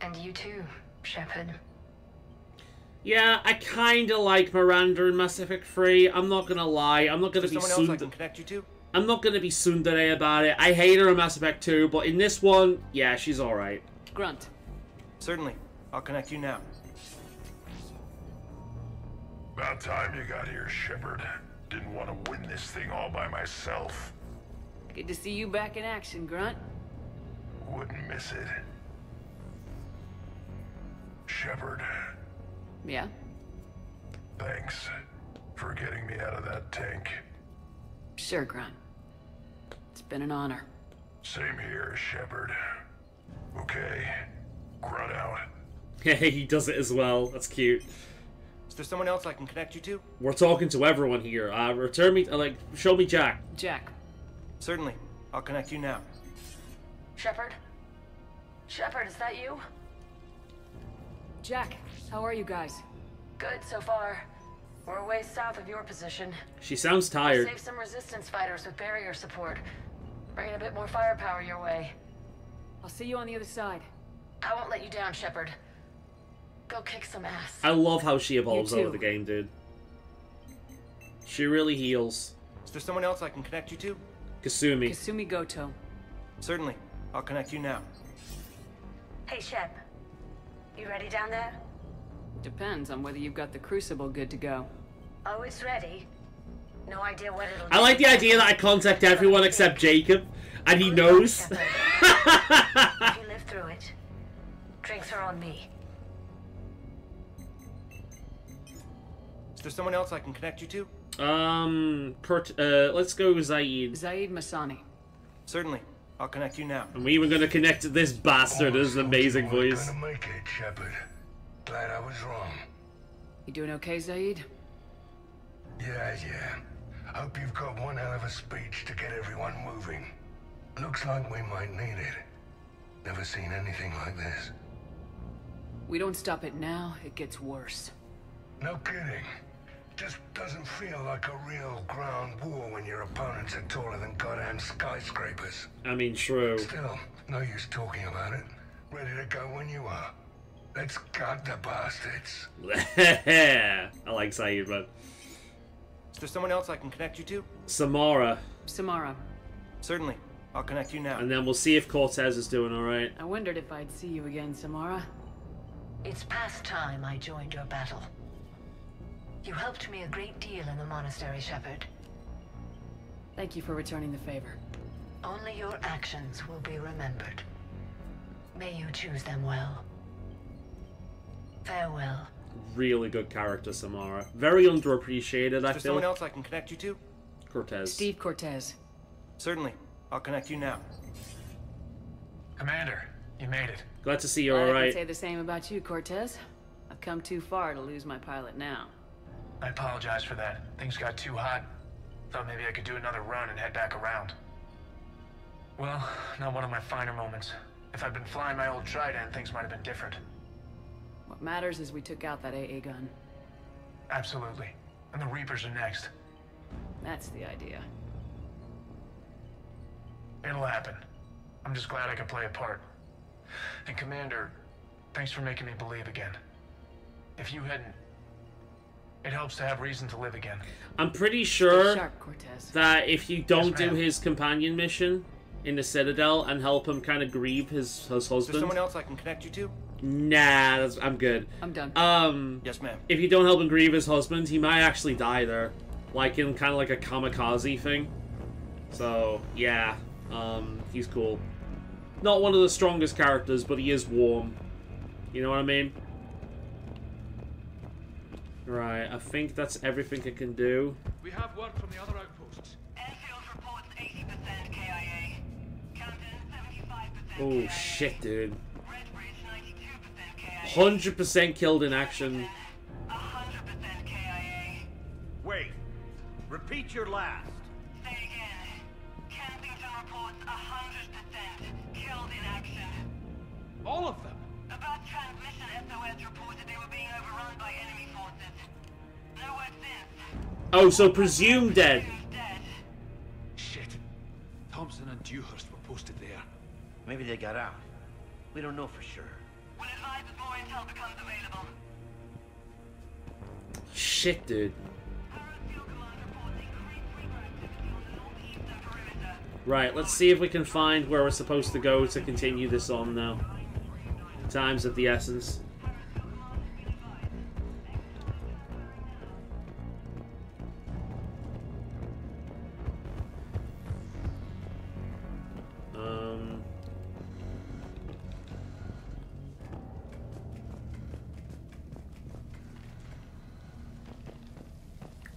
Speaker 10: And you too, Shepard.
Speaker 1: Yeah, I kinda like Miranda in Mass Effect 3. I'm not gonna lie. I'm not gonna be
Speaker 21: someone else I can connect you to?
Speaker 1: I'm not gonna be tsundere about it. I hate her in Mass Effect 2, but in this one, yeah, she's alright.
Speaker 2: Grunt.
Speaker 21: Certainly. I'll connect you now.
Speaker 8: About time you got here, Shepard. Didn't want to win this thing all by myself.
Speaker 2: Good to see you back in action, Grunt.
Speaker 8: Wouldn't miss it. Shepard,
Speaker 2: Yeah?
Speaker 8: thanks for getting me out of that tank.
Speaker 2: Sure, Grunt. It's been an honor.
Speaker 8: Same here, Shepard. Okay, Grunt out.
Speaker 1: Yeah, he does it as well. That's cute.
Speaker 21: Is there someone else I can connect you to?
Speaker 1: We're talking to everyone here. Return me, show me Jack.
Speaker 2: Jack.
Speaker 21: Certainly. I'll connect you now.
Speaker 10: Shepard? Shepard, is that you?
Speaker 2: Jack, how are you guys?
Speaker 10: Good so far. We're a ways south of your position.
Speaker 1: She sounds tired.
Speaker 10: Save some resistance fighters with barrier support. Bringing a bit more firepower your way.
Speaker 2: I'll see you on the other side.
Speaker 10: I won't let you down, Shepard. Go kick some ass.
Speaker 1: I love how she evolves
Speaker 2: You too.
Speaker 1: over the game, dude. She really heals.
Speaker 21: Is there someone else I can connect you to?
Speaker 1: Kasumi.
Speaker 2: Kasumi Goto.
Speaker 21: Certainly. I'll connect you now.
Speaker 10: Hey, Shep. You ready down there?
Speaker 2: Depends on whether you've got the Crucible good to go.
Speaker 10: Oh, it's ready. No idea what it'll do.
Speaker 1: I like the idea that I contact everyone except Jacob, and he knows.
Speaker 10: If you live through it, drinks are on me.
Speaker 21: Is there someone else I can connect you to?
Speaker 1: Let's go with Zaid.
Speaker 2: Zaid Masani.
Speaker 21: Certainly. I'll connect you now.
Speaker 1: And we were going to connect to this bastard. This is an amazing voice.
Speaker 8: Gonna make it, Shepard. Glad I was wrong.
Speaker 2: You doing okay, Zaid?
Speaker 8: Yeah. Hope you've got one hell of a speech to get everyone moving. Looks like we might need it. Never seen anything like this.
Speaker 2: We don't stop it now, it gets worse.
Speaker 8: No kidding. Just doesn't feel like a real ground war when your opponents are taller than goddamn skyscrapers.
Speaker 1: I mean, true.
Speaker 8: Still, no use talking about it. Ready to go when you are. Let's gut the bastards.
Speaker 1: I like Zaid, but...
Speaker 21: Is there someone else I can connect you to?
Speaker 1: Samara.
Speaker 2: Samara.
Speaker 21: Certainly. I'll connect you now.
Speaker 1: And then we'll see if Cortez is doing alright.
Speaker 2: I wondered if I'd see you again, Samara.
Speaker 10: It's past time I joined your battle. You helped me a great deal in the monastery, Shepard.
Speaker 2: Thank you for returning the favor.
Speaker 10: Only your actions will be remembered. May you choose them well. Farewell.
Speaker 1: Really good character, Samara. Very underappreciated, I
Speaker 21: Is there
Speaker 1: feel.
Speaker 21: someone else I can connect you to?
Speaker 1: Cortez.
Speaker 2: Steve Cortez.
Speaker 21: Certainly. I'll connect you now.
Speaker 4: Commander, you made it.
Speaker 1: Glad to see you
Speaker 2: I
Speaker 1: alright.
Speaker 2: can say the same about you, Cortez. I've come too far to lose my pilot now.
Speaker 4: I apologize for that. Things got too hot. Thought maybe I could do another run and head back around. Well, not one of my finer moments. If I'd been flying my old Trident, things might have been different.
Speaker 2: What matters is we took out that AA gun.
Speaker 4: Absolutely. And the Reapers are next.
Speaker 2: That's the idea.
Speaker 4: It'll happen. I'm just glad I could play a part. And Commander, thanks for making me believe again. If you hadn't... It helps to have reason to live again.
Speaker 1: I'm pretty sure
Speaker 2: Sharp, Cortez.
Speaker 1: that if you don't do
Speaker 4: ma'am.
Speaker 1: his companion mission in the Citadel and help him kind of grieve his
Speaker 21: Is there
Speaker 1: husband...
Speaker 21: someone else I can connect you to?
Speaker 1: Nah, I'm good.
Speaker 2: I'm done.
Speaker 21: Yes, ma'am.
Speaker 1: If you don't help him grieve his husband, he might actually die there. Like in kind of like a kamikaze thing. So, yeah. He's cool. Not one of the strongest characters, but he is warm. You know what I mean? Right, I think that's everything I can do.
Speaker 23: We have word from the other outposts.
Speaker 9: Airfield reports 80% KIA. Camden 75%
Speaker 1: Oh shit, dude.
Speaker 9: Redbridge 92% KIA.
Speaker 1: 100% killed in action.
Speaker 9: 100% KIA.
Speaker 14: Wait. Repeat your last.
Speaker 9: Say again. Kensington reports 100% killed in action.
Speaker 23: All of them?
Speaker 9: About transmission, SOS reported they were being overrun by enemy forces. No word since.
Speaker 1: Oh, so presumed dead.
Speaker 23: Shit. Thompson and Dewhurst were posted there.
Speaker 14: Maybe they got out. We don't know for sure.
Speaker 9: We'll advise as more intel becomes available.
Speaker 1: Shit, dude. Right, let's see if we can find where we're supposed to go to continue this on now. Time's of the essence.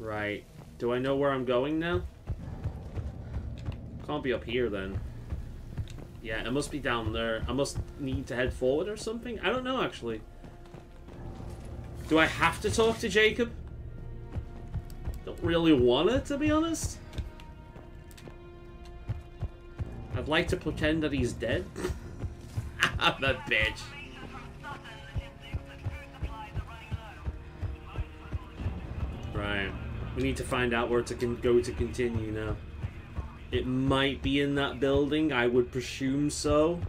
Speaker 1: Right. Do I know where I'm going now? Can't be up here then. Yeah, it must be down there. I must need to head forward or something? I don't know, actually. Do I have to talk to Jacob? Don't really want it, to be honest. I'd like to pretend that he's dead. I'm a bitch. Right. We need to find out where to go to continue now. It might be in that building. I would presume so.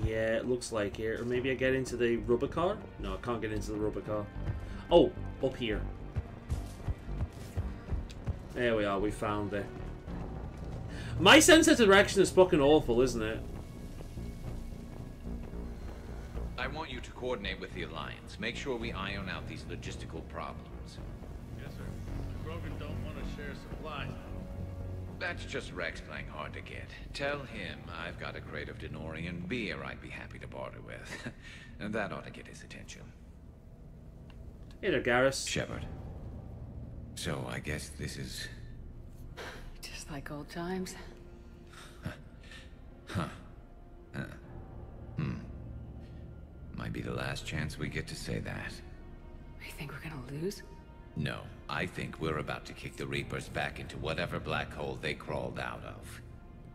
Speaker 1: Yeah, it looks like it. Or maybe I get into the rubber car? No, I can't get into the rubber car. Oh, up here. There we are. We found it. My sense of direction is fucking awful, isn't it?
Speaker 16: I want you to coordinate with the Alliance. Make sure we iron out these logistical problems.
Speaker 1: Yes, sir. The Grogan don't want to share supplies.
Speaker 16: That's just Rex playing hard to get. Tell him I've got a crate of Denorian beer I'd be happy to barter with. And that ought to get his attention.
Speaker 1: Hey there, Garrus.
Speaker 16: Shepard. So I guess this is...
Speaker 2: Just like old times.
Speaker 16: Huh. Might be the last chance we get to say that.
Speaker 2: You think we're gonna lose?
Speaker 16: No, I think we're about to kick the Reapers back into whatever black hole they crawled out of.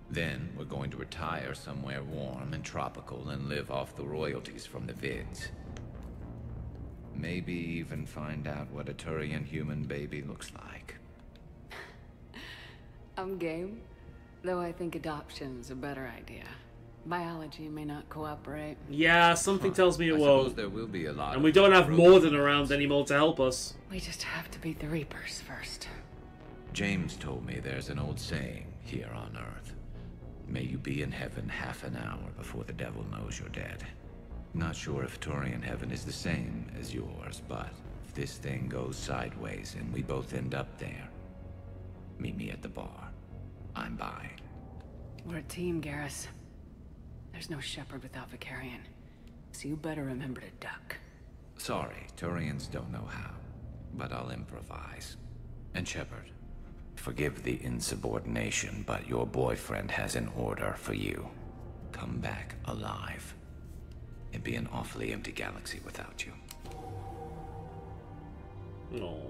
Speaker 16: Then we're going to retire somewhere warm and tropical and live off the royalties from the vids. Maybe even find out what a Turian human baby looks like.
Speaker 2: I'm game, though I think adoption's a better idea. Biology may not cooperate.
Speaker 1: Yeah, something tells me it won't.
Speaker 16: There will be a lot.
Speaker 1: And we don't have Morden around anymore to help us.
Speaker 2: We just have to beat the Reapers first.
Speaker 16: James told me there's an old saying here on Earth. May you be in heaven half an hour before the devil knows you're dead. Not sure if Turian heaven is the same as yours, but if this thing goes sideways and we both end up there, meet me at the bar. I'm buying.
Speaker 2: We're a team, Garrus. There's no Shepard without Vicarion, so you better remember to duck.
Speaker 16: Sorry, Turians don't know how, but I'll improvise. And Shepard, forgive the insubordination, but your boyfriend has an order for you. Come back alive. It'd be an awfully empty galaxy without you.
Speaker 1: No.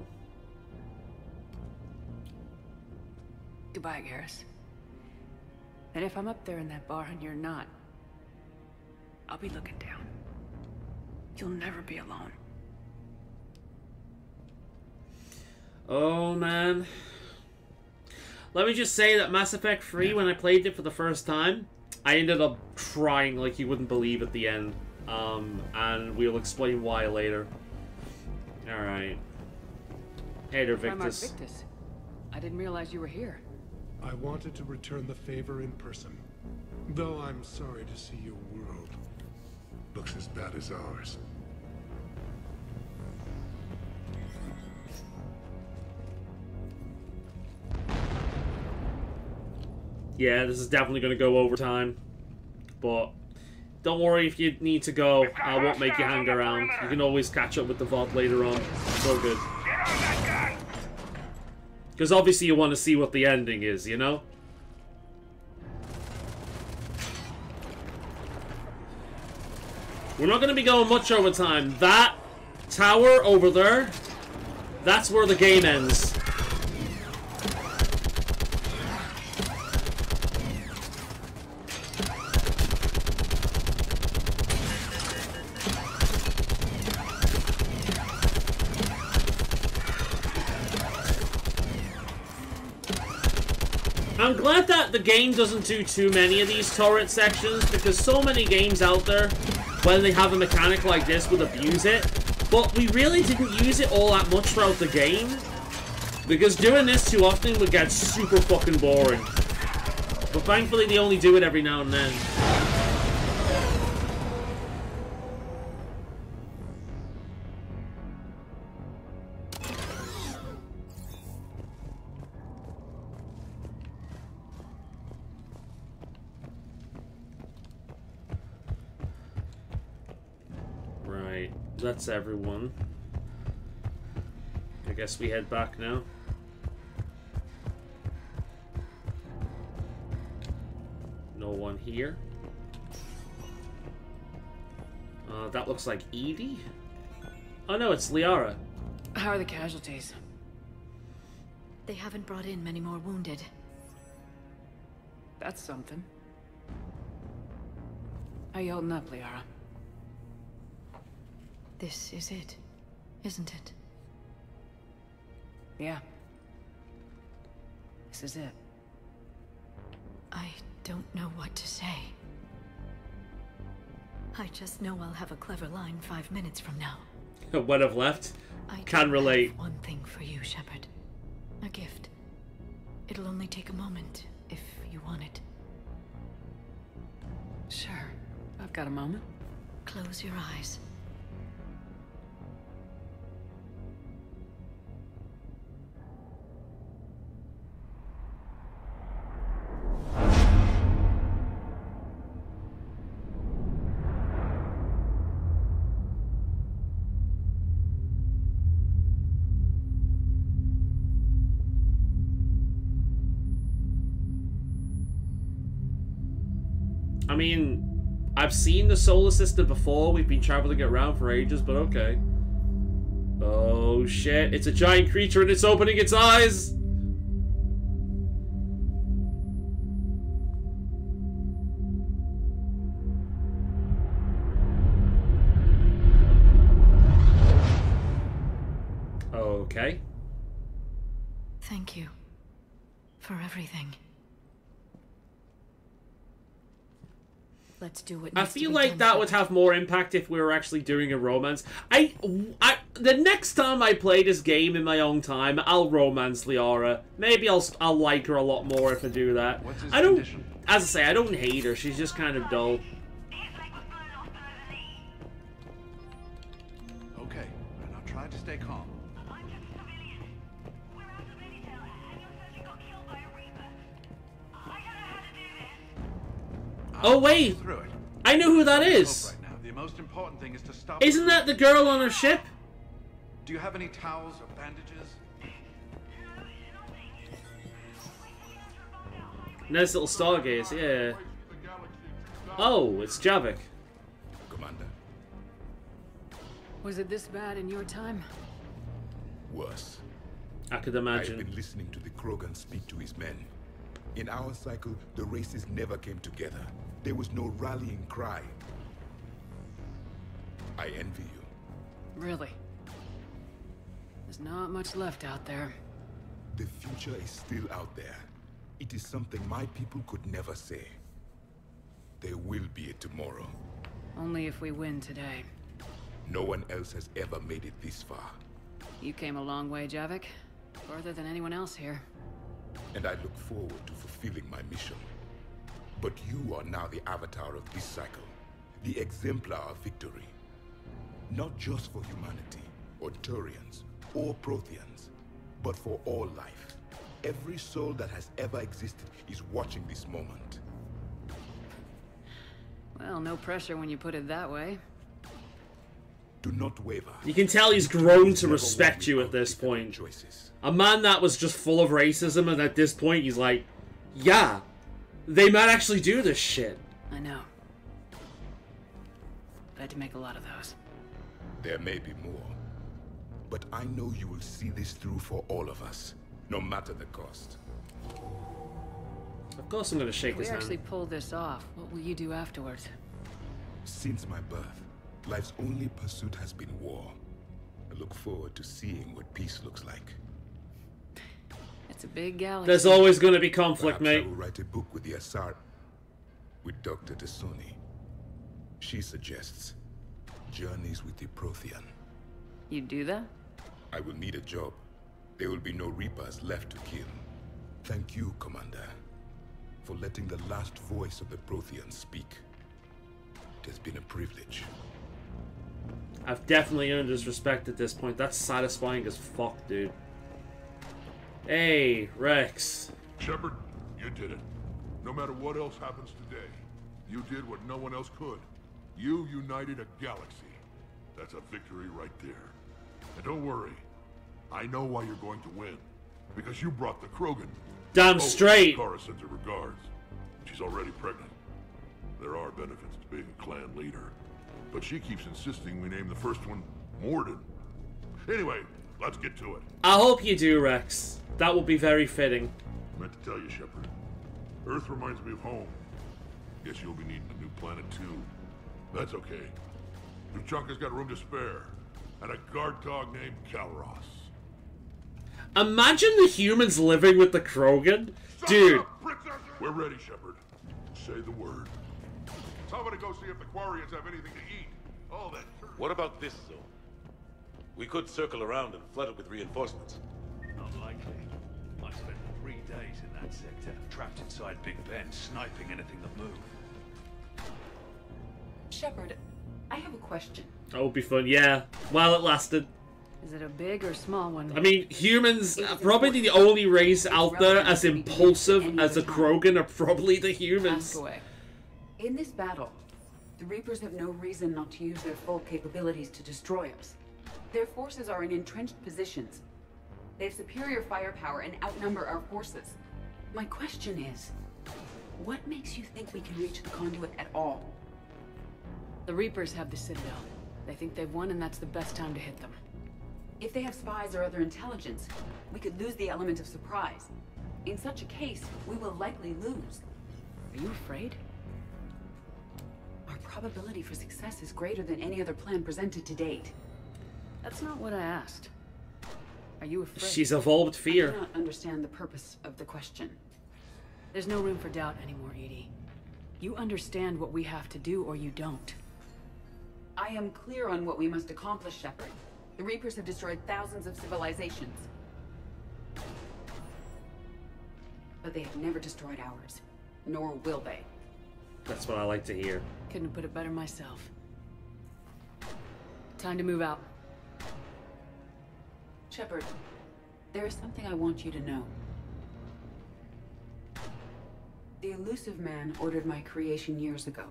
Speaker 2: Goodbye, Garrus. And if I'm up there in that bar and you're not, I'll be looking down. You'll never be alone.
Speaker 1: Oh, man. Let me just say that Mass Effect 3, when I played it for the first time, I ended up crying like you wouldn't believe at the end. And we'll explain why later. Alright. Hey there, Victus.
Speaker 2: Victus. I didn't realize you were here.
Speaker 7: I wanted to return the favor in person. Though I'm sorry to see your world looks as bad as ours.
Speaker 1: Yeah, this is definitely going to go over time. But don't worry if you need to go. I won't make you hang around. You can always catch up with the VOD later on. It's all good. Because obviously you want to see what the ending is, you know? We're not going to be going much over time. That tower over there, that's where the game ends. I'm glad that the game doesn't do too many of these turret sections, because so many games out there, when they have a mechanic like this, would abuse it. But we really didn't use it all that much throughout the game, because doing this too often would get super fucking boring. But thankfully they only do it every now and then. That's everyone. guess we head back now. No one here. That looks like Edie? Oh no, it's Liara.
Speaker 2: How are the casualties?
Speaker 15: They haven't brought in many more wounded.
Speaker 2: That's something. How you holding up, Liara?
Speaker 15: This is it, isn't it?
Speaker 2: Yeah. This is it.
Speaker 15: I don't know what to say. I just know I'll have a clever line 5 minutes from now.
Speaker 1: What I've left?
Speaker 15: I
Speaker 1: Can relate.
Speaker 15: have one thing for you, Shepard. A gift. It'll only take a moment, if you want it.
Speaker 2: Sure. I've got a moment.
Speaker 15: Close your eyes.
Speaker 1: I mean, I've seen the solar system before. We've been traveling it around for ages, but okay. Oh shit, it's a giant creature and it's opening its eyes! Okay.
Speaker 15: Thank you. For everything. Let's do what
Speaker 1: I
Speaker 15: needs to
Speaker 1: feel
Speaker 15: be
Speaker 1: like
Speaker 15: done,
Speaker 1: that
Speaker 15: Shepard.
Speaker 1: would have more impact if we were actually doing a romance. The next time I play this game in my own time, I'll romance Liara. Maybe I'll like her a lot more if I do that. I don't, as I say, I don't hate her. She's just kind of dull.
Speaker 18: Okay, and I'll try to stay calm.
Speaker 1: Oh wait, I know who that is.
Speaker 18: Right now. The most important thing is to stop.
Speaker 1: Isn't that the girl on her ship?
Speaker 18: Do you have any towels or bandages?
Speaker 1: Nice little stargaze, yeah. Oh, it's Javik.
Speaker 6: Commander.
Speaker 2: Was it this bad in your time?
Speaker 6: Worse.
Speaker 1: I could imagine.
Speaker 11: I've been listening to the Krogan speak to his men. In our cycle, the races never came together. There was no rallying cry. I envy you.
Speaker 2: Really? There's not much left out there.
Speaker 11: The future is still out there. It is something my people could never say. There will be a tomorrow.
Speaker 2: Only if we win today.
Speaker 11: No one else has ever made it this far.
Speaker 2: You came a long way, Javik. Further than anyone else here.
Speaker 11: And I look forward to fulfilling my mission. But you are now the avatar of this cycle. The exemplar of victory. Not just for humanity, or Turians, or Protheans, but for all life. Every soul that has ever existed is watching this moment.
Speaker 2: Well, no pressure when you put it that way.
Speaker 11: Do not waver.
Speaker 1: You can tell he's grown to respect you at this point. A man that was just full of racism, and at this point he's like, yeah, they might actually do this shit.
Speaker 2: I know. I've had to make a lot of those.
Speaker 11: There may be more. But I know you will see this through for all of us, no matter the cost.
Speaker 1: Of course I'm gonna shake
Speaker 2: If we
Speaker 1: his hand.
Speaker 2: actually pull this off, what will you do afterwards?
Speaker 11: Since my birth, life's only pursuit has been war. I look forward to seeing what peace looks like.
Speaker 2: It's a big galaxy.
Speaker 1: There's always gonna be conflict,
Speaker 11: Perhaps
Speaker 1: mate.
Speaker 11: I will write a book with the Asar, with Dr. T'Soni. She suggests journeys with the Prothean.
Speaker 2: You do that?
Speaker 11: I will need a job. There will be no Reapers left to kill. Thank you, Commander, for letting the last voice of the Protheans speak. It has been a privilege.
Speaker 1: I've definitely earned his respect at this point. That's satisfying as fuck, dude. Hey, Rex.
Speaker 22: Shepard, you did it. No matter what else happens today, you did what no one else could. You united a galaxy. That's a victory right there. And don't worry, I know why you're going to win. Because you brought the Krogan.
Speaker 1: Damn straight.
Speaker 22: Kara sends her regards. She's already pregnant. There are benefits to being a clan leader. But she keeps insisting we name the first one Morden. Anyway, let's get to it.
Speaker 1: I hope you do, Rex. That will be very fitting.
Speaker 22: I meant to tell you, Shepard. Earth reminds me of home. Guess you'll be needing a new planet too. That's okay. Tuchanka's got room to spare. And a guard dog named Kalros.
Speaker 1: Imagine the humans living with the Krogan. Dude.
Speaker 22: We're ready, Shepard. Say the word. Somebody go see if the Quarians have anything to eat. All that.
Speaker 3: What about this zone? We could circle around and flood it with reinforcements.
Speaker 12: Not likely. I spent 3 days in that sector, trapped inside Big Ben, sniping anything that moved.
Speaker 2: Shepard, I have a question.
Speaker 1: That would be fun, yeah. While it lasted.
Speaker 2: Is it a big or small one?
Speaker 1: I mean, humans are probably the only race out there as impulsive as the Krogan are probably the humans.
Speaker 2: Ask away.
Speaker 17: In this battle, the Reapers have no reason not to use their full capabilities to destroy us. Their forces are in entrenched positions. They have superior firepower and outnumber our forces. My question is, what makes you think we can reach the conduit at all?
Speaker 2: The Reapers have the Citadel. They think they've won, and that's the best time to hit them.
Speaker 17: If they have spies or other intelligence, we could lose the element of surprise. In such a case, we will likely lose.
Speaker 2: Are you afraid?
Speaker 17: Our probability for success is greater than any other plan presented to date.
Speaker 2: That's not what I asked. Are you afraid?
Speaker 1: She's evolved fear.
Speaker 17: I do not understand the purpose of the question.
Speaker 2: There's no room for doubt anymore, Edie. You understand what we have to do, or you don't.
Speaker 17: I am clear on what we must accomplish, Shepard. The Reapers have destroyed thousands of civilizations. But they have never destroyed ours. Nor will they.
Speaker 1: That's what I like to hear.
Speaker 2: Couldn't have put it better myself. Time to move out.
Speaker 17: Shepard, there is something I want you to know. The Elusive Man ordered my creation years ago.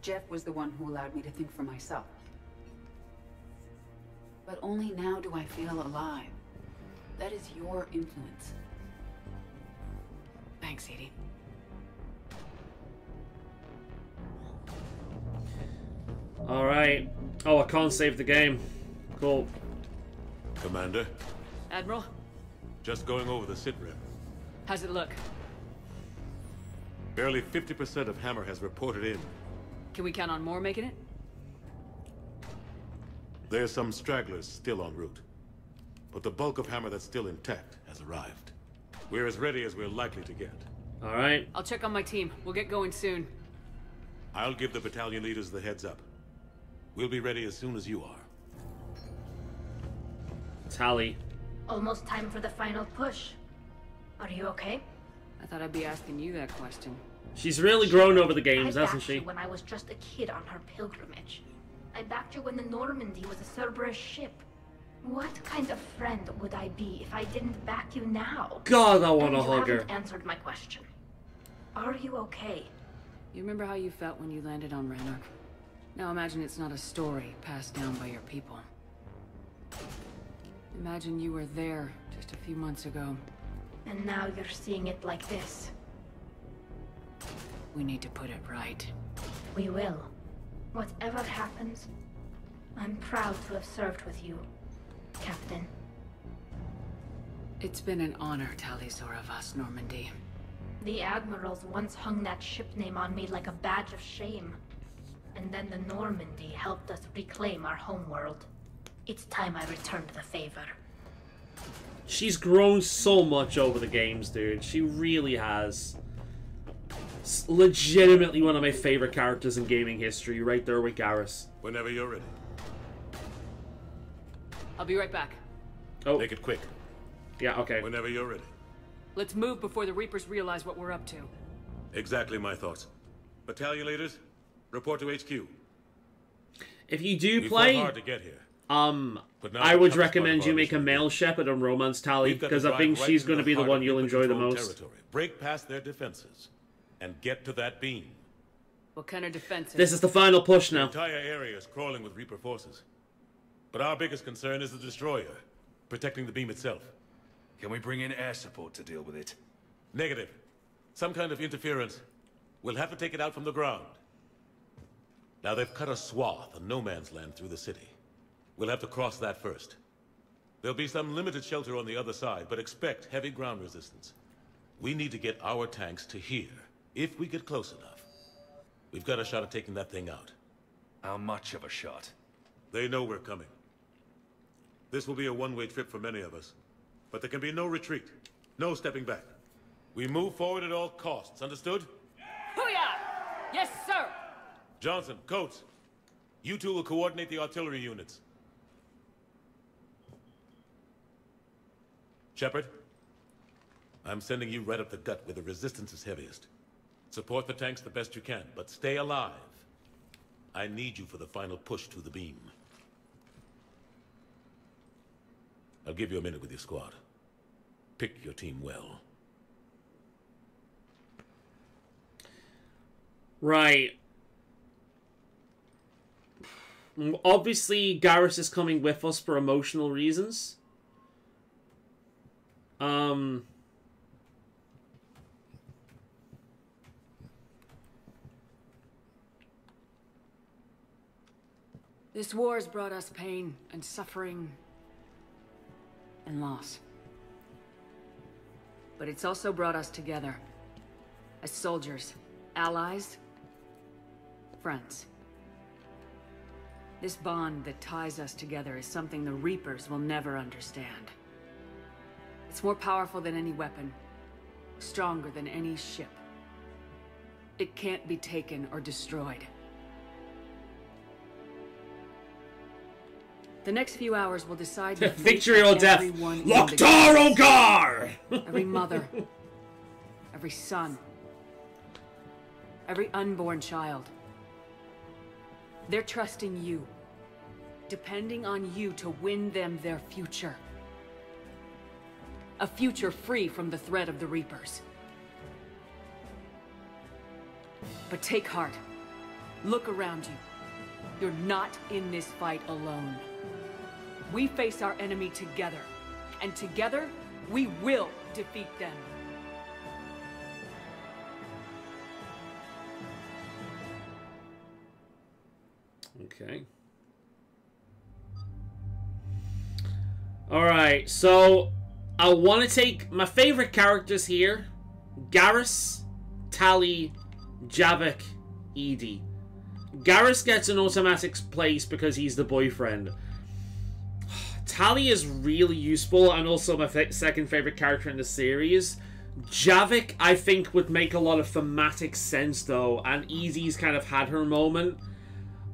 Speaker 17: Jeff was the one who allowed me to think for myself. But only now do I feel alive. That is your influence.
Speaker 2: Thanks, Edie.
Speaker 1: Alright. Oh, I can't save the game. Cool.
Speaker 3: Commander?
Speaker 2: Admiral?
Speaker 3: Just going over the sitrep.
Speaker 2: How's it look?
Speaker 3: Barely 50% of Hammer has reported in.
Speaker 2: Can we count on more making it?
Speaker 3: There's some stragglers still en route. But the bulk of Hammer that's still intact has arrived. We're as ready as we're likely to get.
Speaker 1: Alright.
Speaker 2: I'll check on my team. We'll get going soon.
Speaker 3: I'll give the battalion leaders the heads up. We'll be ready as soon as you are.
Speaker 1: Tally.
Speaker 19: Almost time for the final push. Are you okay?
Speaker 2: I thought I'd be asking you that question.
Speaker 1: She's really grown over the games,
Speaker 19: I
Speaker 1: hasn't
Speaker 19: backed
Speaker 1: she?
Speaker 19: you when I was just a kid on her pilgrimage. I backed you when the Normandy was a Cerberus ship. What kind of friend would I be if I didn't back you now?
Speaker 1: God, I want to hug her.
Speaker 19: You haven't answered my question. Are you okay?
Speaker 2: You remember how you felt when you landed on Ranark? Now imagine it's not a story passed down by your people. Imagine you were there just a few months ago.
Speaker 19: And now you're seeing it like this.
Speaker 2: We need to put it right.
Speaker 19: We will. Whatever happens, I'm proud to have served with you, Captain.
Speaker 2: It's been an honor, Tali'Zor of us, Normandy.
Speaker 19: The Admirals once hung that ship name on me like a badge of shame. And then the Normandy helped us reclaim our homeworld. It's time I returned the favor.
Speaker 1: She's grown so much over the games, dude. She really has. It's legitimately one of my favorite characters in gaming history, right there with Garrus.
Speaker 3: Whenever you're ready.
Speaker 2: I'll be right back.
Speaker 1: Oh.
Speaker 3: Make it quick.
Speaker 1: Yeah, okay.
Speaker 3: Whenever you're ready.
Speaker 2: Let's move before the Reapers realize what we're up to.
Speaker 3: Exactly my thoughts. Battalion leaders, report to HQ.
Speaker 1: If you do
Speaker 3: We
Speaker 1: play,
Speaker 3: fought hard to get here.
Speaker 1: I would recommend you make a male Shepard on Romance Tally, because I think she's going to be the one you'll enjoy the most.
Speaker 3: Territory. Break past their defenses and get to that beam.
Speaker 2: What kind of defenses?
Speaker 1: This is the final push now.
Speaker 3: The entire area is crawling with Reaper forces. But our biggest concern is the destroyer.
Speaker 5: protecting the beam itself.
Speaker 12: Can we bring in air support to deal with it?
Speaker 5: Negative. Some kind of interference. We'll have to take it out from the ground. Now they've cut a swath of no man's land through the city. We'll have to cross that first. There'll be some limited shelter on the other side, but expect heavy ground resistance. We need to get our tanks to here, if we get close enough. We've got a shot at taking that thing out.
Speaker 12: How much of a shot?
Speaker 5: They know we're coming. This will be a one-way trip for many of us. But there can be no retreat. No stepping back. We move forward at all costs, understood?
Speaker 2: Booyah! Yes, sir!
Speaker 5: Johnson, Coates, you two will coordinate the artillery units. Shepard, I'm sending you right up the gut where the resistance is heaviest. Support the tanks the best you can, but stay alive. I need you for the final push to the beam. I'll give you a minute with your squad. Pick your team well.
Speaker 1: Right. Obviously, Garrus is coming with us for emotional reasons.
Speaker 2: This war has brought us pain and suffering and loss. But it's also brought us together as soldiers, allies, friends. This bond that ties us together is something the Reapers will never understand. It's more powerful than any weapon, stronger than any ship. It can't be taken or destroyed. The next few hours will decide the
Speaker 1: victory or death. Loktar Ogar!
Speaker 2: Every mother, every son, every unborn child. They're trusting you, depending on you to win them their future. A future free from the threat of the Reapers. But take heart. Look around you. You're not in this fight alone. We face our enemy together, and together, we will defeat them.
Speaker 1: Okay. Alright, so I want to take my favorite characters here. Garrus, Tali, Javik, Edie. Garrus gets an automatic place because he's the boyfriend. Tali is really useful and also my second favorite character in the series. Javik, I think, would make a lot of thematic sense though, and Edie's kind of had her moment.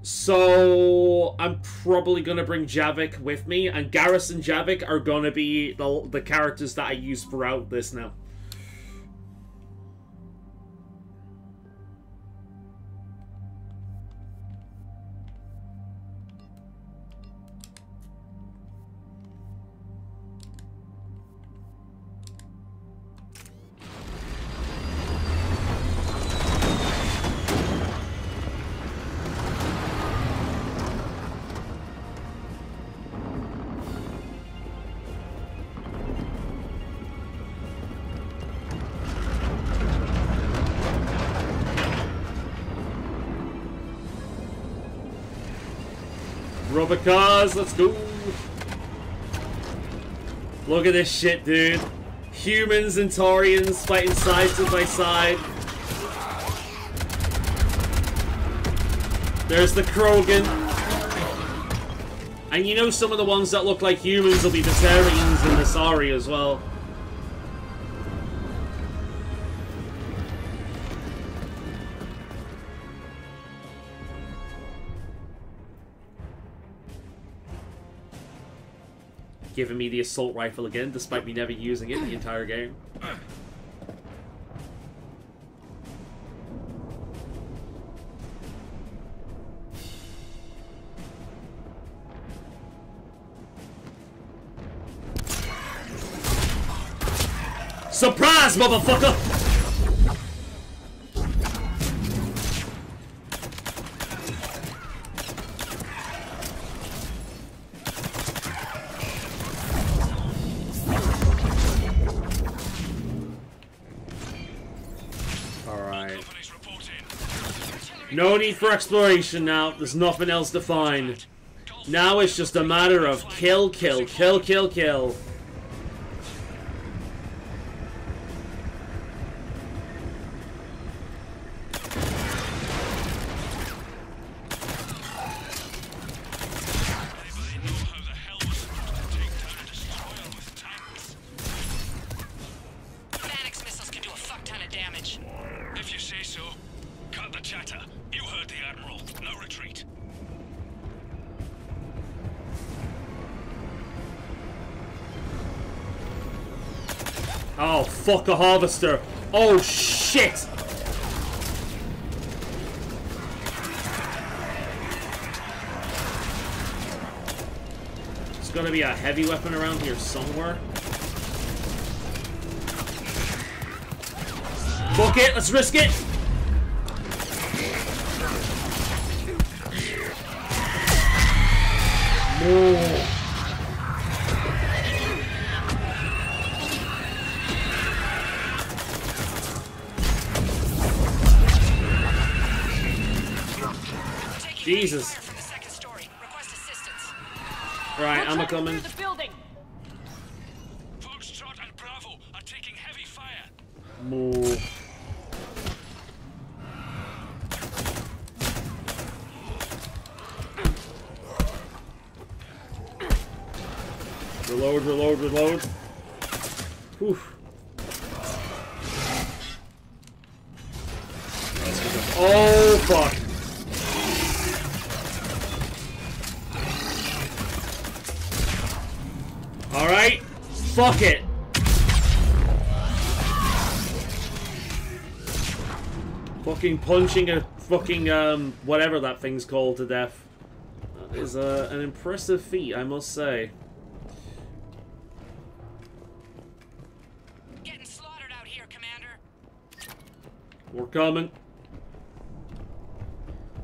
Speaker 1: So I'm probably going to bring Javik with me, and Garrus and Javik are going to be the characters that I use throughout this now. Rubber cars, let's go! Look at this shit, dude. Humans and Taurians fighting side by side. There's the Krogan. And you know some of the ones that look like humans will be the Taurians and the Sari as well. Giving me the assault rifle again, despite me never using it the entire game. Surprise, motherfucker! No need for exploration now. There's nothing else to find. Now it's just a matter of kill, kill, kill, kill, kill. Oh, fuck a harvester. Oh, shit. There's gotta be a heavy weapon around here somewhere. Fuck it, let's risk it. Oh. Jesus. Right, I'm a coming.
Speaker 23: Foxtrot and Bravo are taking heavy fire.
Speaker 1: More. Reload, reload, reload. Whew. Oh, fuck. Alright, fuck it. Fucking punching a fucking, whatever that thing's called to death. That is an impressive feat, I must say.
Speaker 8: Getting slaughtered out here, Commander.
Speaker 1: We're coming.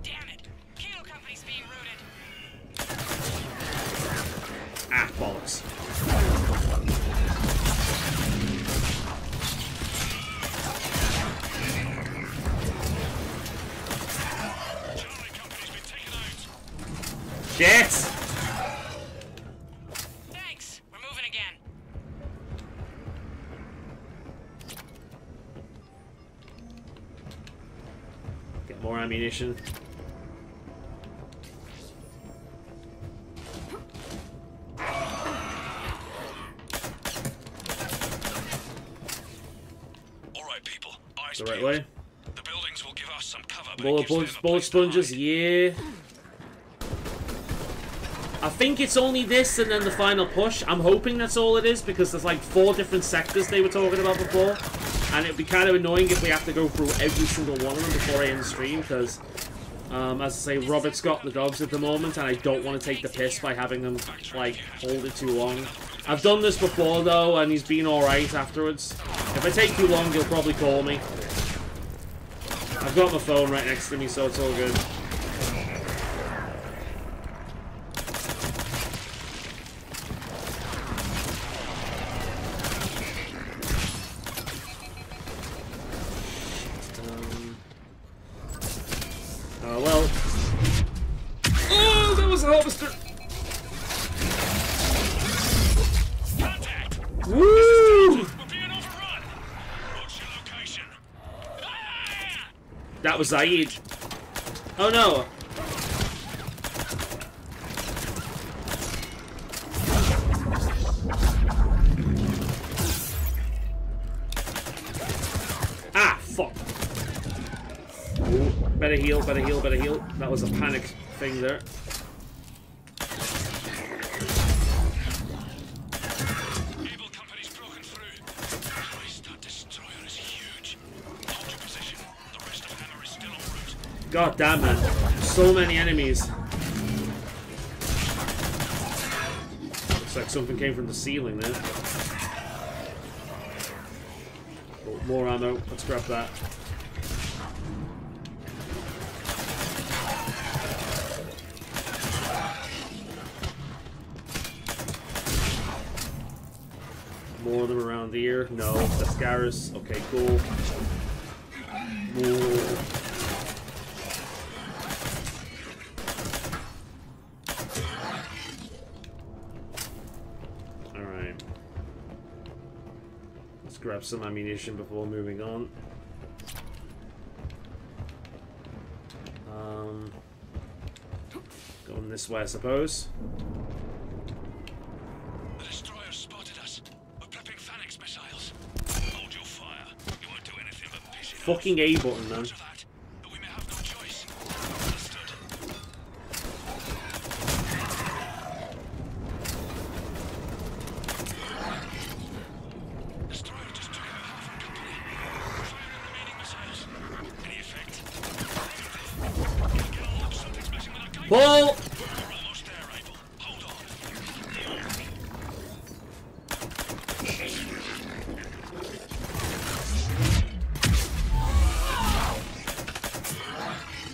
Speaker 8: Damn it! Kilo Company's being routed.
Speaker 1: Ah, bollocks. Shit!
Speaker 8: Thanks. We're moving again.
Speaker 1: Get more ammunition. The right way.
Speaker 23: The buildings will give us some cover.
Speaker 1: Bullet sponges, yeah. I think it's only this and then the final push. I'm hoping that's all it is because there's like 4 different sectors they were talking about before. And it'd be kind of annoying if we have to go through every single one of them before I end the stream because, as I say, Robert's got the dogs at the moment and I don't want to take the piss by having them, like, hold it too long. I've done this before though and he's been alright afterwards. If I take too long, he'll probably call me. I've got my phone right next to me, so it's all good. Oh, well. Oh, that was a harvester! Woo! That was Zaid. Oh no! Ah, fuck. Ooh, better heal, better heal, better heal. That was a panic thing there. God damn, man. So many enemies. Looks like something came from the ceiling there. Oh, more ammo. Let's grab that. More of them around here. No, that's Garrus. Okay, cool. More. Let's grab some ammunition before moving on. Going this way, I suppose.
Speaker 23: The destroyer spotted us. We're prepping Phoenix missiles. Hold your fire. You won't do anything but piss it off.
Speaker 1: Fucking A button, man.
Speaker 23: But we may have no choice. Understood. Destroyer just took out half our company. Fire the remaining missiles. Any effect? Get a look. Something's messing with our guidance.
Speaker 1: Pull!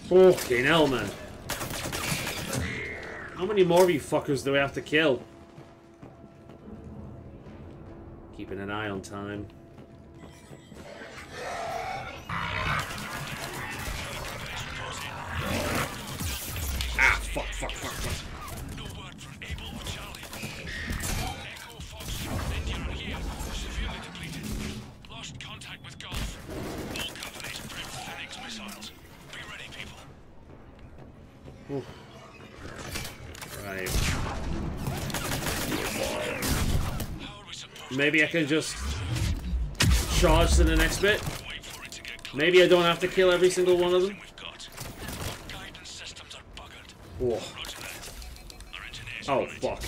Speaker 1: Fucking hell, man. How many more of you fuckers do we have to kill? Keeping an eye on time. Ah, fuck, fuck, fuck, fuck.
Speaker 23: No word from Abel or Charlie. Echo, Fox, India are here. Severely depleted. Lost contact with Gulf. All companies prep Phoenix missiles. Be ready, people.
Speaker 1: Oof. Right. Maybe I can just charge to the next bit. Maybe I don't have to kill every single one of them. Oh, oh fuck.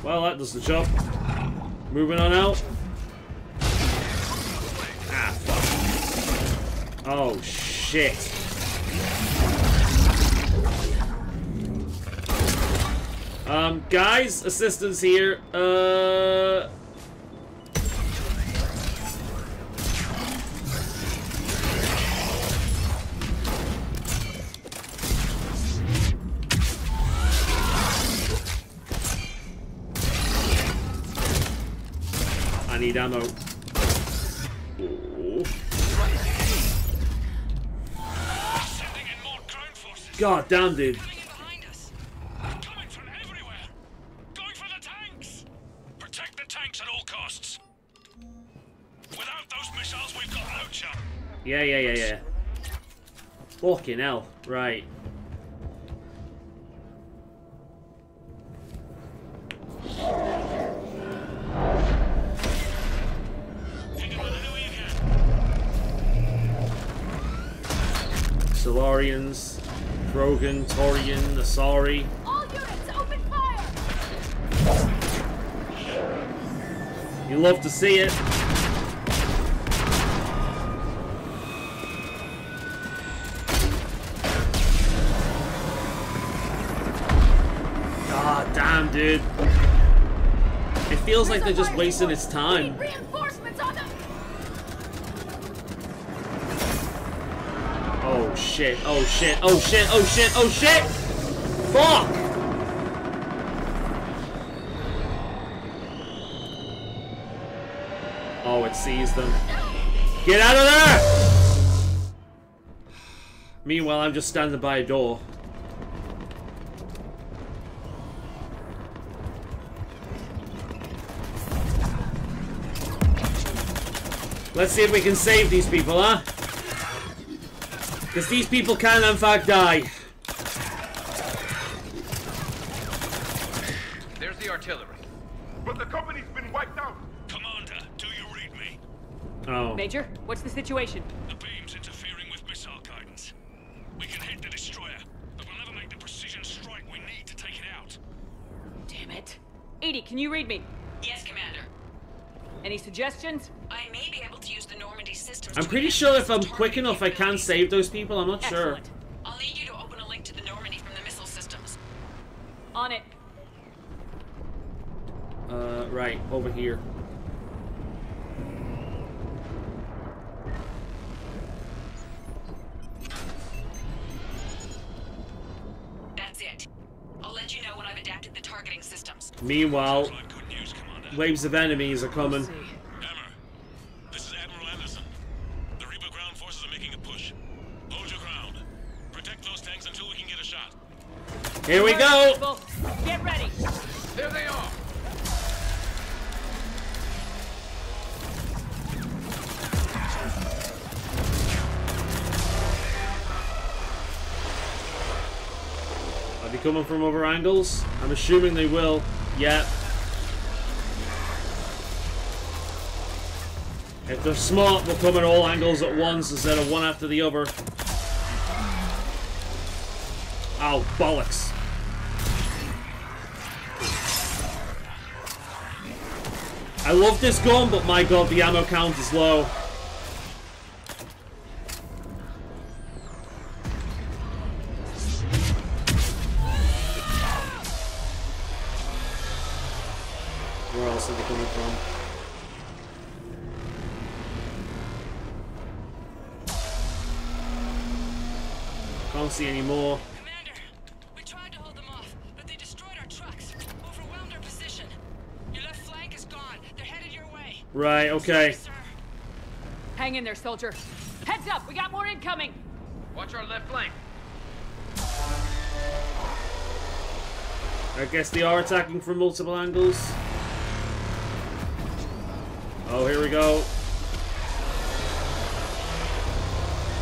Speaker 1: Well, that does the job. Moving on out. Ah, fuck. Oh, shit. Guys, assistance here. I need ammo. Ooh. God damn, dude. Yeah. Fucking hell. Right. Solarians, Krogan, Torian, Asari.
Speaker 19: All units, open fire!
Speaker 1: You love to see it. Damn, dude. It feels like they're just wasting its time.
Speaker 19: Reinforcements on them.
Speaker 1: Oh shit, oh shit, oh shit, oh shit, oh shit! Fuck! Oh, it sees them. Get out of there! Meanwhile, I'm just standing by a door. Let's see if we can save these people, huh? Because these people can, in fact, die.
Speaker 10: There's the artillery.
Speaker 22: But the company's been wiped out.
Speaker 23: Commander, do you read me?
Speaker 1: Oh.
Speaker 2: Major, what's the situation?
Speaker 23: The beam's interfering with missile guidance. We can hit the destroyer, but we'll never make the precision strike we need to take it out.
Speaker 2: Damn it. Edie, can you read me?
Speaker 17: Yes, Commander.
Speaker 2: Any suggestions?
Speaker 17: I may be able to use the Normandy systems.
Speaker 1: I'm pretty sure if I'm quick enough, I can save those people. I'm not sure.
Speaker 2: Excellent.
Speaker 17: I'll need you to open a link to the Normandy from the missile systems.
Speaker 2: On it.
Speaker 1: Right, over here.
Speaker 17: That's it. I'll let you know when I've adapted the targeting systems.
Speaker 1: Meanwhile, waves of enemies are coming.
Speaker 23: Hammer, this is Admiral Anderson. The Reaper ground
Speaker 1: Here we go!
Speaker 8: Get ready!
Speaker 10: There they are!
Speaker 1: Are they coming from other angles? I'm assuming they will. Yeah. If they're smart, they'll come at all angles at once instead of one after the other. Ow, bollocks. I love this gun, but my god, the ammo count is low. Where else are they coming from? Can't see any more.
Speaker 8: Commander, we tried to hold them off, but they destroyed our trucks, overwhelmed our position. Your left flank is gone. They're headed your way.
Speaker 1: Right, okay.
Speaker 2: Hang in there, soldier. Heads up, we got more incoming.
Speaker 10: Watch our left flank.
Speaker 1: I guess they are attacking from multiple angles. Oh, here we go.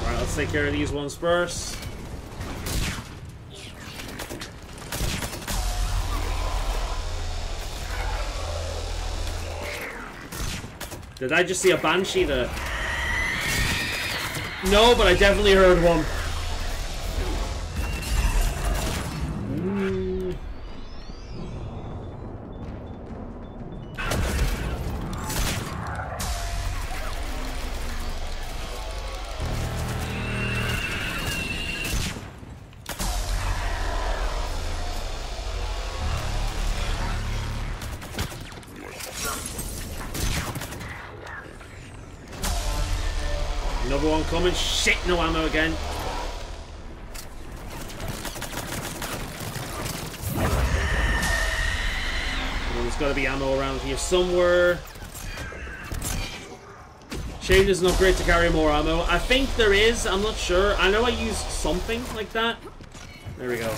Speaker 1: Alright, let's take care of these ones first. Did I just see a Banshee there? No, but I definitely heard one. Another one coming. Shit, no ammo again. There's got to be ammo around here somewhere. Shame there's not great to carry more ammo. I think there is. I'm not sure. I know I used something like that. There we go.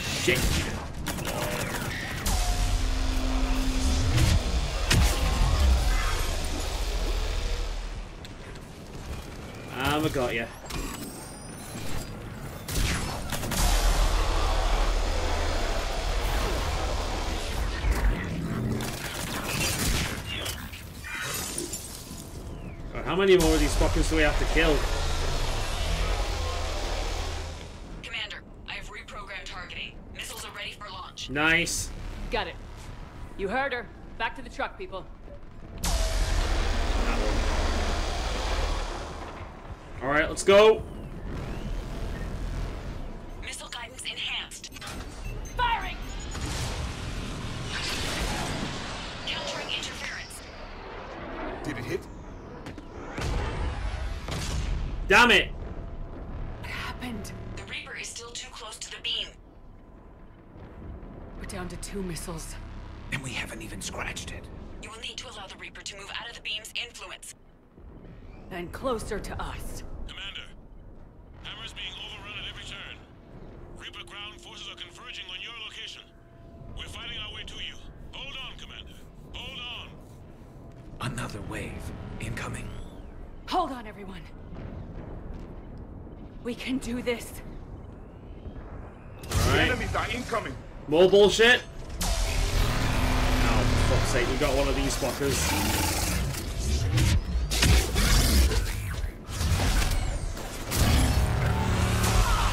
Speaker 1: Shit. I got you. God, how many more of these fuckers do we have to kill?
Speaker 17: Commander, I have reprogrammed targeting. Missiles are ready for launch.
Speaker 1: Nice.
Speaker 2: Got it. You heard her. Back to the truck, people.
Speaker 1: Alright, let's go.
Speaker 17: Missile guidance enhanced.
Speaker 2: Firing!
Speaker 17: Countering interference.
Speaker 6: Did it hit?
Speaker 1: Damn it!
Speaker 2: What happened?
Speaker 17: The Reaper is still too close to the beam.
Speaker 2: We're down to 2 missiles.
Speaker 14: And we haven't even scratched it.
Speaker 17: You will need to allow the Reaper to move out of the beam's influence.
Speaker 2: And closer to us.
Speaker 23: Commander, Hammer's being overrun at every turn. Reaper ground forces are converging on your location. We're fighting our way to you. Hold on, Commander. Hold on.
Speaker 14: Another wave incoming.
Speaker 2: Hold on, everyone. We can do this.
Speaker 6: The enemies are incoming.
Speaker 1: More bullshit. Oh, for fuck's sake, we got one of these fuckers.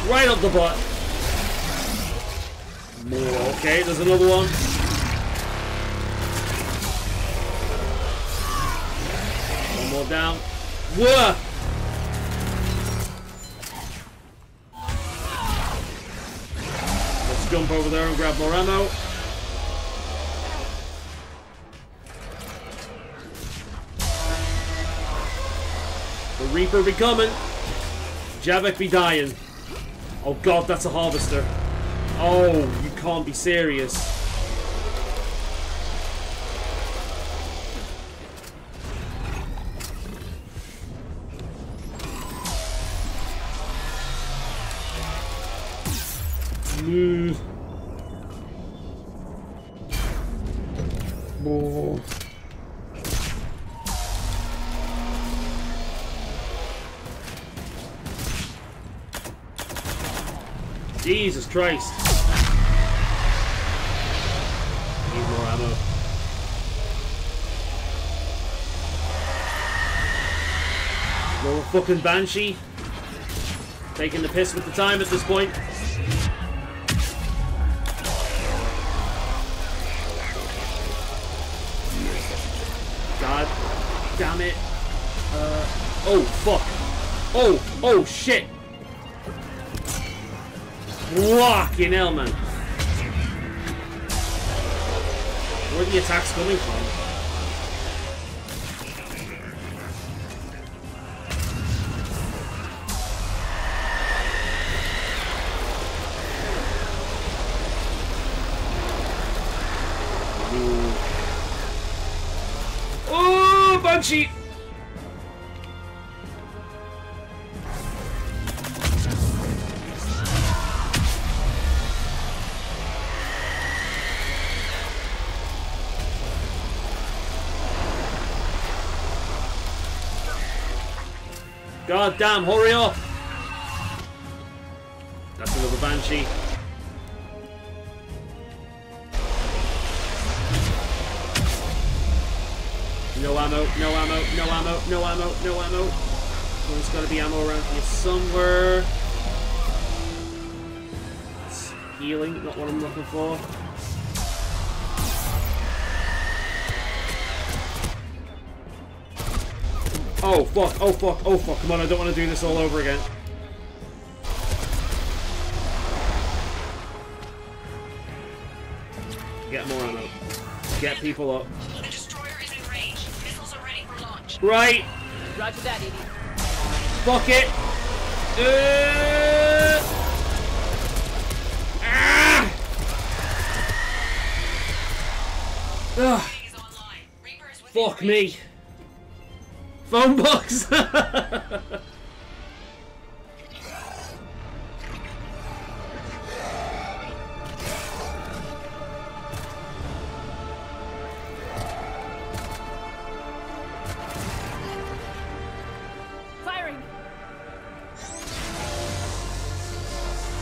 Speaker 1: Right up the butt. More. Okay, there's another one. One more down. Whoa! Let's jump over there and grab more ammo. The Reaper be coming. Javik be dying. Oh god, that's a harvester. Oh, you can't be serious. Oh. Jesus Christ. Need more ammo. Little fucking Banshee. Taking the piss with the time at this point. God damn it. Oh fuck. Oh shit. Fucking hell, man. Where are the attacks coming from? Ooh. Oh, Banshee! God damn, hurry up! That's another Banshee. No ammo, no ammo, no ammo, no ammo, no ammo. There's gotta be ammo around here somewhere. It's healing, not what I'm looking for. Oh fuck, oh fuck, oh fuck, come on, I don't want to do this all over again. Get more ammo. Get people up.
Speaker 8: The destroyer is in range. Missiles are ready for launch.
Speaker 1: Right!
Speaker 2: Roger that, Edie.
Speaker 1: Fuck it! Ah! Ugh. Fuck me. Phone box!
Speaker 2: Firing!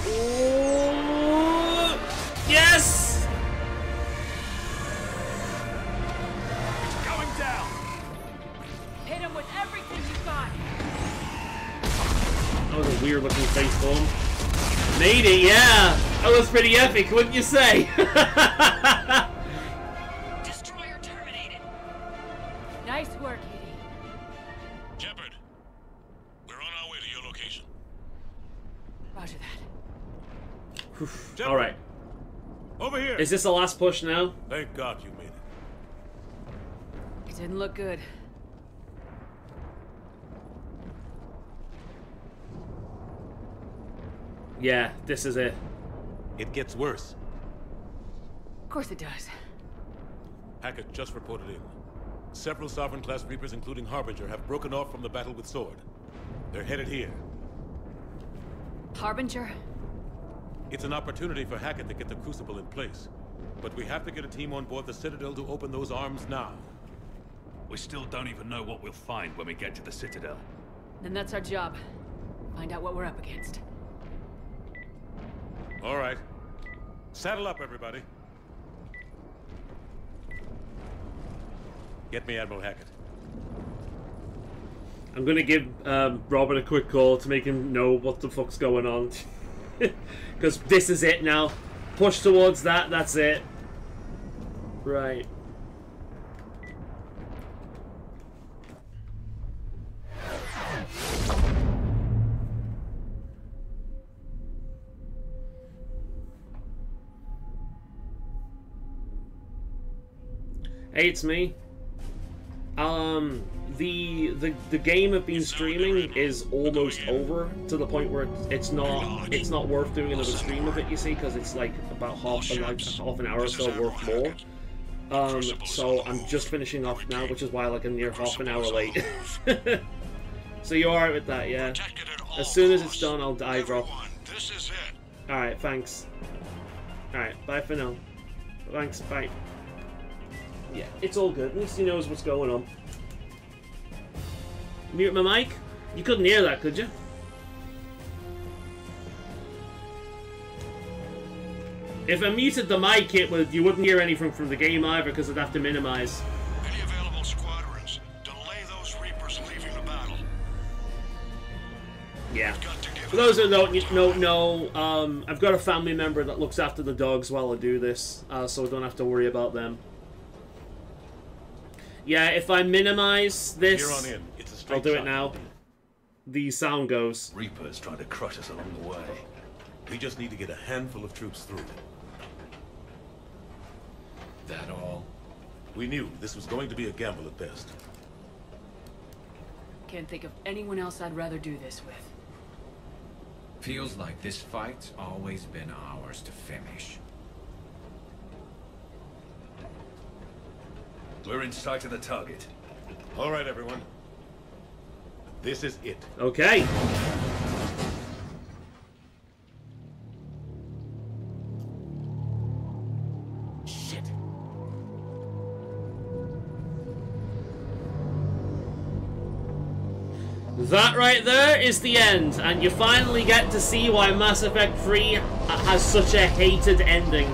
Speaker 1: Ooh. Yes!
Speaker 12: Going down!
Speaker 2: Hit him with everything you got!
Speaker 1: That was a weird looking face form. Made it, yeah! That was pretty epic, wouldn't you say?
Speaker 8: Destroyer terminated.
Speaker 2: Nice work, Edie.
Speaker 23: Shepard, we're on our way to your location.
Speaker 2: Roger that.
Speaker 1: Alright.
Speaker 5: Over here!
Speaker 1: Is this the last push now?
Speaker 5: Thank God you made it.
Speaker 2: It didn't look good.
Speaker 1: Yeah, this is it.
Speaker 5: It gets worse.
Speaker 2: Of course it does.
Speaker 5: Hackett just reported in. Several Sovereign-class Reapers, including Harbinger, have broken off from the battle with Sword. They're headed here.
Speaker 2: Harbinger?
Speaker 5: It's an opportunity for Hackett to get the Crucible in place. But we have to get a team on board the Citadel to open those arms now.
Speaker 12: We still don't even know what we'll find when we get to the Citadel.
Speaker 2: Then that's our job. Find out what we're up against.
Speaker 5: All right. Saddle up, everybody. Get me Admiral Hackett.
Speaker 1: I'm gonna give Robert a quick call to make him know what the fuck's going on. Because this is it now. Push towards that, that's it. Right. Hey, it's me. The game I've been streaming is almost over to the point where it's not worth doing another stream of it. You see, because it's like about half an hour or so worth more. So I'm just finishing off now, which is why like I'm near half an hour late. So you alright with that, yeah? As soon as it's done, I'll drop.
Speaker 23: This is it.
Speaker 1: Alright, thanks. Alright, bye for now. Thanks, bye. Yeah, it's all good. At least he knows what's going on. Mute my mic? You couldn't hear that, could you? If I muted the mic, you wouldn't hear anything from the game either, because I'd have to minimize.
Speaker 23: Any available squadrons, delay those Reapers leaving the battle.
Speaker 1: Yeah. For those that don't know, I've got a family member that looks after the dogs while I do this, so I don't have to worry about them. Yeah, if I minimize this,
Speaker 5: Here on in. It's a straight
Speaker 1: I'll do
Speaker 5: shot.
Speaker 1: it now. The sound goes.
Speaker 12: Reapers trying to crush us along the way.
Speaker 5: We just need to get a handful of troops through.
Speaker 16: That all?
Speaker 5: We knew this was going to be a gamble at best.
Speaker 17: Can't think of anyone else I'd rather do this with.
Speaker 16: Feels like this fight's always been ours to finish.
Speaker 12: We're in sight of the target.
Speaker 5: All right, everyone. This is it.
Speaker 1: Okay.
Speaker 5: Shit.
Speaker 1: That right there is the end, and you finally get to see why Mass Effect 3 has such a hated ending.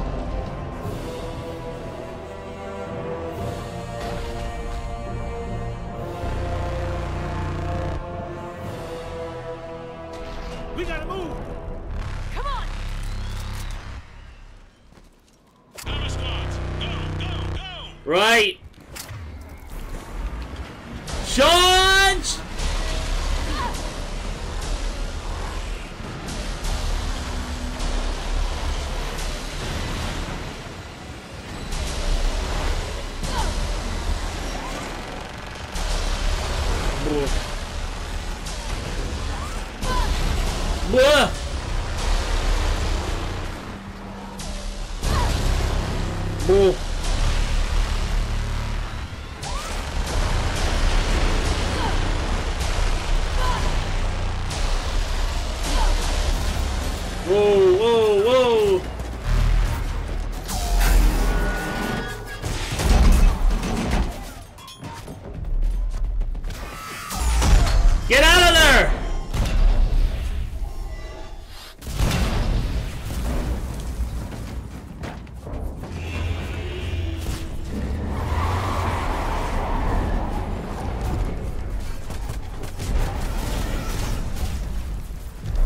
Speaker 23: We gotta move! Come on! Hammer squads, go!
Speaker 1: Right. Charge! Blah. Blah. Whoa, whoa, whoa! Get out of there!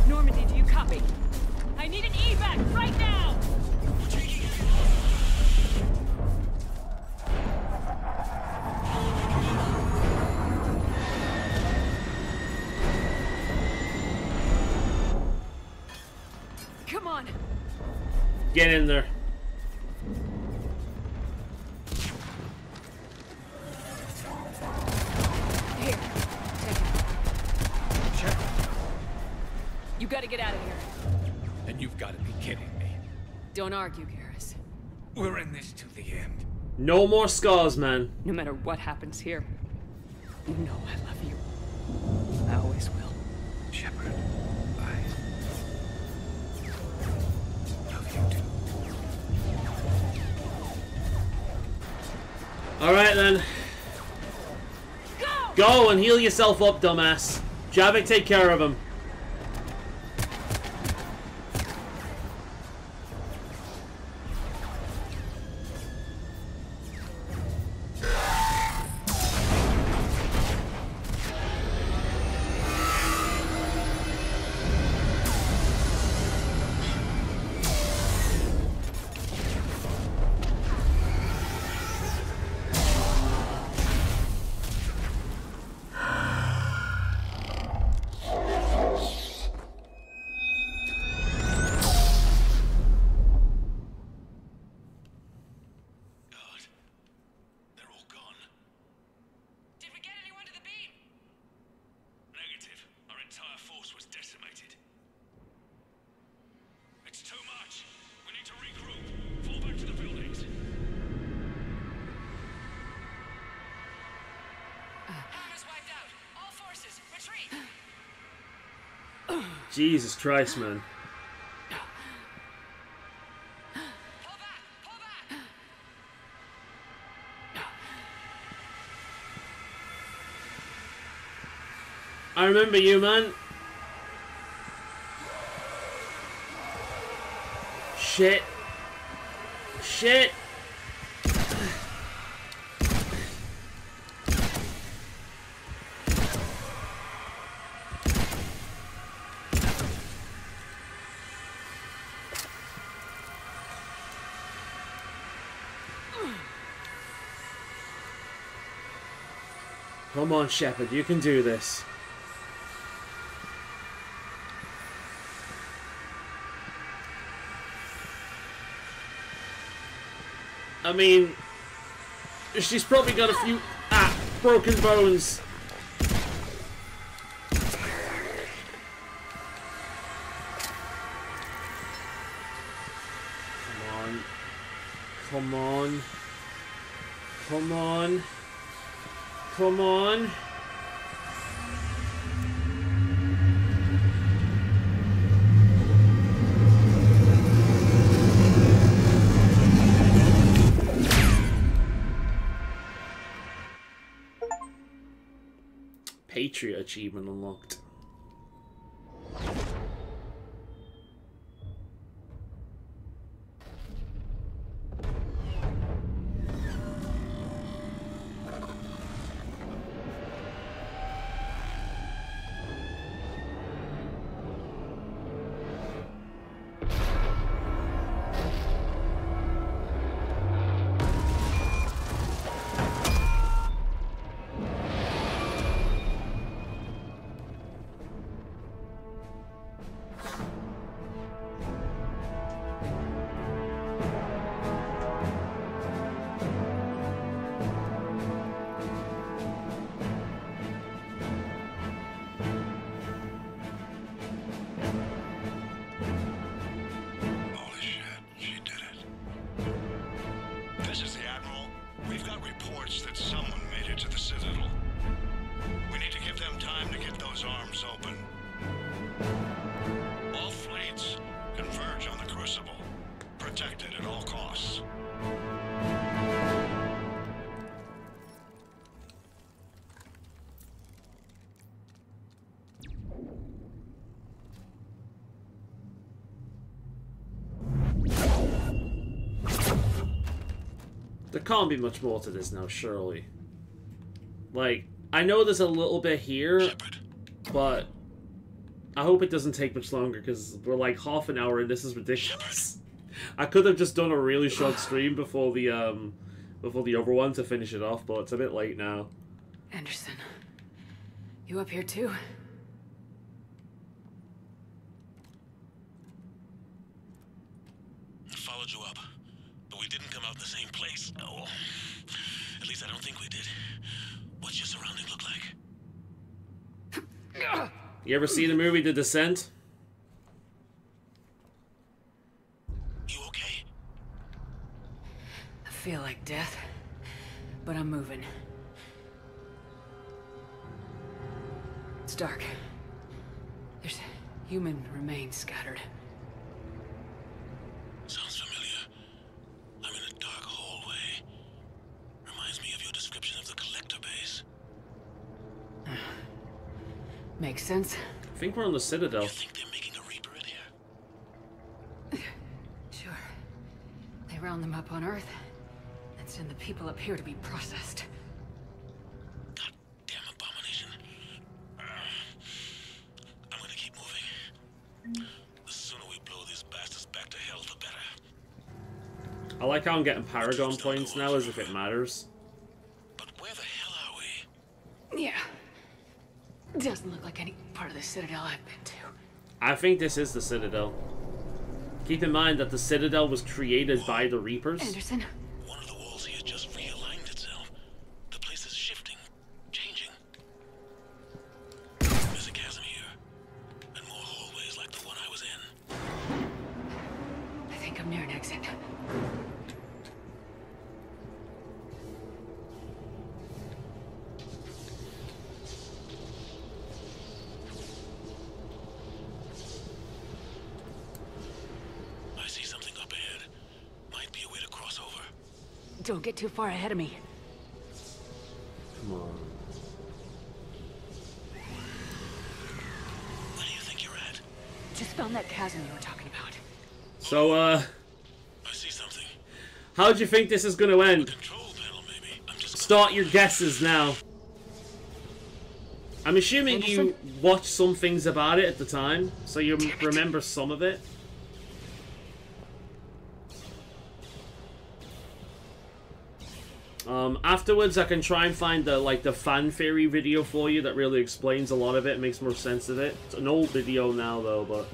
Speaker 8: Normandy, do you copy? I need an evac right now! Come on!
Speaker 1: Get in there.
Speaker 8: Here, take it. You gotta get out of here.
Speaker 16: And you've got to be kidding me.
Speaker 17: Don't argue, Garrus.
Speaker 16: We're in this to the end.
Speaker 1: No more scars, man.
Speaker 17: No matter what happens here, you know I love you. I always will.
Speaker 16: Shepard, I love you too.
Speaker 1: Alright then. Go and heal yourself up, dumbass. Javik, take care of him. Jesus Christ, man. I remember you, man. Shit. Shit. Come on, Shepard, you can do this. I mean, she's probably got a few broken bones. Come on. Come on. Come on. Patriot achievement unlocked. There can't be much more to this now, surely. Like, I know there's a little bit here, but I hope it doesn't take much longer, because we're like half an hour and this is ridiculous. I could have just done a really short stream before the other one to finish it off, but it's a bit late now.
Speaker 2: Anderson, you up here too?
Speaker 3: I followed you up, but we didn't come out in the same place. Oh, at least I don't think we did. What's your surrounding look like?
Speaker 1: You ever see the movie The Descent?
Speaker 3: You okay?
Speaker 2: I feel like death, but I'm moving. It's dark. There's human remains scattered.
Speaker 3: Sounds familiar. I'm in a dark hallway. Reminds me of your description of the collector base.
Speaker 2: Makes sense.
Speaker 1: I think we're on the Citadel.
Speaker 3: You think they're making a Reaper in here?
Speaker 2: Sure. They round them up on Earth and send the people up here to be processed.
Speaker 3: Goddamn abomination. I'm gonna keep moving. The sooner we blow these bastards back to hell, the better.
Speaker 1: I like how I'm getting Paragon points now, as if it matters.
Speaker 3: But where the hell are we?
Speaker 2: Yeah. Doesn't look like any part of the Citadel I've been to.
Speaker 1: I think this is the Citadel. Keep in mind that the Citadel was created by the Reapers.
Speaker 2: Anderson?
Speaker 3: One of the walls here just realigned itself. The place is shifting, changing. There's a chasm here, and more hallways like the one I was in.
Speaker 2: I think I'm near an exit. Don't get too far ahead of me.
Speaker 1: Come on.
Speaker 17: Just found that chasm you were talking about.
Speaker 1: So,
Speaker 23: I see something.
Speaker 1: how do you think this is going to end?
Speaker 23: Control panel, maybe. I'm just
Speaker 1: Start your guesses now. I'm assuming you watched some things about it at the time, so you remember some of it. Afterwards, I can try and find the fan theory video for you that really explains a lot of it, makes more sense of it. It's an old video now, though, but...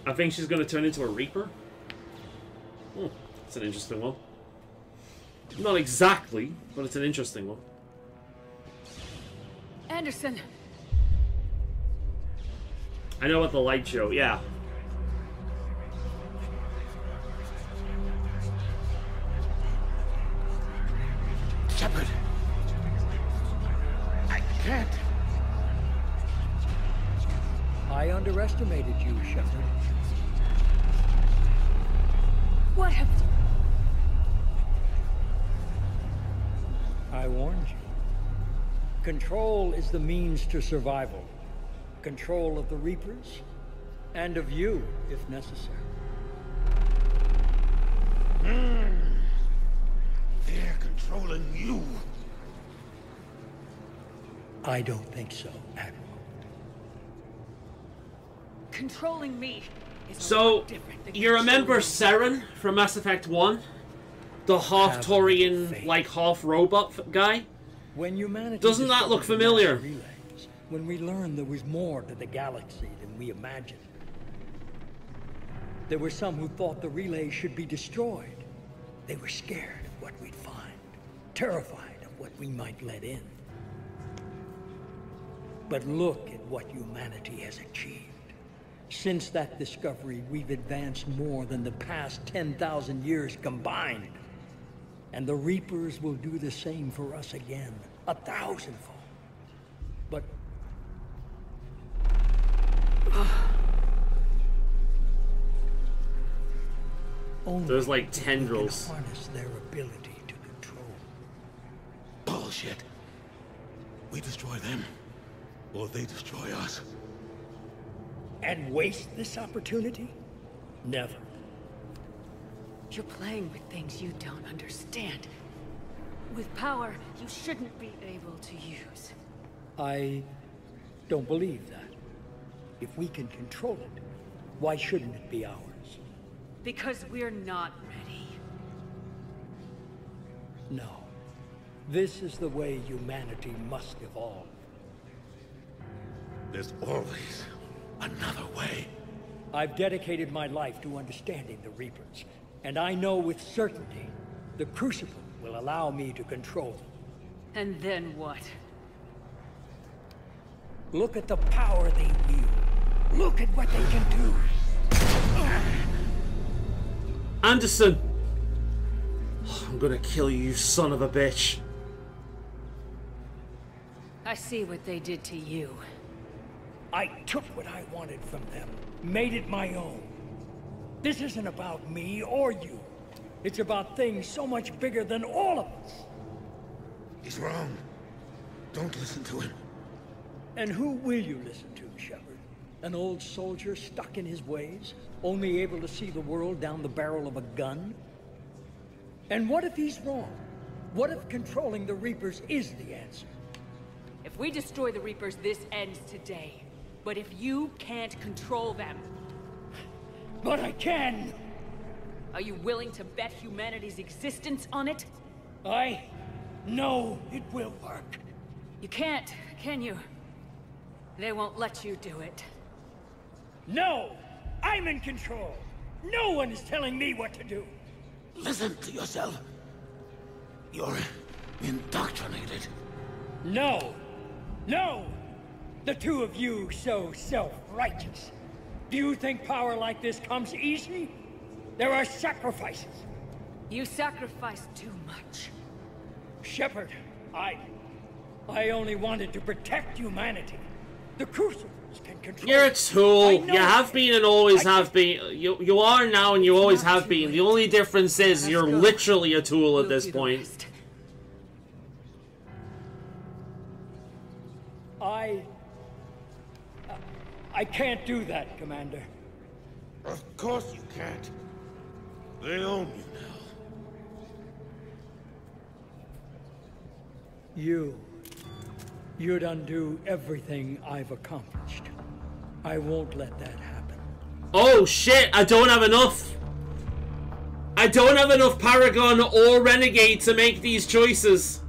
Speaker 1: I think she's going to turn into a Reaper. That's an interesting one. Not exactly, but it's an interesting one.
Speaker 17: Anderson!
Speaker 1: I know what the light show, yeah.
Speaker 14: Shepard! I can't!
Speaker 4: I underestimated you, Shepard.
Speaker 17: What have...
Speaker 4: I warned you. Control is the means to survival. Control of the Reapers, and of you, if necessary.
Speaker 14: They're controlling you.
Speaker 4: I don't think so, Admiral.
Speaker 17: Controlling me is
Speaker 1: So, you remember Seren from Mass Effect 1? The half-Taurian, like, half-robot guy?
Speaker 4: When humanity
Speaker 1: Doesn't that look familiar?
Speaker 4: Relays, when we learned there was more to the galaxy than we imagined. There were some who thought the relays should be destroyed. They were scared of what we'd find, terrified of what we might let in. But look at what humanity has achieved. Since that discovery, we've advanced more than the past 10,000 years combined. And the Reapers will do the same for us again, 1,000-fold. But...
Speaker 1: There's like tendrils.
Speaker 4: Harness their ability to control.
Speaker 5: Bullshit. We destroy them, or they destroy us.
Speaker 4: And waste this opportunity? Never.
Speaker 17: You're playing with things you don't understand. With power you shouldn't be able to use.
Speaker 4: I don't believe that. If we can control it, why shouldn't it be ours?
Speaker 17: Because we're not ready.
Speaker 4: No. This is the way humanity must evolve.
Speaker 5: There's always another way.
Speaker 4: I've dedicated my life to understanding the Reapers, and I know with certainty the Crucible will allow me to control them.
Speaker 17: And then what?
Speaker 4: Look at the power they wield. Look at what they can do.
Speaker 1: Anderson! I'm gonna kill you, you son of a bitch.
Speaker 17: I see what they did to you.
Speaker 4: I took what I wanted from them, made it my own. This isn't about me or you. It's about things so much bigger than all of us.
Speaker 14: He's wrong. Don't listen to him.
Speaker 4: And who will you listen to, Shepard? An old soldier stuck in his ways, only able to see the world down the barrel of a gun? And what if he's wrong? What if controlling the Reapers is the answer?
Speaker 17: If we destroy the Reapers, this ends today. But if you can't control them...
Speaker 4: But I can!
Speaker 17: Are you willing to bet humanity's existence on it?
Speaker 4: I know it will work.
Speaker 17: You can't, can you? They won't let you do it.
Speaker 4: No! I'm in control! No one is telling me what to do!
Speaker 14: Listen to yourself. You're indoctrinated.
Speaker 4: No! No! The two of you so self-righteous. Do you think power like this comes easy? There are sacrifices.
Speaker 17: You sacrifice too much.
Speaker 4: Shepard, I only wanted to protect humanity. The Crucible. humans can control.
Speaker 1: You're a tool.
Speaker 4: I know
Speaker 1: You have been and always have been. You are now and you always have been. The only difference is you're literally a tool at this point.
Speaker 4: I can't do that, Commander.
Speaker 22: Of course you can't. They own you now.
Speaker 4: You'd undo everything I've accomplished. I won't let that happen.
Speaker 1: Oh shit, I don't have enough. I don't have enough Paragon or Renegade to make these choices.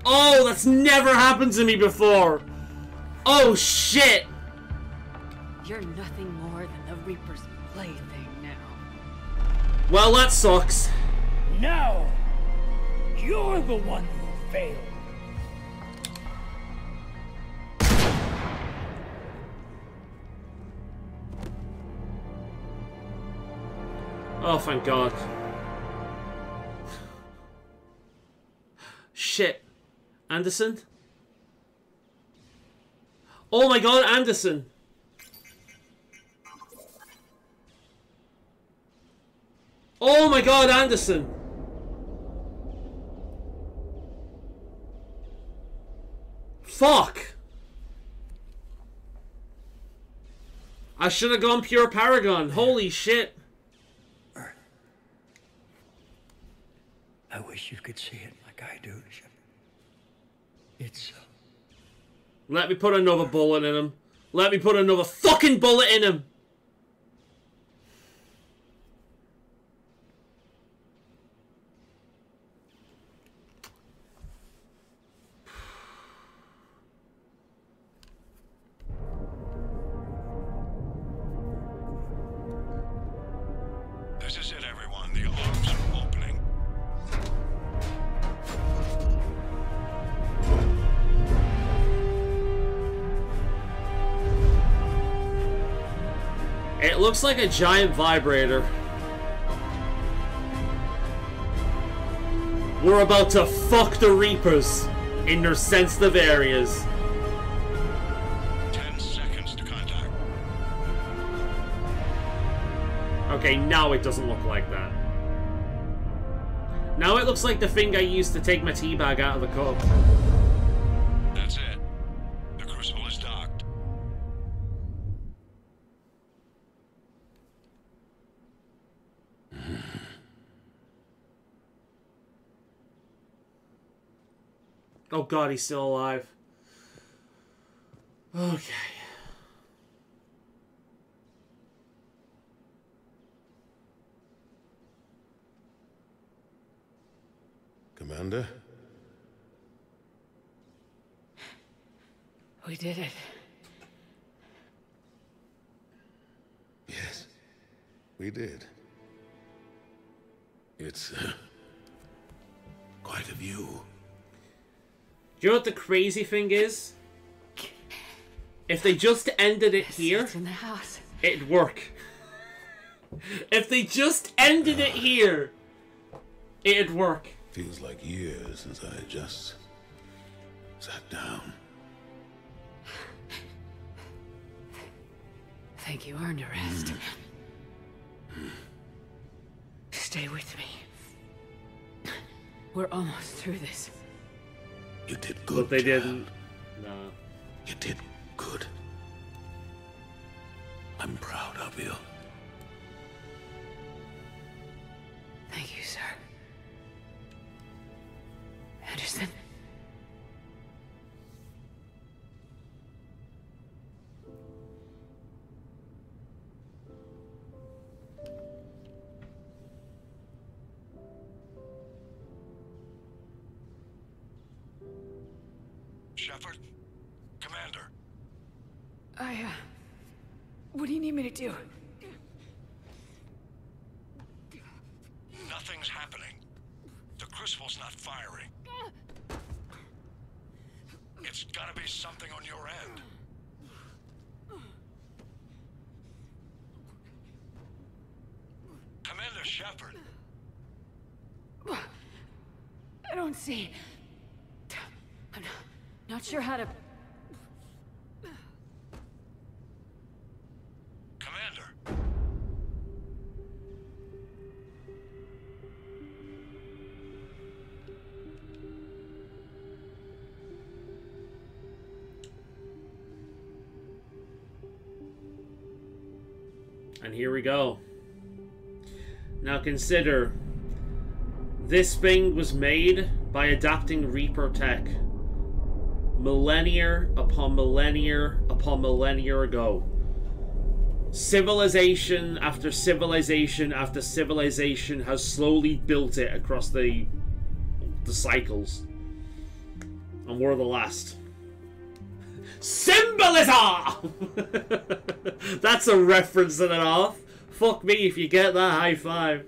Speaker 1: Oh, that's never happened to me before. Oh shit.
Speaker 2: You're nothing more than the Reaper's plaything now.
Speaker 1: Well, that sucks.
Speaker 4: Now, you're the one who failed.
Speaker 1: Oh, thank God. Shit. Anderson? Oh my God, Anderson! Oh my God, Anderson! Fuck! I should have gone pure Paragon. Holy shit.
Speaker 4: I wish you could see it like I do, Shepard. It's
Speaker 1: Let me put another bullet in him. Let me put another fucking bullet in him!
Speaker 23: This is it, everyone. The alarms are opening.
Speaker 1: It looks like a giant vibrator. We're about to fuck the Reapers in their sensitive areas.
Speaker 23: 10 seconds to contact.
Speaker 1: Okay, now it doesn't look like that. Now it looks like the thing I used to take my teabag out of the cup.
Speaker 23: That's it. The crucible is docked.
Speaker 1: Oh God, he's still alive. Okay.
Speaker 22: Commander?
Speaker 2: We did it.
Speaker 22: Yes, we did. It's quite a view.
Speaker 1: Do you know what the crazy thing is? If they just ended it here,
Speaker 2: in the house.
Speaker 1: it'd work. If they just ended it here, it'd work.
Speaker 22: Feels like years since I just sat down.
Speaker 2: Think you earned a rest. Stay with me. We're almost through this.
Speaker 22: You did good,
Speaker 1: But they
Speaker 22: child.
Speaker 1: didn't. No.
Speaker 22: You did good. I'm proud of you.
Speaker 2: Thank you, sir. Anderson?
Speaker 23: Shepard? Commander?
Speaker 15: What do you need me to do?
Speaker 23: Nothing's happening. The crucible's not firing. It's gotta be something on your end. Commander Shepard.
Speaker 15: I don't see.
Speaker 2: I'm not sure how to...
Speaker 1: And here we go. Now consider, this thing was made by adapting Reaper tech millennia upon millennia upon millennia ago. Civilization after civilization after civilization has slowly built it across the cycles. And we're the last. Symbolism! That's a reference and a half. Fuck me if you get that high five.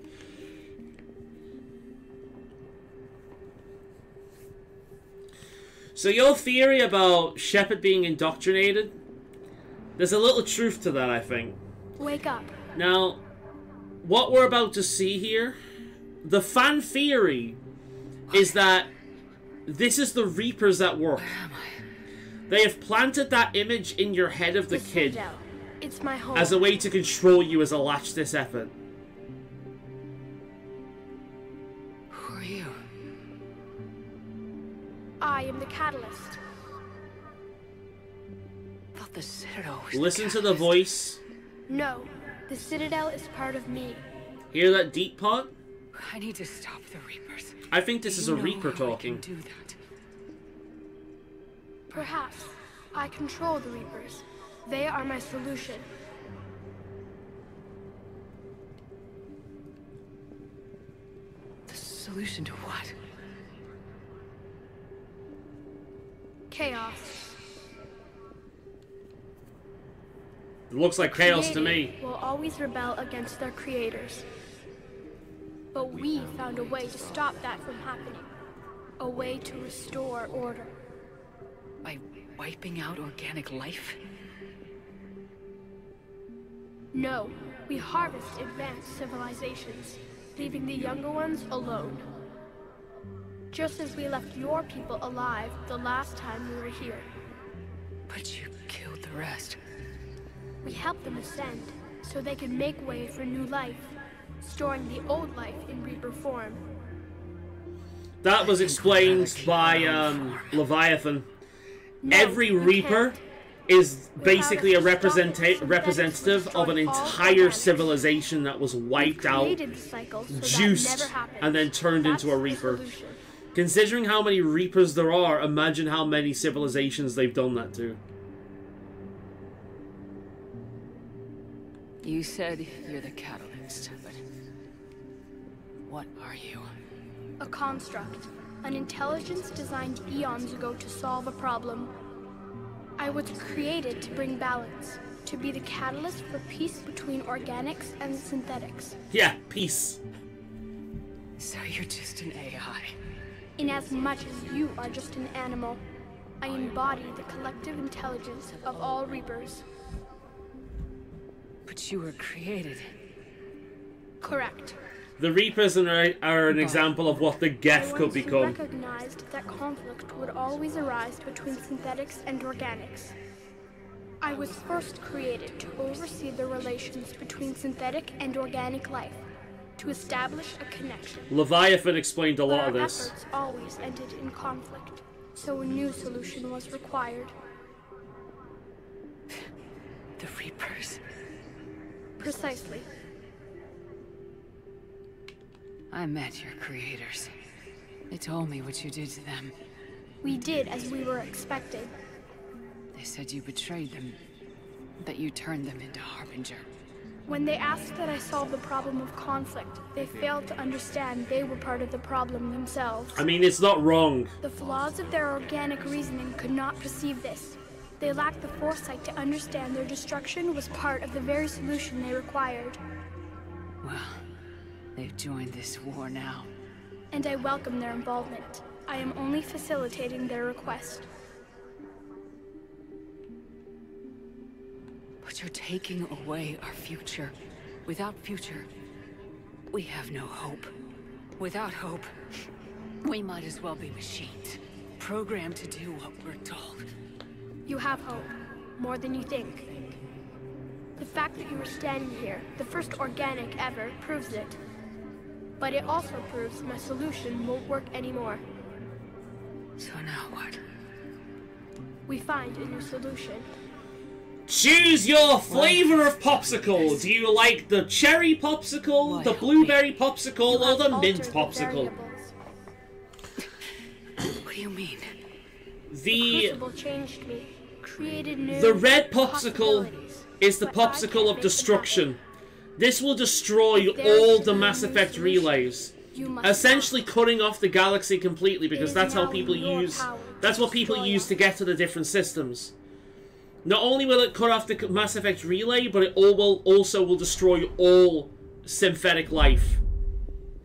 Speaker 1: So your theory about Shepard being indoctrinated, there's a little truth to that, I think.
Speaker 13: Wake up.
Speaker 1: Now, what we're about to see here, the fan theory is that this is the Reapers at work. They have planted that image in your head of the kid
Speaker 13: It's my home.
Speaker 1: as a way to control you as a latch-this effort.
Speaker 2: Who are you?
Speaker 13: I am the catalyst.
Speaker 2: I thought the Citadel was
Speaker 1: Listen to the voice.
Speaker 13: No, the Citadel is part of me.
Speaker 1: Hear that deep part?
Speaker 2: I need to stop the Reapers.
Speaker 1: I think this is a
Speaker 2: You know
Speaker 1: Reaper
Speaker 2: how I
Speaker 1: talking.
Speaker 2: can do that.
Speaker 13: Perhaps I control the Reapers. They are my solution.
Speaker 2: The solution to what?
Speaker 13: Chaos.
Speaker 1: It looks like chaos to me.
Speaker 13: Will always rebel against their creators. But we found a way to stop that from happening. A way to restore order.
Speaker 2: By wiping out organic life?
Speaker 13: No, we harvest advanced civilizations, leaving the younger ones alone. Just as we left your people alive the last time we were here.
Speaker 2: But you killed the rest.
Speaker 13: We helped them ascend, so they could make way for new life, storing the old life in Reaper form.
Speaker 1: That was explained by Leviathan. Every Reaper is basically a representative of an entire civilization that was wiped out, juiced, and then turned into a Reaper. Considering how many Reapers there are, imagine how many civilizations they've done that to.
Speaker 2: You said you're the catalyst, but what are you?
Speaker 13: A construct. An intelligence designed eons ago to solve a problem. I was created to bring balance, to be the catalyst for peace between organics and synthetics.
Speaker 1: Yeah, peace.
Speaker 2: So you're just an AI?
Speaker 13: In as much as you are just an animal, I embody the collective intelligence of all Reapers.
Speaker 2: But you were created.
Speaker 13: Correct.
Speaker 1: The Reapers are an example of what the Geth could
Speaker 13: I
Speaker 1: become.
Speaker 13: recognized that conflict would always arise between synthetics and organics. I was first created to oversee the relations between synthetic and organic life, to establish a connection.
Speaker 1: Leviathan explained a lot of
Speaker 13: Our
Speaker 1: this.
Speaker 13: efforts always ended in conflict, so a new solution was required.
Speaker 2: The Reapers?
Speaker 13: Precisely.
Speaker 2: I met your creators. They told me what you did to them.
Speaker 13: We did as we were expected.
Speaker 2: They said you betrayed them, that you turned them into Harbinger.
Speaker 13: When they asked that I solve the problem of conflict, they failed to understand they were part of the problem themselves.
Speaker 1: I mean, it's not wrong.
Speaker 13: The flaws of their organic reasoning could not perceive this. They lacked the foresight to understand their destruction was part of the very solution they required.
Speaker 2: Well, they've joined this war now.
Speaker 13: And I welcome their involvement. I am only facilitating their request.
Speaker 2: But you're taking away our future. Without future, we have no hope. Without hope, we might as well be machines. Programmed to do what we're told.
Speaker 13: You have hope. More than you think. The fact that you are standing here, the first organic ever, proves it. But it also proves my solution won't work anymore.
Speaker 2: So now what?
Speaker 13: We find a new solution.
Speaker 1: Choose your flavor of popsicle. Do you like the cherry popsicle, the blueberry popsicle, or the mint popsicle?
Speaker 2: What do you mean?
Speaker 13: The Crucible changed me, created new
Speaker 1: The red popsicle is the popsicle of destruction. This will destroy all the Mass Effect relays, essentially cutting off the galaxy completely, because that's how people use. That's what people use to get to the different systems. Not only will it cut off the Mass Effect relay, but it also will destroy all synthetic life,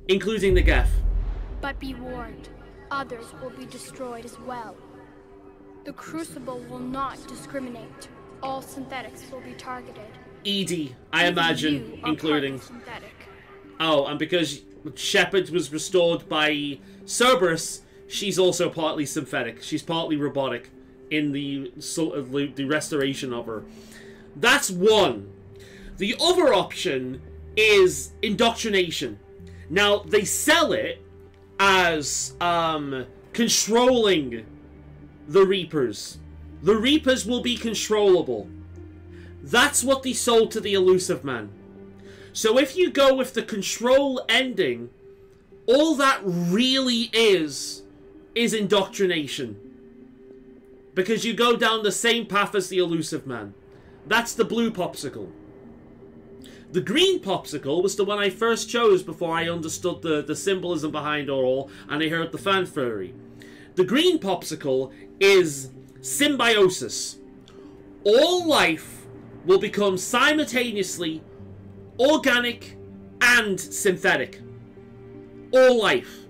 Speaker 1: including the Geth.
Speaker 13: But be warned, others will be destroyed as well. The Crucible will not discriminate. All synthetics will be targeted.
Speaker 1: ED, I imagine, including. Oh, and because Shepard was restored by Cerberus, she's also partly synthetic. She's partly robotic in the restoration of her. That's one. The other option is indoctrination. Now, they sell it as controlling the Reapers. The Reapers will be controllable. That's what they sold to the Elusive Man. So if you go with the control ending, all that really is indoctrination. Because you go down the same path as the Elusive Man. That's the blue popsicle. The green popsicle was the one I first chose before I understood the symbolism behind it all, and I heard the fan theory. The green popsicle is symbiosis. All life will become simultaneously organic and synthetic. All life.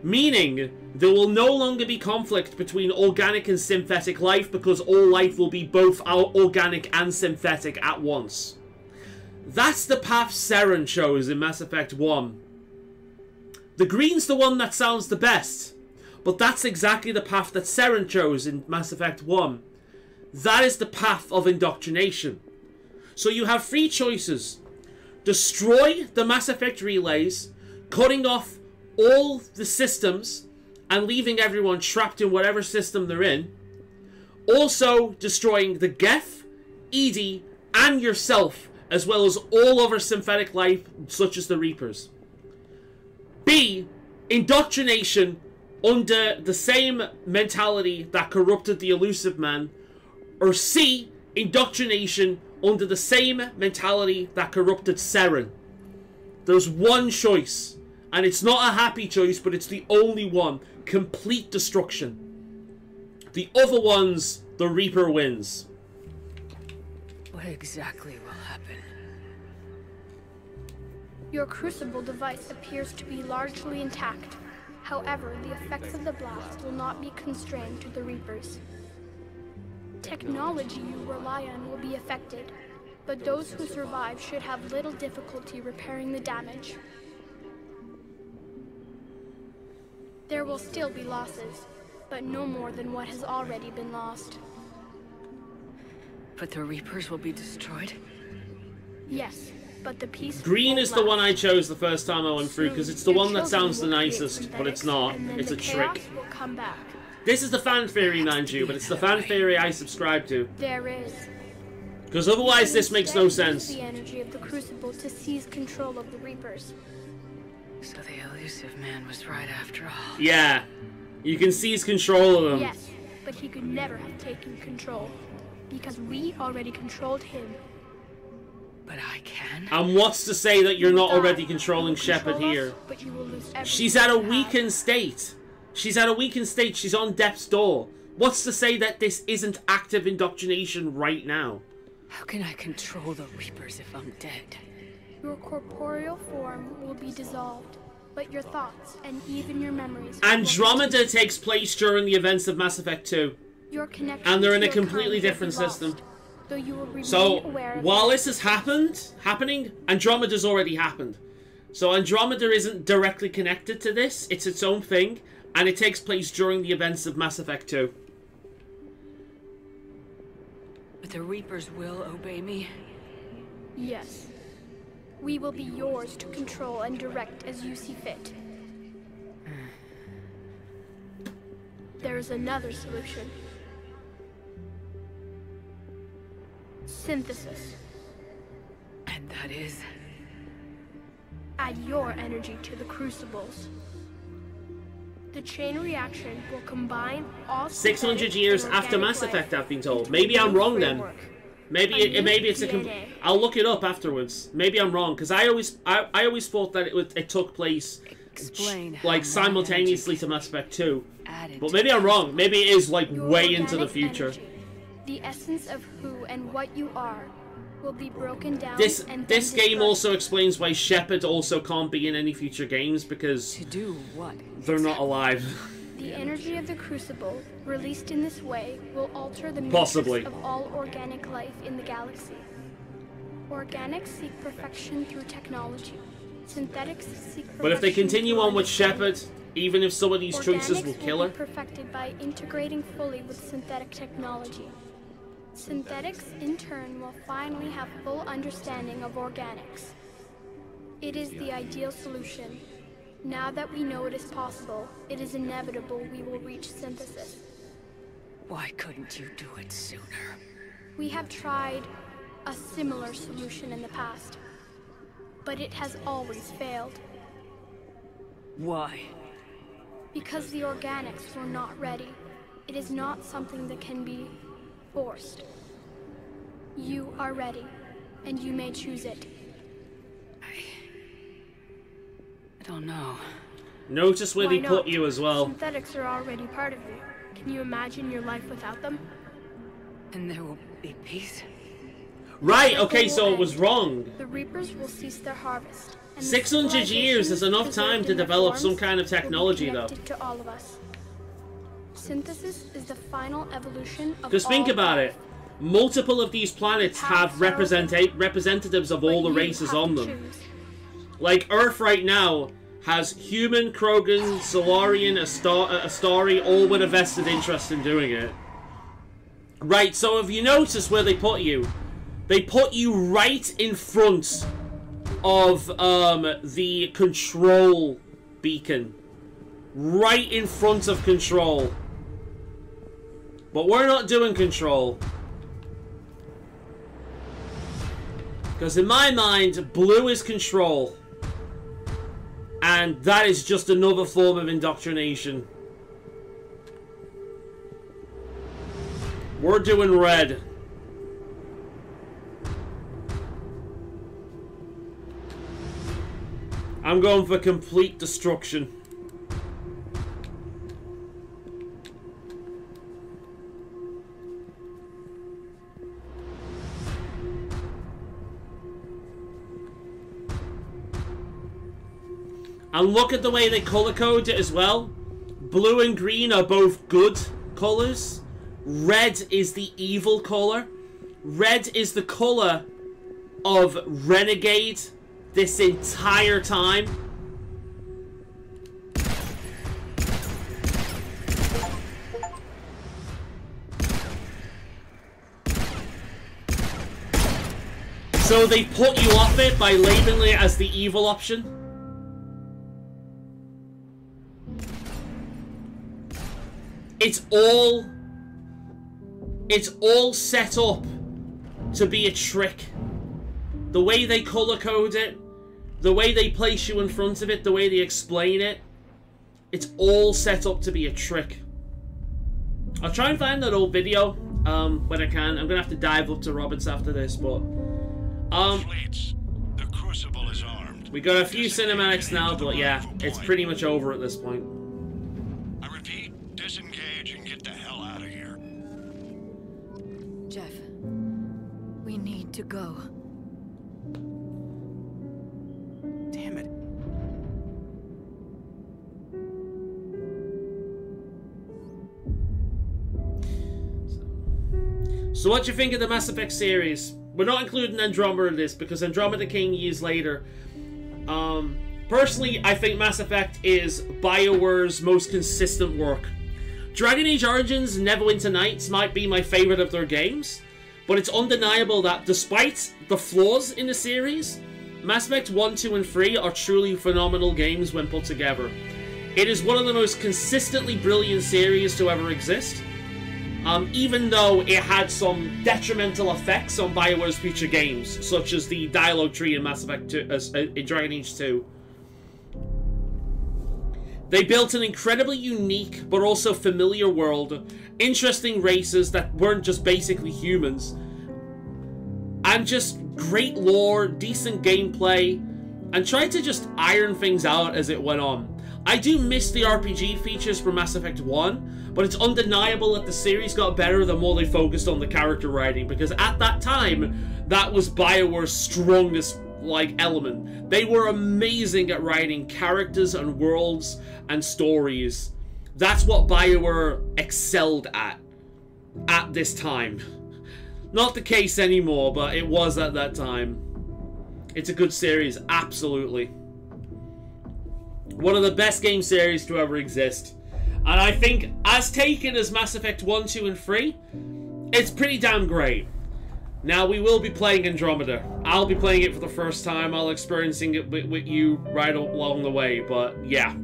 Speaker 1: Meaning, there will no longer be conflict between organic and synthetic life, because all life will be both organic and synthetic at once. That's the path Seren chose in Mass Effect 1. The green's the one that sounds the best, but that's exactly the path that Seren chose in Mass Effect 1. That is the path of indoctrination. So you have three choices. Destroy the Mass Effect relays, cutting off all the systems and leaving everyone trapped in whatever system they're in. Also destroying the Geth, EDI, and yourself, as well as all other synthetic life such as the Reapers. B. Indoctrination under the same mentality that corrupted the Elusive Man. Or C. Indoctrination under the same mentality that corrupted Seren. There's one choice. And it's not a happy choice, but it's the only one. Complete destruction. The other ones, the Reaper wins.
Speaker 2: What exactly will happen?
Speaker 13: Your Crucible device appears to be largely intact. However, the effects of the blast will not be constrained to the Reapers. Technology you rely on will be affected, but those who survive should have little difficulty repairing the damage. There will still be losses, but no more than what has already been lost.
Speaker 2: But the Reapers will be destroyed?
Speaker 13: Yes, but the peace.
Speaker 1: Green is the one I chose the first time I went through, because it's the one that sounds the nicest, but it's not. It's a trick.
Speaker 13: Will come back.
Speaker 1: This is the fan theory, mind you, but it's the fan theory I subscribe to.
Speaker 13: There is.
Speaker 1: Because otherwise this makes no sense.
Speaker 13: The energy of the Crucible to seize control of the Reapers.
Speaker 2: So the Elusive Man was right after all.
Speaker 1: Yeah. You can seize control of them.
Speaker 13: Yes, but he could never have taken control. Because we already controlled him.
Speaker 2: But I can?
Speaker 1: And what's to say that you're not already controlling Shepard here?
Speaker 13: But you will lose everything.
Speaker 1: She's at a weakened state. She's at a weakened state. She's on death's door. What's to say that this isn't active indoctrination right now?
Speaker 2: How can I control the Reapers if I'm dead?
Speaker 13: Your corporeal form will be dissolved, but your thoughts and even your memories.
Speaker 1: Andromeda takes place during the events of Mass Effect 2.
Speaker 13: Your connection
Speaker 1: and they're in a
Speaker 13: to your
Speaker 1: completely
Speaker 13: kind
Speaker 1: different
Speaker 13: will be lost,
Speaker 1: system.
Speaker 13: though you will remain
Speaker 1: So,
Speaker 13: aware of
Speaker 1: while
Speaker 13: it.
Speaker 1: this has happening, Andromeda's already happened. So Andromeda isn't directly connected to this, it's its own thing, and it takes place during the events of Mass Effect 2.
Speaker 2: But the Reapers will obey me?
Speaker 13: Yes. We will be yours to control and direct as you see fit. There is another solution. Synthesis.
Speaker 2: And that is?
Speaker 13: Add your energy to the crucibles. The chain reaction will combine all
Speaker 1: 600 years after Mass Effect, I've been told. Maybe I'm wrong then. Maybe it's a. I'll look it up afterwards. Maybe I'm wrong because I always thought that it took place like simultaneously to Mass Effect 2. But maybe I'm wrong. Maybe it is like way into the future.
Speaker 13: Energy, the essence of who and what you are, will be broken down.
Speaker 1: This game also explains why Shepard also can't be in any future games because
Speaker 2: to do what?
Speaker 1: They're not alive.
Speaker 13: The energy of the Crucible, released in this way, will alter the
Speaker 1: Possibly.
Speaker 13: matrix of all organic life in the galaxy. Organics seek perfection through technology. Synthetics seek perfection.
Speaker 1: But if they continue on with Shepard, even if some of these choices will kill her.
Speaker 13: Organics will be perfected by integrating fully with synthetic technology. Synthetics, in turn, will finally have full understanding of organics. It is the ideal solution. Now that we know it is possible, it is inevitable we will reach synthesis.
Speaker 2: Why couldn't you do it sooner?
Speaker 13: We have tried a similar solution in the past, but it has always failed.
Speaker 2: Why?
Speaker 13: Because the organics were not ready. It is not something that can be forced. You are ready, and you may choose it.
Speaker 2: I don't know.
Speaker 1: Notice where
Speaker 13: Why
Speaker 1: they put
Speaker 13: not?
Speaker 1: you as well.
Speaker 13: Synthetics are already part of you. Can you imagine your life without them?
Speaker 2: And there will be peace?
Speaker 1: Right, okay, so it was wrong.
Speaker 13: The Reapers will cease their harvest. And
Speaker 1: 600 years is enough time to develop some kind of technology, though.
Speaker 13: To all of us. Synthesis is the final evolution of
Speaker 1: Because think about it. Multiple of these planets have representatives of all the races on them. Like Earth right now has human, Krogan, Solarian, Astari, all with a vested interest in doing it. Right, so if you notice where they put you right in front of the control beacon. Right in front of control. But we're not doing control. Because in my mind, blue is control. And that is just another form of indoctrination. We're doing red. I'm going for complete destruction. And look at the way they color code it as well. Blue and green are both good colors. Red is the evil color. Red is the color of Renegade this entire time. So they put you off it by labeling it as the evil option. It's all set up to be a trick. The way they color code it, the way they place you in front of it, the way they explain it, it's all set up to be a trick. I'll try and find that old video when I can. I'm gonna have to dive up to Roberts after this, but
Speaker 23: Fleets. The Crucible is armed.
Speaker 1: we got a few cinematics now, but yeah, it's pretty much over at this point.
Speaker 23: I repeat, disengage and get the hell out of here.
Speaker 15: Jeff, we need to go.
Speaker 9: Damn it.
Speaker 1: So what do you think of the Mass Effect series? We're not including Andromeda in this because Andromeda came years later. Personally, I think Mass Effect is BioWare's most consistent work. Dragon Age Origins and Neverwinter Nights might be my favourite of their games, but it's undeniable that despite the flaws in the series, Mass Effect 1, 2, and 3 are truly phenomenal games when put together. It is one of the most consistently brilliant series to ever exist. even though it had some detrimental effects on BioWare's future games, such as the dialogue tree in Mass Effect 2, in Dragon Age 2. They built an incredibly unique, but also familiar world, interesting races that weren't just basically humans, and just great lore, decent gameplay, and tried to just iron things out as it went on. I do miss the RPG features from Mass Effect 1, but it's undeniable that the series got better the more they focused on the character writing, because at that time, that was BioWare's strongest, like, element. They were amazing at writing characters and worlds and stories. That's what BioWare excelled at this time. Not the case anymore, but it was at that time. It's a good series, absolutely. One of the best game series to ever exist. And I think, as taken as Mass Effect 1, 2, and 3, it's pretty damn great. Now, we will be playing Andromeda. I'll be playing it for the first time. I'll experiencing it with you right along the way, but yeah.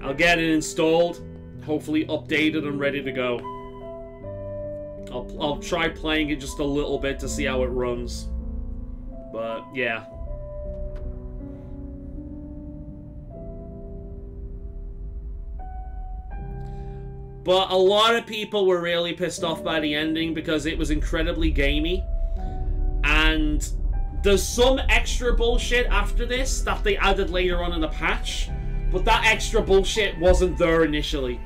Speaker 1: I'll get it installed, hopefully updated and ready to go. I'll try playing it just a little bit to see how it runs. But, yeah. But a lot of people were really pissed off by the ending because it was incredibly gamey. And there's some extra bullshit after this that they added later on in the patch. But that extra bullshit wasn't there initially.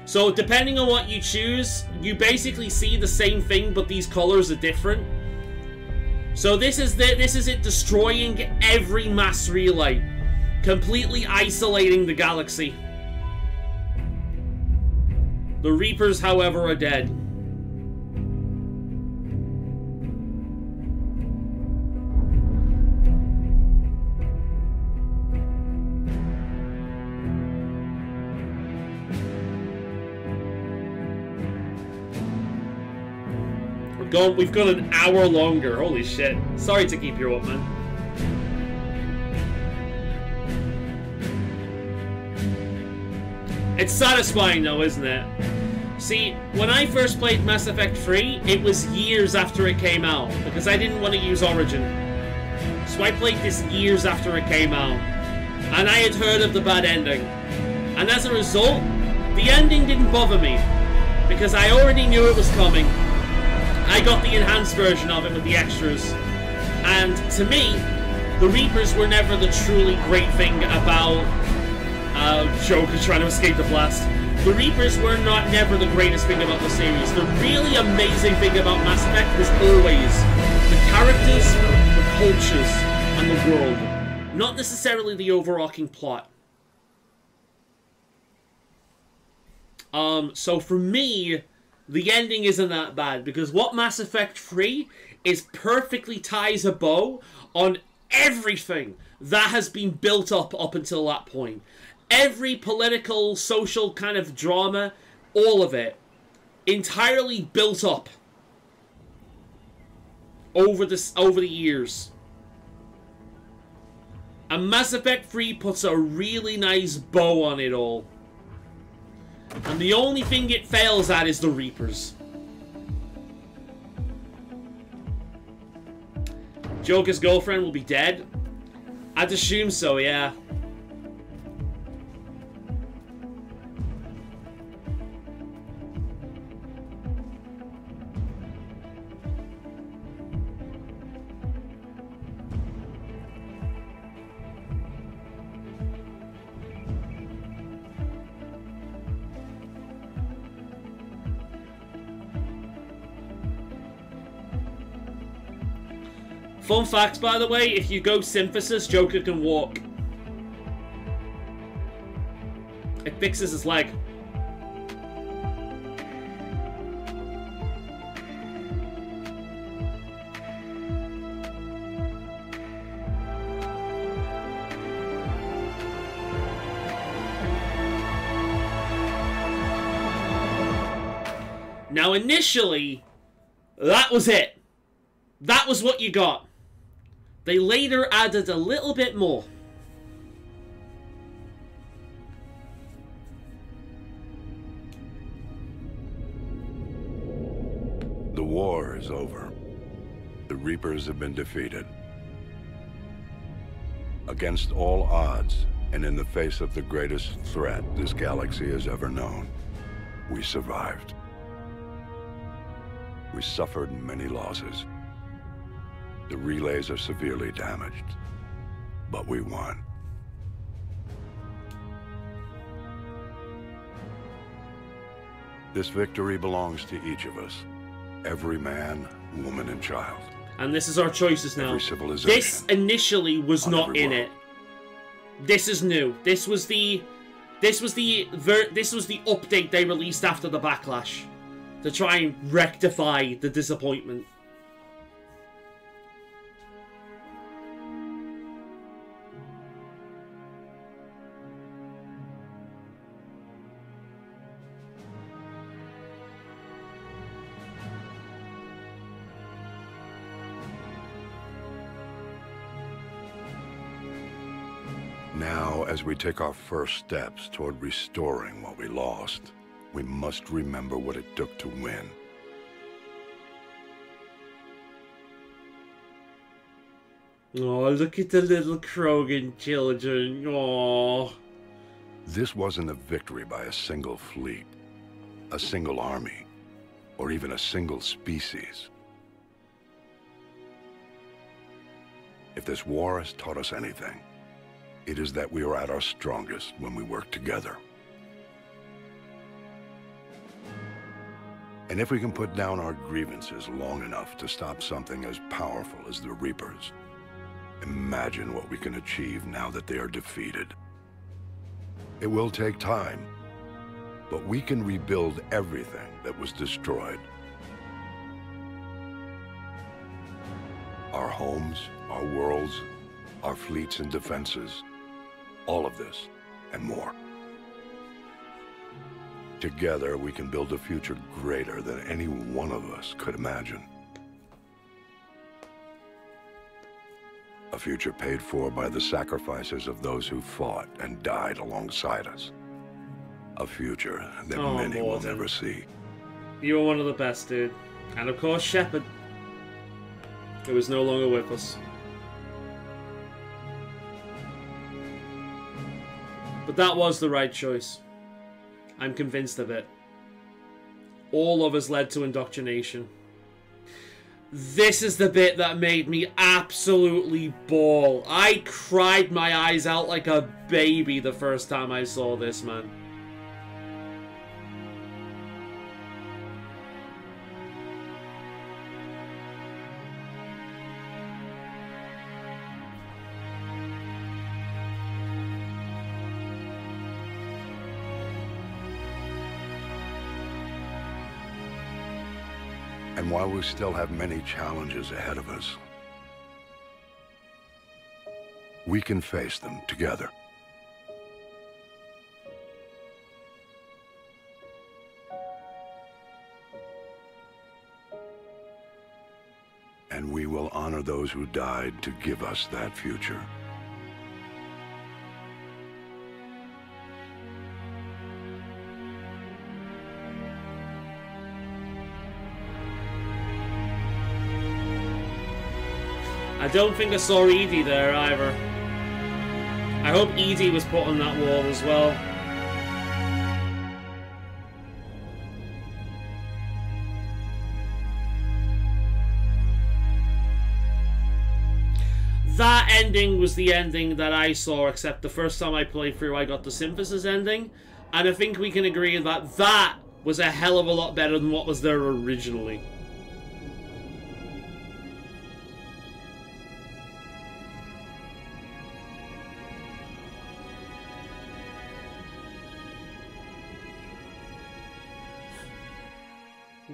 Speaker 1: So depending on what you choose, you basically see the same thing, but these colors are different. So this is it destroying every mass relay, completely isolating the galaxy. The Reapers, however, are dead. We've got an hour longer. Holy shit. Sorry to keep you up, man. It's satisfying though, isn't it? See, when I first played Mass Effect 3, it was years after it came out, because I didn't want to use Origin. So I played this years after it came out, and I had heard of the bad ending. And as a result, the ending didn't bother me, because I already knew it was coming. I got the enhanced version of it with the extras. And to me, the Reapers were never the truly great thing about Joker trying to escape the blast. The Reapers were never the greatest thing about the series. The really amazing thing about Mass Effect was always the characters, the cultures, and the world. Not necessarily the overarching plot. So for me, the ending isn't that bad, because what Mass Effect 3 is perfectly ties a bow on everything that has been built up until that point. Every political, social kind of drama, all of it, entirely built up over the years. And Mass Effect 3 puts a really nice bow on it all. And the only thing it fails at is the Reapers. Joker's girlfriend will be dead? I'd assume so, yeah. Fun fact, by the way, if you go Synthesis, Joker can walk. It fixes his leg. Now, initially, that was it. That was what you got. They later added a little bit more.
Speaker 7: The war is over. The Reapers have been defeated. Against all odds, and in the face of the greatest threat this galaxy has ever known, we survived. We suffered many losses. The relays are severely damaged, but we won. This victory belongs to each of us. Every man, woman, and child.
Speaker 1: And this is our choices now.
Speaker 7: Every civilization.
Speaker 1: This initially was not in
Speaker 7: world.
Speaker 1: it. This is new. This was the update they released after the backlash to try and rectify the disappointment.
Speaker 7: Now, as we take our first steps toward restoring what we lost, we must remember what it took to win.
Speaker 1: Oh, look at the little Krogan children. Oh.
Speaker 7: This wasn't a victory by a single fleet, a single army, or even a single species. If this war has taught us anything, it is that we are at our strongest when we work together. And if we can put down our grievances long enough to stop something as powerful as the Reapers, imagine what we can achieve now that they are defeated. It will take time, but we can rebuild everything that was destroyed. Our homes, our worlds, our fleets and defenses, all of this and more. Together, we can build a future greater than any one of us could imagine. A future paid for by the sacrifices of those who fought and died alongside us. A future that many will never see.
Speaker 1: You were one of the best, dude. And of course, Shepard, who is no longer with us. But that was the right choice. I'm convinced of it. All of us led to indoctrination. This is the bit that made me absolutely bawl. I cried my eyes out like a baby the first time I saw this, man.
Speaker 7: And while we still have many challenges ahead of us, we can face them together. And we will honor those who died to give us that future.
Speaker 1: I don't think I saw Edie there either. I hope Edie was put on that wall as well. That ending was the ending that I saw, except the first time I played through I got the synthesis ending, and I think we can agree that that was a hell of a lot better than what was there originally.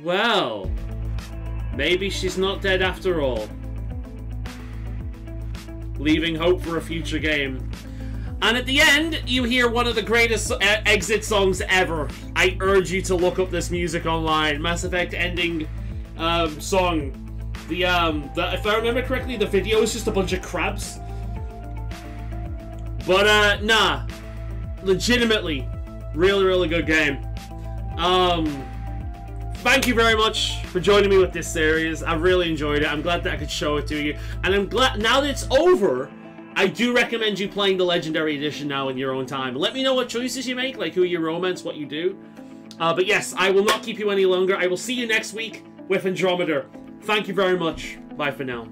Speaker 1: Well, maybe she's not dead after all. Leaving hope for a future game. And at the end, you hear one of the greatest exit songs ever. I urge you to look up this music online. Mass Effect ending song. If I remember correctly, the video is just a bunch of crabs. But nah, legitimately, really, really good game. thank you very much for joining me with this series. I really enjoyed it. I'm glad that I could show it to you. And I'm glad, now that it's over, I do recommend you playing the Legendary Edition now in your own time. Let me know what choices you make, like who you romance, what you do. But yes, I will not keep you any longer. I will see you next week with Andromeda. Thank you very much. Bye for now.